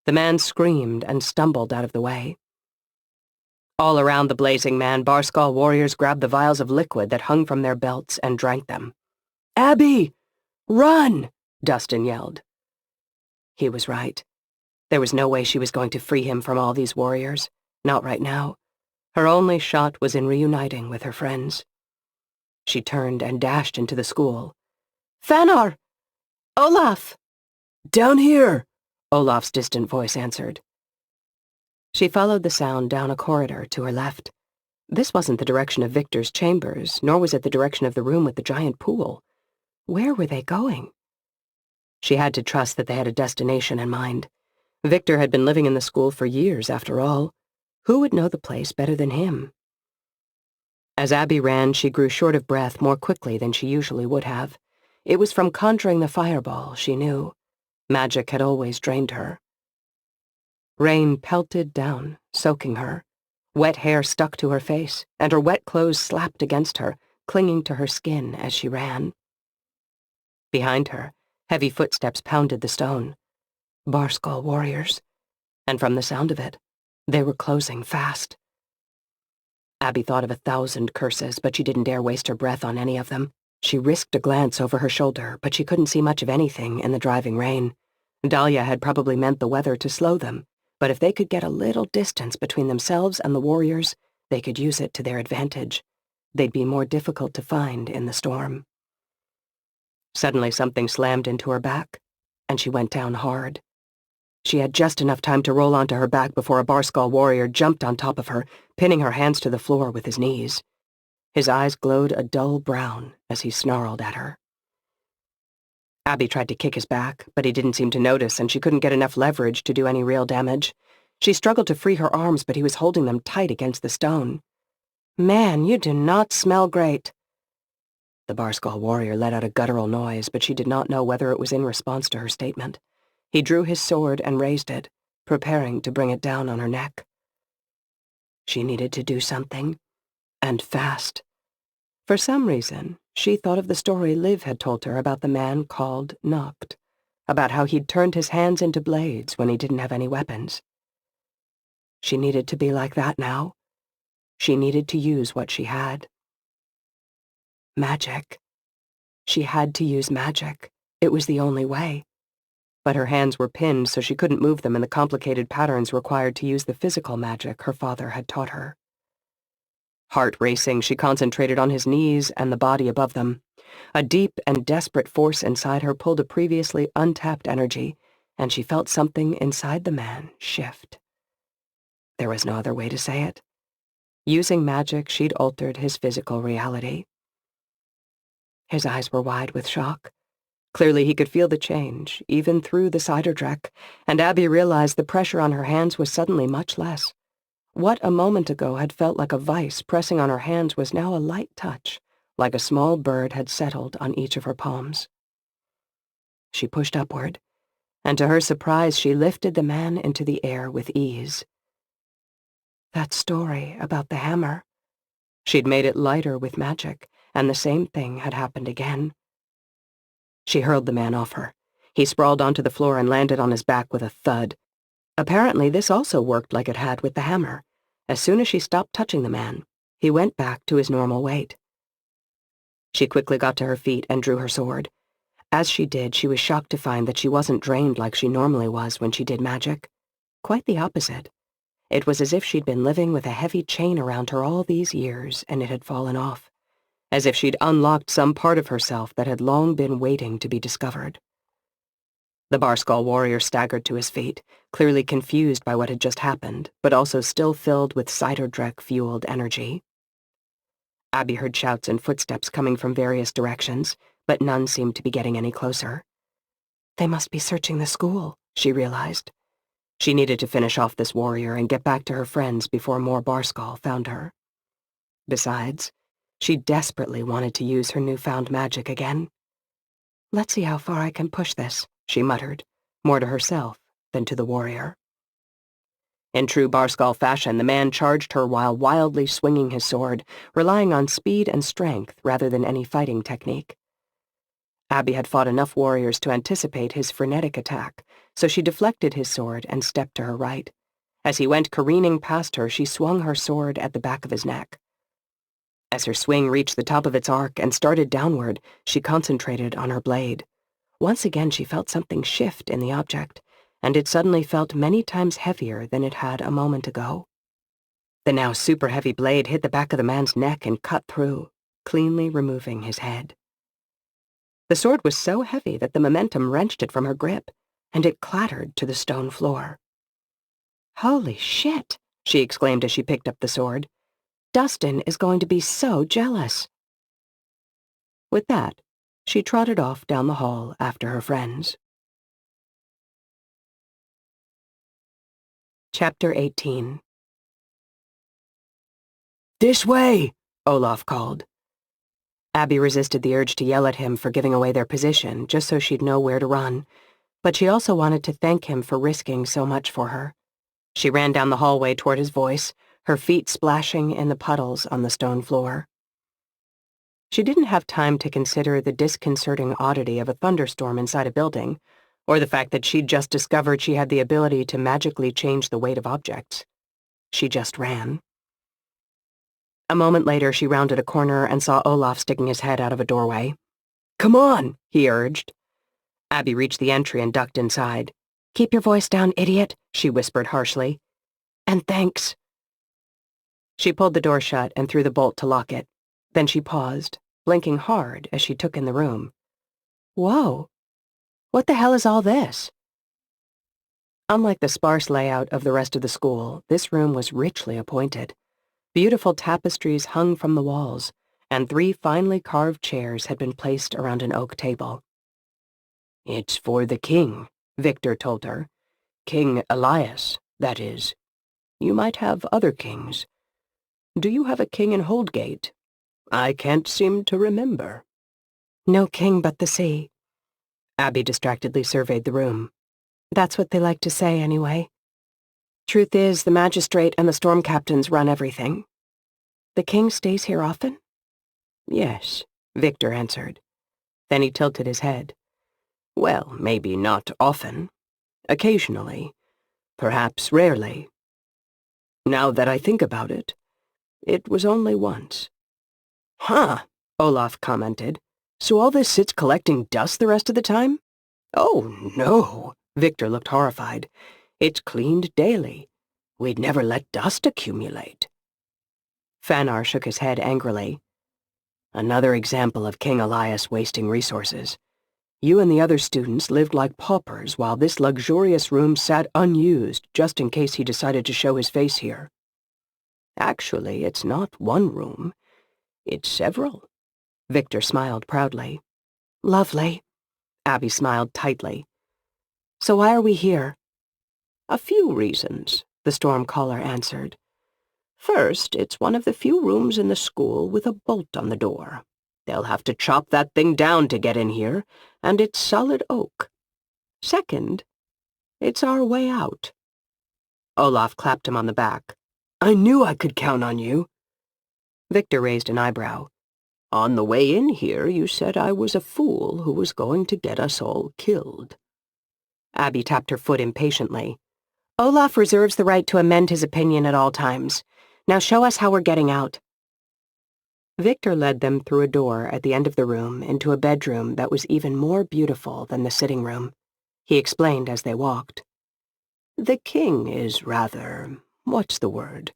The man screamed and stumbled out of the way. All around the blazing man, Barskull warriors grabbed the vials of liquid that hung from their belts and drank them. "Abby! Run!" Dustin yelled. He was right. There was no way she was going to free him from all these warriors. Not right now. Her only shot was in reuniting with her friends. She turned and dashed into the school. "Fanar! Olaf!" "Down here!" Olaf's distant voice answered. She followed the sound down a corridor to her left. This wasn't the direction of Victor's chambers, nor was it the direction of the room with the giant pool. Where were they going? She had to trust that they had a destination in mind. Victor had been living in the school for years, after all. Who would know the place better than him? As Abby ran, she grew short of breath more quickly than she usually would have. It was from conjuring the fireball, she knew. Magic had always drained her. Rain pelted down, soaking her. Wet hair stuck to her face, and her wet clothes slapped against her, clinging to her skin as she ran. Behind her, heavy footsteps pounded the stone. Barskull warriors. And from the sound of it, they were closing fast. Abby thought of 1,000 curses, but she didn't dare waste her breath on any of them. She risked a glance over her shoulder, but she couldn't see much of anything in the driving rain. Dahlia had probably meant the weather to slow them, but if they could get a little distance between themselves and the warriors, they could use it to their advantage. They'd be more difficult to find in the storm. Suddenly something slammed into her back, and she went down hard. She had just enough time to roll onto her back before a Barskull warrior jumped on top of her, pinning her hands to the floor with his knees. His eyes glowed a dull brown as he snarled at her. Abby tried to kick his back, but he didn't seem to notice, and she couldn't get enough leverage to do any real damage. She struggled to free her arms, but he was holding them tight against the stone. "Man, you do not smell great." The Barskull warrior let out a guttural noise, but she did not know whether it was in response to her statement. He drew his sword and raised it, preparing to bring it down on her neck. She needed to do something, and fast. For some reason, she thought of the story Liv had told her about the man called Noct, about how he'd turned his hands into blades when he didn't have any weapons. She needed to be like that now. She needed to use what she had. Magic. She had to use magic. It was the only way. But her hands were pinned, so she couldn't move them in the complicated patterns required to use the physical magic her father had taught her. Heart racing, she concentrated on his knees and the body above them. A deep and desperate force inside her pulled a previously untapped energy, and she felt something inside the man shift. There was no other way to say it. Using magic, she'd altered his physical reality. His eyes were wide with shock. Clearly he could feel the change, even through the Siderdreck, and Abby realized the pressure on her hands was suddenly much less. What a moment ago had felt like a vice pressing on her hands was now a light touch, like a small bird had settled on each of her palms. She pushed upward, and to her surprise she lifted the man into the air with ease. That story about the hammer. She'd made it lighter with magic, and the same thing had happened again. She hurled the man off her. He sprawled onto the floor and landed on his back with a thud. Apparently this also worked like it had with the hammer. As soon as she stopped touching the man, he went back to his normal weight. She quickly got to her feet and drew her sword. As she did, she was shocked to find that she wasn't drained like she normally was when she did magic. Quite the opposite. It was as if she'd been living with a heavy chain around her all these years and it had fallen off. As if she'd unlocked some part of herself that had long been waiting to be discovered. The Barskull warrior staggered to his feet, clearly confused by what had just happened, but also still filled with Siderdreck-fueled energy. Abby heard shouts and footsteps coming from various directions, but none seemed to be getting any closer. They must be searching the school, she realized. She needed to finish off this warrior and get back to her friends before more Barskull found her. Besides, she desperately wanted to use her newfound magic again. "Let's see how far I can push this," she muttered, more to herself than to the warrior. In true Barskull fashion, the man charged her while wildly swinging his sword, relying on speed and strength rather than any fighting technique. Abby had fought enough warriors to anticipate his frenetic attack, so she deflected his sword and stepped to her right. As he went careening past her, she swung her sword at the back of his neck. As her swing reached the top of its arc and started downward, she concentrated on her blade. Once again she felt something shift in the object, and it suddenly felt many times heavier than it had a moment ago. The now super-heavy blade hit the back of the man's neck and cut through, cleanly removing his head. The sword was so heavy that the momentum wrenched it from her grip, and it clattered to the stone floor. "Holy shit!" she exclaimed as she picked up the sword. "Dustin is going to be so jealous." With that, she trotted off down the hall after her friends. Chapter 18. "This way!" Olaf called. Abby resisted the urge to yell at him for giving away their position, just so she'd know where to run, but she also wanted to thank him for risking so much for her. She ran down the hallway toward his voice, her feet splashing in the puddles on the stone floor. She didn't have time to consider the disconcerting oddity of a thunderstorm inside a building, or the fact that she'd just discovered she had the ability to magically change the weight of objects. She just ran. A moment later, she rounded a corner and saw Olaf sticking his head out of a doorway. "Come on," he urged. Abby reached the entry and ducked inside. "Keep your voice down, idiot," she whispered harshly. "And thanks." She pulled the door shut and threw the bolt to lock it. Then she paused, blinking hard as she took in the room. Whoa! What the hell is all this? Unlike the sparse layout of the rest of the school, this room was richly appointed. Beautiful tapestries hung from the walls, and 3 finely carved chairs had been placed around an oak table. "It's for the king," Victor told her. "King Elias, that is. You might have other kings. Do you have a king in Holdgate? I can't seem to remember." "No king but the sea." Abby distractedly surveyed the room. "That's what they like to say, anyway. Truth is, the magistrate and the storm captains run everything." "The king stays here often?" "Yes," Victor answered. Then he tilted his head. "Well, maybe not often. Occasionally. Perhaps rarely. Now that I think about it, it was only once." "Huh," Olaf commented. "So all this sits collecting dust the rest of the time?" "Oh, no," Victor looked horrified. "It's cleaned daily. We'd never let dust accumulate." Fanar shook his head angrily. "Another example of King Elias wasting resources. You and the other students lived like paupers while this luxurious room sat unused just in case he decided to show his face here. Actually, it's not one room. It's several." Victor smiled proudly. "Lovely." Abby smiled tightly. "So why are we here?" "A few reasons," the Stormcaller answered. "First, it's one of the few rooms in the school with a bolt on the door. They'll have to chop that thing down to get in here, and it's solid oak. Second, it's our way out." Olaf clapped him on the back. "I knew I could count on you." Victor raised an eyebrow. "On the way in here, you said I was a fool who was going to get us all killed." Abby tapped her foot impatiently. "Olaf reserves the right to amend his opinion at all times. Now show us how we're getting out." Victor led them through a door at the end of the room into a bedroom that was even more beautiful than the sitting room. He explained as they walked. "The king is rather, what's the word?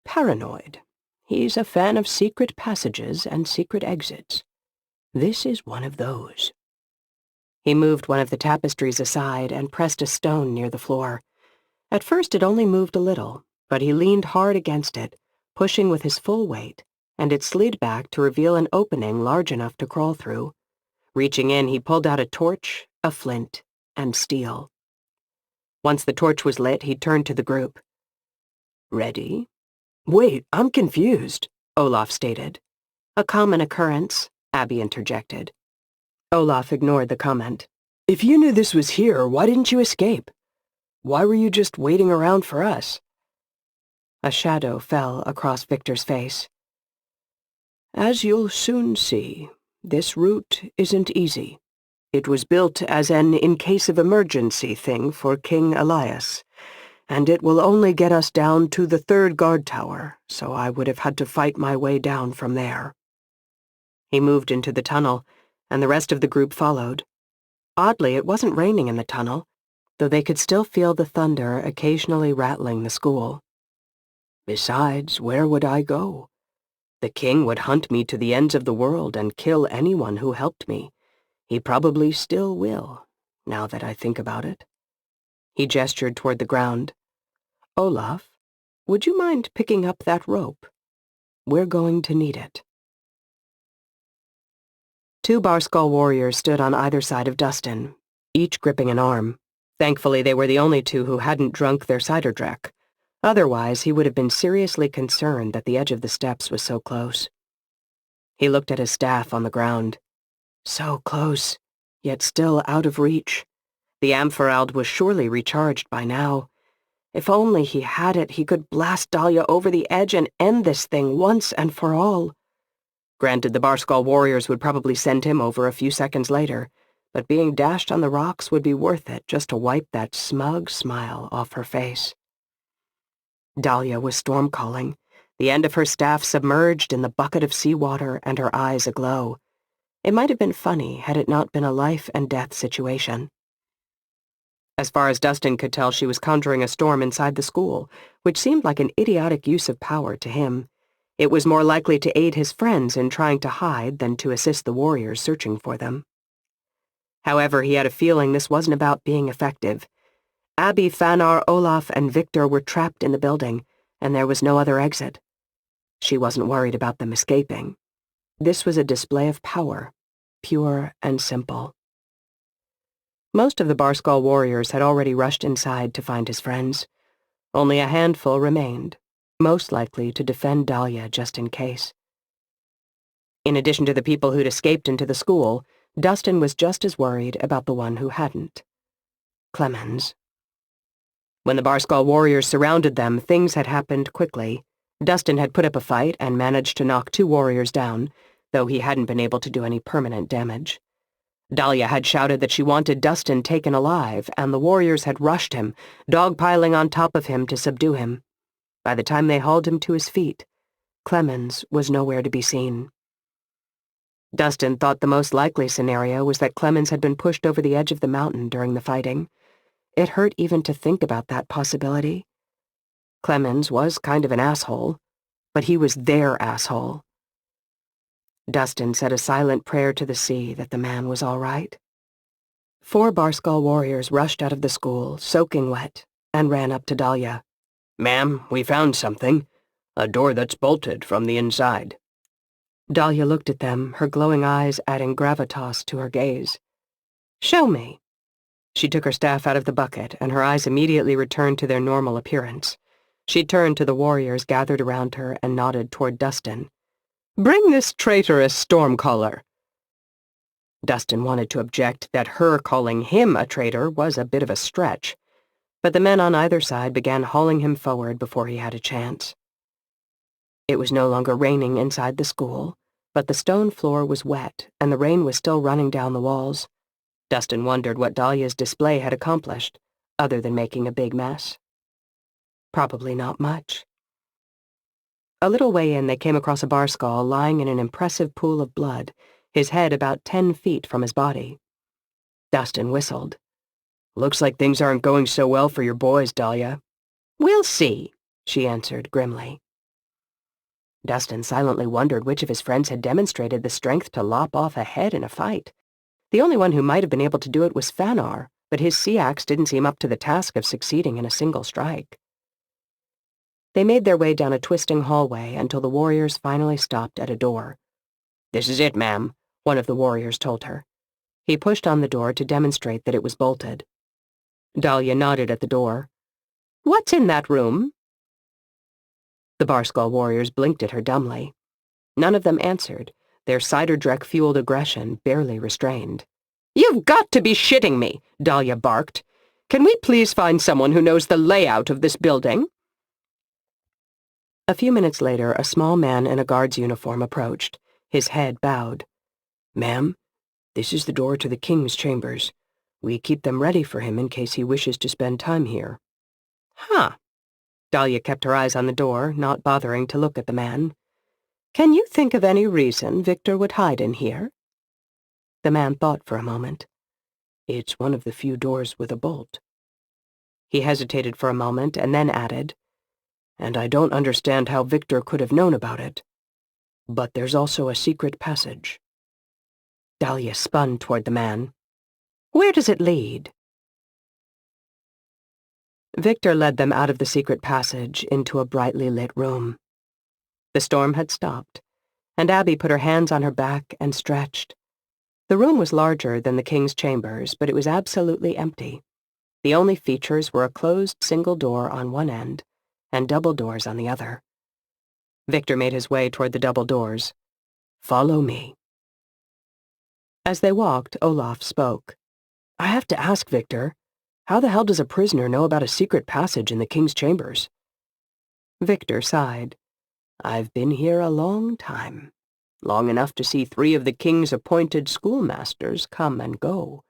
Paranoid. He's a fan of secret passages and secret exits. This is one of those." He moved one of the tapestries aside and pressed a stone near the floor. At first it only moved a little, but he leaned hard against it, pushing with his full weight, and it slid back to reveal an opening large enough to crawl through. Reaching in, he pulled out a torch, a flint, and steel. Once the torch was lit, he turned to the group. Ready? Wait, I'm confused, Olaf stated. A common occurrence, Abby interjected. Olaf ignored the comment. If you knew this was here, why didn't you escape? Why were you just waiting around for us? A shadow fell across Victor's face. As you'll soon see, this route isn't easy. It was built as an in-case-of-emergency thing for King Elias, and it will only get us down to the 3rd guard tower, so I would have had to fight my way down from there. He moved into the tunnel, and the rest of the group followed. Oddly, it wasn't raining in the tunnel, though they could still feel the thunder occasionally rattling the school. Besides, where would I go? The king would hunt me to the ends of the world and kill anyone who helped me. He probably still will, now that I think about it. He gestured toward the ground. Olaf, would you mind picking up that rope? We're going to need it. 2 Barskull warriors stood on either side of Dustin, each gripping an arm. Thankfully, they were the only 2 who hadn't drunk their cider drac. Otherwise, he would have been seriously concerned that the edge of the steps was so close. He looked at his staff on the ground. So close, yet still out of reach. The Ampharald was surely recharged by now. If only he had it, he could blast Dahlia over the edge and end this thing once and for all. Granted, the Barskull warriors would probably send him over a few seconds later, but being dashed on the rocks would be worth it just to wipe that smug smile off her face. Dahlia was storm-calling, the end of her staff submerged in the bucket of seawater and her eyes aglow. It might have been funny had it not been a life-and-death situation. As far as Dustin could tell, she was conjuring a storm inside the school, which seemed like an idiotic use of power to him. It was more likely to aid his friends in trying to hide than to assist the warriors searching for them. However, he had a feeling this wasn't about being effective. Abby, Fanar, Olaf, and Victor were trapped in the building, and there was no other exit. She wasn't worried about them escaping. This was a display of power, pure and simple. Most of the Barskull warriors had already rushed inside to find his friends. Only a handful remained, most likely to defend Dahlia just in case. In addition to the people who'd escaped into the school, Dustin was just as worried about the one who hadn't. Clemens. When the Barskull warriors surrounded them, things had happened quickly. Dustin had put up a fight and managed to knock 2 warriors down, though he hadn't been able to do any permanent damage. Dahlia had shouted that she wanted Dustin taken alive, and the warriors had rushed him, dogpiling on top of him to subdue him. By the time they hauled him to his feet, Clemens was nowhere to be seen. Dustin thought the most likely scenario was that Clemens had been pushed over the edge of the mountain during the fighting. It hurt even to think about that possibility. Clemens was kind of an asshole, but he was their asshole. Dustin said a silent prayer to the sea that the man was all right. 4 Barskull warriors rushed out of the school, soaking wet, and ran up to Dahlia. Ma'am, we found something. A door that's bolted from the inside. Dahlia looked at them, her glowing eyes adding gravitas to her gaze. Show me. She took her staff out of the bucket, and her eyes immediately returned to their normal appearance. She turned to the warriors gathered around her and nodded toward Dustin. Bring this traitorous stormcaller. Dustin wanted to object that her calling him a traitor was a bit of a stretch, but the men on either side began hauling him forward before he had a chance. It was no longer raining inside the school, but the stone floor was wet, and the rain was still running down the walls. Dustin wondered what Dahlia's display had accomplished, other than making a big mess. Probably not much. A little way in, they came across a Barskull lying in an impressive pool of blood, his head about 10 feet from his body. Dustin whistled. Looks like things aren't going so well for your boys, Dahlia. We'll see, she answered grimly. Dustin silently wondered which of his friends had demonstrated the strength to lop off a head in a fight. The only one who might have been able to do it was Fanar, but his sea axe didn't seem up to the task of succeeding in a single strike. They made their way down a twisting hallway until the warriors finally stopped at a door. This is it, ma'am, one of the warriors told her. He pushed on the door to demonstrate that it was bolted. Dahlia nodded at the door. "What's in that room?" The Barskull warriors blinked at her dumbly. None of them answered, their Ciderdrek-fueled aggression barely restrained. "You've got to be shitting me," Dahlia barked. "Can we please find someone who knows the layout of this building?" A few minutes later, a small man in a guard's uniform approached, his head bowed. "Ma'am, this is the door to the king's chambers. We keep them ready for him in case he wishes to spend time here." "Huh." Dahlia kept her eyes on the door, not bothering to look at the man. "Can you think of any reason Victor would hide in here?" The man thought for a moment. "It's one of the few doors with a bolt." He hesitated for a moment and then added, "And I don't understand how Victor could have known about it. But there's also a secret passage." Dahlia spun toward the man. "Where does it lead?" Victor led them out of the secret passage into a brightly lit room. The storm had stopped, and Abby put her hands on her back and stretched. The room was larger than the king's chambers, but it was absolutely empty. The only features were a closed single door on one end and double doors on the other. Victor made his way toward the double doors. "Follow me." As they walked, Olaf spoke. "I have to ask, Victor, how the hell does a prisoner know about a secret passage in the king's chambers?" Victor sighed. "I've been here a long time. Long enough to see 3 of the king's appointed schoolmasters come and go.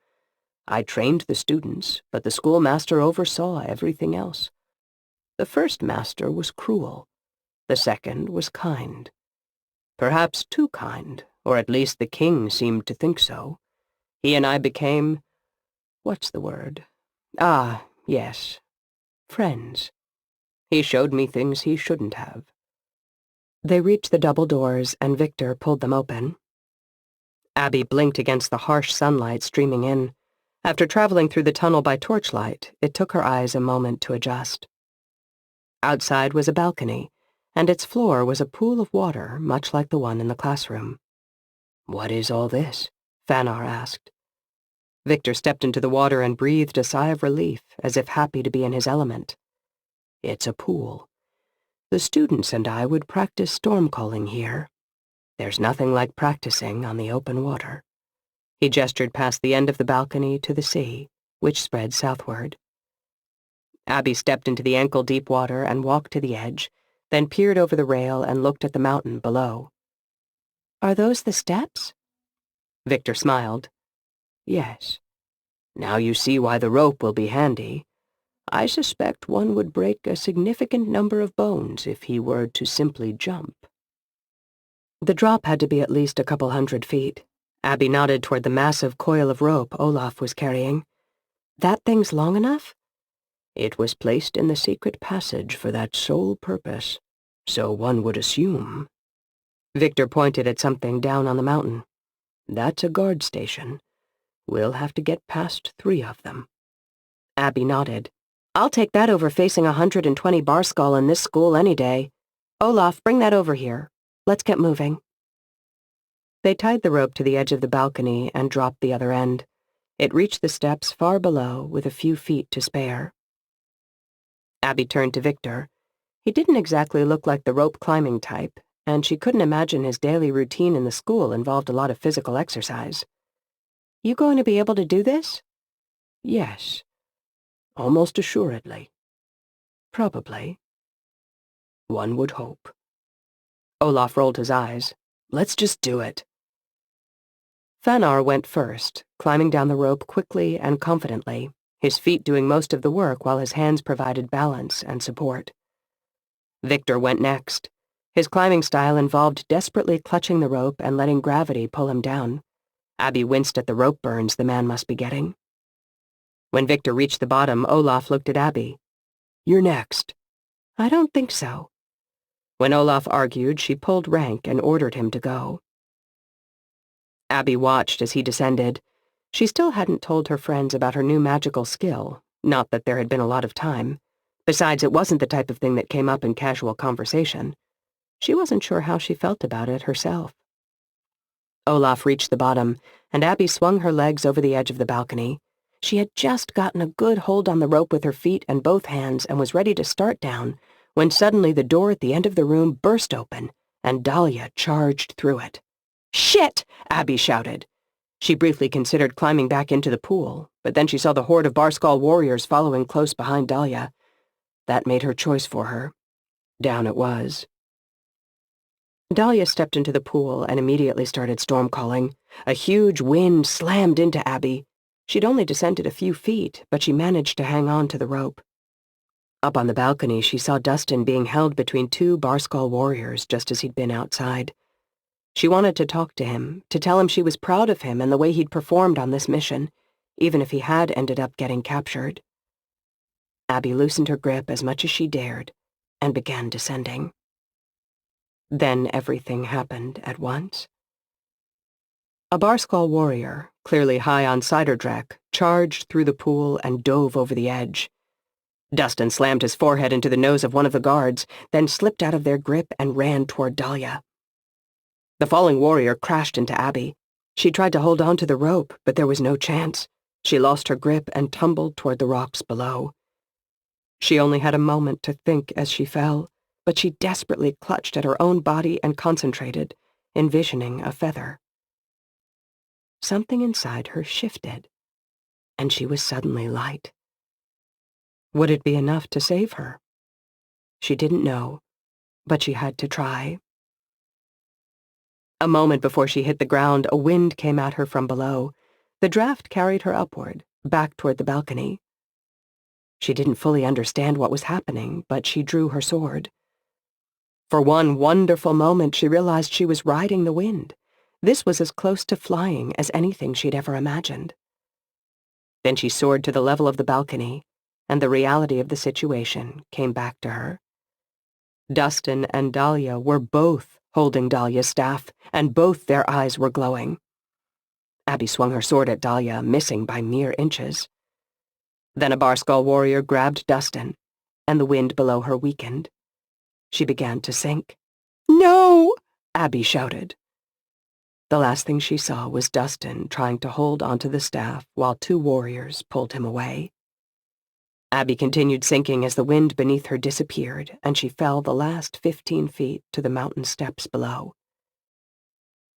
I trained the students, but the schoolmaster oversaw everything else. The first master was cruel. The second was kind. Perhaps too kind, or at least the king seemed to think so. He and I became... what's the word? Ah, yes. Friends. He showed me things he shouldn't have." They reached the double doors, and Victor pulled them open. Abby blinked against the harsh sunlight streaming in. After traveling through the tunnel by torchlight, it took her eyes a moment to adjust. Outside was a balcony, and its floor was a pool of water, much like the one in the classroom. "What is all this?" Fanar asked. Victor stepped into the water and breathed a sigh of relief, as if happy to be in his element. "It's a pool. The students and I would practice storm calling here. There's nothing like practicing on the open water." He gestured past the end of the balcony to the sea, which spread southward. Abby stepped into the ankle-deep water and walked to the edge, then peered over the rail and looked at the mountain below. "Are those the steps?" Victor smiled. "Yes. Now you see why the rope will be handy. I suspect one would break a significant number of bones if he were to simply jump." The drop had to be at least a couple 100 feet. Abby nodded toward the massive coil of rope Olaf was carrying. "That thing's long enough?" "It was placed in the secret passage for that sole purpose, so one would assume." Victor pointed at something down on the mountain. "That's a guard station. We'll have to get past 3 of them." Abby nodded. "I'll take that over facing 120 Barskull in this school any day. Olaf, bring that over here. Let's get moving." They tied the rope to the edge of the balcony and dropped the other end. It reached the steps far below with a few feet to spare. Abby turned to Victor. He didn't exactly look like the rope-climbing type, and she couldn't imagine his daily routine in the school involved a lot of physical exercise. "You going to be able to do this?" "Yes. Almost assuredly. Probably. One would hope." Olaf rolled his eyes. "Let's just do it." Fanar went first, climbing down the rope quickly and confidently, his feet doing most of the work while his hands provided balance and support. Victor went next. His climbing style involved desperately clutching the rope and letting gravity pull him down. Abby winced at the rope burns the man must be getting. When Victor reached the bottom, Olaf looked at Abby. "You're next." "I don't think so." When Olaf argued, she pulled rank and ordered him to go. Abby watched as he descended. She still hadn't told her friends about her new magical skill, not that there had been a lot of time. Besides, it wasn't the type of thing that came up in casual conversation. She wasn't sure how she felt about it herself. Olaf reached the bottom, and Abby swung her legs over the edge of the balcony. She had just gotten a good hold on the rope with her feet and both hands and was ready to start down, when suddenly the door at the end of the room burst open, and Dahlia charged through it. "Shit!" Abby shouted. She briefly considered climbing back into the pool, but then she saw the horde of Barskull warriors following close behind Dahlia. That made her choice for her. Down it was. Dahlia stepped into the pool and immediately started storm-calling. A huge wind slammed into Abby. She'd only descended a few feet, but she managed to hang on to the rope. Up on the balcony, she saw Dustin being held between two Barskull warriors just as he'd been outside. She wanted to talk to him, to tell him she was proud of him and the way he'd performed on this mission, even if he had ended up getting captured. Abby loosened her grip as much as she dared and began descending. Then everything happened at once. A Barskull warrior, clearly high on Ciderdrek, charged through the pool and dove over the edge. Dustin slammed his forehead into the nose of one of the guards, then slipped out of their grip and ran toward Dahlia. The falling warrior crashed into Abby. She tried to hold on to the rope, but there was no chance. She lost her grip and tumbled toward the rocks below. She only had a moment to think as she fell, but she desperately clutched at her own body and concentrated, envisioning a feather. Something inside her shifted, and she was suddenly light. Would it be enough to save her? She didn't know, but she had to try. A moment before she hit the ground, a wind came at her from below. The draft carried her upward, back toward the balcony. She didn't fully understand what was happening, but she drew her sword. For one wonderful moment, she realized she was riding the wind. This was as close to flying as anything she'd ever imagined. Then she soared to the level of the balcony, and the reality of the situation came back to her. Dustin and Dahlia were both holding Dahlia's staff, and both their eyes were glowing. Abby swung her sword at Dahlia, missing by mere inches. Then a Barskull warrior grabbed Dustin, and the wind below her weakened. She began to sink. "No!" Abby shouted. The last thing she saw was Dustin trying to hold onto the staff while two warriors pulled him away. Abby continued sinking as the wind beneath her disappeared, and she fell the last 15 feet to the mountain steps below.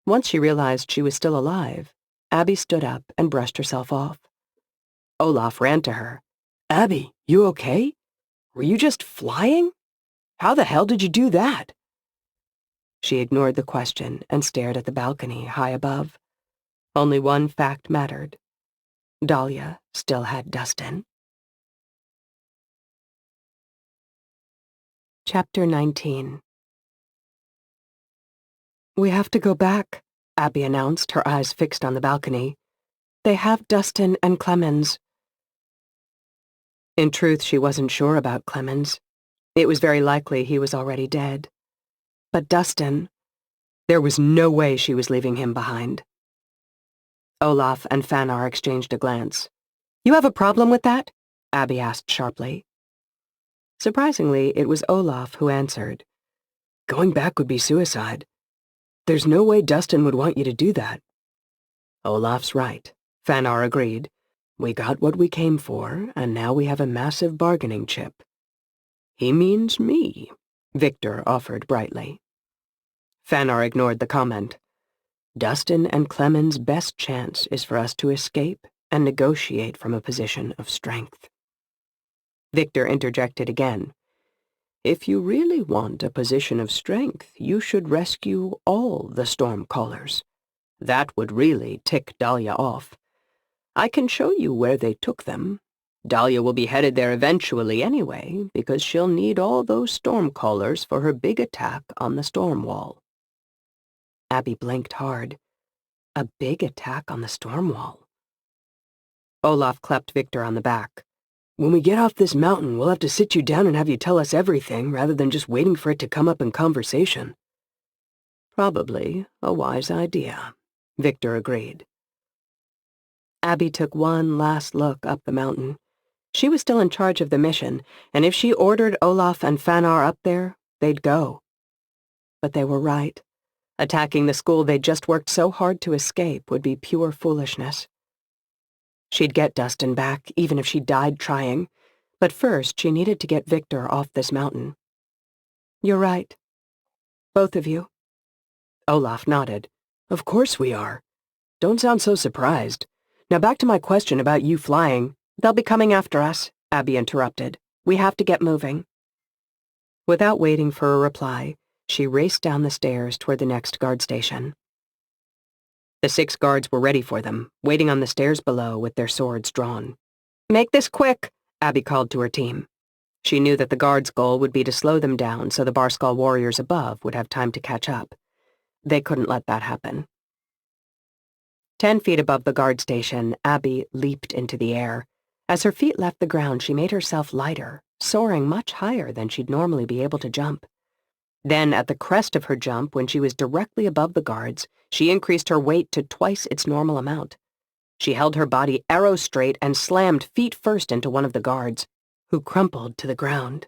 Once she realized she was still alive, Abby stood up and brushed herself off. Olaf ran to her. "Abby, you okay? Were you just flying? How the hell did you do that?" She ignored the question and stared at the balcony high above. Only one fact mattered. Dahlia still had Dustin. Chapter 19. "We have to go back," Abby announced, her eyes fixed on the balcony. "They have Dustin and Clemens." In truth, she wasn't sure about Clemens. It was very likely he was already dead. But Dustin, there was no way she was leaving him behind. Olaf and Fanar exchanged a glance. "You have a problem with that?" Abby asked sharply. Surprisingly, it was Olaf who answered. "Going back would be suicide. There's no way Dustin would want you to do that." "Olaf's right," Fanar agreed. "We got what we came for, and now we have a massive bargaining chip." "He means me," Victor offered brightly. Fanar ignored the comment. "Dustin and Clemens' best chance is for us to escape and negotiate from a position of strength." Victor interjected again. "If you really want a position of strength, you should rescue all the Stormcallers. That would really tick Dahlia off. I can show you where they took them. Dahlia will be headed there eventually anyway, because she'll need all those Stormcallers for her big attack on the storm wall." Abby blinked hard. A big attack on the storm wall? Olaf clapped Victor on the back. "When we get off this mountain, we'll have to sit you down and have you tell us everything, rather than just waiting for it to come up in conversation." "Probably a wise idea," Victor agreed. Abby took one last look up the mountain. She was still in charge of the mission, and if she ordered Olaf and Fanar up there, they'd go. But they were right. Attacking the school they'd just worked so hard to escape would be pure foolishness. She'd get Dustin back, even if she died trying. But first, she needed to get Victor off this mountain. You're right. Both of you. Olaf nodded. Of course we are. Don't sound so surprised. Now back to my question about you flying. They'll be coming after us, Abby interrupted. We have to get moving. Without waiting for a reply, she raced down the stairs toward the next guard station. The 6 guards were ready for them, waiting on the stairs below with their swords drawn. Make this quick, Abby called to her team. She knew that the guards' goal would be to slow them down so the Barskull warriors above would have time to catch up. They couldn't let that happen. 10 feet above the guard station, Abby leaped into the air. As her feet left the ground, she made herself lighter, soaring much higher than she'd normally be able to jump. Then, at the crest of her jump, when she was directly above the guards, she increased her weight to twice its normal amount. She held her body arrow straight and slammed feet first into one of the guards, who crumpled to the ground.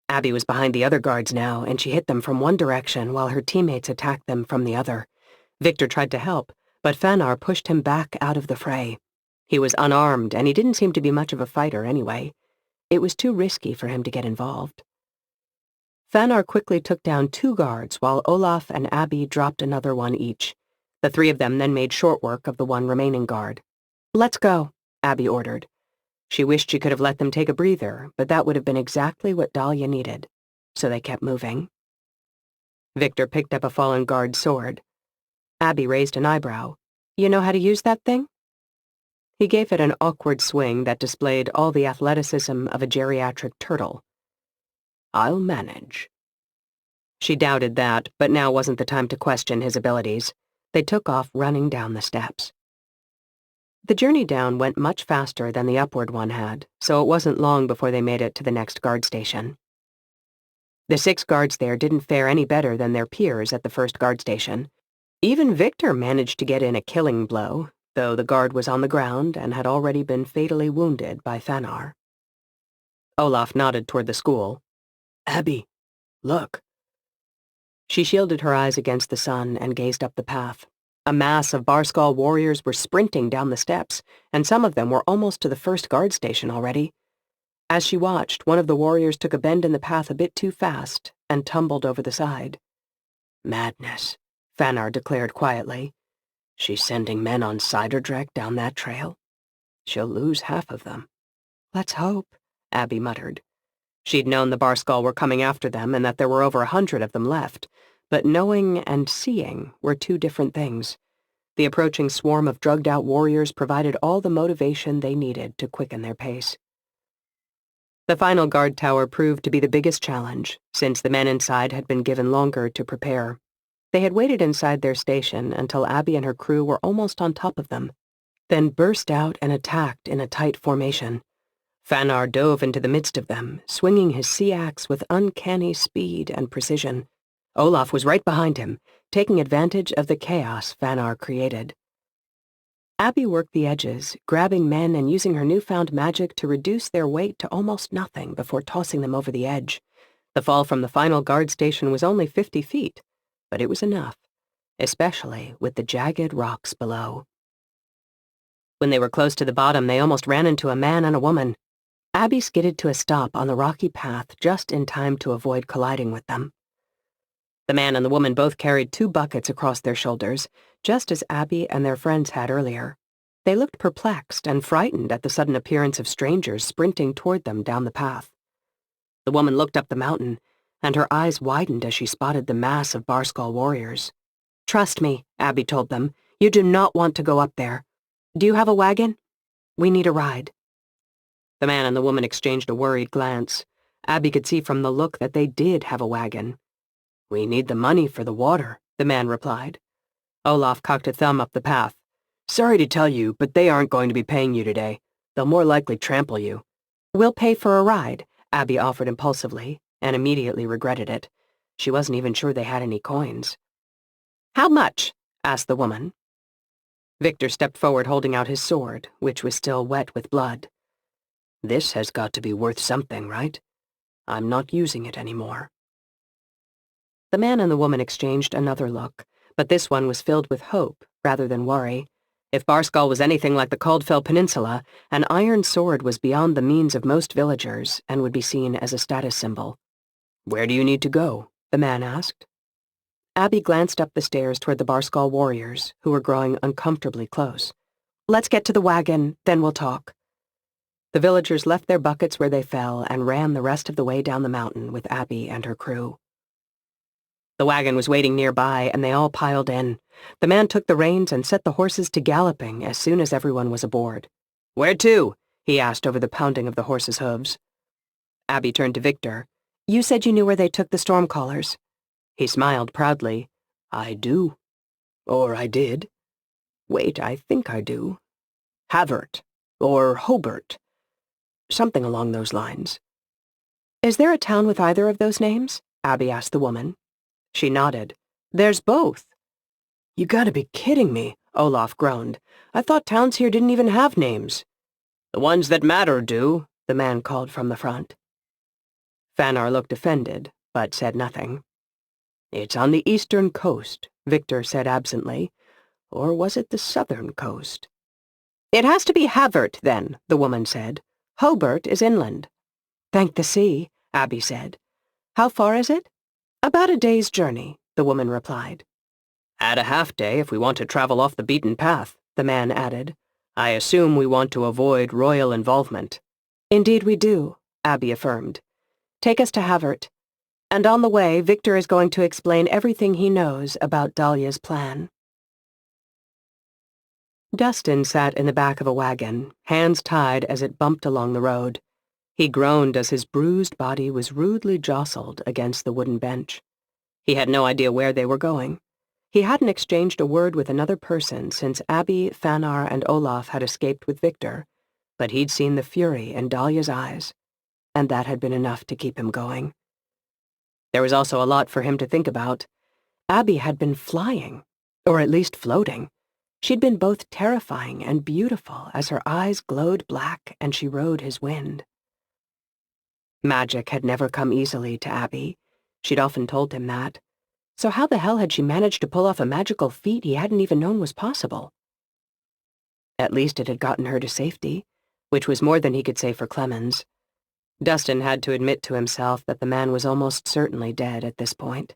Abby was behind the other guards now, and she hit them from one direction while her teammates attacked them from the other. Victor tried to help, but Fanar pushed him back out of the fray. He was unarmed, and he didn't seem to be much of a fighter anyway. It was too risky for him to get involved. Fanar quickly took down 2 guards while Olaf and Abby dropped another one each. The 3 of them then made short work of the one remaining guard. Let's go, Abby ordered. She wished she could have let them take a breather, but that would have been exactly what Dahlia needed, so they kept moving. Victor picked up a fallen guard's sword. Abby raised an eyebrow. You know how to use that thing? He gave it an awkward swing that displayed all the athleticism of a geriatric turtle. I'll manage. She doubted that, but now wasn't the time to question his abilities. They took off running down the steps. The journey down went much faster than the upward one had, so it wasn't long before they made it to the next guard station. The 6 guards there didn't fare any better than their peers at the first guard station. Even Victor managed to get in a killing blow, though the guard was on the ground and had already been fatally wounded by Fanar. Olaf nodded toward the school. Abby, look. She shielded her eyes against the sun and gazed up the path. A mass of Barskull warriors were sprinting down the steps, and some of them were almost to the first guard station already. As she watched, one of the warriors took a bend in the path a bit too fast and tumbled over the side. Madness, Fanar declared quietly. She's sending men on Ciderdrek down that trail? She'll lose half of them. Let's hope, Abby muttered. She'd known the Barskull were coming after them and that there were over 100 of them left, but knowing and seeing were 2 different things. The approaching swarm of drugged-out warriors provided all the motivation they needed to quicken their pace. The final guard tower proved to be the biggest challenge, since the men inside had been given longer to prepare. They had waited inside their station until Abby and her crew were almost on top of them, then burst out and attacked in a tight formation. Fanar dove into the midst of them, swinging his sea axe with uncanny speed and precision. Olaf was right behind him, taking advantage of the chaos Fanar created. Abby worked the edges, grabbing men and using her newfound magic to reduce their weight to almost nothing before tossing them over the edge. The fall from the final guard station was only 50 feet, but it was enough, especially with the jagged rocks below. When they were close to the bottom, they almost ran into a man and a woman. Abby skidded to a stop on the rocky path just in time to avoid colliding with them. The man and the woman both carried 2 buckets across their shoulders, just as Abby and their friends had earlier. They looked perplexed and frightened at the sudden appearance of strangers sprinting toward them down the path. The woman looked up the mountain, and her eyes widened as she spotted the mass of Barskull warriors. Trust me, Abby told them. You do not want to go up there. Do you have a wagon? We need a ride. The man and the woman exchanged a worried glance. Abby could see from the look that they did have a wagon. We need the money for the water, the man replied. Olaf cocked a thumb up the path. Sorry to tell you, but they aren't going to be paying you today. They'll more likely trample you. We'll pay for a ride, Abby offered impulsively, and immediately regretted it. She wasn't even sure they had any coins. How much? Asked the woman. Victor stepped forward holding out his sword, which was still wet with blood. This has got to be worth something, right? I'm not using it anymore. The man and the woman exchanged another look, but this one was filled with hope rather than worry. If Barskull was anything like the Caldfell Peninsula, an iron sword was beyond the means of most villagers and would be seen as a status symbol. "Where do you need to go?" the man asked. Abby glanced up the stairs toward the Barskull warriors, who were growing uncomfortably close. "Let's get to the wagon, then we'll talk." The villagers left their buckets where they fell and ran the rest of the way down the mountain with Abby and her crew. The wagon was waiting nearby, and they all piled in. The man took the reins and set the horses to galloping as soon as everyone was aboard. "Where to?" he asked over the pounding of the horses' hooves. Abby turned to Victor. "You said you knew where they took the Stormcallers." He smiled proudly. "I do. Or I did. Wait, I think I do. Havert. Or Hobart. Something along those lines." "Is there a town with either of those names?" Abby asked the woman. She nodded. "There's both." "You gotta be kidding me," Olaf groaned. "I thought towns here didn't even have names." "The ones that matter do," the man called from the front. Fanar looked offended, but said nothing. "It's on the eastern coast," Victor said absently. "Or was it the southern coast?" "It has to be Havert, then," the woman said. "Hobart is inland." "Thank the sea," Abby said. "How far is it?" "About a day's journey," the woman replied. "Add a half-day if we want to travel off the beaten path," the man added. "I assume we want to avoid royal involvement." "Indeed we do," Abby affirmed. "Take us to Havert. And on the way, Victor is going to explain everything he knows about Dahlia's plan." Dustin sat in the back of a wagon, hands tied as it bumped along the road. He groaned as his bruised body was rudely jostled against the wooden bench. He had no idea where they were going. He hadn't exchanged a word with another person since Abby, Fanar, and Olaf had escaped with Victor, but he'd seen the fury in Dahlia's eyes, and that had been enough to keep him going. There was also a lot for him to think about. Abby had been flying, or at least floating. She'd been both terrifying and beautiful as her eyes glowed black and she rode his wind. Magic had never come easily to Abby. She'd often told him that. So how the hell had she managed to pull off a magical feat he hadn't even known was possible? At least it had gotten her to safety, which was more than he could say for Clemens. Dustin had to admit to himself that the man was almost certainly dead at this point.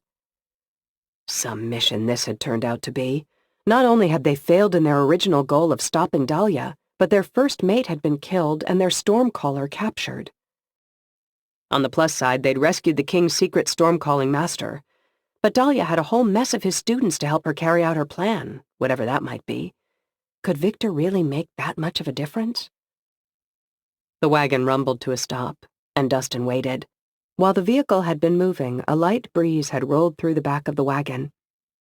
Some mission this had turned out to be. Not only had they failed in their original goal of stopping Dahlia, but their first mate had been killed and their Stormcaller captured. On the plus side, they'd rescued the king's secret storm-calling master. But Dahlia had a whole mess of his students to help her carry out her plan, whatever that might be. Could Victor really make that much of a difference? The wagon rumbled to a stop, and Dustin waited. While the vehicle had been moving, a light breeze had rolled through the back of the wagon.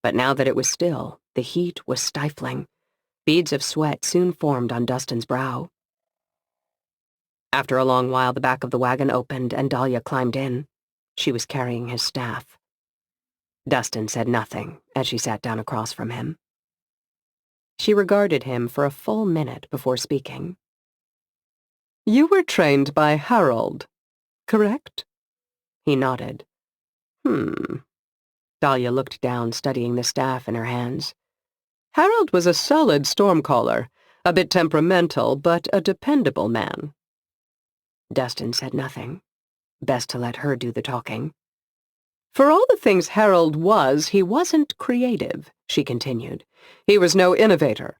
But now that it was still, the heat was stifling. Beads of sweat soon formed on Dustin's brow. After a long while, the back of the wagon opened and Dahlia climbed in. She was carrying his staff. Dustin said nothing as she sat down across from him. She regarded him for a full minute before speaking. "You were trained by Harold, correct?" He nodded. Dahlia looked down, studying the staff in her hands. "Harold was a solid stormcaller, a bit temperamental, but a dependable man." Dustin said nothing. Best to let her do the talking. "For all the things Harold was, he wasn't creative," she continued. "He was no innovator.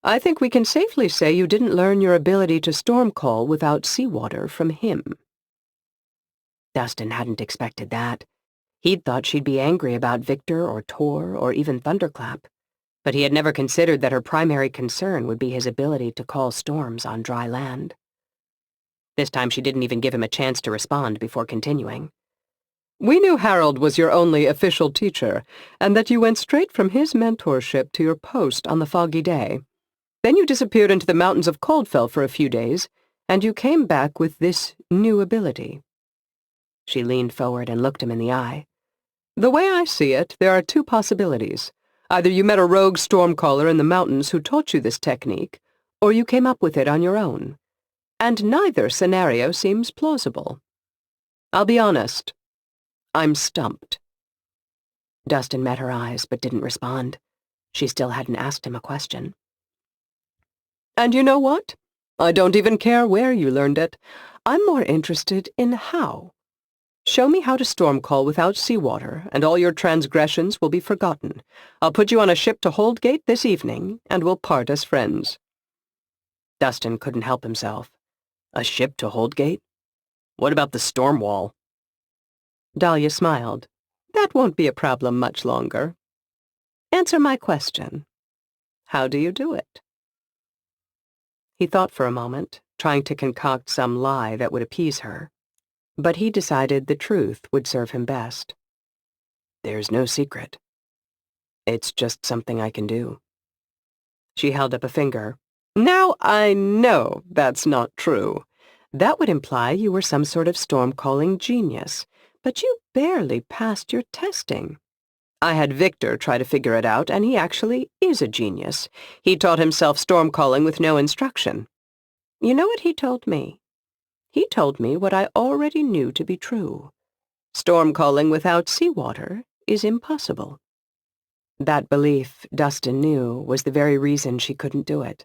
I think we can safely say you didn't learn your ability to stormcall without seawater from him." Dustin hadn't expected that. He'd thought she'd be angry about Victor or Tor or even Thunderclap, but he had never considered that her primary concern would be his ability to call storms on dry land. This time she didn't even give him a chance to respond before continuing. "We knew Harold was your only official teacher, and that you went straight from his mentorship to your post on the foggy day. Then you disappeared into the mountains of Caldfell for a few days, and you came back with this new ability." She leaned forward and looked him in the eye. "The way I see it, there are two possibilities. Either you met a rogue stormcaller in the mountains who taught you this technique, or you came up with it on your own. And neither scenario seems plausible. I'll be honest. I'm stumped." Dustin met her eyes but didn't respond. She still hadn't asked him a question. And you know what? I don't even care where you learned it. I'm more interested in how. Show me how to storm call without seawater, and all your transgressions will be forgotten. I'll put you on a ship to Holdgate this evening, and we'll part as friends. Dustin couldn't help himself. A ship to Holdgate? What about the storm wall? Dahlia smiled. That won't be a problem much longer. Answer my question. How do you do it? He thought for a moment, trying to concoct some lie that would appease her. But he decided the truth would serve him best. There's no secret. It's just something I can do. She held up a finger. Now I know that's not true. That would imply you were some sort of storm-calling genius, but you barely passed your testing. I had Victor try to figure it out, and he actually is a genius. He taught himself storm-calling with no instruction. You know what he told me? He told me what I already knew to be true. Storm-calling without seawater is impossible. That belief, Dustin knew, was the very reason she couldn't do it.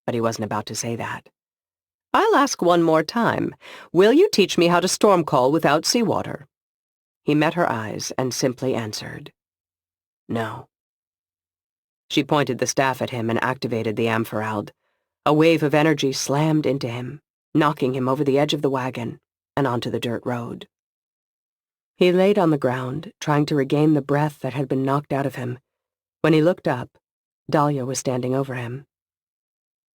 But he wasn't about to say that. I'll ask one more time. Will you teach me how to storm call without seawater? He met her eyes and simply answered, No. She pointed the staff at him and activated the amphorald. A wave of energy slammed into him, knocking him over the edge of the wagon and onto the dirt road. He laid on the ground, trying to regain the breath that had been knocked out of him. When he looked up, Dahlia was standing over him.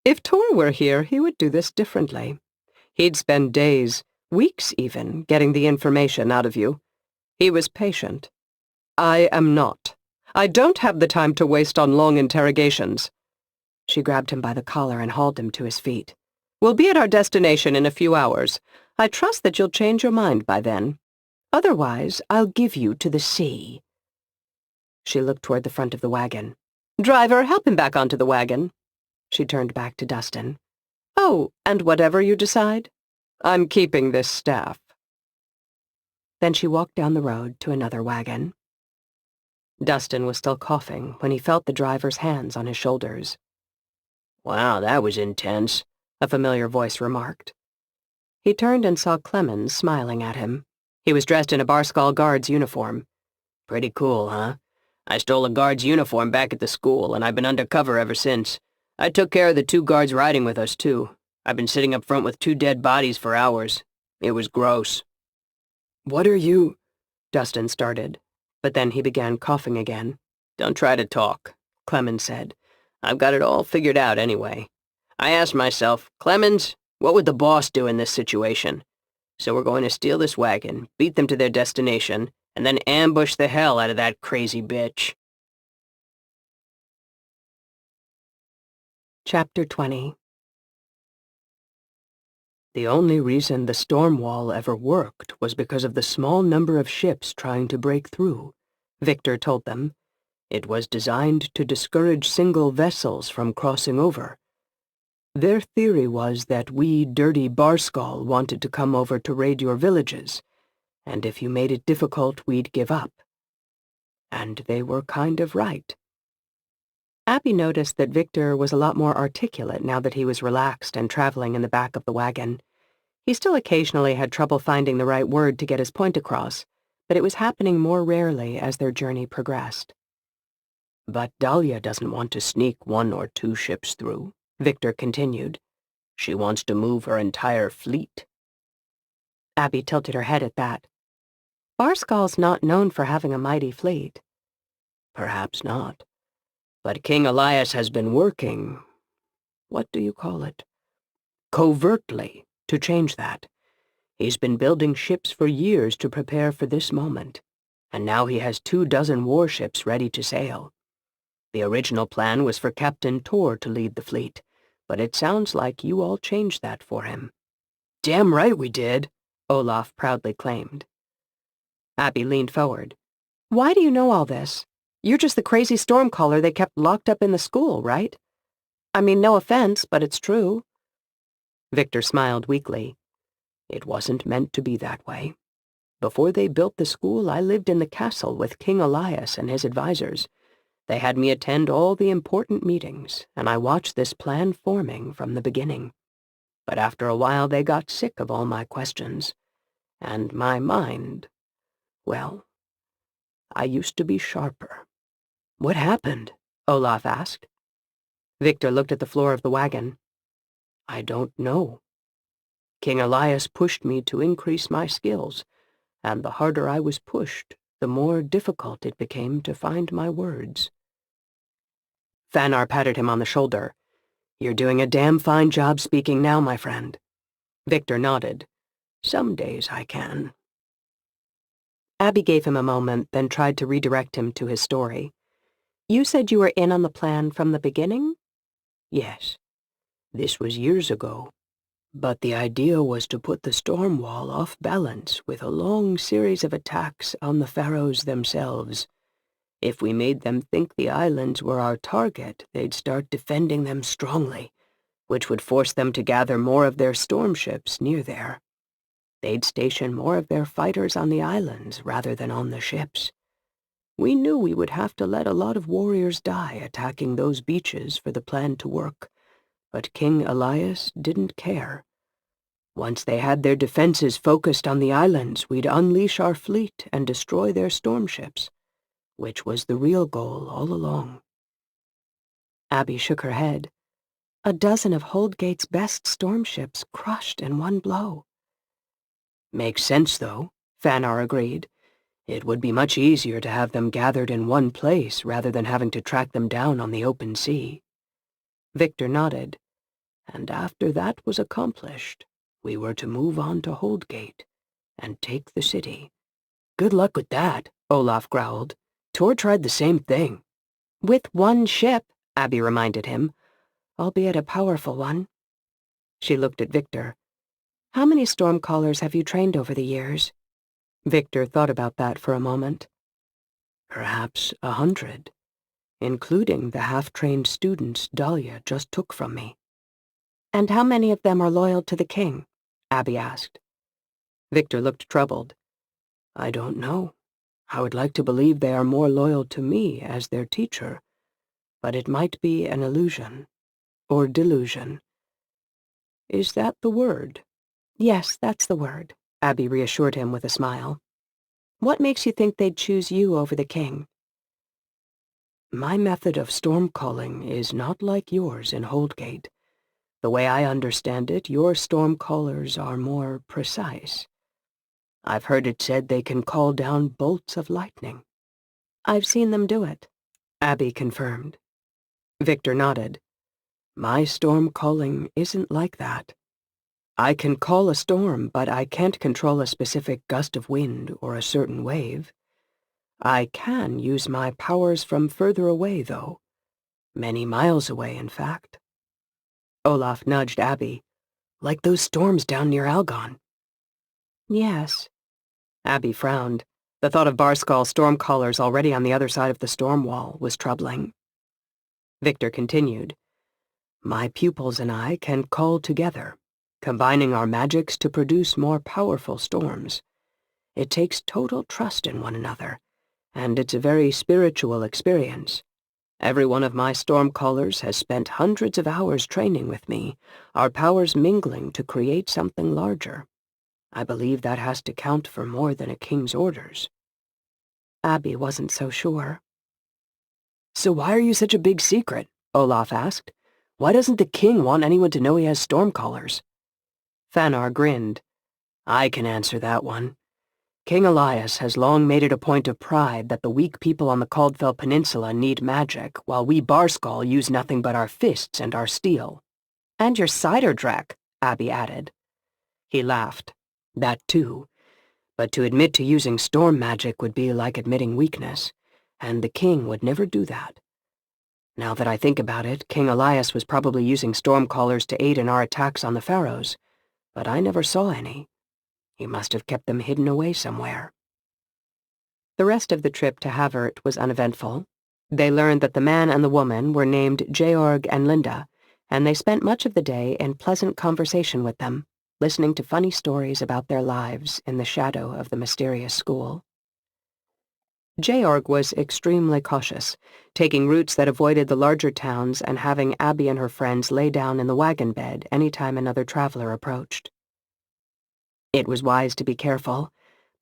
If Tor were here, he would do this differently. He'd spend days, weeks even, getting the information out of you. He was patient. I am not. I don't have the time to waste on long interrogations. She grabbed him by the collar and hauled him to his feet. We'll be at our destination in a few hours. I trust that you'll change your mind by then. Otherwise, I'll give you to the sea. She looked toward the front of the wagon. Driver, help him back onto the wagon. She turned back to Dustin. Oh, and whatever you decide, I'm keeping this staff. Then she walked down the road to another wagon. Dustin was still coughing when he felt the driver's hands on his shoulders. Wow, that was intense, a familiar voice remarked. He turned and saw Clemens smiling at him. He was dressed in a Barskal Guard's uniform. Pretty cool, huh? I stole a guard's uniform back at the school, and I've been undercover ever since. I took care of the 2 guards riding with us, too. I've been sitting up front with 2 dead bodies for hours. It was gross. What are you... Dustin started, but then he began coughing again. Don't try to talk, Clemens said. I've got it all figured out anyway. I asked myself, Clemens, what would the boss do in this situation? So we're going to steal this wagon, beat them to their destination, and then ambush the hell out of that crazy bitch. Chapter 20. The only reason the storm wall ever worked was because of the small number of ships trying to break through, Victor told them. It was designed to discourage single vessels from crossing over. Their theory was that we dirty Barskal wanted to come over to raid your villages, and if you made it difficult, we'd give up. And they were kind of right. Abby noticed that Victor was a lot more articulate now that he was relaxed and traveling in the back of the wagon. He still occasionally had trouble finding the right word to get his point across, but it was happening more rarely as their journey progressed. But Dahlia doesn't want to sneak 1 or 2 ships through, Victor continued. She wants to move her entire fleet. Abby tilted her head at that. Barskal's not known for having a mighty fleet. Perhaps not. But King Elias has been working, what do you call it? Covertly, to change that. He's been building ships for years to prepare for this moment, and now he has 24 warships ready to sail. The original plan was for Captain Tor to lead the fleet, but it sounds like you all changed that for him. Damn right we did, Olaf proudly claimed. Abby leaned forward. Why do you know all this? You're just the crazy stormcaller they kept locked up in the school, right? I mean, no offense, but it's true. Victor smiled weakly. It wasn't meant to be that way. Before they built the school, I lived in the castle with King Elias and his advisors. They had me attend all the important meetings, and I watched this plan forming from the beginning. But after a while they got sick of all my questions, and my mind, well, I used to be sharper. What happened? Olaf asked. Victor looked at the floor of the wagon. I don't know. King Elias pushed me to increase my skills, and the harder I was pushed, the more difficult it became to find my words. Fanar patted him on the shoulder. You're doing a damn fine job speaking now, my friend. Victor nodded. Some days I can. Abby gave him a moment, then tried to redirect him to his story. You said you were in on the plan from the beginning? Yes. This was years ago. But the idea was to put the storm wall off balance with a long series of attacks on the Faroes themselves. If we made them think the islands were our target, they'd start defending them strongly, which would force them to gather more of their storm ships near there. They'd station more of their fighters on the islands rather than on the ships. We knew we would have to let a lot of warriors die attacking those beaches for the plan to work, but King Elias didn't care. Once they had their defenses focused on the islands, we'd unleash our fleet and destroy their storm ships, which was the real goal all along. Abby shook her head. A dozen of Holdgate's best storm ships crushed in one blow. Makes sense, though, Fanar agreed. It would be much easier to have them gathered in one place rather than having to track them down on the open sea. Victor nodded. And after that was accomplished, we were to move on to Holdgate and take the city. Good luck with that, Olaf growled. Tor tried the same thing. With one ship, Abby reminded him, albeit a powerful one. She looked at Victor. How many stormcallers have you trained over the years? Victor thought about that for a moment. Perhaps 100, including the half-trained students Dahlia just took from me. And how many of them are loyal to the king? Abby asked. Victor looked troubled. I don't know. I would like to believe they are more loyal to me as their teacher, but it might be an illusion, or delusion. Is that the word? Yes, that's the word, Abby reassured him with a smile. What makes you think they'd choose you over the king? My method of storm calling is not like yours in Holdgate. The way I understand it, your storm callers are more precise. I've heard it said they can call down bolts of lightning. I've seen them do it, Abby confirmed. Victor nodded. My storm calling isn't like that. I can call a storm, but I can't control a specific gust of wind or a certain wave. I can use my powers from further away, though. Many miles away, in fact. Olaf nudged Abby. Like those storms down near Algon. Yes. Abby frowned. The thought of Barskal stormcallers already on the other side of the storm wall was troubling. Victor continued. My pupils and I can call together, combining our magics to produce more powerful storms. It takes total trust in one another, and it's a very spiritual experience. Every one of my stormcallers has spent hundreds of hours training with me, our powers mingling to create something larger. I believe that has to count for more than a king's orders. Abby wasn't so sure. So why are you such a big secret? Olaf asked. Why doesn't the king want anyone to know he has stormcallers? Fanar grinned. I can answer that one. King Elias has long made it a point of pride that the weak people on the Caldfell Peninsula need magic, while we Barskal use nothing but our fists and our steel. And your cider drac, Abby added. He laughed. That too. But to admit to using storm magic would be like admitting weakness, and the king would never do that. Now that I think about it, King Elias was probably using stormcallers to aid in our attacks on the Faroes, but I never saw any. He must have kept them hidden away somewhere. The rest of the trip to Havert was uneventful. They learned that the man and the woman were named Georg and Linda, and they spent much of the day in pleasant conversation with them, listening to funny stories about their lives in the shadow of the mysterious school. Georg was extremely cautious, taking routes that avoided the larger towns and having Abby and her friends lay down in the wagon bed any time another traveler approached. It was wise to be careful,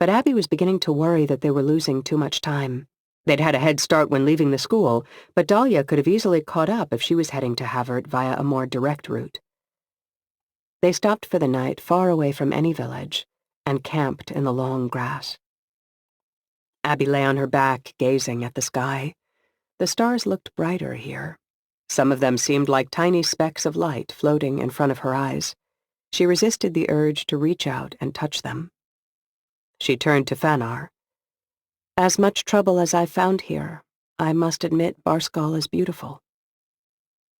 but Abby was beginning to worry that they were losing too much time. They'd had a head start when leaving the school, but Dahlia could have easily caught up if she was heading to Havert via a more direct route. They stopped for the night far away from any village and camped in the long grass. Abby lay on her back, gazing at the sky. The stars looked brighter here. Some of them seemed like tiny specks of light floating in front of her eyes. She resisted the urge to reach out and touch them. She turned to Fanar. "As much trouble as I've found here, I must admit Barskal is beautiful."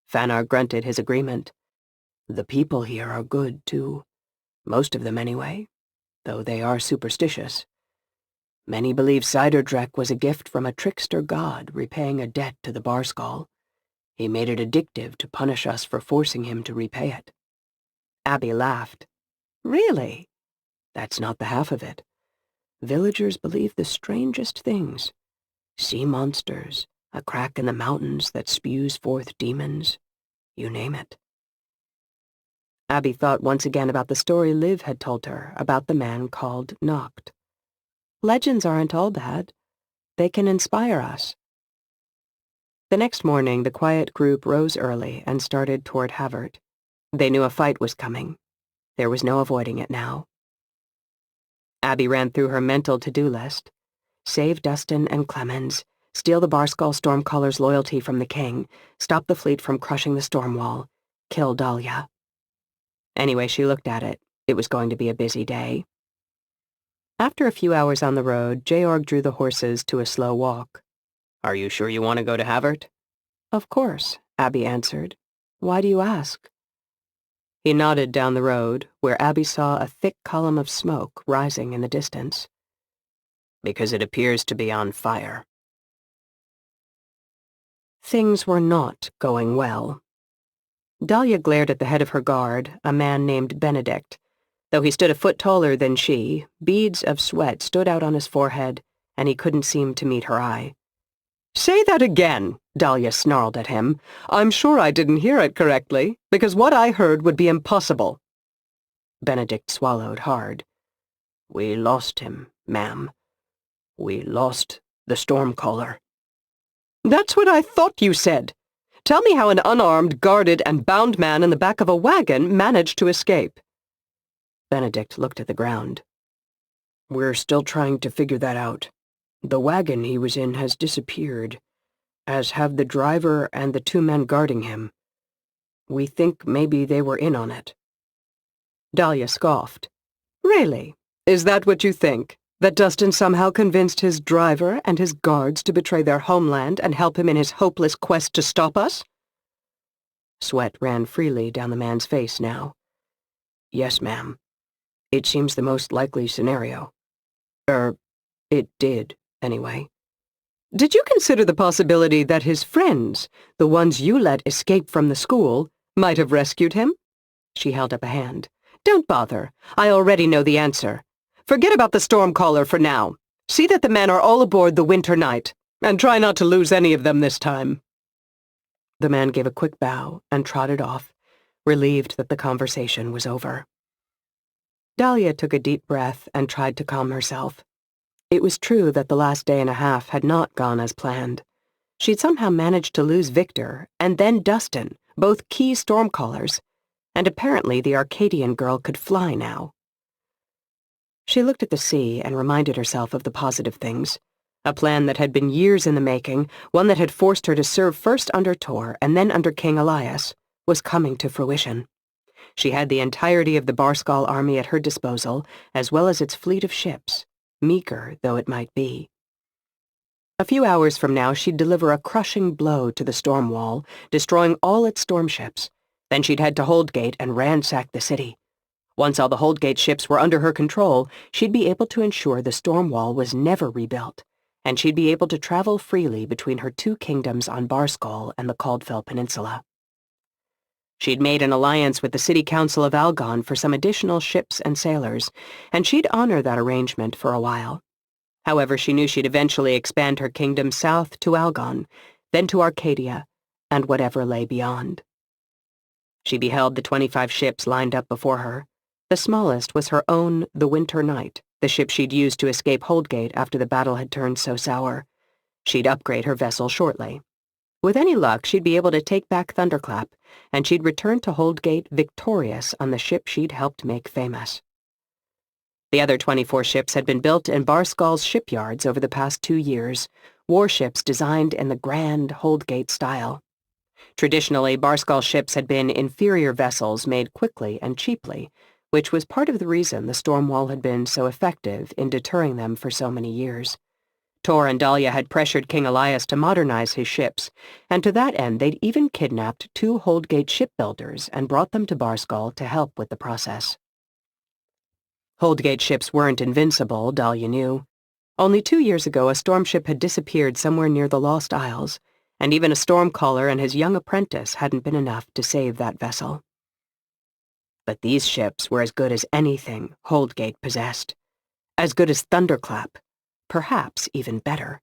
Fanar grunted his agreement. "The people here are good, too. Most of them, anyway, though they are superstitious. Many believe Siderdrek was a gift from a trickster god repaying a debt to the Barskal. He made it addictive to punish us for forcing him to repay it." Abby laughed. "Really?" "That's not the half of it. Villagers believe the strangest things. Sea monsters, a crack in the mountains that spews forth demons, you name it." Abby thought once again about the story Liv had told her about the man called Noct. Legends aren't all bad. They can inspire us. The next morning, the quiet group rose early and started toward Havert. They knew a fight was coming. There was no avoiding it now. Abby ran through her mental to-do list. Save Dustin and Clemens, steal the Barskal Stormcaller's loyalty from the king, stop the fleet from crushing the storm wall, kill Dahlia. Anyway, she looked at it. It was going to be a busy day. After a few hours on the road, Georg drew the horses to a slow walk. "Are you sure you want to go to Havert?" "Of course," Abby answered. "Why do you ask?" He nodded down the road, where Abby saw a thick column of smoke rising in the distance. "Because it appears to be on fire." Things were not going well. Dahlia glared at the head of her guard, a man named Benedict. Though he stood a foot taller than she, beads of sweat stood out on his forehead, and he couldn't seem to meet her eye. "Say that again," Dahlia snarled at him. "I'm sure I didn't hear it correctly, because what I heard would be impossible." Benedict swallowed hard. "We lost him, ma'am. We lost the Stormcaller." "That's what I thought you said. Tell me how an unarmed, guarded, and bound man in the back of a wagon managed to escape." Benedict looked at the ground. "We're still trying to figure that out. The wagon he was in has disappeared, as have the driver and the 2 men guarding him. We think maybe they were in on it." Dahlia scoffed. "Really? Is that what you think? That Dustin somehow convinced his driver and his guards to betray their homeland and help him in his hopeless quest to stop us?" Sweat ran freely down the man's face now. "Yes, ma'am. It seems the most likely scenario. It did, anyway." "Did you consider the possibility that his friends, the ones you let escape from the school, might have rescued him?" She held up a hand. "Don't bother. I already know the answer. Forget about the Stormcaller for now. See that the men are all aboard the Winter Knight, and try not to lose any of them this time." The man gave a quick bow and trotted off, relieved that the conversation was over. Dahlia took a deep breath and tried to calm herself. It was true that the last day and a half had not gone as planned. She'd somehow managed to lose Victor, and then Dustin, both key Stormcallers, and apparently the Arcadian girl could fly now. She looked at the sea and reminded herself of the positive things. A plan that had been years in the making, one that had forced her to serve first under Tor and then under King Elias, was coming to fruition. She had the entirety of the Barskal army at her disposal, as well as its fleet of ships, meager though it might be. A few hours from now, she'd deliver a crushing blow to the storm wall, destroying all its storm ships. Then she'd head to Holdgate and ransack the city. Once all the Holdgate ships were under her control, she'd be able to ensure the storm wall was never rebuilt, and she'd be able to travel freely between her 2 kingdoms on Barskal and the Caldfell Peninsula. She'd made an alliance with the City Council of Algon for some additional ships and sailors, and she'd honor that arrangement for a while. However, she knew she'd eventually expand her kingdom south to Algon, then to Arcadia, and whatever lay beyond. She beheld the 25 ships lined up before her. The smallest was her own The Winter Knight, the ship she'd used to escape Holdgate after the battle had turned so sour. She'd upgrade her vessel shortly. With any luck, she'd be able to take back Thunderclap, and she'd return to Holdgate victorious on the ship she'd helped make famous. The other 24 ships had been built in Barskal's shipyards over the past 2 years, warships designed in the grand Holdgate style. Traditionally, Barskal ships had been inferior vessels made quickly and cheaply, which was part of the reason the storm wall had been so effective in deterring them for so many years. Tor and Dahlia had pressured King Elias to modernize his ships, and to that end they'd even kidnapped 2 Holdgate shipbuilders and brought them to Barskal to help with the process. Holdgate ships weren't invincible, Dahlia knew. Only 2 years ago a storm ship had disappeared somewhere near the Lost Isles, and even a stormcaller and his young apprentice hadn't been enough to save that vessel. But these ships were as good as anything Holdgate possessed. As good as Thunderclap. Perhaps even better.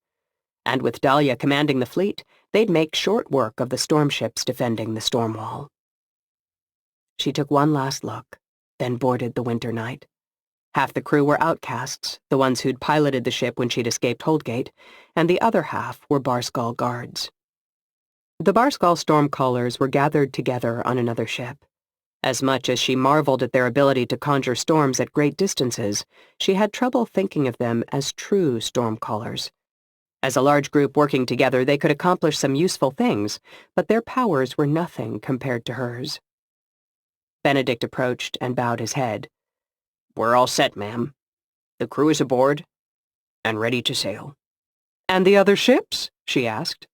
And with Dahlia commanding the fleet, they'd make short work of the storm ships defending the storm wall. She took one last look, then boarded the Winter Knight. Half the crew were outcasts, the ones who'd piloted the ship when she'd escaped Holdgate, and the other half were Barskal guards. The Barskal stormcallers were gathered together on another ship. As much as she marveled at their ability to conjure storms at great distances, she had trouble thinking of them as true stormcallers. As a large group working together, they could accomplish some useful things, but their powers were nothing compared to hers. Benedict approached and bowed his head. "We're all set, ma'am. The crew is aboard and ready to sail." "And the other ships?" she asked.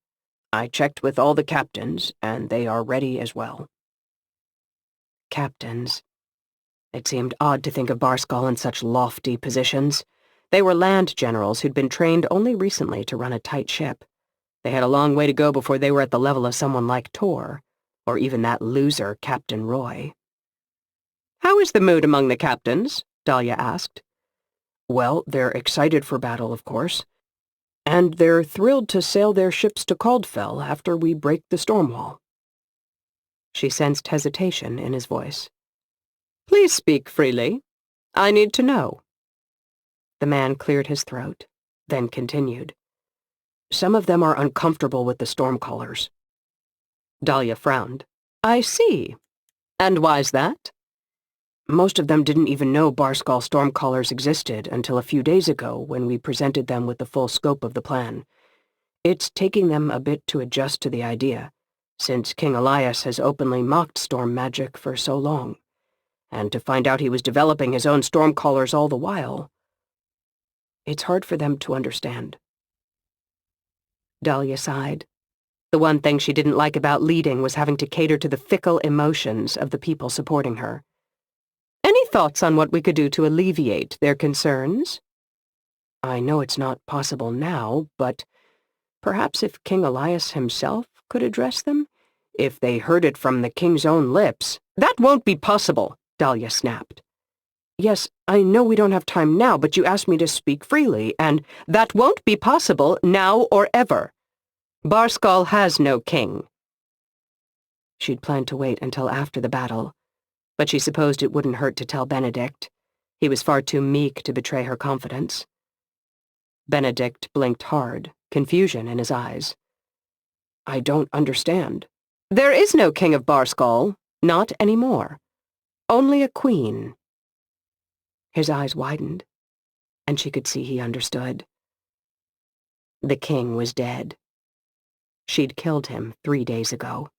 "I checked with all the captains, and they are ready as well." Captains. It seemed odd to think of Barskal in such lofty positions. They were land generals who'd been trained only recently to run a tight ship. They had a long way to go before they were at the level of someone like Tor, or even that loser, Captain Roy. "How is the mood among the captains?" Dahlia asked. "Well, they're excited for battle, of course. And they're thrilled to sail their ships to Caldfell after we break the storm wall." She sensed hesitation in his voice. "Please speak freely. I need to know." The man cleared his throat, then continued. "Some of them are uncomfortable with the stormcallers." Dahlia frowned. "I see. And why's that?" "Most of them didn't even know Barskal stormcallers existed until a few days ago when we presented them with the full scope of the plan. It's taking them a bit to adjust to the idea, since King Elias has openly mocked storm magic for so long, and to find out he was developing his own stormcallers all the while. It's hard for them to understand." Dahlia sighed. The one thing she didn't like about leading was having to cater to the fickle emotions of the people supporting her. "Any thoughts on what we could do to alleviate their concerns?" "I know it's not possible now, but perhaps if King Elias himself could address them, if they heard it from the king's own lips." "That won't be possible," Dahlia snapped. "Yes, I know we don't have time now, but you asked me to speak freely, and—" "That won't be possible now or ever. Barskal has no king." She'd planned to wait until after the battle, but she supposed it wouldn't hurt to tell Benedict. He was far too meek to betray her confidence. Benedict blinked hard, confusion in his eyes. "I don't understand." "There is no king of Barskal, not anymore. Only a queen." His eyes widened, and she could see he understood. The king was dead. She'd killed him 3 days ago.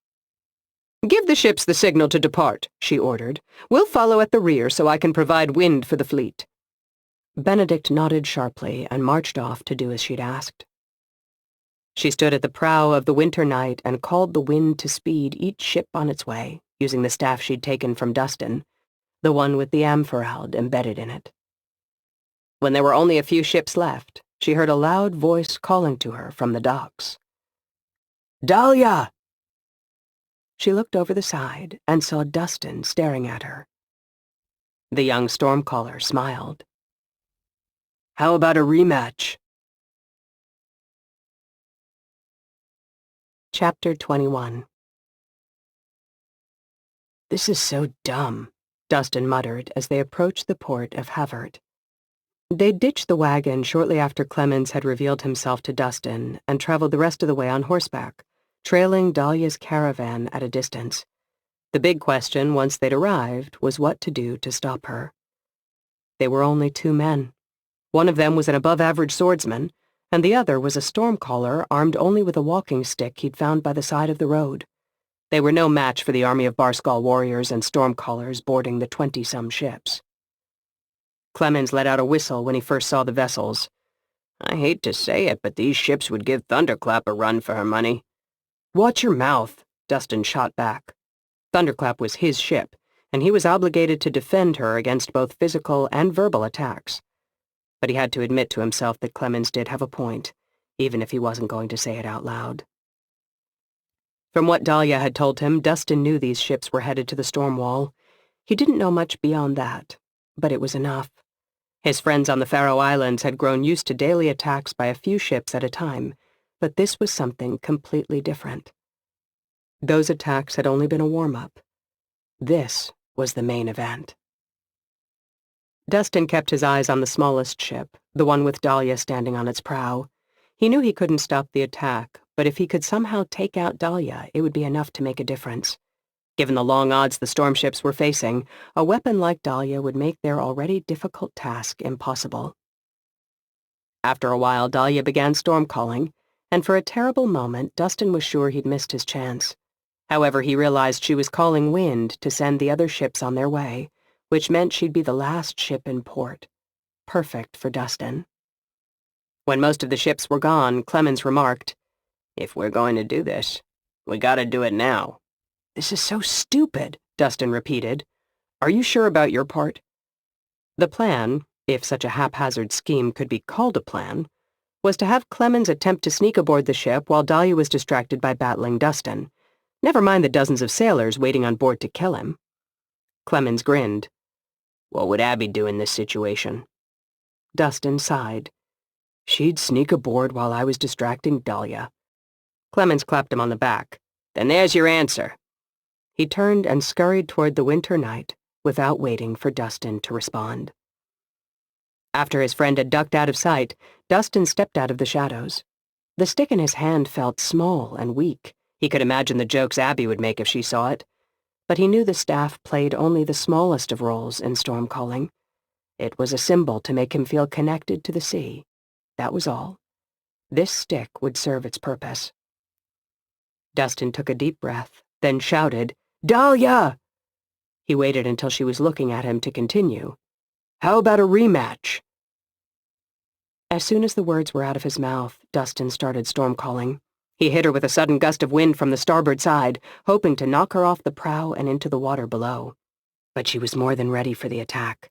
"Give the ships the signal to depart," she ordered. "We'll follow at the rear so I can provide wind for the fleet." Benedict nodded sharply and marched off to do as she'd asked. She stood at the prow of the Winter Knight and called the wind to speed each ship on its way, using the staff she'd taken from Dustin, the one with the amphoraald embedded in it. When there were only a few ships left, she heard a loud voice calling to her from the docks. "Dahlia!" She looked over the side and saw Dustin staring at her. The young stormcaller smiled. How about a rematch? Chapter 21. This is so dumb, Dustin muttered as they approached the port of Havert. They'd ditched the wagon shortly after Clemens had revealed himself to Dustin and traveled the rest of the way on horseback, trailing Dahlia's caravan at a distance. The big question, once they'd arrived, was what to do to stop her. They were only 2 men. One of them was an above-average swordsman, and the other was a stormcaller armed only with a walking stick he'd found by the side of the road. They were no match for the army of Barskull warriors and stormcallers boarding the 20-some ships. Clemens let out a whistle when he first saw the vessels. I hate to say it, but these ships would give Thunderclap a run for her money. Watch your mouth, Dustin shot back. Thunderclap was his ship, and he was obligated to defend her against both physical and verbal attacks. But he had to admit to himself that Clemens did have a point, even if he wasn't going to say it out loud. From what Dahlia had told him, Dustin knew these ships were headed to the storm wall. He didn't know much beyond that, but it was enough. His friends on the Faroe Islands had grown used to daily attacks by a few ships at a time, but this was something completely different. Those attacks had only been a warm-up. This was the main event. Dustin kept his eyes on the smallest ship, the one with Dahlia standing on its prow. He knew he couldn't stop the attack, but if he could somehow take out Dahlia, it would be enough to make a difference. Given the long odds the storm ships were facing, a weapon like Dahlia would make their already difficult task impossible. After a while, Dahlia began storm-calling, and for a terrible moment, Dustin was sure he'd missed his chance. However, he realized she was calling wind to send the other ships on their way, which meant she'd be the last ship in port. Perfect for Dustin. When most of the ships were gone, Clemens remarked, "If we're going to do this, we gotta do it now." "This is so stupid," Dustin repeated. "Are you sure about your part?" The plan, if such a haphazard scheme could be called a plan, was to have Clemens attempt to sneak aboard the ship while Dahlia was distracted by battling Dustin. Never mind the dozens of sailors waiting on board to kill him. Clemens grinned. What would Abby do in this situation? Dustin sighed. She'd sneak aboard while I was distracting Dahlia. Clemens clapped him on the back. Then there's your answer. He turned and scurried toward the winter night without waiting for Dustin to respond. After his friend had ducked out of sight, Dustin stepped out of the shadows. The stick in his hand felt small and weak. He could imagine the jokes Abby would make if she saw it. But he knew the staff played only the smallest of roles in storm calling. It was a symbol to make him feel connected to the sea. That was all. This stick would serve its purpose. Dustin took a deep breath, then shouted, "Dahlia!" He waited until she was looking at him to continue. "How about a rematch?" As soon as the words were out of his mouth, Dustin started storm calling. He hit her with a sudden gust of wind from the starboard side, hoping to knock her off the prow and into the water below. But she was more than ready for the attack.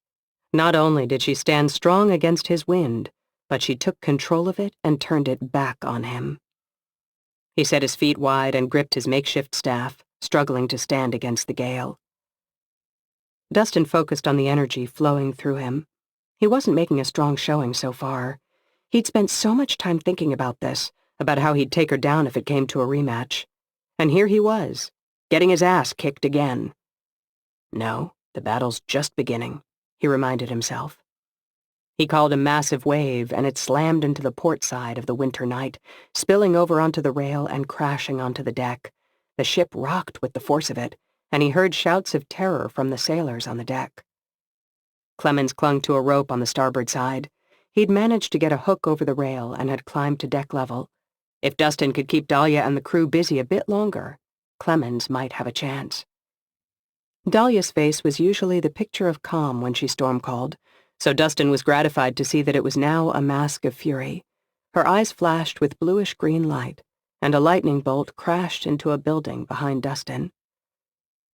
Not only did she stand strong against his wind, but she took control of it and turned it back on him. He set his feet wide and gripped his makeshift staff, struggling to stand against the gale. Dustin focused on the energy flowing through him. He wasn't making a strong showing so far. He'd spent so much time thinking about this, about how he'd take her down if it came to a rematch. And here he was, getting his ass kicked again. No, the battle's just beginning, he reminded himself. He called a massive wave, and it slammed into the port side of the winter night, spilling over onto the rail and crashing onto the deck. The ship rocked with the force of it, and he heard shouts of terror from the sailors on the deck. Clemens clung to a rope on the starboard side. He'd managed to get a hook over the rail and had climbed to deck level. If Dustin could keep Dahlia and the crew busy a bit longer, Clemens might have a chance. Dahlia's face was usually the picture of calm when she storm-called, so Dustin was gratified to see that it was now a mask of fury. Her eyes flashed with bluish-green light, and a lightning bolt crashed into a building behind Dustin.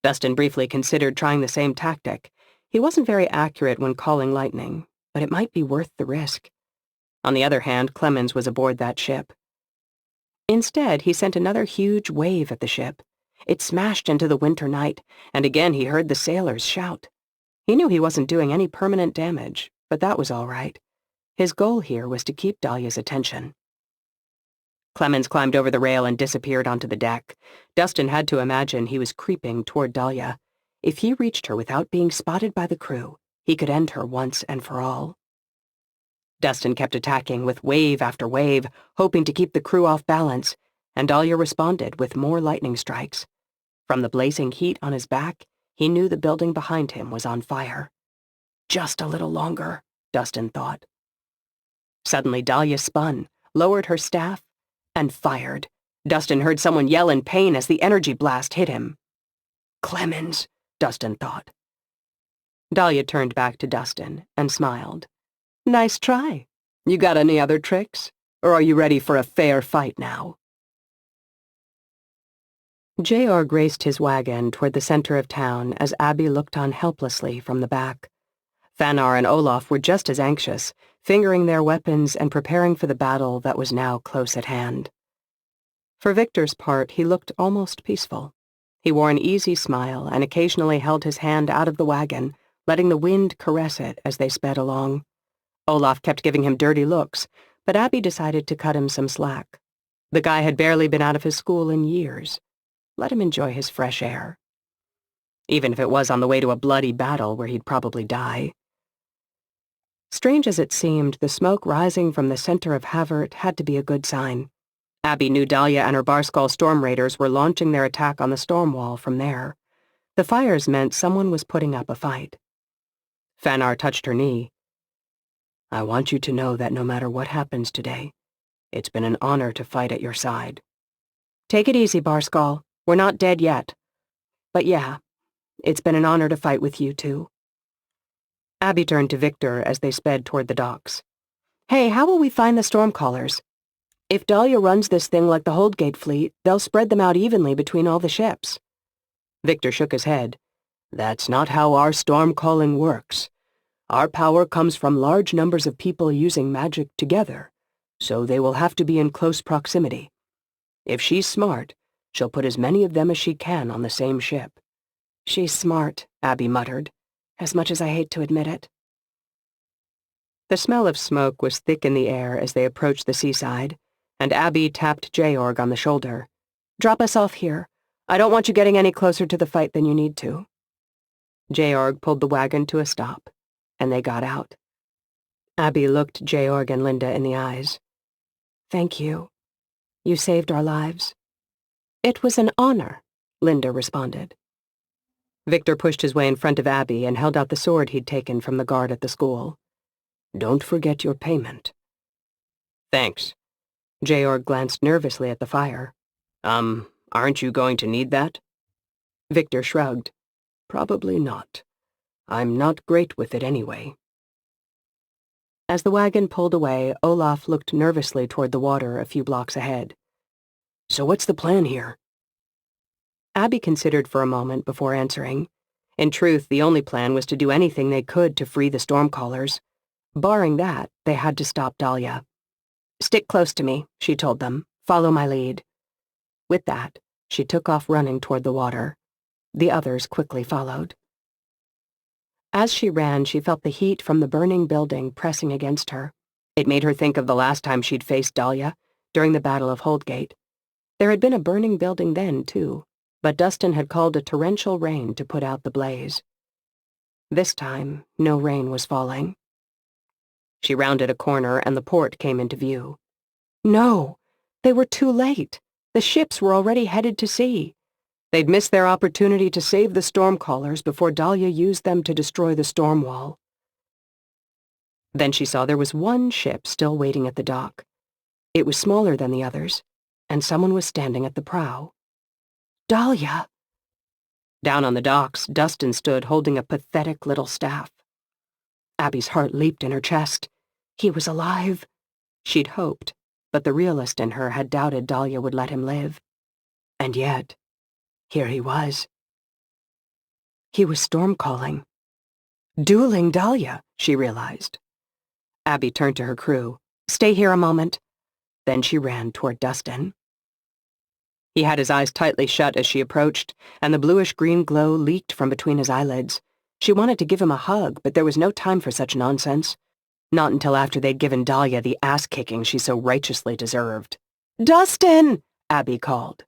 Dustin briefly considered trying the same tactic. He wasn't very accurate when calling lightning, but it might be worth the risk. On the other hand, Clemens was aboard that ship. Instead, he sent another huge wave at the ship. It smashed into the winter night, and again he heard the sailors shout. He knew he wasn't doing any permanent damage, but that was all right. His goal here was to keep Dahlia's attention. Clemens climbed over the rail and disappeared onto the deck. Dustin had to imagine he was creeping toward Dahlia. If he reached her without being spotted by the crew, he could end her once and for all. Dustin kept attacking with wave after wave, hoping to keep the crew off balance, and Dahlia responded with more lightning strikes. From the blazing heat on his back, he knew the building behind him was on fire. Just a little longer, Dustin thought. Suddenly Dahlia spun, lowered her staff, and fired. Dustin heard someone yell in pain as the energy blast hit him. Clemens, Dustin thought. Dahlia turned back to Dustin and smiled. Nice try. You got any other tricks? Or are you ready for a fair fight now? Georg raced his wagon toward the center of town as Abby looked on helplessly from the back. Fanar and Olaf were just as anxious, fingering their weapons and preparing for the battle that was now close at hand. For Victor's part, he looked almost peaceful. He wore an easy smile and occasionally held his hand out of the wagon, letting the wind caress it as they sped along. Olaf kept giving him dirty looks, but Abby decided to cut him some slack. The guy had barely been out of his school in years. Let him enjoy his fresh air. Even if it was on the way to a bloody battle where he'd probably die. Strange as it seemed, the smoke rising from the center of Havert had to be a good sign. Abby knew Dahlia and her Barskull storm raiders were launching their attack on the storm wall from there. The fires meant someone was putting up a fight. Fanar touched her knee. I want you to know that no matter what happens today, it's been an honor to fight at your side. Take it easy, Barskull. We're not dead yet. But yeah, it's been an honor to fight with you, too. Abby turned to Victor as they sped toward the docks. Hey, how will we find the Stormcallers? If Dahlia runs this thing like the Holdgate fleet, they'll spread them out evenly between all the ships. Victor shook his head. That's not how our storm calling works. Our power comes from large numbers of people using magic together, so they will have to be in close proximity. If she's smart, she'll put as many of them as she can on the same ship. She's smart, Abby muttered, as much as I hate to admit it. The smell of smoke was thick in the air as they approached the seaside, and Abby tapped Georg on the shoulder. Drop us off here. I don't want you getting any closer to the fight than you need to. Georg pulled the wagon to a stop, and they got out. Abby looked Georg and Linda in the eyes. Thank you. You saved our lives. It was an honor, Linda responded. Victor pushed his way in front of Abby and held out the sword he'd taken from the guard at the school. Don't forget your payment. Thanks. Georg glanced nervously at the fire. Aren't you going to need that? Victor shrugged. Probably not. I'm not great with it anyway. As the wagon pulled away, Olaf looked nervously toward the water a few blocks ahead. So what's the plan here? Abby considered for a moment before answering. In truth, the only plan was to do anything they could to free the Stormcallers. Barring that, they had to stop Dahlia. Stick close to me, she told them. Follow my lead. With that, she took off running toward the water. The others quickly followed. As she ran, she felt the heat from the burning building pressing against her. It made her think of the last time she'd faced Dahlia, during the Battle of Holdgate. There had been a burning building then, too, but Dustin had called a torrential rain to put out the blaze. This time, no rain was falling. She rounded a corner and the port came into view. No! They were too late. The ships were already headed to sea. They'd missed their opportunity to save the Stormcallers before Dahlia used them to destroy the storm wall. Then she saw there was one ship still waiting at the dock. It was smaller than the others, and someone was standing at the prow. Dahlia! Down on the docks, Dustin stood holding a pathetic little staff. Abby's heart leaped in her chest. He was alive. She'd hoped, but the realist in her had doubted Dahlia would let him live. And yet, here he was. He was storm-calling. Dueling Dahlia, she realized. Abby turned to her crew. Stay here a moment. Then she ran toward Dustin. He had his eyes tightly shut as she approached, and the bluish-green glow leaked from between his eyelids. She wanted to give him a hug, but there was no time for such nonsense. Not until after they'd given Dahlia the ass-kicking she so righteously deserved. "Dustin!" Abby called.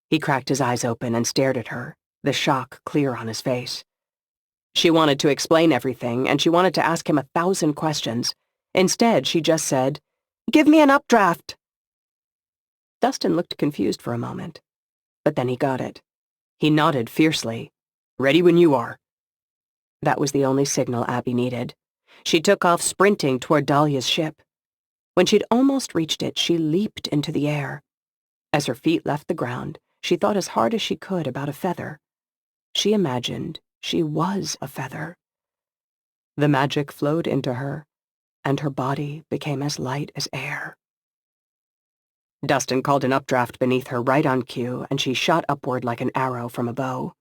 He cracked his eyes open and stared at her, the shock clear on his face. She wanted to explain everything, and she wanted to ask him 1,000 questions. Instead, she just said, "Give me an updraft." Dustin looked confused for a moment, but then he got it. He nodded fiercely. "Ready when you are." That was the only signal Abby needed. She took off sprinting toward Dahlia's ship. When she'd almost reached it, she leaped into the air. As her feet left the ground, she thought as hard as she could about a feather. She imagined she was a feather. The magic flowed into her, and her body became as light as air. Dustin called an updraft beneath her right on cue, and she shot upward like an arrow from a bow.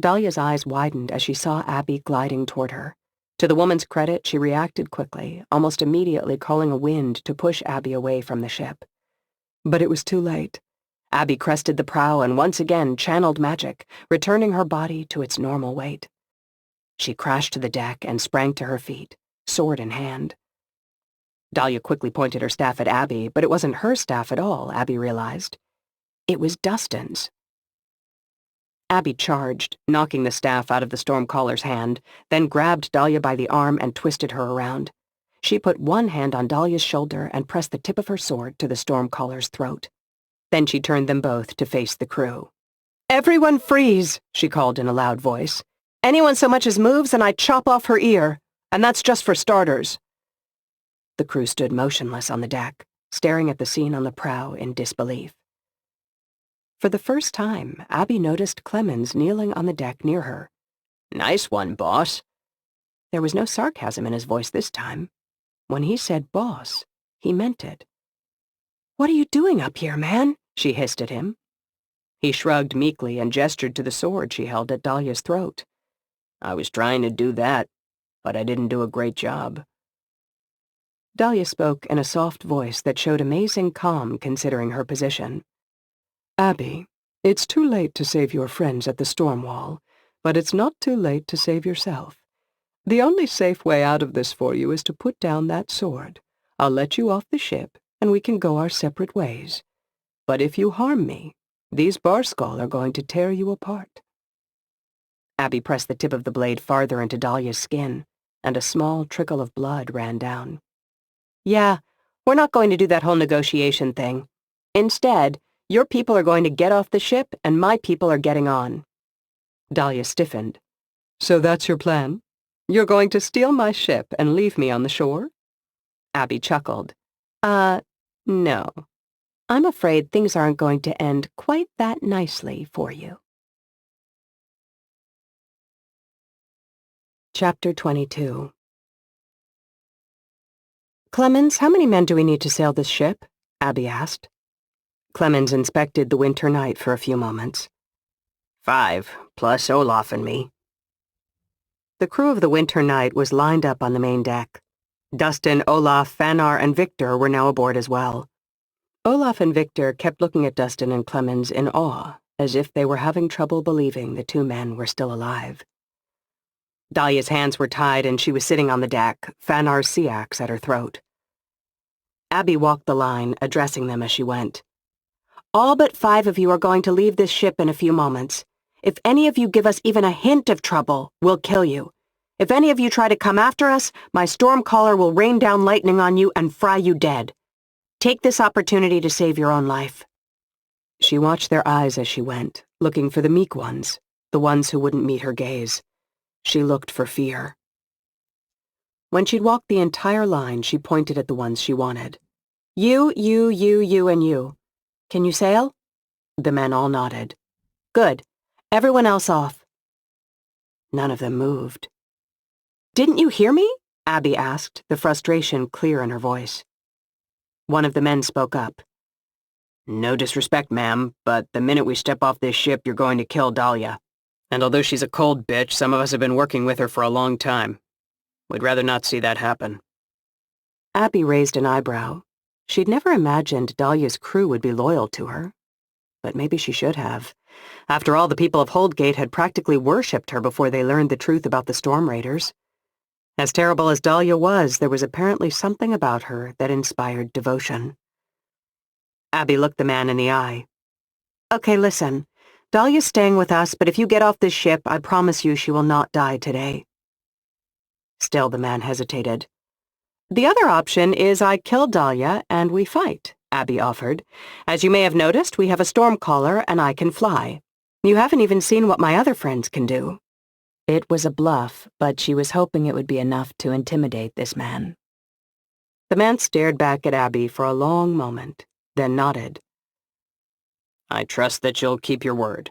Dahlia's eyes widened as she saw Abby gliding toward her. To the woman's credit, she reacted quickly, almost immediately calling a wind to push Abby away from the ship. But it was too late. Abby crested the prow and once again channeled magic, returning her body to its normal weight. She crashed to the deck and sprang to her feet, sword in hand. Dahlia quickly pointed her staff at Abby, but it wasn't her staff at all, Abby realized. It was Dustin's. Abby charged, knocking the staff out of the Stormcaller's hand, then grabbed Dahlia by the arm and twisted her around. She put one hand on Dahlia's shoulder and pressed the tip of her sword to the Stormcaller's throat. Then she turned them both to face the crew. "Everyone freeze," she called in a loud voice. "Anyone so much as moves and I chop off her ear. And that's just for starters." The crew stood motionless on the deck, staring at the scene on the prow in disbelief. For the first time, Abby noticed Clemens kneeling on the deck near her. "Nice one, boss." There was no sarcasm in his voice this time. When he said boss, he meant it. "What are you doing up here, man?" she hissed at him. He shrugged meekly and gestured to the sword she held at Dahlia's throat. "I was trying to do that, but I didn't do a great job." Dahlia spoke in a soft voice that showed amazing calm considering her position. "Abby, it's too late to save your friends at the storm wall, but it's not too late to save yourself. The only safe way out of this for you is to put down that sword. I'll let you off the ship, and we can go our separate ways. But if you harm me, these Barskull are going to tear you apart." Abby pressed the tip of the blade farther into Dahlia's skin, and a small trickle of blood ran down. "Yeah, we're not going to do that whole negotiation thing. Instead, your people are going to get off the ship, and my people are getting on." Dahlia stiffened. "So that's your plan? You're going to steal my ship and leave me on the shore?" Abby chuckled. No. I'm afraid things aren't going to end quite that nicely for you." Chapter 22. "Clemens, how many men do we need to sail this ship?" Abby asked. Clemens inspected the winter night for a few moments. 5, plus Olaf and me." The crew of the winter night was lined up on the main deck. Dustin, Olaf, Fanar, and Victor were now aboard as well. Olaf and Victor kept looking at Dustin and Clemens in awe, as if they were having trouble believing the two men were still alive. Dahlia's hands were tied and she was sitting on the deck, Fanar's sea axe at her throat. Abby walked the line, addressing them as she went. "All but 5 of you are going to leave this ship in a few moments. If any of you give us even a hint of trouble, we'll kill you. If any of you try to come after us, my Stormcaller will rain down lightning on you and fry you dead. Take this opportunity to save your own life." She watched their eyes as she went, looking for the meek ones, the ones who wouldn't meet her gaze. She looked for fear. When she'd walked the entire line, she pointed at the ones she wanted. You, and you. Can you sail?" The men all nodded. "Good. Everyone else off." None of them moved. "Didn't you hear me?" Abby asked, the frustration clear in her voice. One of the men spoke up. "No disrespect, ma'am, but the minute we step off this ship, you're going to kill Dahlia. And although she's a cold bitch, some of us have been working with her for a long time. We'd rather not see that happen." Abby raised an eyebrow. She'd never imagined Dahlia's crew would be loyal to her. But maybe she should have. After all, the people of Holdgate had practically worshipped her before they learned the truth about the Storm Raiders. As terrible as Dahlia was, there was apparently something about her that inspired devotion. Abby looked the man in the eye. Okay, listen. Dahlia's staying with us, but if you get off this ship, I promise you she will not die today. Still, the man hesitated. The other option is I kill Dahlia and we fight, Abby offered. As you may have noticed, we have a storm caller and I can fly. You haven't even seen what my other friends can do. It was a bluff, but she was hoping it would be enough to intimidate this man. The man stared back at Abby for a long moment, then nodded. I trust that you'll keep your word.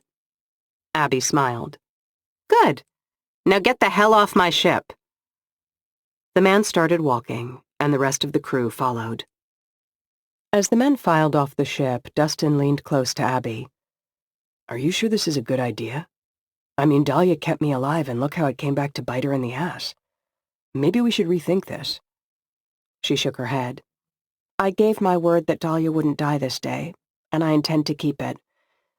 Abby smiled. Good. Now get the hell off my ship. The man started walking, and the rest of the crew followed. As the men filed off the ship, Dustin leaned close to Abby. Are you sure this is a good idea? I mean, Dahlia kept me alive, and look how it came back to bite her in the ass. Maybe we should rethink this. She shook her head. I gave my word that Dahlia wouldn't die this day, and I intend to keep it.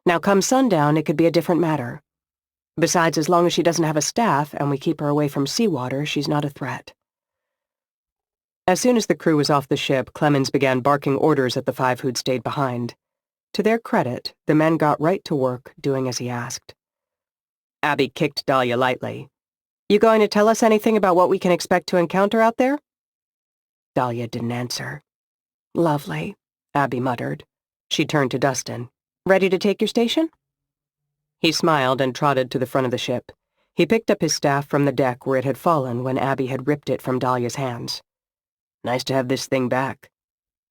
Now, come sundown, it could be a different matter. Besides, as long as she doesn't have a staff and we keep her away from seawater, she's not a threat. As soon as the crew was off the ship, Clemens began barking orders at the 5 who'd stayed behind. To their credit, the men got right to work, doing as he asked. Abby kicked Dahlia lightly. You going to tell us anything about what we can expect to encounter out there? Dahlia didn't answer. Lovely, Abby muttered. She turned to Dustin. Ready to take your station? He smiled and trotted to the front of the ship. He picked up his staff from the deck where it had fallen when Abby had ripped it from Dahlia's hands. Nice to have this thing back.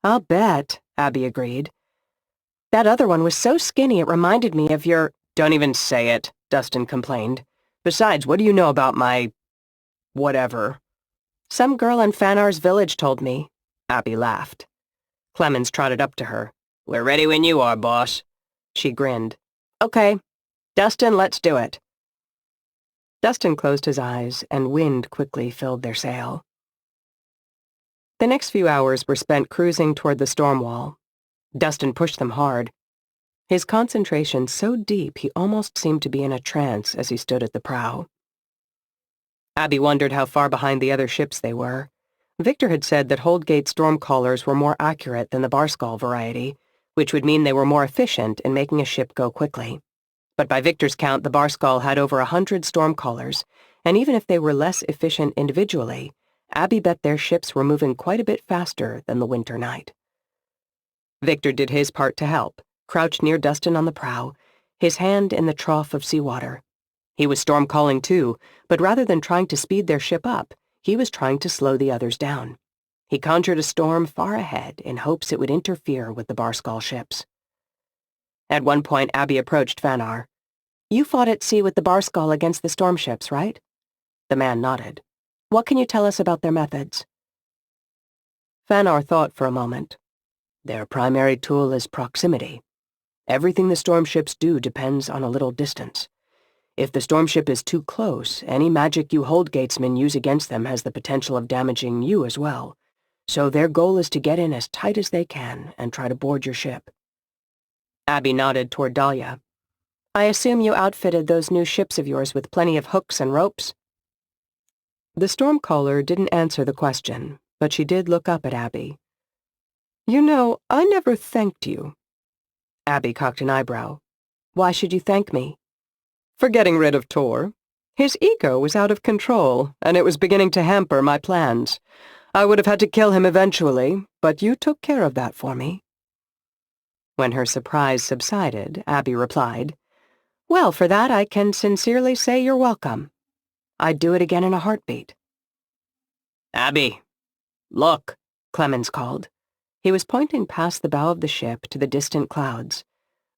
I'll bet, Abby agreed. That other one was so skinny it reminded me of your— Don't even say it, Dustin complained. Besides, what do you know about my— whatever? Some girl in Fanar's village told me. Abby laughed. Clemens trotted up to her. We're ready when you are, boss. She grinned. Okay. Dustin, let's do it. Dustin closed his eyes, and wind quickly filled their sail. The next few hours were spent cruising toward the storm wall. Dustin pushed them hard. His concentration so deep he almost seemed to be in a trance as he stood at the prow. Abby wondered how far behind the other ships they were. Victor had said that Holdgate storm callers were more accurate than the Barskull variety, which would mean they were more efficient in making a ship go quickly. But by Victor's count, the Barskull had over 100 storm callers, and even if they were less efficient individually, Abby bet their ships were moving quite a bit faster than the winter night. Victor did his part to help, crouched near Dustin on the prow, his hand in the trough of seawater. He was storm-calling too, but rather than trying to speed their ship up, he was trying to slow the others down. He conjured a storm far ahead in hopes it would interfere with the Barskull ships. At one point, Abby approached Fanar. You fought at sea with the Barskull against the storm ships, right? The man nodded. What can you tell us about their methods? Fanar thought for a moment. Their primary tool is proximity. Everything the storm ships do depends on a little distance. If the storm ship is too close, any magic you Holdgatesmen use against them has the potential of damaging you as well. So their goal is to get in as tight as they can and try to board your ship. Abby nodded toward Dahlia. I assume you outfitted those new ships of yours with plenty of hooks and ropes? The stormcaller didn't answer the question, but she did look up at Abby. You know, I never thanked you. Abby cocked an eyebrow. Why should you thank me? For getting rid of Tor. His ego was out of control, and it was beginning to hamper my plans. I would have had to kill him eventually, but you took care of that for me. When her surprise subsided, Abby replied, Well, for that I can sincerely say you're welcome. I'd do it again in a heartbeat. Abby, look, Clemens called. He was pointing past the bow of the ship to the distant clouds.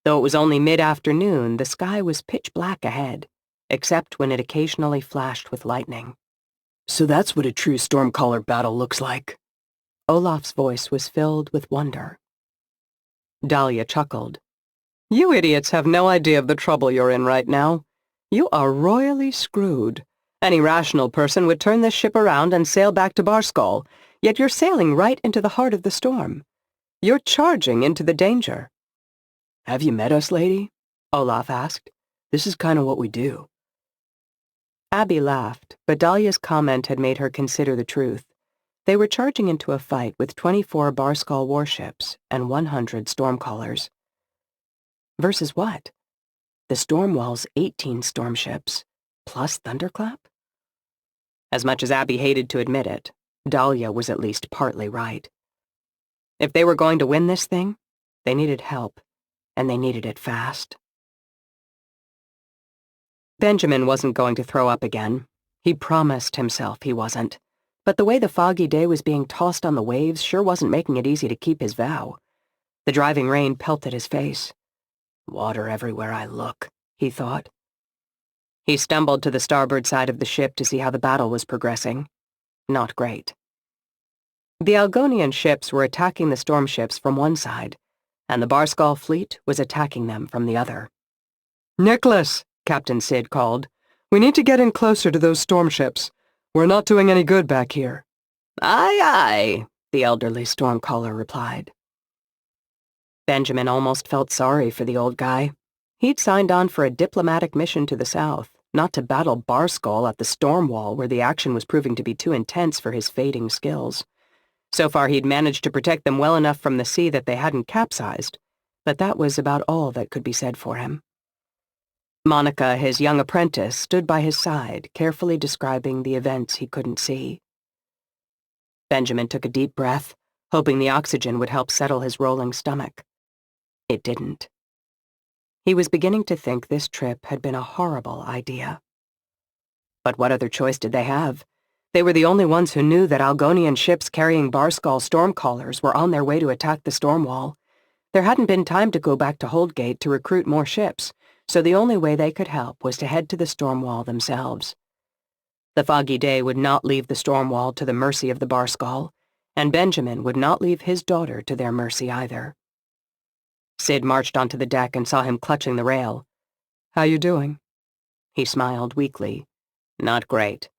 Though it was only mid-afternoon, the sky was pitch black ahead, except when it occasionally flashed with lightning. So that's what a true Stormcaller battle looks like. Olaf's voice was filled with wonder. Dahlia chuckled. You idiots have no idea of the trouble you're in right now. You are royally screwed. Any rational person would turn this ship around and sail back to Barskull, yet you're sailing right into the heart of the storm. You're charging into the danger. Have you met us, lady? Olaf asked. This is kind of what we do. Abby laughed, but Dahlia's comment had made her consider the truth. They were charging into a fight with 24 Barskull warships and 100 Stormcallers. Versus what? The Stormwall's 18 stormships, plus Thunderclap? As much as Abby hated to admit it, Dahlia was at least partly right. If they were going to win this thing, they needed help, and they needed it fast. Benjamin wasn't going to throw up again. He promised himself he wasn't. But the way the foggy day was being tossed on the waves sure wasn't making it easy to keep his vow. The driving rain pelted his face. Water everywhere I look, he thought. He stumbled to the starboard side of the ship to see how the battle was progressing. Not great. The Algonian ships were attacking the stormships from one side, and the Barskull fleet was attacking them from the other. "Nicholas," Captain Sid called. "We need to get in closer to those stormships. We're not doing any good back here." "Aye, aye," the elderly Stormcaller replied. Benjamin almost felt sorry for the old guy. He'd signed on for a diplomatic mission to the south, not to battle Barskull at the storm wall where the action was proving to be too intense for his fading skills. So far he'd managed to protect them well enough from the sea that they hadn't capsized, but that was about all that could be said for him. Monica, his young apprentice, stood by his side, carefully describing the events he couldn't see. Benjamin took a deep breath, hoping the oxygen would help settle his rolling stomach. It didn't. He was beginning to think this trip had been a horrible idea. But what other choice did they have? They were the only ones who knew that Algonian ships carrying Barskull Stormcallers were on their way to attack the storm wall. There hadn't been time to go back to Holdgate to recruit more ships, so the only way they could help was to head to the storm wall themselves. The foggy day would not leave the storm wall to the mercy of the Barskull, and Benjamin would not leave his daughter to their mercy either. Sid marched onto the deck and saw him clutching the rail. "How you doing?" He smiled weakly. "Not great."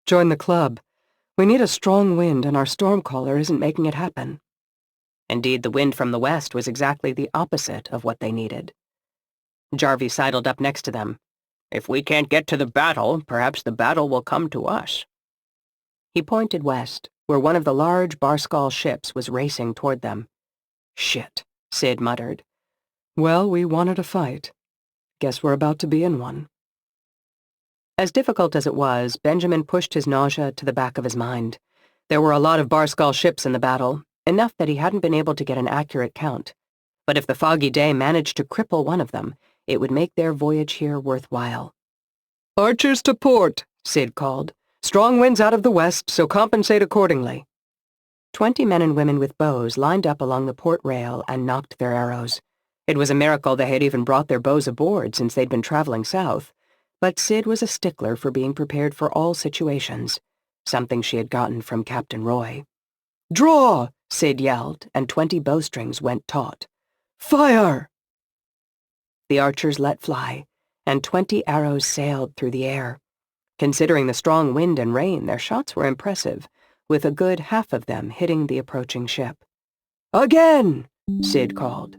"Join the club. We need a strong wind and our Stormcaller isn't making it happen." Indeed, the wind from the west was exactly the opposite of what they needed. Jarvie sidled up next to them. "If we can't get to the battle, perhaps the battle will come to us." He pointed west, where one of the large Barskull ships was racing toward them. "Shit," Sid muttered. "Well, we wanted a fight. Guess we're about to be in one." As difficult as it was, Benjamin pushed his nausea to the back of his mind. There were a lot of Barskull ships in the battle, enough that he hadn't been able to get an accurate count. But if the foggy day managed to cripple one of them, it would make their voyage here worthwhile. "Archers to port," Sid called. "Strong winds out of the west, so compensate accordingly." 20 men and women with bows lined up along the port rail and nocked their arrows. It was a miracle they had even brought their bows aboard since they'd been traveling south, but Sid was a stickler for being prepared for all situations, something she had gotten from Captain Roy. "Draw!" Sid yelled, and 20 bowstrings went taut. "Fire!" The archers let fly, and 20 arrows sailed through the air. Considering the strong wind and rain, their shots were impressive, with a good half of them hitting the approaching ship. "Again!" Sid called.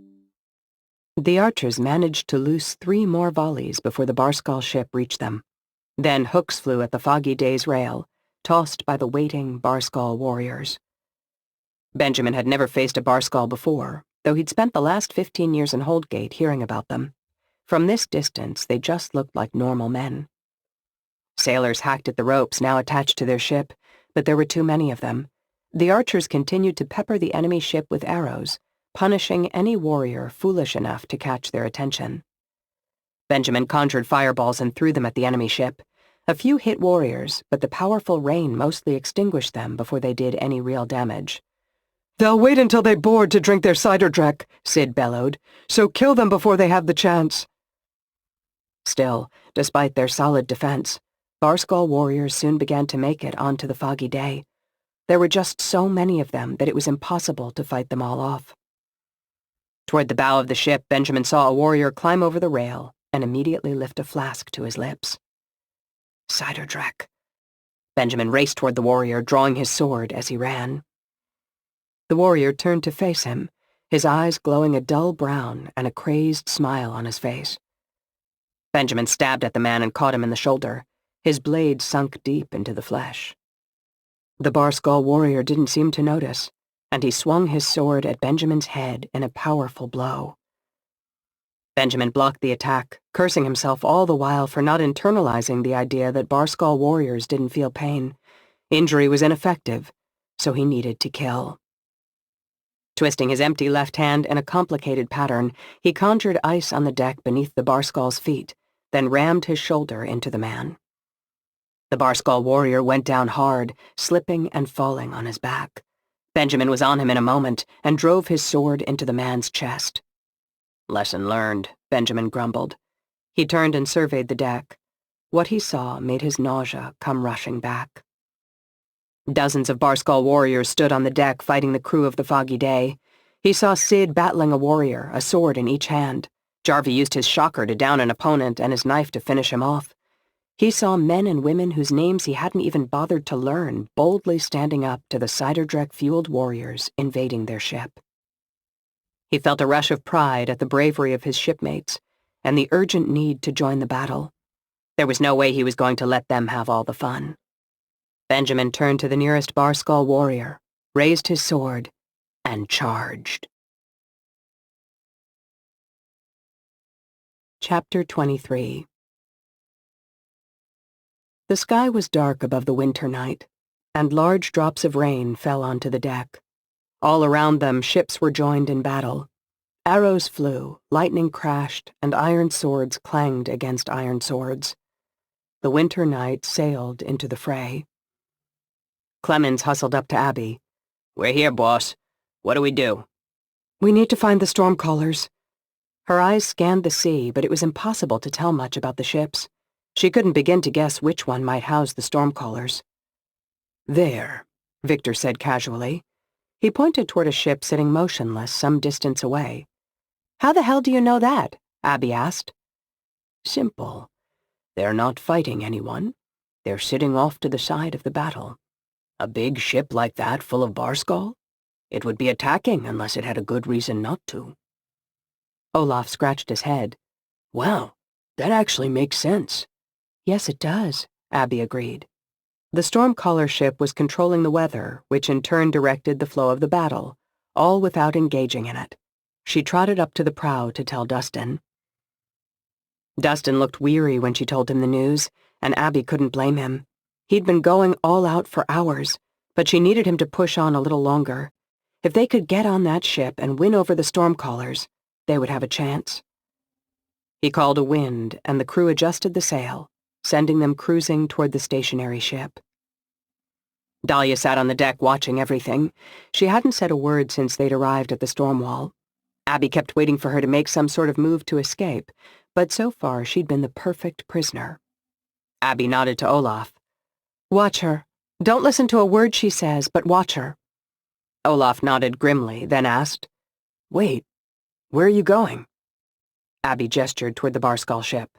The archers managed to loose 3 more volleys before the Barskull ship reached them. Then hooks flew at the foggy day's rail, tossed by the waiting Barskull warriors. Benjamin had never faced a Barskull before, though he'd spent the last 15 years in Holdgate hearing about them. From this distance, they just looked like normal men. Sailors hacked at the ropes now attached to their ship, but there were too many of them. The archers continued to pepper the enemy ship with arrows, punishing any warrior foolish enough to catch their attention. Benjamin conjured fireballs and threw them at the enemy ship. A few hit warriors, but the powerful rain mostly extinguished them before they did any real damage. "They'll wait until they board to drink their cider dreck," Sid bellowed, "so kill them before they have the chance." Still, despite their solid defense, Barskull warriors soon began to make it onto the foggy day. There were just so many of them that it was impossible to fight them all off. Toward the bow of the ship, Benjamin saw a warrior climb over the rail and immediately lift a flask to his lips. Cider dreck. Benjamin raced toward the warrior, drawing his sword as he ran. The warrior turned to face him, his eyes glowing a dull brown and a crazed smile on his face. Benjamin stabbed at the man and caught him in the shoulder. His blade sunk deep into the flesh. The Barskull warrior didn't seem to notice, and he swung his sword at Benjamin's head in a powerful blow. Benjamin blocked the attack, cursing himself all the while for not internalizing the idea that Barskull warriors didn't feel pain. Injury was ineffective, so he needed to kill. Twisting his empty left hand in a complicated pattern, he conjured ice on the deck beneath the Barskull's feet, then rammed his shoulder into the man. The Barskull warrior went down hard, slipping and falling on his back. Benjamin was on him in a moment and drove his sword into the man's chest. Lesson learned, Benjamin grumbled. He turned and surveyed the deck. What he saw made his nausea come rushing back. Dozens of Barskull warriors stood on the deck fighting the crew of the Foggy Day. He saw Sid battling a warrior, a sword in each hand. Jarvie used his shocker to down an opponent and his knife to finish him off. He saw men and women whose names he hadn't even bothered to learn boldly standing up to the Ciderdrek-fueled warriors invading their ship. He felt a rush of pride at the bravery of his shipmates and the urgent need to join the battle. There was no way he was going to let them have all the fun. Benjamin turned to the nearest Barskull warrior, raised his sword, and charged. Chapter 23. The sky was dark above the winter night, and large drops of rain fell onto the deck. All around them, ships were joined in battle. Arrows flew, lightning crashed, and iron swords clanged against iron swords. The winter night sailed into the fray. Clemens hustled up to Abby. "We're here, boss. What do we do?" "We need to find the Stormcallers." Her eyes scanned the sea, but it was impossible to tell much about the ships. She couldn't begin to guess which one might house the Stormcallers. "There," Victor said casually. He pointed toward a ship sitting motionless some distance away. "How the hell do you know that?" Abby asked. "Simple. They're not fighting anyone. They're sitting off to the side of the battle. A big ship like that full of Barskull? It would be attacking unless it had a good reason not to." Olaf scratched his head. "Well, that actually makes sense." "Yes, it does," Abby agreed. The Stormcaller ship was controlling the weather, which in turn directed the flow of the battle, all without engaging in it. She trotted up to the prow to tell Dustin. Dustin looked weary when she told him the news, and Abby couldn't blame him. He'd been going all out for hours, but she needed him to push on a little longer. If they could get on that ship and win over the Stormcallers, they would have a chance. He called a wind, and the crew adjusted the sail, sending them cruising toward the stationary ship. Dahlia sat on the deck watching everything. She hadn't said a word since they'd arrived at the storm wall. Abby kept waiting for her to make some sort of move to escape, but so far she'd been the perfect prisoner. Abby nodded to Olaf. "Watch her. Don't listen to a word she says, but watch her." Olaf nodded grimly, then asked, "Wait, where are you going?" Abby gestured toward the Barskull ship.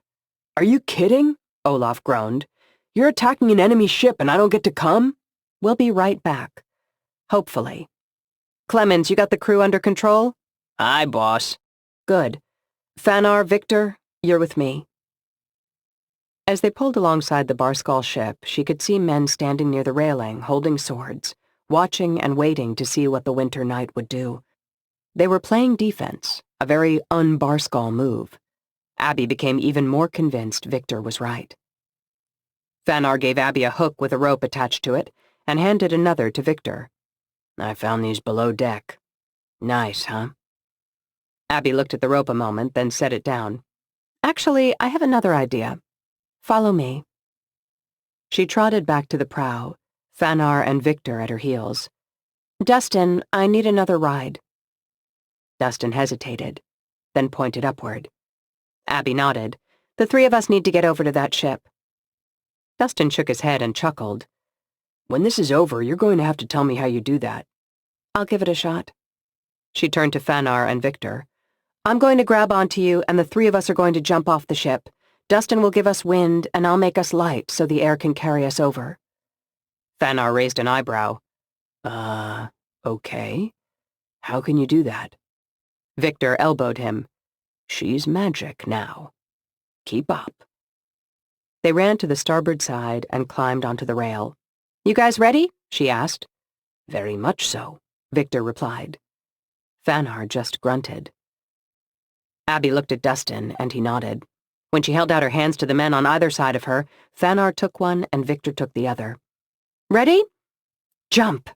"Are you kidding?" Olaf groaned. "You're attacking an enemy ship and I don't get to come?" "We'll be right back. Hopefully. Clemens, you got the crew under control?" "Aye, boss." "Good. Fanar, Victor, you're with me." As they pulled alongside the Barskull ship, she could see men standing near the railing, holding swords, watching and waiting to see what the winter night would do. They were playing defense, a very un-Barskull move. Abby became even more convinced Victor was right. Fanar gave Abby a hook with a rope attached to it and handed another to Victor. "I found these below deck. Nice, huh?" Abby looked at the rope a moment, then set it down. "Actually, I have another idea. Follow me." She trotted back to the prow, Fanar and Victor at her heels. "Dustin, I need another ride." Dustin hesitated, then pointed upward. Abby nodded. "The three of us need to get over to that ship." Dustin shook his head and chuckled. "When this is over, you're going to have to tell me how you do that." "I'll give it a shot." She turned to Fanar and Victor. "I'm going to grab onto you, and the three of us are going to jump off the ship. Dustin will give us wind, and I'll make us light so the air can carry us over." Fanar raised an eyebrow. Okay. How can you do that?" Victor elbowed him. "She's magic now. Keep up." They ran to the starboard side and climbed onto the rail. "You guys ready?" she asked. "Very much so," Victor replied. Fanar just grunted. Abby looked at Dustin, and he nodded. When she held out her hands to the men on either side of her, Fanar took one and Victor took the other. "Ready? Jump!"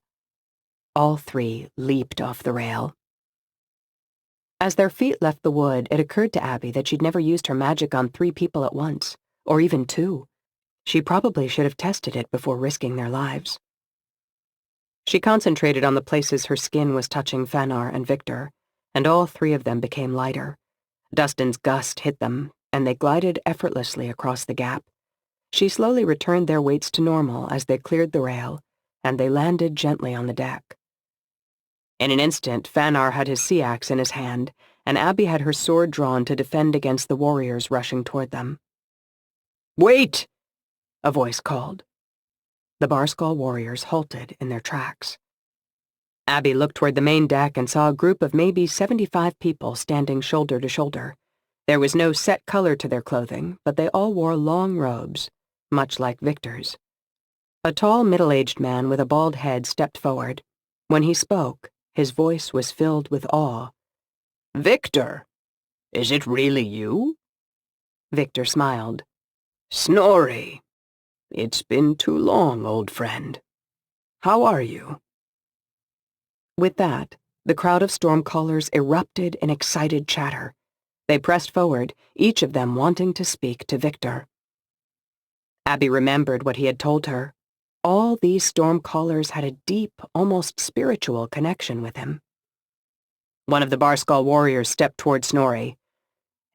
All three leaped off the rail. As their feet left the wood, it occurred to Abby that she'd never used her magic on 3 people at once, or even 2. She probably should have tested it before risking their lives. She concentrated on the places her skin was touching Fanar and Victor, and all 3 of them became lighter. Dustin's gust hit them, and they glided effortlessly across the gap. She slowly returned their weights to normal as they cleared the rail, and they landed gently on the deck. In an instant, Fanar had his sea axe in his hand, and Abby had her sword drawn to defend against the warriors rushing toward them. "Wait!" a voice called. The Barskull warriors halted in their tracks. Abby looked toward the main deck and saw a group of maybe 75 people standing shoulder to shoulder. There was no set color to their clothing, but they all wore long robes, much like Victor's. A tall, middle-aged man with a bald head stepped forward. When he spoke, his voice was filled with awe. "Victor, is it really you?" Victor smiled. "Snorri, it's been too long, old friend. How are you?" With that, the crowd of stormcallers erupted in excited chatter. They pressed forward, each of them wanting to speak to Victor. Abby remembered what he had told her. All these stormcallers had a deep, almost spiritual connection with him. One of the Barskull warriors stepped toward Snorri.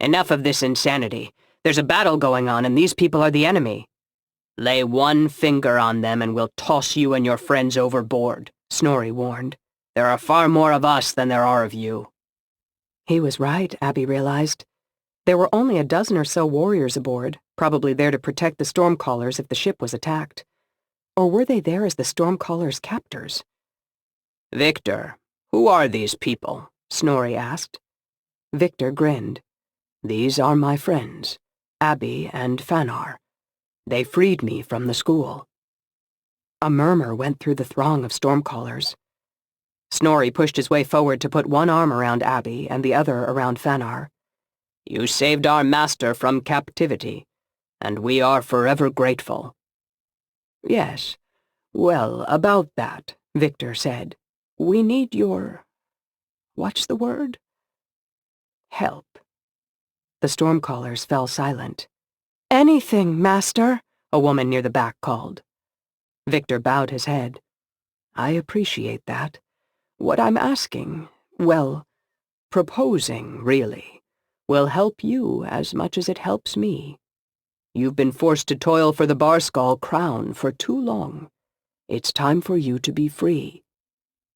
"Enough of this insanity. There's a battle going on, and these people are the enemy. Lay one finger on them and we'll toss you and your friends overboard," Snorri warned. "There are far more of us than there are of you." He was right, Abby realized. There were only a dozen or so warriors aboard, probably there to protect the stormcallers if the ship was attacked. Or were they there as the stormcallers' captors? "Victor, who are these people?" Snorri asked. Victor grinned. "These are my friends, Abby and Fanar. They freed me from the school." A murmur went through the throng of stormcallers. Snorri pushed his way forward to put one arm around Abby and the other around Fanar. "You saved our master from captivity, and we are forever grateful." "Yes, well, about that," Victor said. "We need your... what's the word? Help." The stormcallers fell silent. "Anything, master," a woman near the back called. Victor bowed his head. "I appreciate that. What I'm asking, well, proposing, really, will help you as much as it helps me. You've been forced to toil for the Barskull crown for too long. It's time for you to be free.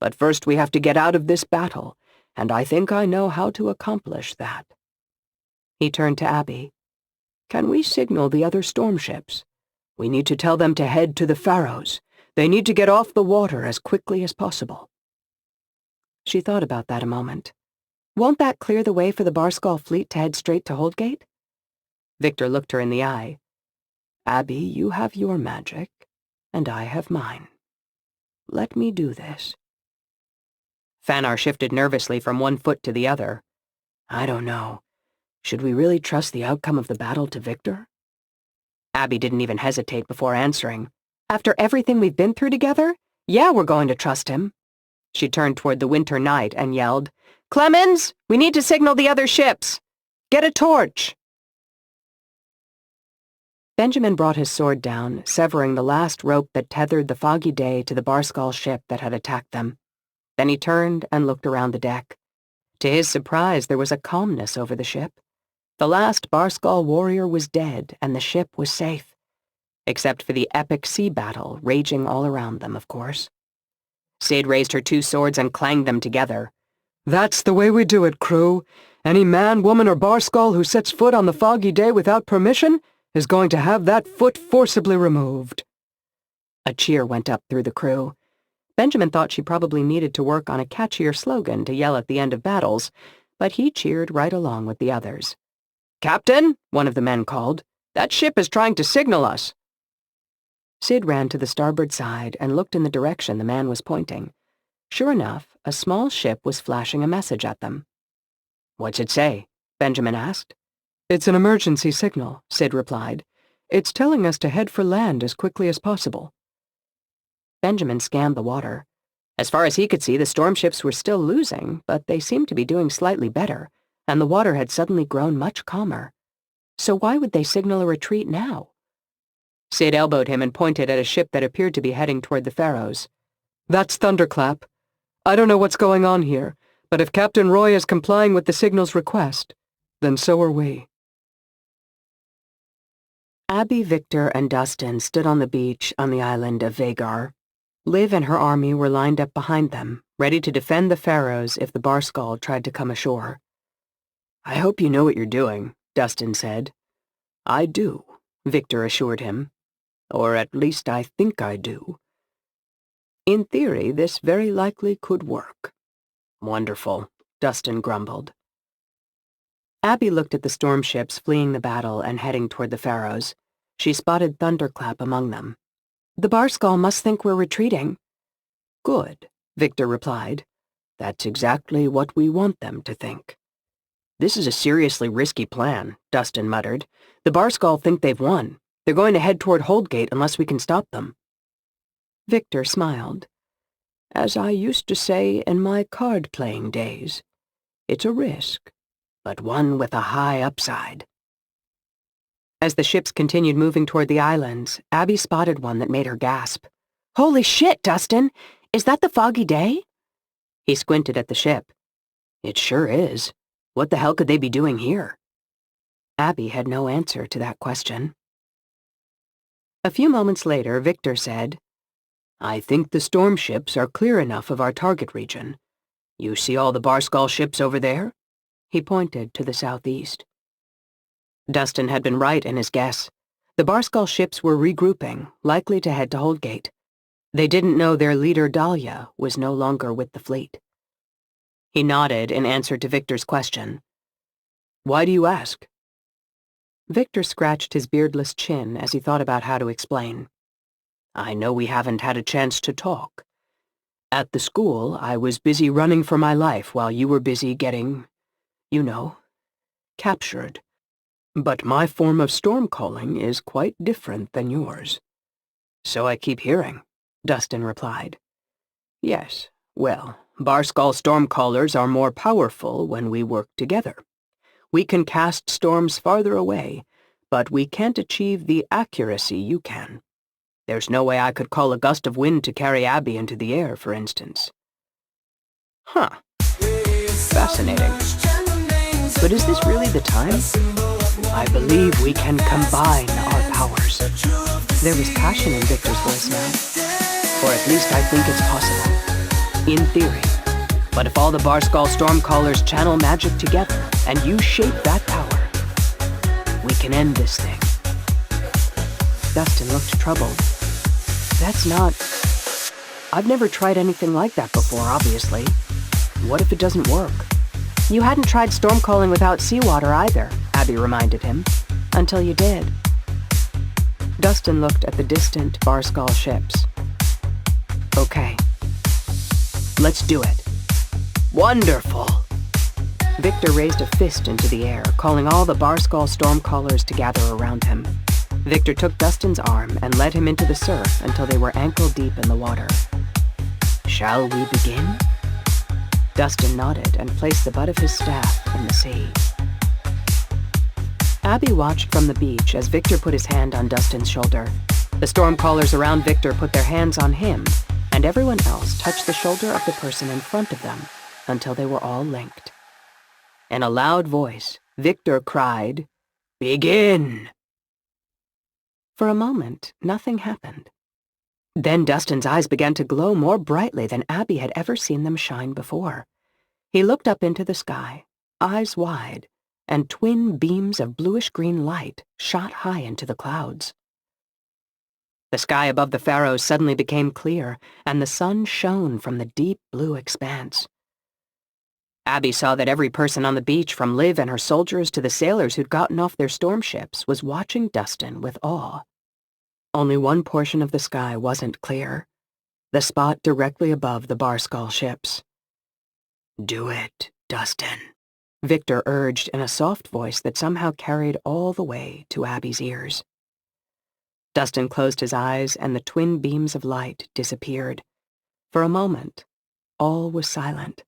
But first we have to get out of this battle, and I think I know how to accomplish that." He turned to Abby. "Can we signal the other storm ships? We need to tell them to head to the Faroes. They need to get off the water as quickly as possible." She thought about that a moment. Won't that clear the way for the Barskull fleet to head straight to Holdgate? Victor looked her in the eye. "Abby, you have your magic, and I have mine. Let me do this." Fanar shifted nervously from one foot to the other. "I don't know. Should we really trust the outcome of the battle to Victor?" Abby didn't even hesitate before answering. "After everything we've been through together? Yeah, we're going to trust him." She turned toward the winter night and yelled, "Clemens, we need to signal the other ships. Get a torch." Benjamin brought his sword down, severing the last rope that tethered the Foggy Day to the Barskull ship that had attacked them. Then he turned and looked around the deck. To his surprise, there was a calmness over the ship. The last Barskull warrior was dead, and the ship was safe. Except for the epic sea battle raging all around them, of course. Cid raised her 2 swords and clanged them together. "That's the way we do it, crew. Any man, woman, or Barskull who sets foot on the Foggy Day without permission is going to have that foot forcibly removed." A cheer went up through the crew. Benjamin thought she probably needed to work on a catchier slogan to yell at the end of battles, but he cheered right along with the others. "Captain," one of the men called, That ship is trying to signal us. Sid ran to the starboard side and looked in the direction the man was pointing. Sure enough, a small ship was flashing a message at them. What's it say? Benjamin asked. It's an emergency signal, Sid replied. It's telling us to head for land as quickly as possible. Benjamin scanned the water. As far as he could see, the storm ships were still losing, but they seemed to be doing slightly better, and the water had suddenly grown much calmer. So why would they signal a retreat now? Sid elbowed him and pointed at a ship that appeared to be heading toward the Faroes. That's Thunderclap. I don't know what's going on here, but if Captain Roy is complying with the signal's request, then so are we. Abby, Victor, and Dustin stood on the beach on the island of Vagar. Liv and her army were lined up behind them, ready to defend the Faroes if the Barskull tried to come ashore. I hope you know what you're doing, Dustin said. I do, Victor assured him. Or at least I think I do. In theory, this very likely could work. Wonderful, Dustin grumbled. Abby looked at the storm ships fleeing the battle and heading toward the Faroes. She spotted Thunderclap among them. The Barskull must think we're retreating. Good, Victor replied. That's exactly what we want them to think. This is a seriously risky plan, Dustin muttered. The Barskull think they've won. They're going to head toward Holdgate unless we can stop them. Victor smiled. As I used to say in my card-playing days, it's a risk, but one with a high upside. As the ships continued moving toward the islands, Abby spotted one that made her gasp. Holy shit, Dustin! Is that the Foggy Day? He squinted at the ship. It sure is. What the hell could they be doing here? Abby had no answer to that question. A few moments later, Victor said, I think the storm ships are clear enough of our target region. You see all the Barskull ships over there? He pointed to the southeast. Dustin had been right in his guess. The Barskull ships were regrouping, likely to head to Holdgate. They didn't know their leader, Dahlia, was no longer with the fleet. He nodded in answer to Victor's question. Why do you ask? Victor scratched his beardless chin as he thought about how to explain. I know we haven't had a chance to talk. At the school, I was busy running for my life while you were busy getting, captured. But my form of storm calling is quite different than yours. So I keep hearing, Dustin replied. Yes, well, Barskull stormcallers are more powerful when we work together. We can cast storms farther away, but we can't achieve the accuracy you can. There's no way I could call a gust of wind to carry Abby into the air, for instance. Huh. Fascinating. But is this really the time? I believe we can combine our powers. There was passion in Victor's voice now. Or at least I think it's possible. In theory. But if all the Barskull Stormcallers channel magic together, and you shape that power, we can end this thing. Dustin looked troubled. That's not... I've never tried anything like that before, obviously. What if it doesn't work? You hadn't tried storm calling without seawater either, Abby reminded him. Until you did. Dustin looked at the distant Barskull ships. Okay. Let's do it. Wonderful! Victor raised a fist into the air, calling all the Barskull stormcallers to gather around him. Victor took Dustin's arm and led him into the surf until they were ankle-deep in the water. Shall we begin? Dustin nodded and placed the butt of his staff in the sea. Abby watched from the beach as Victor put his hand on Dustin's shoulder. The stormcallers around Victor put their hands on him, and everyone else touched the shoulder of the person in front of them until they were all linked. In a loud voice, Victor cried, "Begin!" For a moment, nothing happened. Then Dustin's eyes began to glow more brightly than Abby had ever seen them shine before. He looked up into the sky, eyes wide, and twin beams of bluish-green light shot high into the clouds. The sky above the Faroes suddenly became clear, and the sun shone from the deep blue expanse. Abby saw that every person on the beach, from Liv and her soldiers to the sailors who'd gotten off their storm ships, was watching Dustin with awe. Only one portion of the sky wasn't clear, the spot directly above the Barskull ships. "Do it, Dustin," Victor urged in a soft voice that somehow carried all the way to Abby's ears. Dustin closed his eyes and the twin beams of light disappeared. For a moment, all was silent.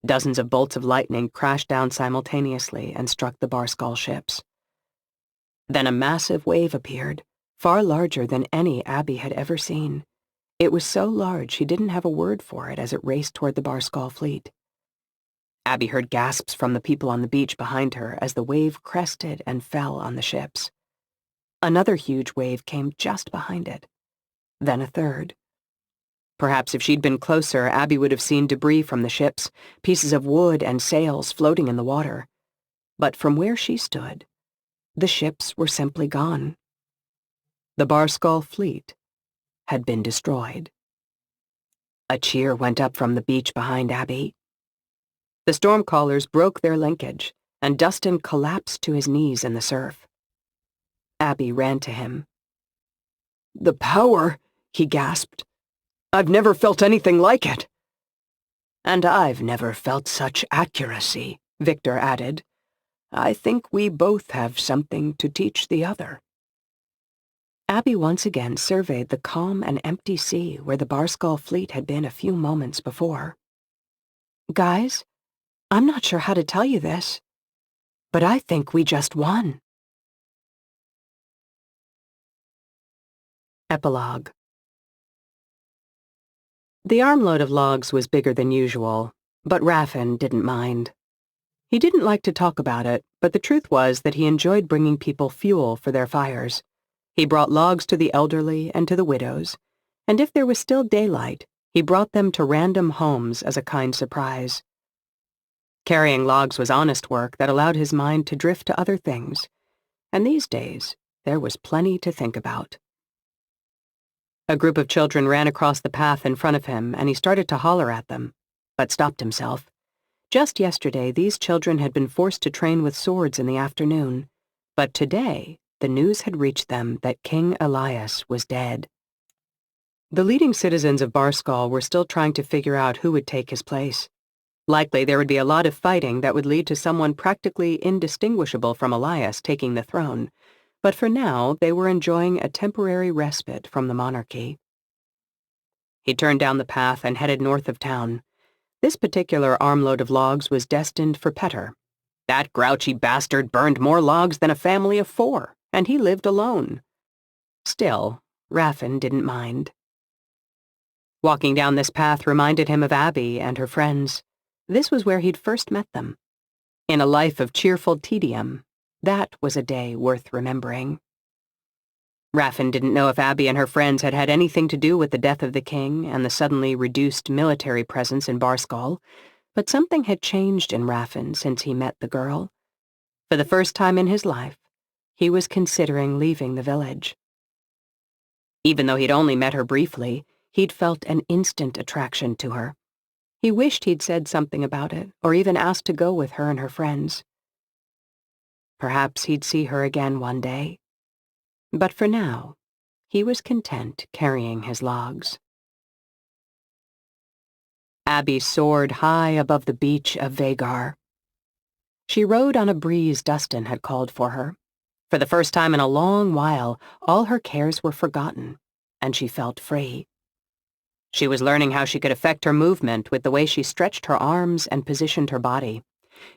Dozens of bolts of lightning crashed down simultaneously and struck the Barskull ships. Then a massive wave appeared, far larger than any Abby had ever seen. It was so large she didn't have a word for it as it raced toward the Barskull fleet. Abby heard gasps from the people on the beach behind her as the wave crested and fell on the ships. Another huge wave came just behind it. Then a third. Perhaps if she'd been closer, Abby would have seen debris from the ships, pieces of wood and sails floating in the water. But from where she stood, the ships were simply gone. The Barskull fleet had been destroyed. A cheer went up from the beach behind Abby. The stormcallers broke their linkage, and Dustin collapsed to his knees in the surf. Abby ran to him. "The power," he gasped. "I've never felt anything like it." "And I've never felt such accuracy," Victor added. "I think we both have something to teach the other." Abby once again surveyed the calm and empty sea where the Barskull fleet had been a few moments before. "Guys, I'm not sure how to tell you this, but I think we just won." Epilogue. The armload of logs was bigger than usual, but Raffin didn't mind. He didn't like to talk about it, but the truth was that he enjoyed bringing people fuel for their fires. He brought logs to the elderly and to the widows, and if there was still daylight, he brought them to random homes as a kind surprise. Carrying logs was honest work that allowed his mind to drift to other things, and these days there was plenty to think about. A group of children ran across the path in front of him, and he started to holler at them, but stopped himself. Just yesterday, these children had been forced to train with swords in the afternoon, but today the news had reached them that King Elias was dead. The leading citizens of Barskull were still trying to figure out who would take his place. Likely there would be a lot of fighting that would lead to someone practically indistinguishable from Elias taking the throne, but for now they were enjoying a temporary respite from the monarchy. He turned down the path and headed north of town. This particular armload of logs was destined for Petter. That grouchy bastard burned more logs than a family of 4, and he lived alone. Still, Raffin didn't mind. Walking down this path reminded him of Abby and her friends. This was where he'd first met them. In a life of cheerful tedium, that was a day worth remembering. Raffin didn't know if Abby and her friends had had anything to do with the death of the king and the suddenly reduced military presence in Barskull, but something had changed in Raffin since he met the girl. For the first time in his life, he was considering leaving the village. Even though he'd only met her briefly, he'd felt an instant attraction to her. He wished he'd said something about it, or even asked to go with her and her friends. Perhaps he'd see her again one day. But for now, he was content carrying his logs. Abby soared high above the beach of Vagar. She rode on a breeze Dustin had called for her. For the first time in a long while, all her cares were forgotten, and she felt free. She was learning how she could affect her movement with the way she stretched her arms and positioned her body.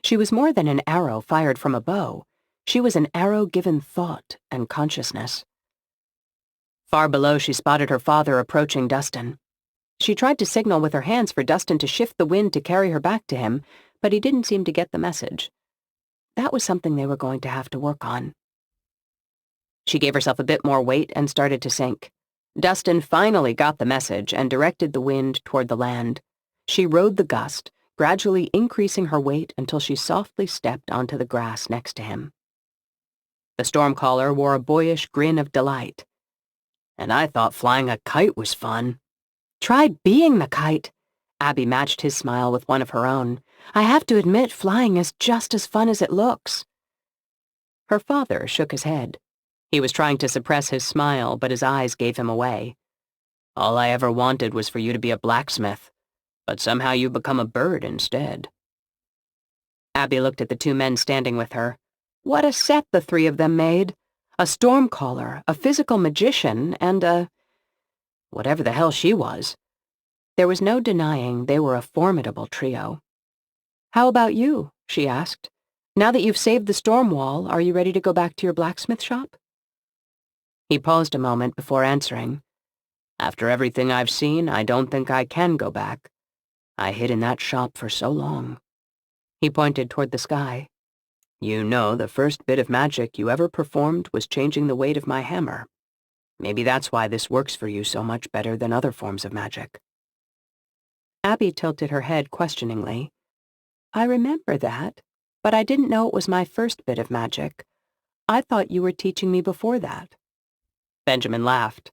She was more than an arrow fired from a bow. She was an arrow given thought and consciousness. Far below, she spotted her father approaching Dustin. She tried to signal with her hands for Dustin to shift the wind to carry her back to him, but he didn't seem to get the message. That was something they were going to have to work on. She gave herself a bit more weight and started to sink. Dustin finally got the message and directed the wind toward the land. She rode the gust, gradually increasing her weight until she softly stepped onto the grass next to him. The stormcaller wore a boyish grin of delight. "And I thought flying a kite was fun." "Try being the kite." Abby matched his smile with one of her own. I have to admit flying is just as fun as it looks." Her father shook his head. He was trying to suppress his smile, but his eyes gave him away. "All I ever wanted was for you to be a blacksmith, but somehow you've become a bird instead." Abby looked at the two men standing with her. What a set the three of them made! A stormcaller, a physical magician, and whatever the hell she was. There was no denying they were a formidable trio. "How about you?" she asked. "Now that you've saved the storm wall, are you ready to go back to your blacksmith shop?" He paused a moment before answering. "After everything I've seen, I don't think I can go back. I hid in that shop for so long." He pointed toward the sky. "You know, the first bit of magic you ever performed was changing the weight of my hammer. Maybe that's why this works for you so much better than other forms of magic." Abby tilted her head questioningly. "I remember that, but I didn't know it was my first bit of magic. I thought you were teaching me before that." Benjamin laughed.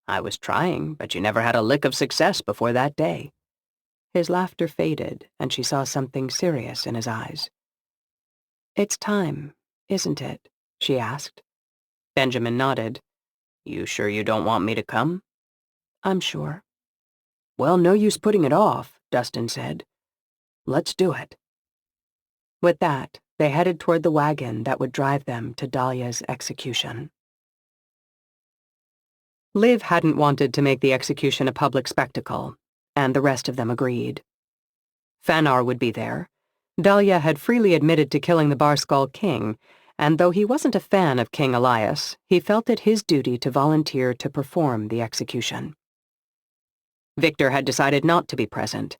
"I was trying, but you never had a lick of success before that day." His laughter faded, and she saw something serious in his eyes. "It's time, isn't it?" she asked. Benjamin nodded. "You sure you don't want me to come?" "I'm sure." "Well, no use putting it off," Dustin said. "Let's do it." With that, they headed toward the wagon that would drive them to Dahlia's execution. Liv hadn't wanted to make the execution a public spectacle, and the rest of them agreed. Fanar would be there. Dahlia had freely admitted to killing the Barskull king, and though he wasn't a fan of King Elias, he felt it his duty to volunteer to perform the execution. Victor had decided not to be present,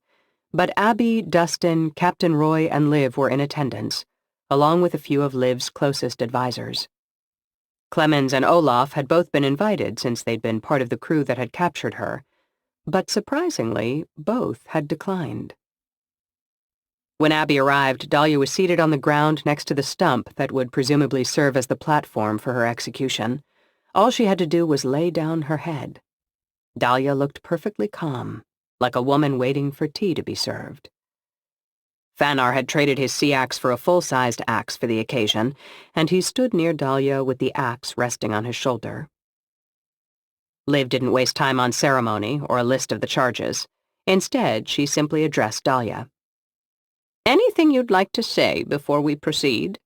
but Abby, Dustin, Captain Roy, and Liv were in attendance, along with a few of Liv's closest advisors. Clemens and Olaf had both been invited since they'd been part of the crew that had captured her, but surprisingly, both had declined. When Abby arrived, Dahlia was seated on the ground next to the stump that would presumably serve as the platform for her execution. All she had to do was lay down her head. Dahlia looked perfectly calm, like a woman waiting for tea to be served. Fanar had traded his sea axe for a full-sized axe for the occasion, and he stood near Dahlia with the axe resting on his shoulder. Liv didn't waste time on ceremony or a list of the charges. Instead, she simply addressed Dahlia. "Anything you'd like to say before we proceed?"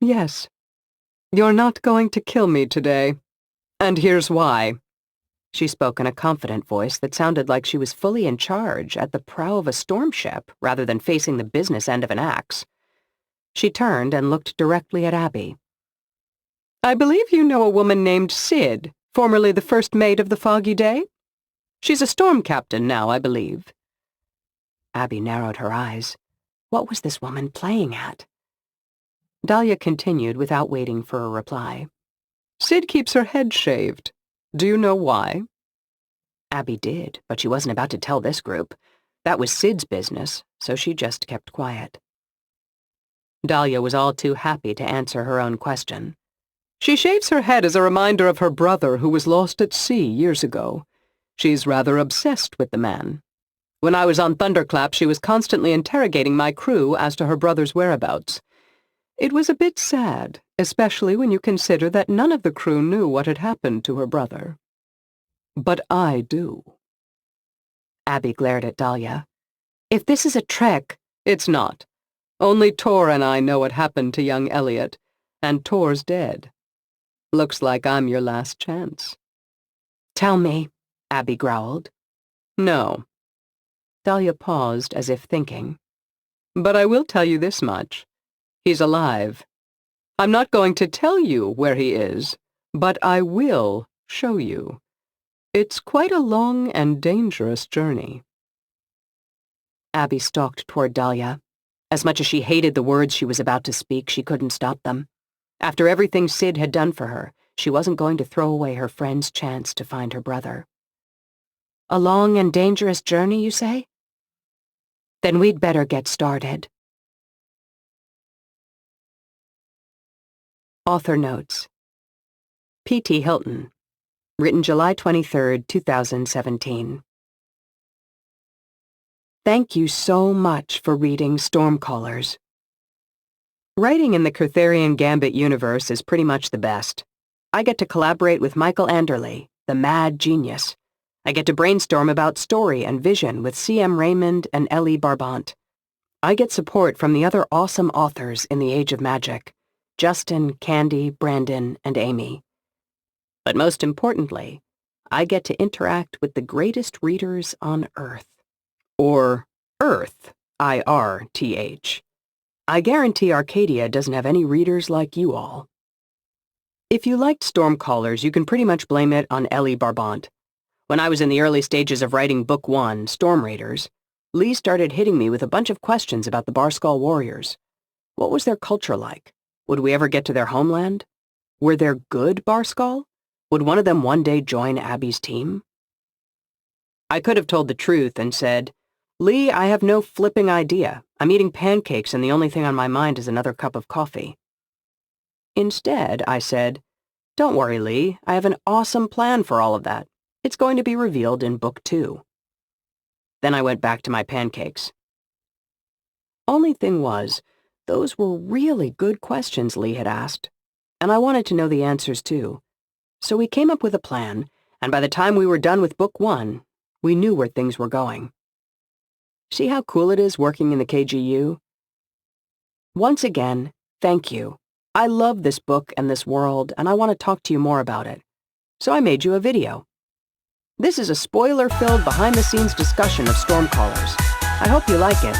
Yes. You're not going to kill me today. And here's why. She spoke in a confident voice that sounded like she was fully in charge at the prow of a storm ship rather than facing the business end of an axe. She turned and looked directly at Abby. "I believe you know a woman named Sid, formerly the first mate of the Foggy Day? She's a storm captain now, I believe." Abby narrowed her eyes. What was this woman playing at? Dahlia continued without waiting for a reply. "Sid keeps her head shaved. Do you know why?" Abby did, but she wasn't about to tell this group. That was Sid's business, so she just kept quiet. Dahlia was all too happy to answer her own question. "She shaves her head as a reminder of her brother who was lost at sea years ago. She's rather obsessed with the man. When I was on Thunderclap, she was constantly interrogating my crew as to her brother's whereabouts. It was a bit sad, especially when you consider that none of the crew knew what had happened to her brother. But I do." Abby glared at Dahlia. "If this is a trick—" "It's not. Only Tor and I know what happened to young Elliot, and Tor's dead. Looks like I'm your last chance." "Tell me," Abby growled. "No." Dahlia paused as if thinking. "But I will tell you this much. He's alive. I'm not going to tell you where he is, but I will show you. It's quite a long and dangerous journey." Abby stalked toward Dahlia. As much as she hated the words she was about to speak, she couldn't stop them. After everything Sid had done for her, she wasn't going to throw away her friend's chance to find her brother. "A long and dangerous journey, you say? Then we'd better get started." Author notes. P.T. Hylton. Written July 23, 2017. Thank you so much for reading Stormcallers. Writing in the Kurtherian Gambit universe is pretty much the best. I get to collaborate with Michael Anderle, the mad genius. I get to brainstorm about story and vision with C.M. Raymond and L.E. Barbant. I get support from the other awesome authors in the Age of Magic, Justin, Candy, Brandon, and Amy. But most importantly, I get to interact with the greatest readers on Earth. Or Earth, I-R-T-H. I guarantee Arcadia doesn't have any readers like you all. If you liked Stormcallers, you can pretty much blame it on L.E. Barbant. When I was in the early stages of writing Book 1, Storm Raiders, Lee started hitting me with a bunch of questions about the Barskull warriors. What was their culture like? Would we ever get to their homeland? Were there good Barskull? Would one of them one day join Abby's team? I could have told the truth and said, Lee, I have no flipping idea. I'm eating pancakes and the only thing on my mind is another cup of coffee. Instead, I said, don't worry, Lee. I have an awesome plan for all of that. It's going to be revealed in Book 2. Then I went back to my pancakes. Only thing was, those were really good questions Lee had asked, and I wanted to know the answers too. So we came up with a plan, and by the time we were done with Book 1, we knew where things were going. See how cool it is working in the KGU? Once again, thank you. I love this book and this world, and I want to talk to you more about it. So I made you a video. This is a spoiler-filled behind-the-scenes discussion of Stormcallers. I hope you like it.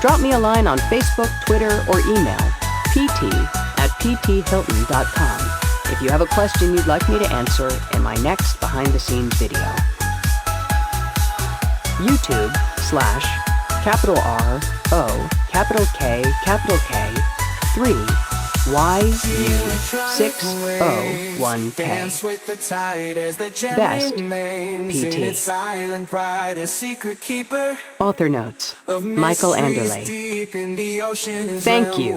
Drop me a line on Facebook, Twitter, or email, pt@pthylton.com, if you have a question you'd like me to answer in my next behind-the-scenes video. YouTube/R-O-K, 3YU601K. Best, PT. Author notes, Michael Anderle. Thank you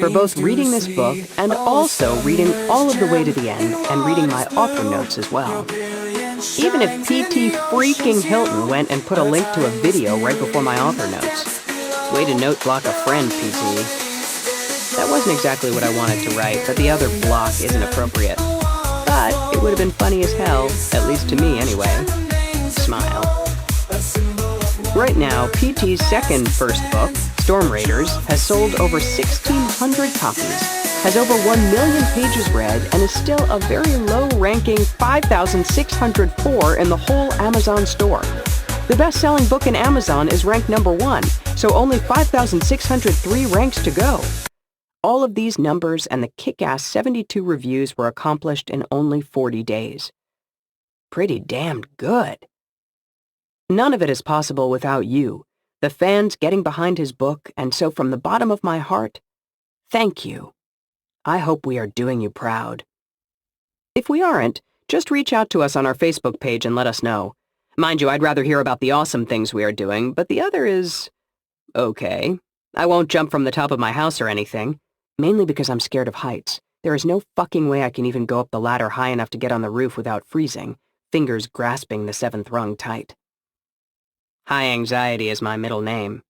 for both reading this book and also reading all of the way to the end and reading my author notes as well. Even if PT freaking Hylton went and put a link to a video right before my author notes. Way to note block a friend, PT. That wasn't exactly what I wanted to write, but the other block isn't appropriate. But it would have been funny as hell, at least to me anyway. Smile. Right now, PT's first book, Storm Raiders, has sold over 1,600 copies, has over 1 million pages read, and is still a very low-ranking 5,604 in the whole Amazon store. The best-selling book in Amazon is ranked number 1, so only 5,603 ranks to go. All of these numbers and the kick-ass 72 reviews were accomplished in only 40 days. Pretty damned good. None of it is possible without you, the fans getting behind his book, and so from the bottom of my heart, thank you. I hope we are doing you proud. If we aren't, just reach out to us on our Facebook page and let us know. Mind you, I'd rather hear about the awesome things we are doing, but the other is okay. I won't jump from the top of my house or anything. Mainly because I'm scared of heights. There is no fucking way I can even go up the ladder high enough to get on the roof without freezing, fingers grasping the 7th rung tight. High Anxiety is my middle name.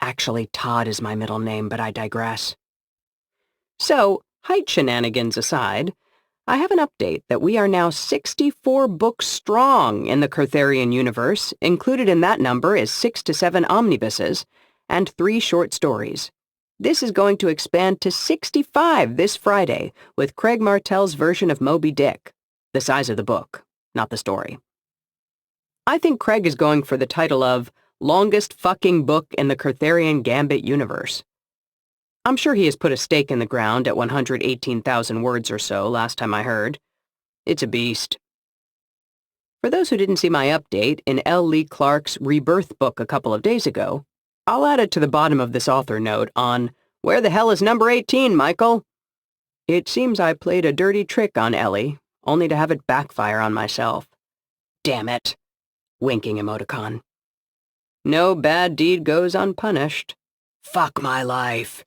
Actually, Todd is my middle name, but I digress. So, height shenanigans aside, I have an update that we are now 64 books strong in the Kurtherian universe. Included in that number is 6 to 7 omnibuses and 3 short stories. This is going to expand to 65 this Friday with Craig Martell's version of Moby Dick. The size of the book, not the story. I think Craig is going for the title of Longest Fucking Book in the Kurtherian Gambit Universe. I'm sure he has put a stake in the ground at 118,000 words or so last time I heard. It's a beast. For those who didn't see my update in L. Lee Clark's Rebirth book a couple of days ago, I'll add it to the bottom of this author note on, Where the hell is number 18, Michael? It seems I played a dirty trick on Ellie, only to have it backfire on myself. Damn it. Winking emoticon. No bad deed goes unpunished. Fuck my life.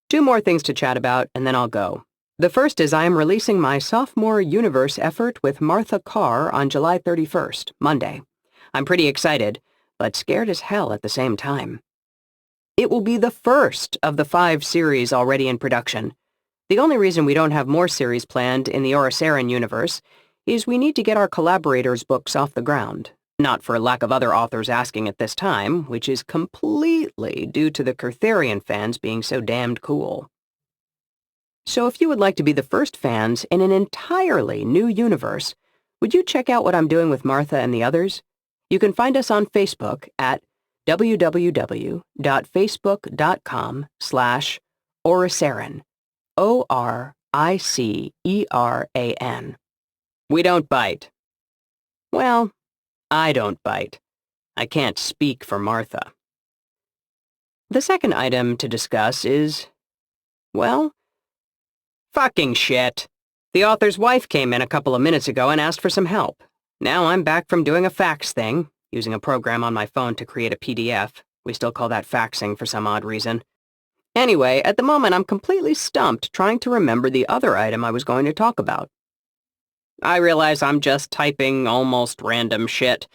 2 more things to chat about, and then I'll go. The first is I am releasing my sophomore universe effort with Martha Carr on July 31st, Monday. I'm pretty excited. but scared as hell at the same time. It will be the first of the 5 series already in production. The only reason we don't have more series planned in the Kurtherian universe is we need to get our collaborators' books off the ground. Not for lack of other authors asking at this time, which is completely due to the Kurtherian fans being so damned cool. So if you would like to be the first fans in an entirely new universe, would you check out what I'm doing with Martha and the others? You can find us on Facebook at www.facebook.com/Oricerian. Oricerian. We don't bite. Well, I don't bite. I can't speak for Martha. The second item to discuss is, well, fucking shit. The author's wife came in a couple of minutes ago and asked for some help. Now I'm back from doing a fax thing, using a program on my phone to create a PDF. We still call that faxing for some odd reason. Anyway, at the moment I'm completely stumped trying to remember the other item I was going to talk about. I realize I'm just typing almost random shit,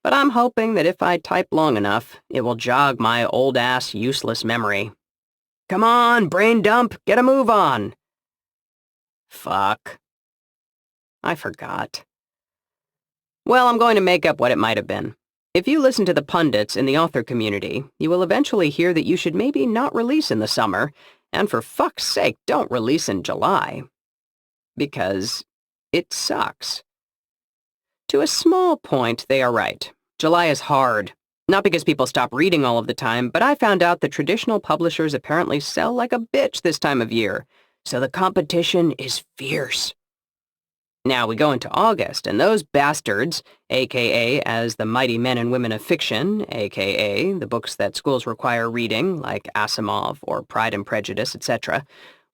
but I'm hoping that if I type long enough, it will jog my old-ass useless memory. Come on, brain dump, get a move on! Fuck. I forgot. Well, I'm going to make up what it might have been. If you listen to the pundits in the author community, you will eventually hear that you should maybe not release in the summer, and for fuck's sake, don't release in July. Because it sucks. To a small point, they are right. July is hard. Not because people stop reading all of the time, but I found out that traditional publishers apparently sell like a bitch this time of year, so the competition is fierce. Now we go into August, and those bastards, aka as the mighty men and women of fiction, aka the books that schools require reading, like Asimov or Pride and Prejudice, etc.,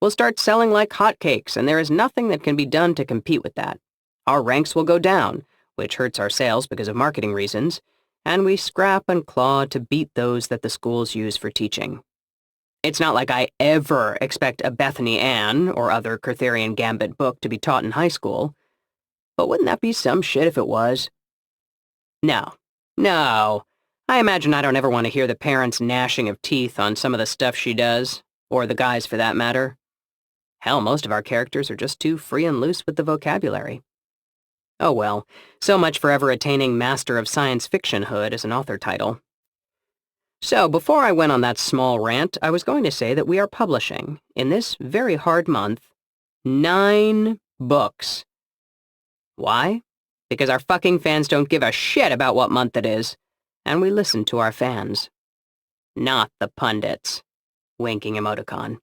will start selling like hotcakes, and there is nothing that can be done to compete with that. Our ranks will go down, which hurts our sales because of marketing reasons, and we scrap and claw to beat those that the schools use for teaching. It's not like I ever expect a Bethany Ann or other Kurtherian Gambit book to be taught in high school, but wouldn't that be some shit if it was? No. I imagine I don't ever want to hear the parents' gnashing of teeth on some of the stuff she does, or the guys for that matter. Hell, most of our characters are just too free and loose with the vocabulary. Oh well, so much for ever attaining Master of Science Fiction-hood as an author title. So, before I went on that small rant, I was going to say that we are publishing, in this very hard month, 9 books. Why? Because our fucking fans don't give a shit about what month it is, and we listen to our fans. Not the pundits. Winking emoticon.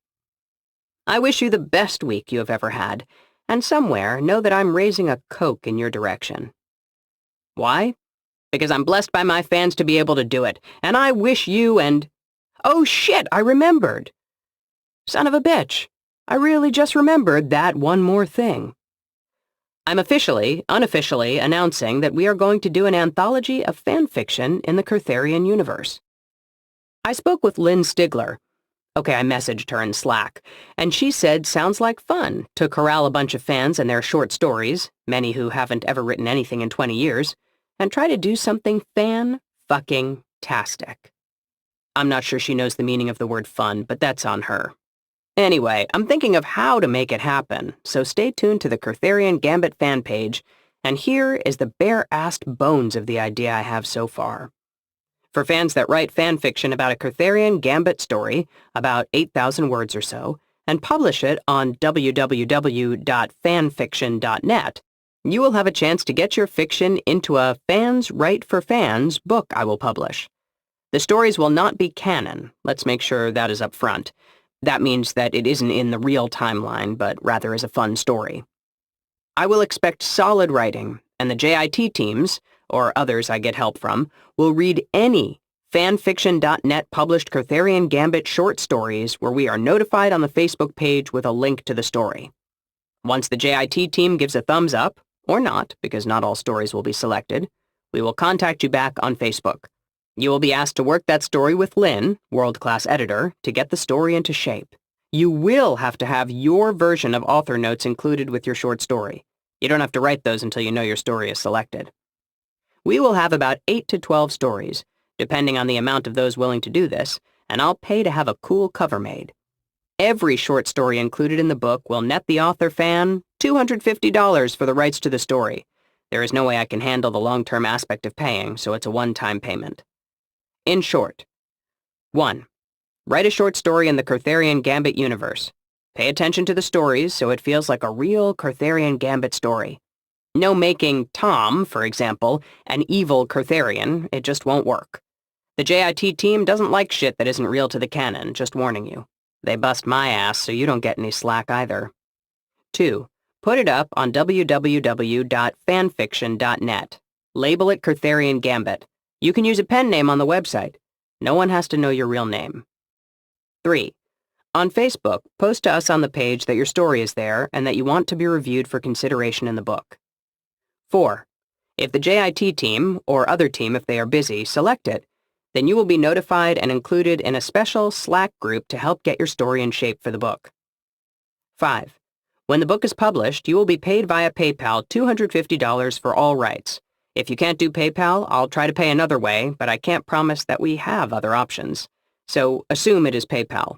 I wish you the best week you have ever had, and somewhere know that I'm raising a Coke in your direction. Why? Because I'm blessed by my fans to be able to do it, and I wish you and... Oh shit, I remembered! Son of a bitch, I really just remembered that one more thing. I'm unofficially announcing that we are going to do an anthology of fan fiction in the Kurtherian universe. I spoke with Lynn Stigler. Okay, I messaged her in Slack, and she said sounds like fun to corral a bunch of fans and their short stories, many who haven't ever written anything in 20 years, and try to do something fan-fucking-tastic. I'm not sure she knows the meaning of the word fun, but that's on her. Anyway, I'm thinking of how to make it happen, so stay tuned to the Kurtherian Gambit fan page, and here is the bare-assed bones of the idea I have so far. For fans that write fan fiction about a Kurtherian Gambit story, about 8,000 words or so, and publish it on www.fanfiction.net, you will have a chance to get your fiction into a Fans Write for Fans book I will publish. The stories will not be canon. Let's make sure that is up front. That means that it isn't in the real timeline, but rather is a fun story. I will expect solid writing, and the JIT teams, or others I get help from, will read any fanfiction.net published Kurtherian Gambit short stories where we are notified on the Facebook page with a link to the story. Once the JIT team gives a thumbs up, or not, because not all stories will be selected, we will contact you back on Facebook. You will be asked to work that story with Lynn, world-class editor, to get the story into shape. You will have to have your version of author notes included with your short story. You don't have to write those until you know your story is selected. We will have about 8 to 12 stories, depending on the amount of those willing to do this, and I'll pay to have a cool cover made. Every short story included in the book will net the author fan $250 for the rights to the story. There is no way I can handle the long-term aspect of paying, so it's a one-time payment. In short, 1. Write a short story in the Kurtherian Gambit universe. Pay attention to the stories so it feels like a real Kurtherian Gambit story. No making Tom, for example, an evil Kurtherian. It just won't work. The JIT team doesn't like shit that isn't real to the canon, just warning you. They bust my ass so you don't get any slack either. 2. Put it up on www.fanfiction.net. Label it Kurtherian Gambit. You can use a pen name on the website. No one has to know your real name. 3. On Facebook, post to us on the page that your story is there and that you want to be reviewed for consideration in the book. 4. If the JIT team, or other team if they are busy, select it, then you will be notified and included in a special Slack group to help get your story in shape for the book. 5. When the book is published, you will be paid via PayPal $250 for all rights. If you can't do PayPal, I'll try to pay another way, but I can't promise that we have other options. So assume it is PayPal.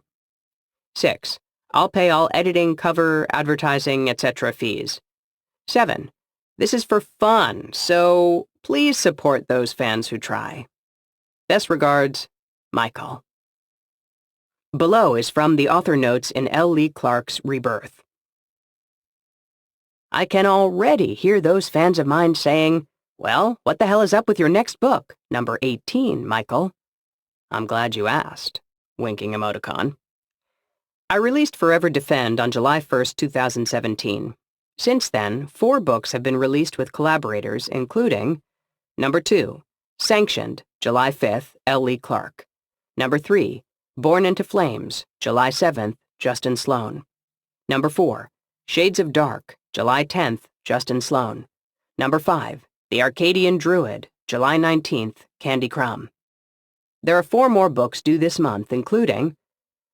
6. I'll pay all editing, cover, advertising, etc. fees. 7. This is for fun, so please support those fans who try. Best regards, Michael. Below is from the author notes in L. Lee Clark's Rebirth. I can already hear those fans of mine saying, "Well, what the hell is up with your next book, number 18, Michael?" I'm glad you asked. Winking emoticon. I released Forever Defend on July 1st, 2017. Since then, 4 books have been released with collaborators, including number 2, Sanctioned, July 5th, L. Lee Clark. Number 3, Born into Flames, July 7th, Justin Sloan. Number 4, Shades of Dark, July 10th, Justin Sloan. Number 5, The Arcadian Druid, July 19th, Candy Crumb. There are 4 more books due this month, including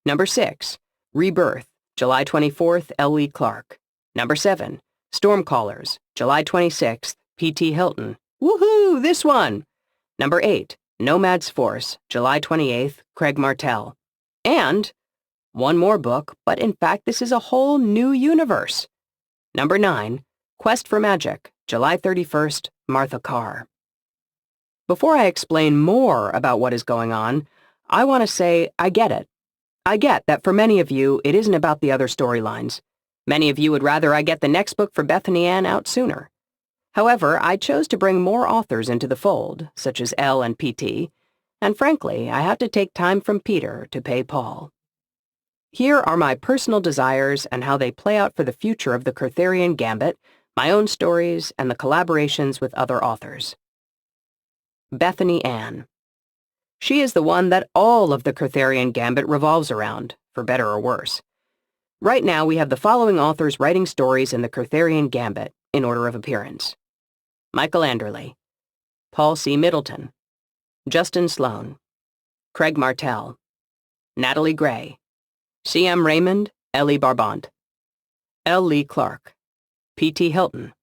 number 6, Rebirth, July 24th, L. Lee Clark. Number 7, Stormcallers, July 26th, P.T. Hylton. Woohoo, this one! Number 8, Nomad's Force, July 28th, Craig Martell. And one more book, but in fact this is a whole new universe. Number 9, Quest for Magic, July 31st, Martha Carr. Before I explain more about what is going on, I want to say I get it. I get that for many of you, it isn't about the other storylines. Many of you would rather I get the next book for Bethany Ann out sooner. However, I chose to bring more authors into the fold, such as Elle and PT, and frankly, I have to take time from Peter to pay Paul. Here are my personal desires and how they play out for the future of the Kurtherian Gambit, my own stories, and the collaborations with other authors. Bethany Ann. She is the one that all of the Kurtherian Gambit revolves around, for better or worse. Right now, we have the following authors writing stories in the Kurtherian Gambit, in order of appearance. Michael Anderle, Paul C. Middleton, Justin Sloan, Craig Martell, Natalie Gray, C.M. Raymond, Ellie Barbant, L. Lee Clark, P.T. Hylton,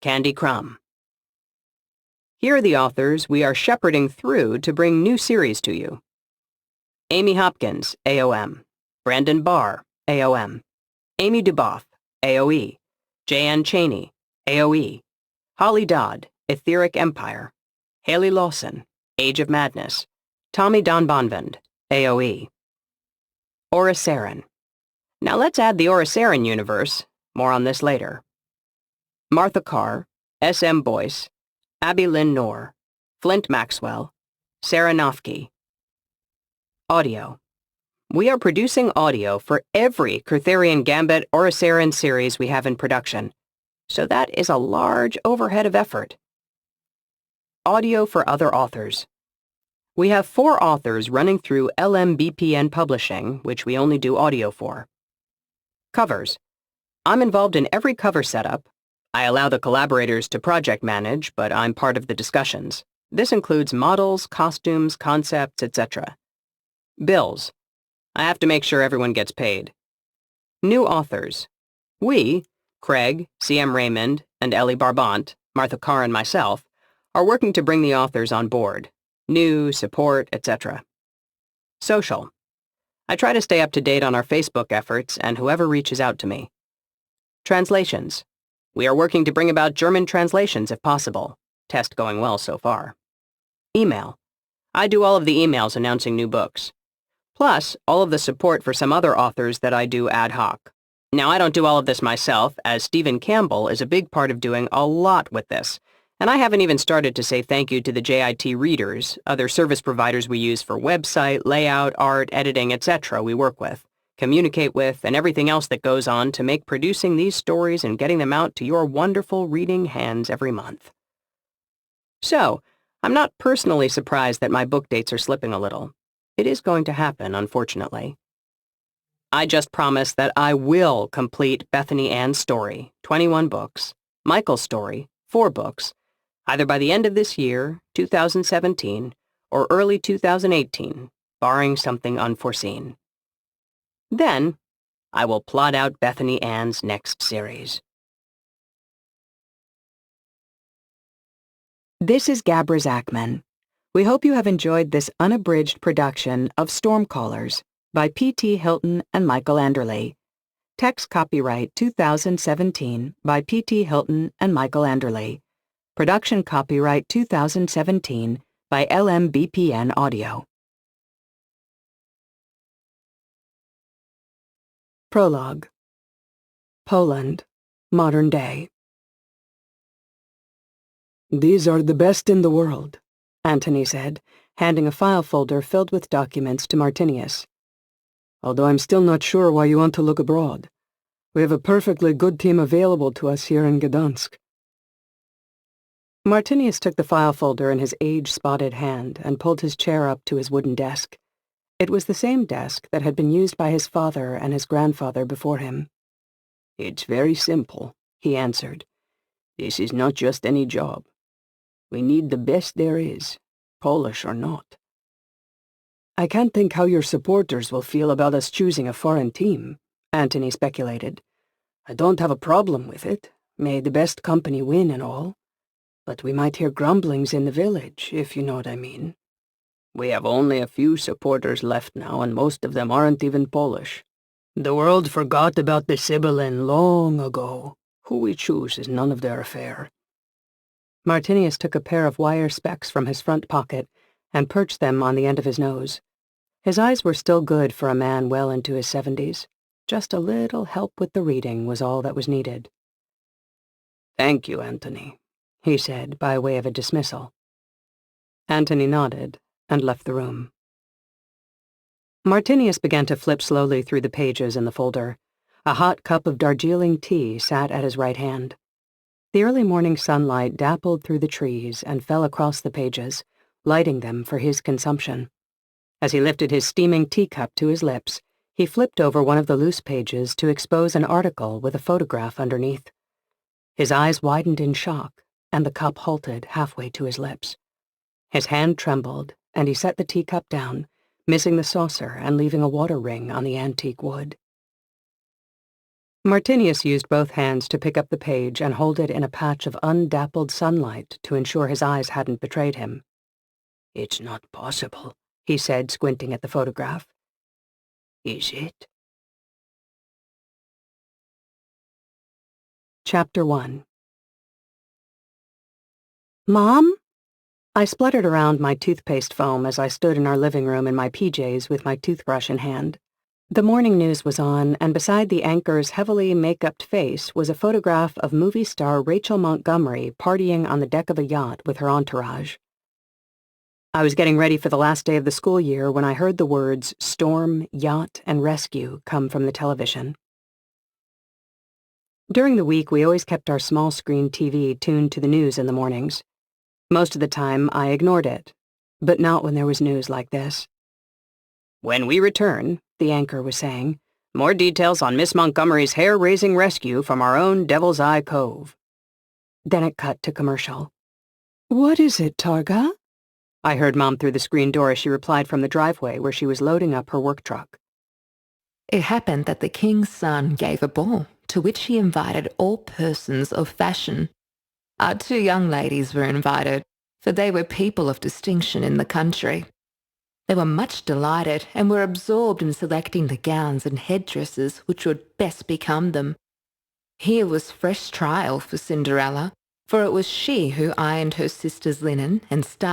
Candy Crumb. Here are the authors we are shepherding through to bring new series to you. Amy Hopkins, AOM, Brandon Barr, AOM, Amy Duboff, AOE, J.N. Chaney, AOE, Holly Dodd, Etheric Empire, Haley Lawson, Age of Madness, Tommy Don Bonvend, AOE. Orasarin. Now let's add the Orasarin universe, more on this later. Martha Carr, S.M. Boyce, Abby Lynn Knorr, Flint Maxwell, Sarah Nofke. Audio. We are producing audio for every Kurtherian Gambit Orasarin series we have in production, so that is a large overhead of effort. Audio for other authors. We have 4 authors running through LMBPN Publishing, which we only do audio for. Covers. I'm involved in every cover setup. I allow the collaborators to project manage, but I'm part of the discussions. This includes models, costumes, concepts, etc. Bills. I have to make sure everyone gets paid. New authors. We, Craig, C.M. Raymond, and Ellie Barbant, Martha Carr and myself, are working to bring the authors on board. New, support, etc. Social. I try to stay up to date on our Facebook efforts and whoever reaches out to me. Translations. We are working to bring about German translations if possible. Test going well so far. Email. I do all of the emails announcing new books. Plus, all of the support for some other authors that I do ad hoc. Now, I don't do all of this myself, as Stephen Campbell is a big part of doing a lot with this, and I haven't even started to say thank you to the JIT readers, other service providers we use for website, layout, art, editing, etc. we work with, communicate with, and everything else that goes on to make producing these stories and getting them out to your wonderful reading hands every month. So, I'm not personally surprised that my book dates are slipping a little. It is going to happen, unfortunately. I just promise that I will complete Bethany Ann's story, 21 books, Michael's story, 4 books, either by the end of this year, 2017, or early 2018, barring something unforeseen. Then, I will plot out Bethany Ann's next series. This is Gabra Zachman. We hope you have enjoyed this unabridged production of Stormcallers by P.T. Hylton and Michael Anderle. Text copyright 2017 by P.T. Hylton and Michael Anderle. Production copyright 2017 by LMBPN Audio. Prologue. Poland, modern day. "These are the best in the world," Antony said, handing a file folder filled with documents to Martinius. "Although I'm still not sure why you want to look abroad. We have a perfectly good team available to us here in Gdansk." Martinius took the file folder in his age-spotted hand and pulled his chair up to his wooden desk. It was the same desk that had been used by his father and his grandfather before him. "It's very simple," he answered. "This is not just any job. We need the best there is, Polish or not." "I can't think how your supporters will feel about us choosing a foreign team," Antony speculated. "I don't have a problem with it. May the best company win and all. But we might hear grumblings in the village, if you know what I mean. We have only a few supporters left now, and most of them aren't even Polish. The world forgot about the Sibyllin long ago. Who we choose is none of their affair." Martinius took a pair of wire specs from his front pocket and perched them on the end of his nose. His eyes were still good for a man well into his 70s. Just a little help with the reading was all that was needed. "Thank you, Antony," he said by way of a dismissal. Antony nodded and left the room. Martinius began to flip slowly through the pages in the folder. A hot cup of Darjeeling tea sat at his right hand. The early morning sunlight dappled through the trees and fell across the pages, lighting them for his consumption. As he lifted his steaming teacup to his lips, he flipped over one of the loose pages to expose an article with a photograph underneath. His eyes widened in shock, and the cup halted halfway to his lips. His hand trembled, and he set the teacup down, missing the saucer and leaving a water ring on the antique wood. Martinius used both hands to pick up the page and hold it in a patch of undappled sunlight to ensure his eyes hadn't betrayed him. "It's not possible," he said, squinting at the photograph. "Is it?" Chapter 1. "Mom?" I spluttered around my toothpaste foam as I stood in our living room in my PJs with my toothbrush in hand. The morning news was on, and beside the anchor's heavily make-upped face was a photograph of movie star Rachel Montgomery partying on the deck of a yacht with her entourage. I was getting ready for the last day of the school year when I heard the words storm, yacht, and rescue come from the television. During the week, we always kept our small-screen TV tuned to the news in the mornings. Most of the time, I ignored it, but not when there was news like this. "When we return," the anchor was saying, "more details on Miss Montgomery's hair-raising rescue from our own Devil's Eye Cove." Then it cut to commercial. "What is it, Targa?" I heard Mom through the screen door as she replied from the driveway where she was loading up her work truck. It happened that the king's son gave a ball, to which he invited all persons of fashion. Our 2 young ladies were invited. for they were people of distinction in the country. They were much delighted and were absorbed in selecting the gowns and headdresses which would best become them. Here was fresh trial for Cinderella, for it was she who ironed her sister's linen and starched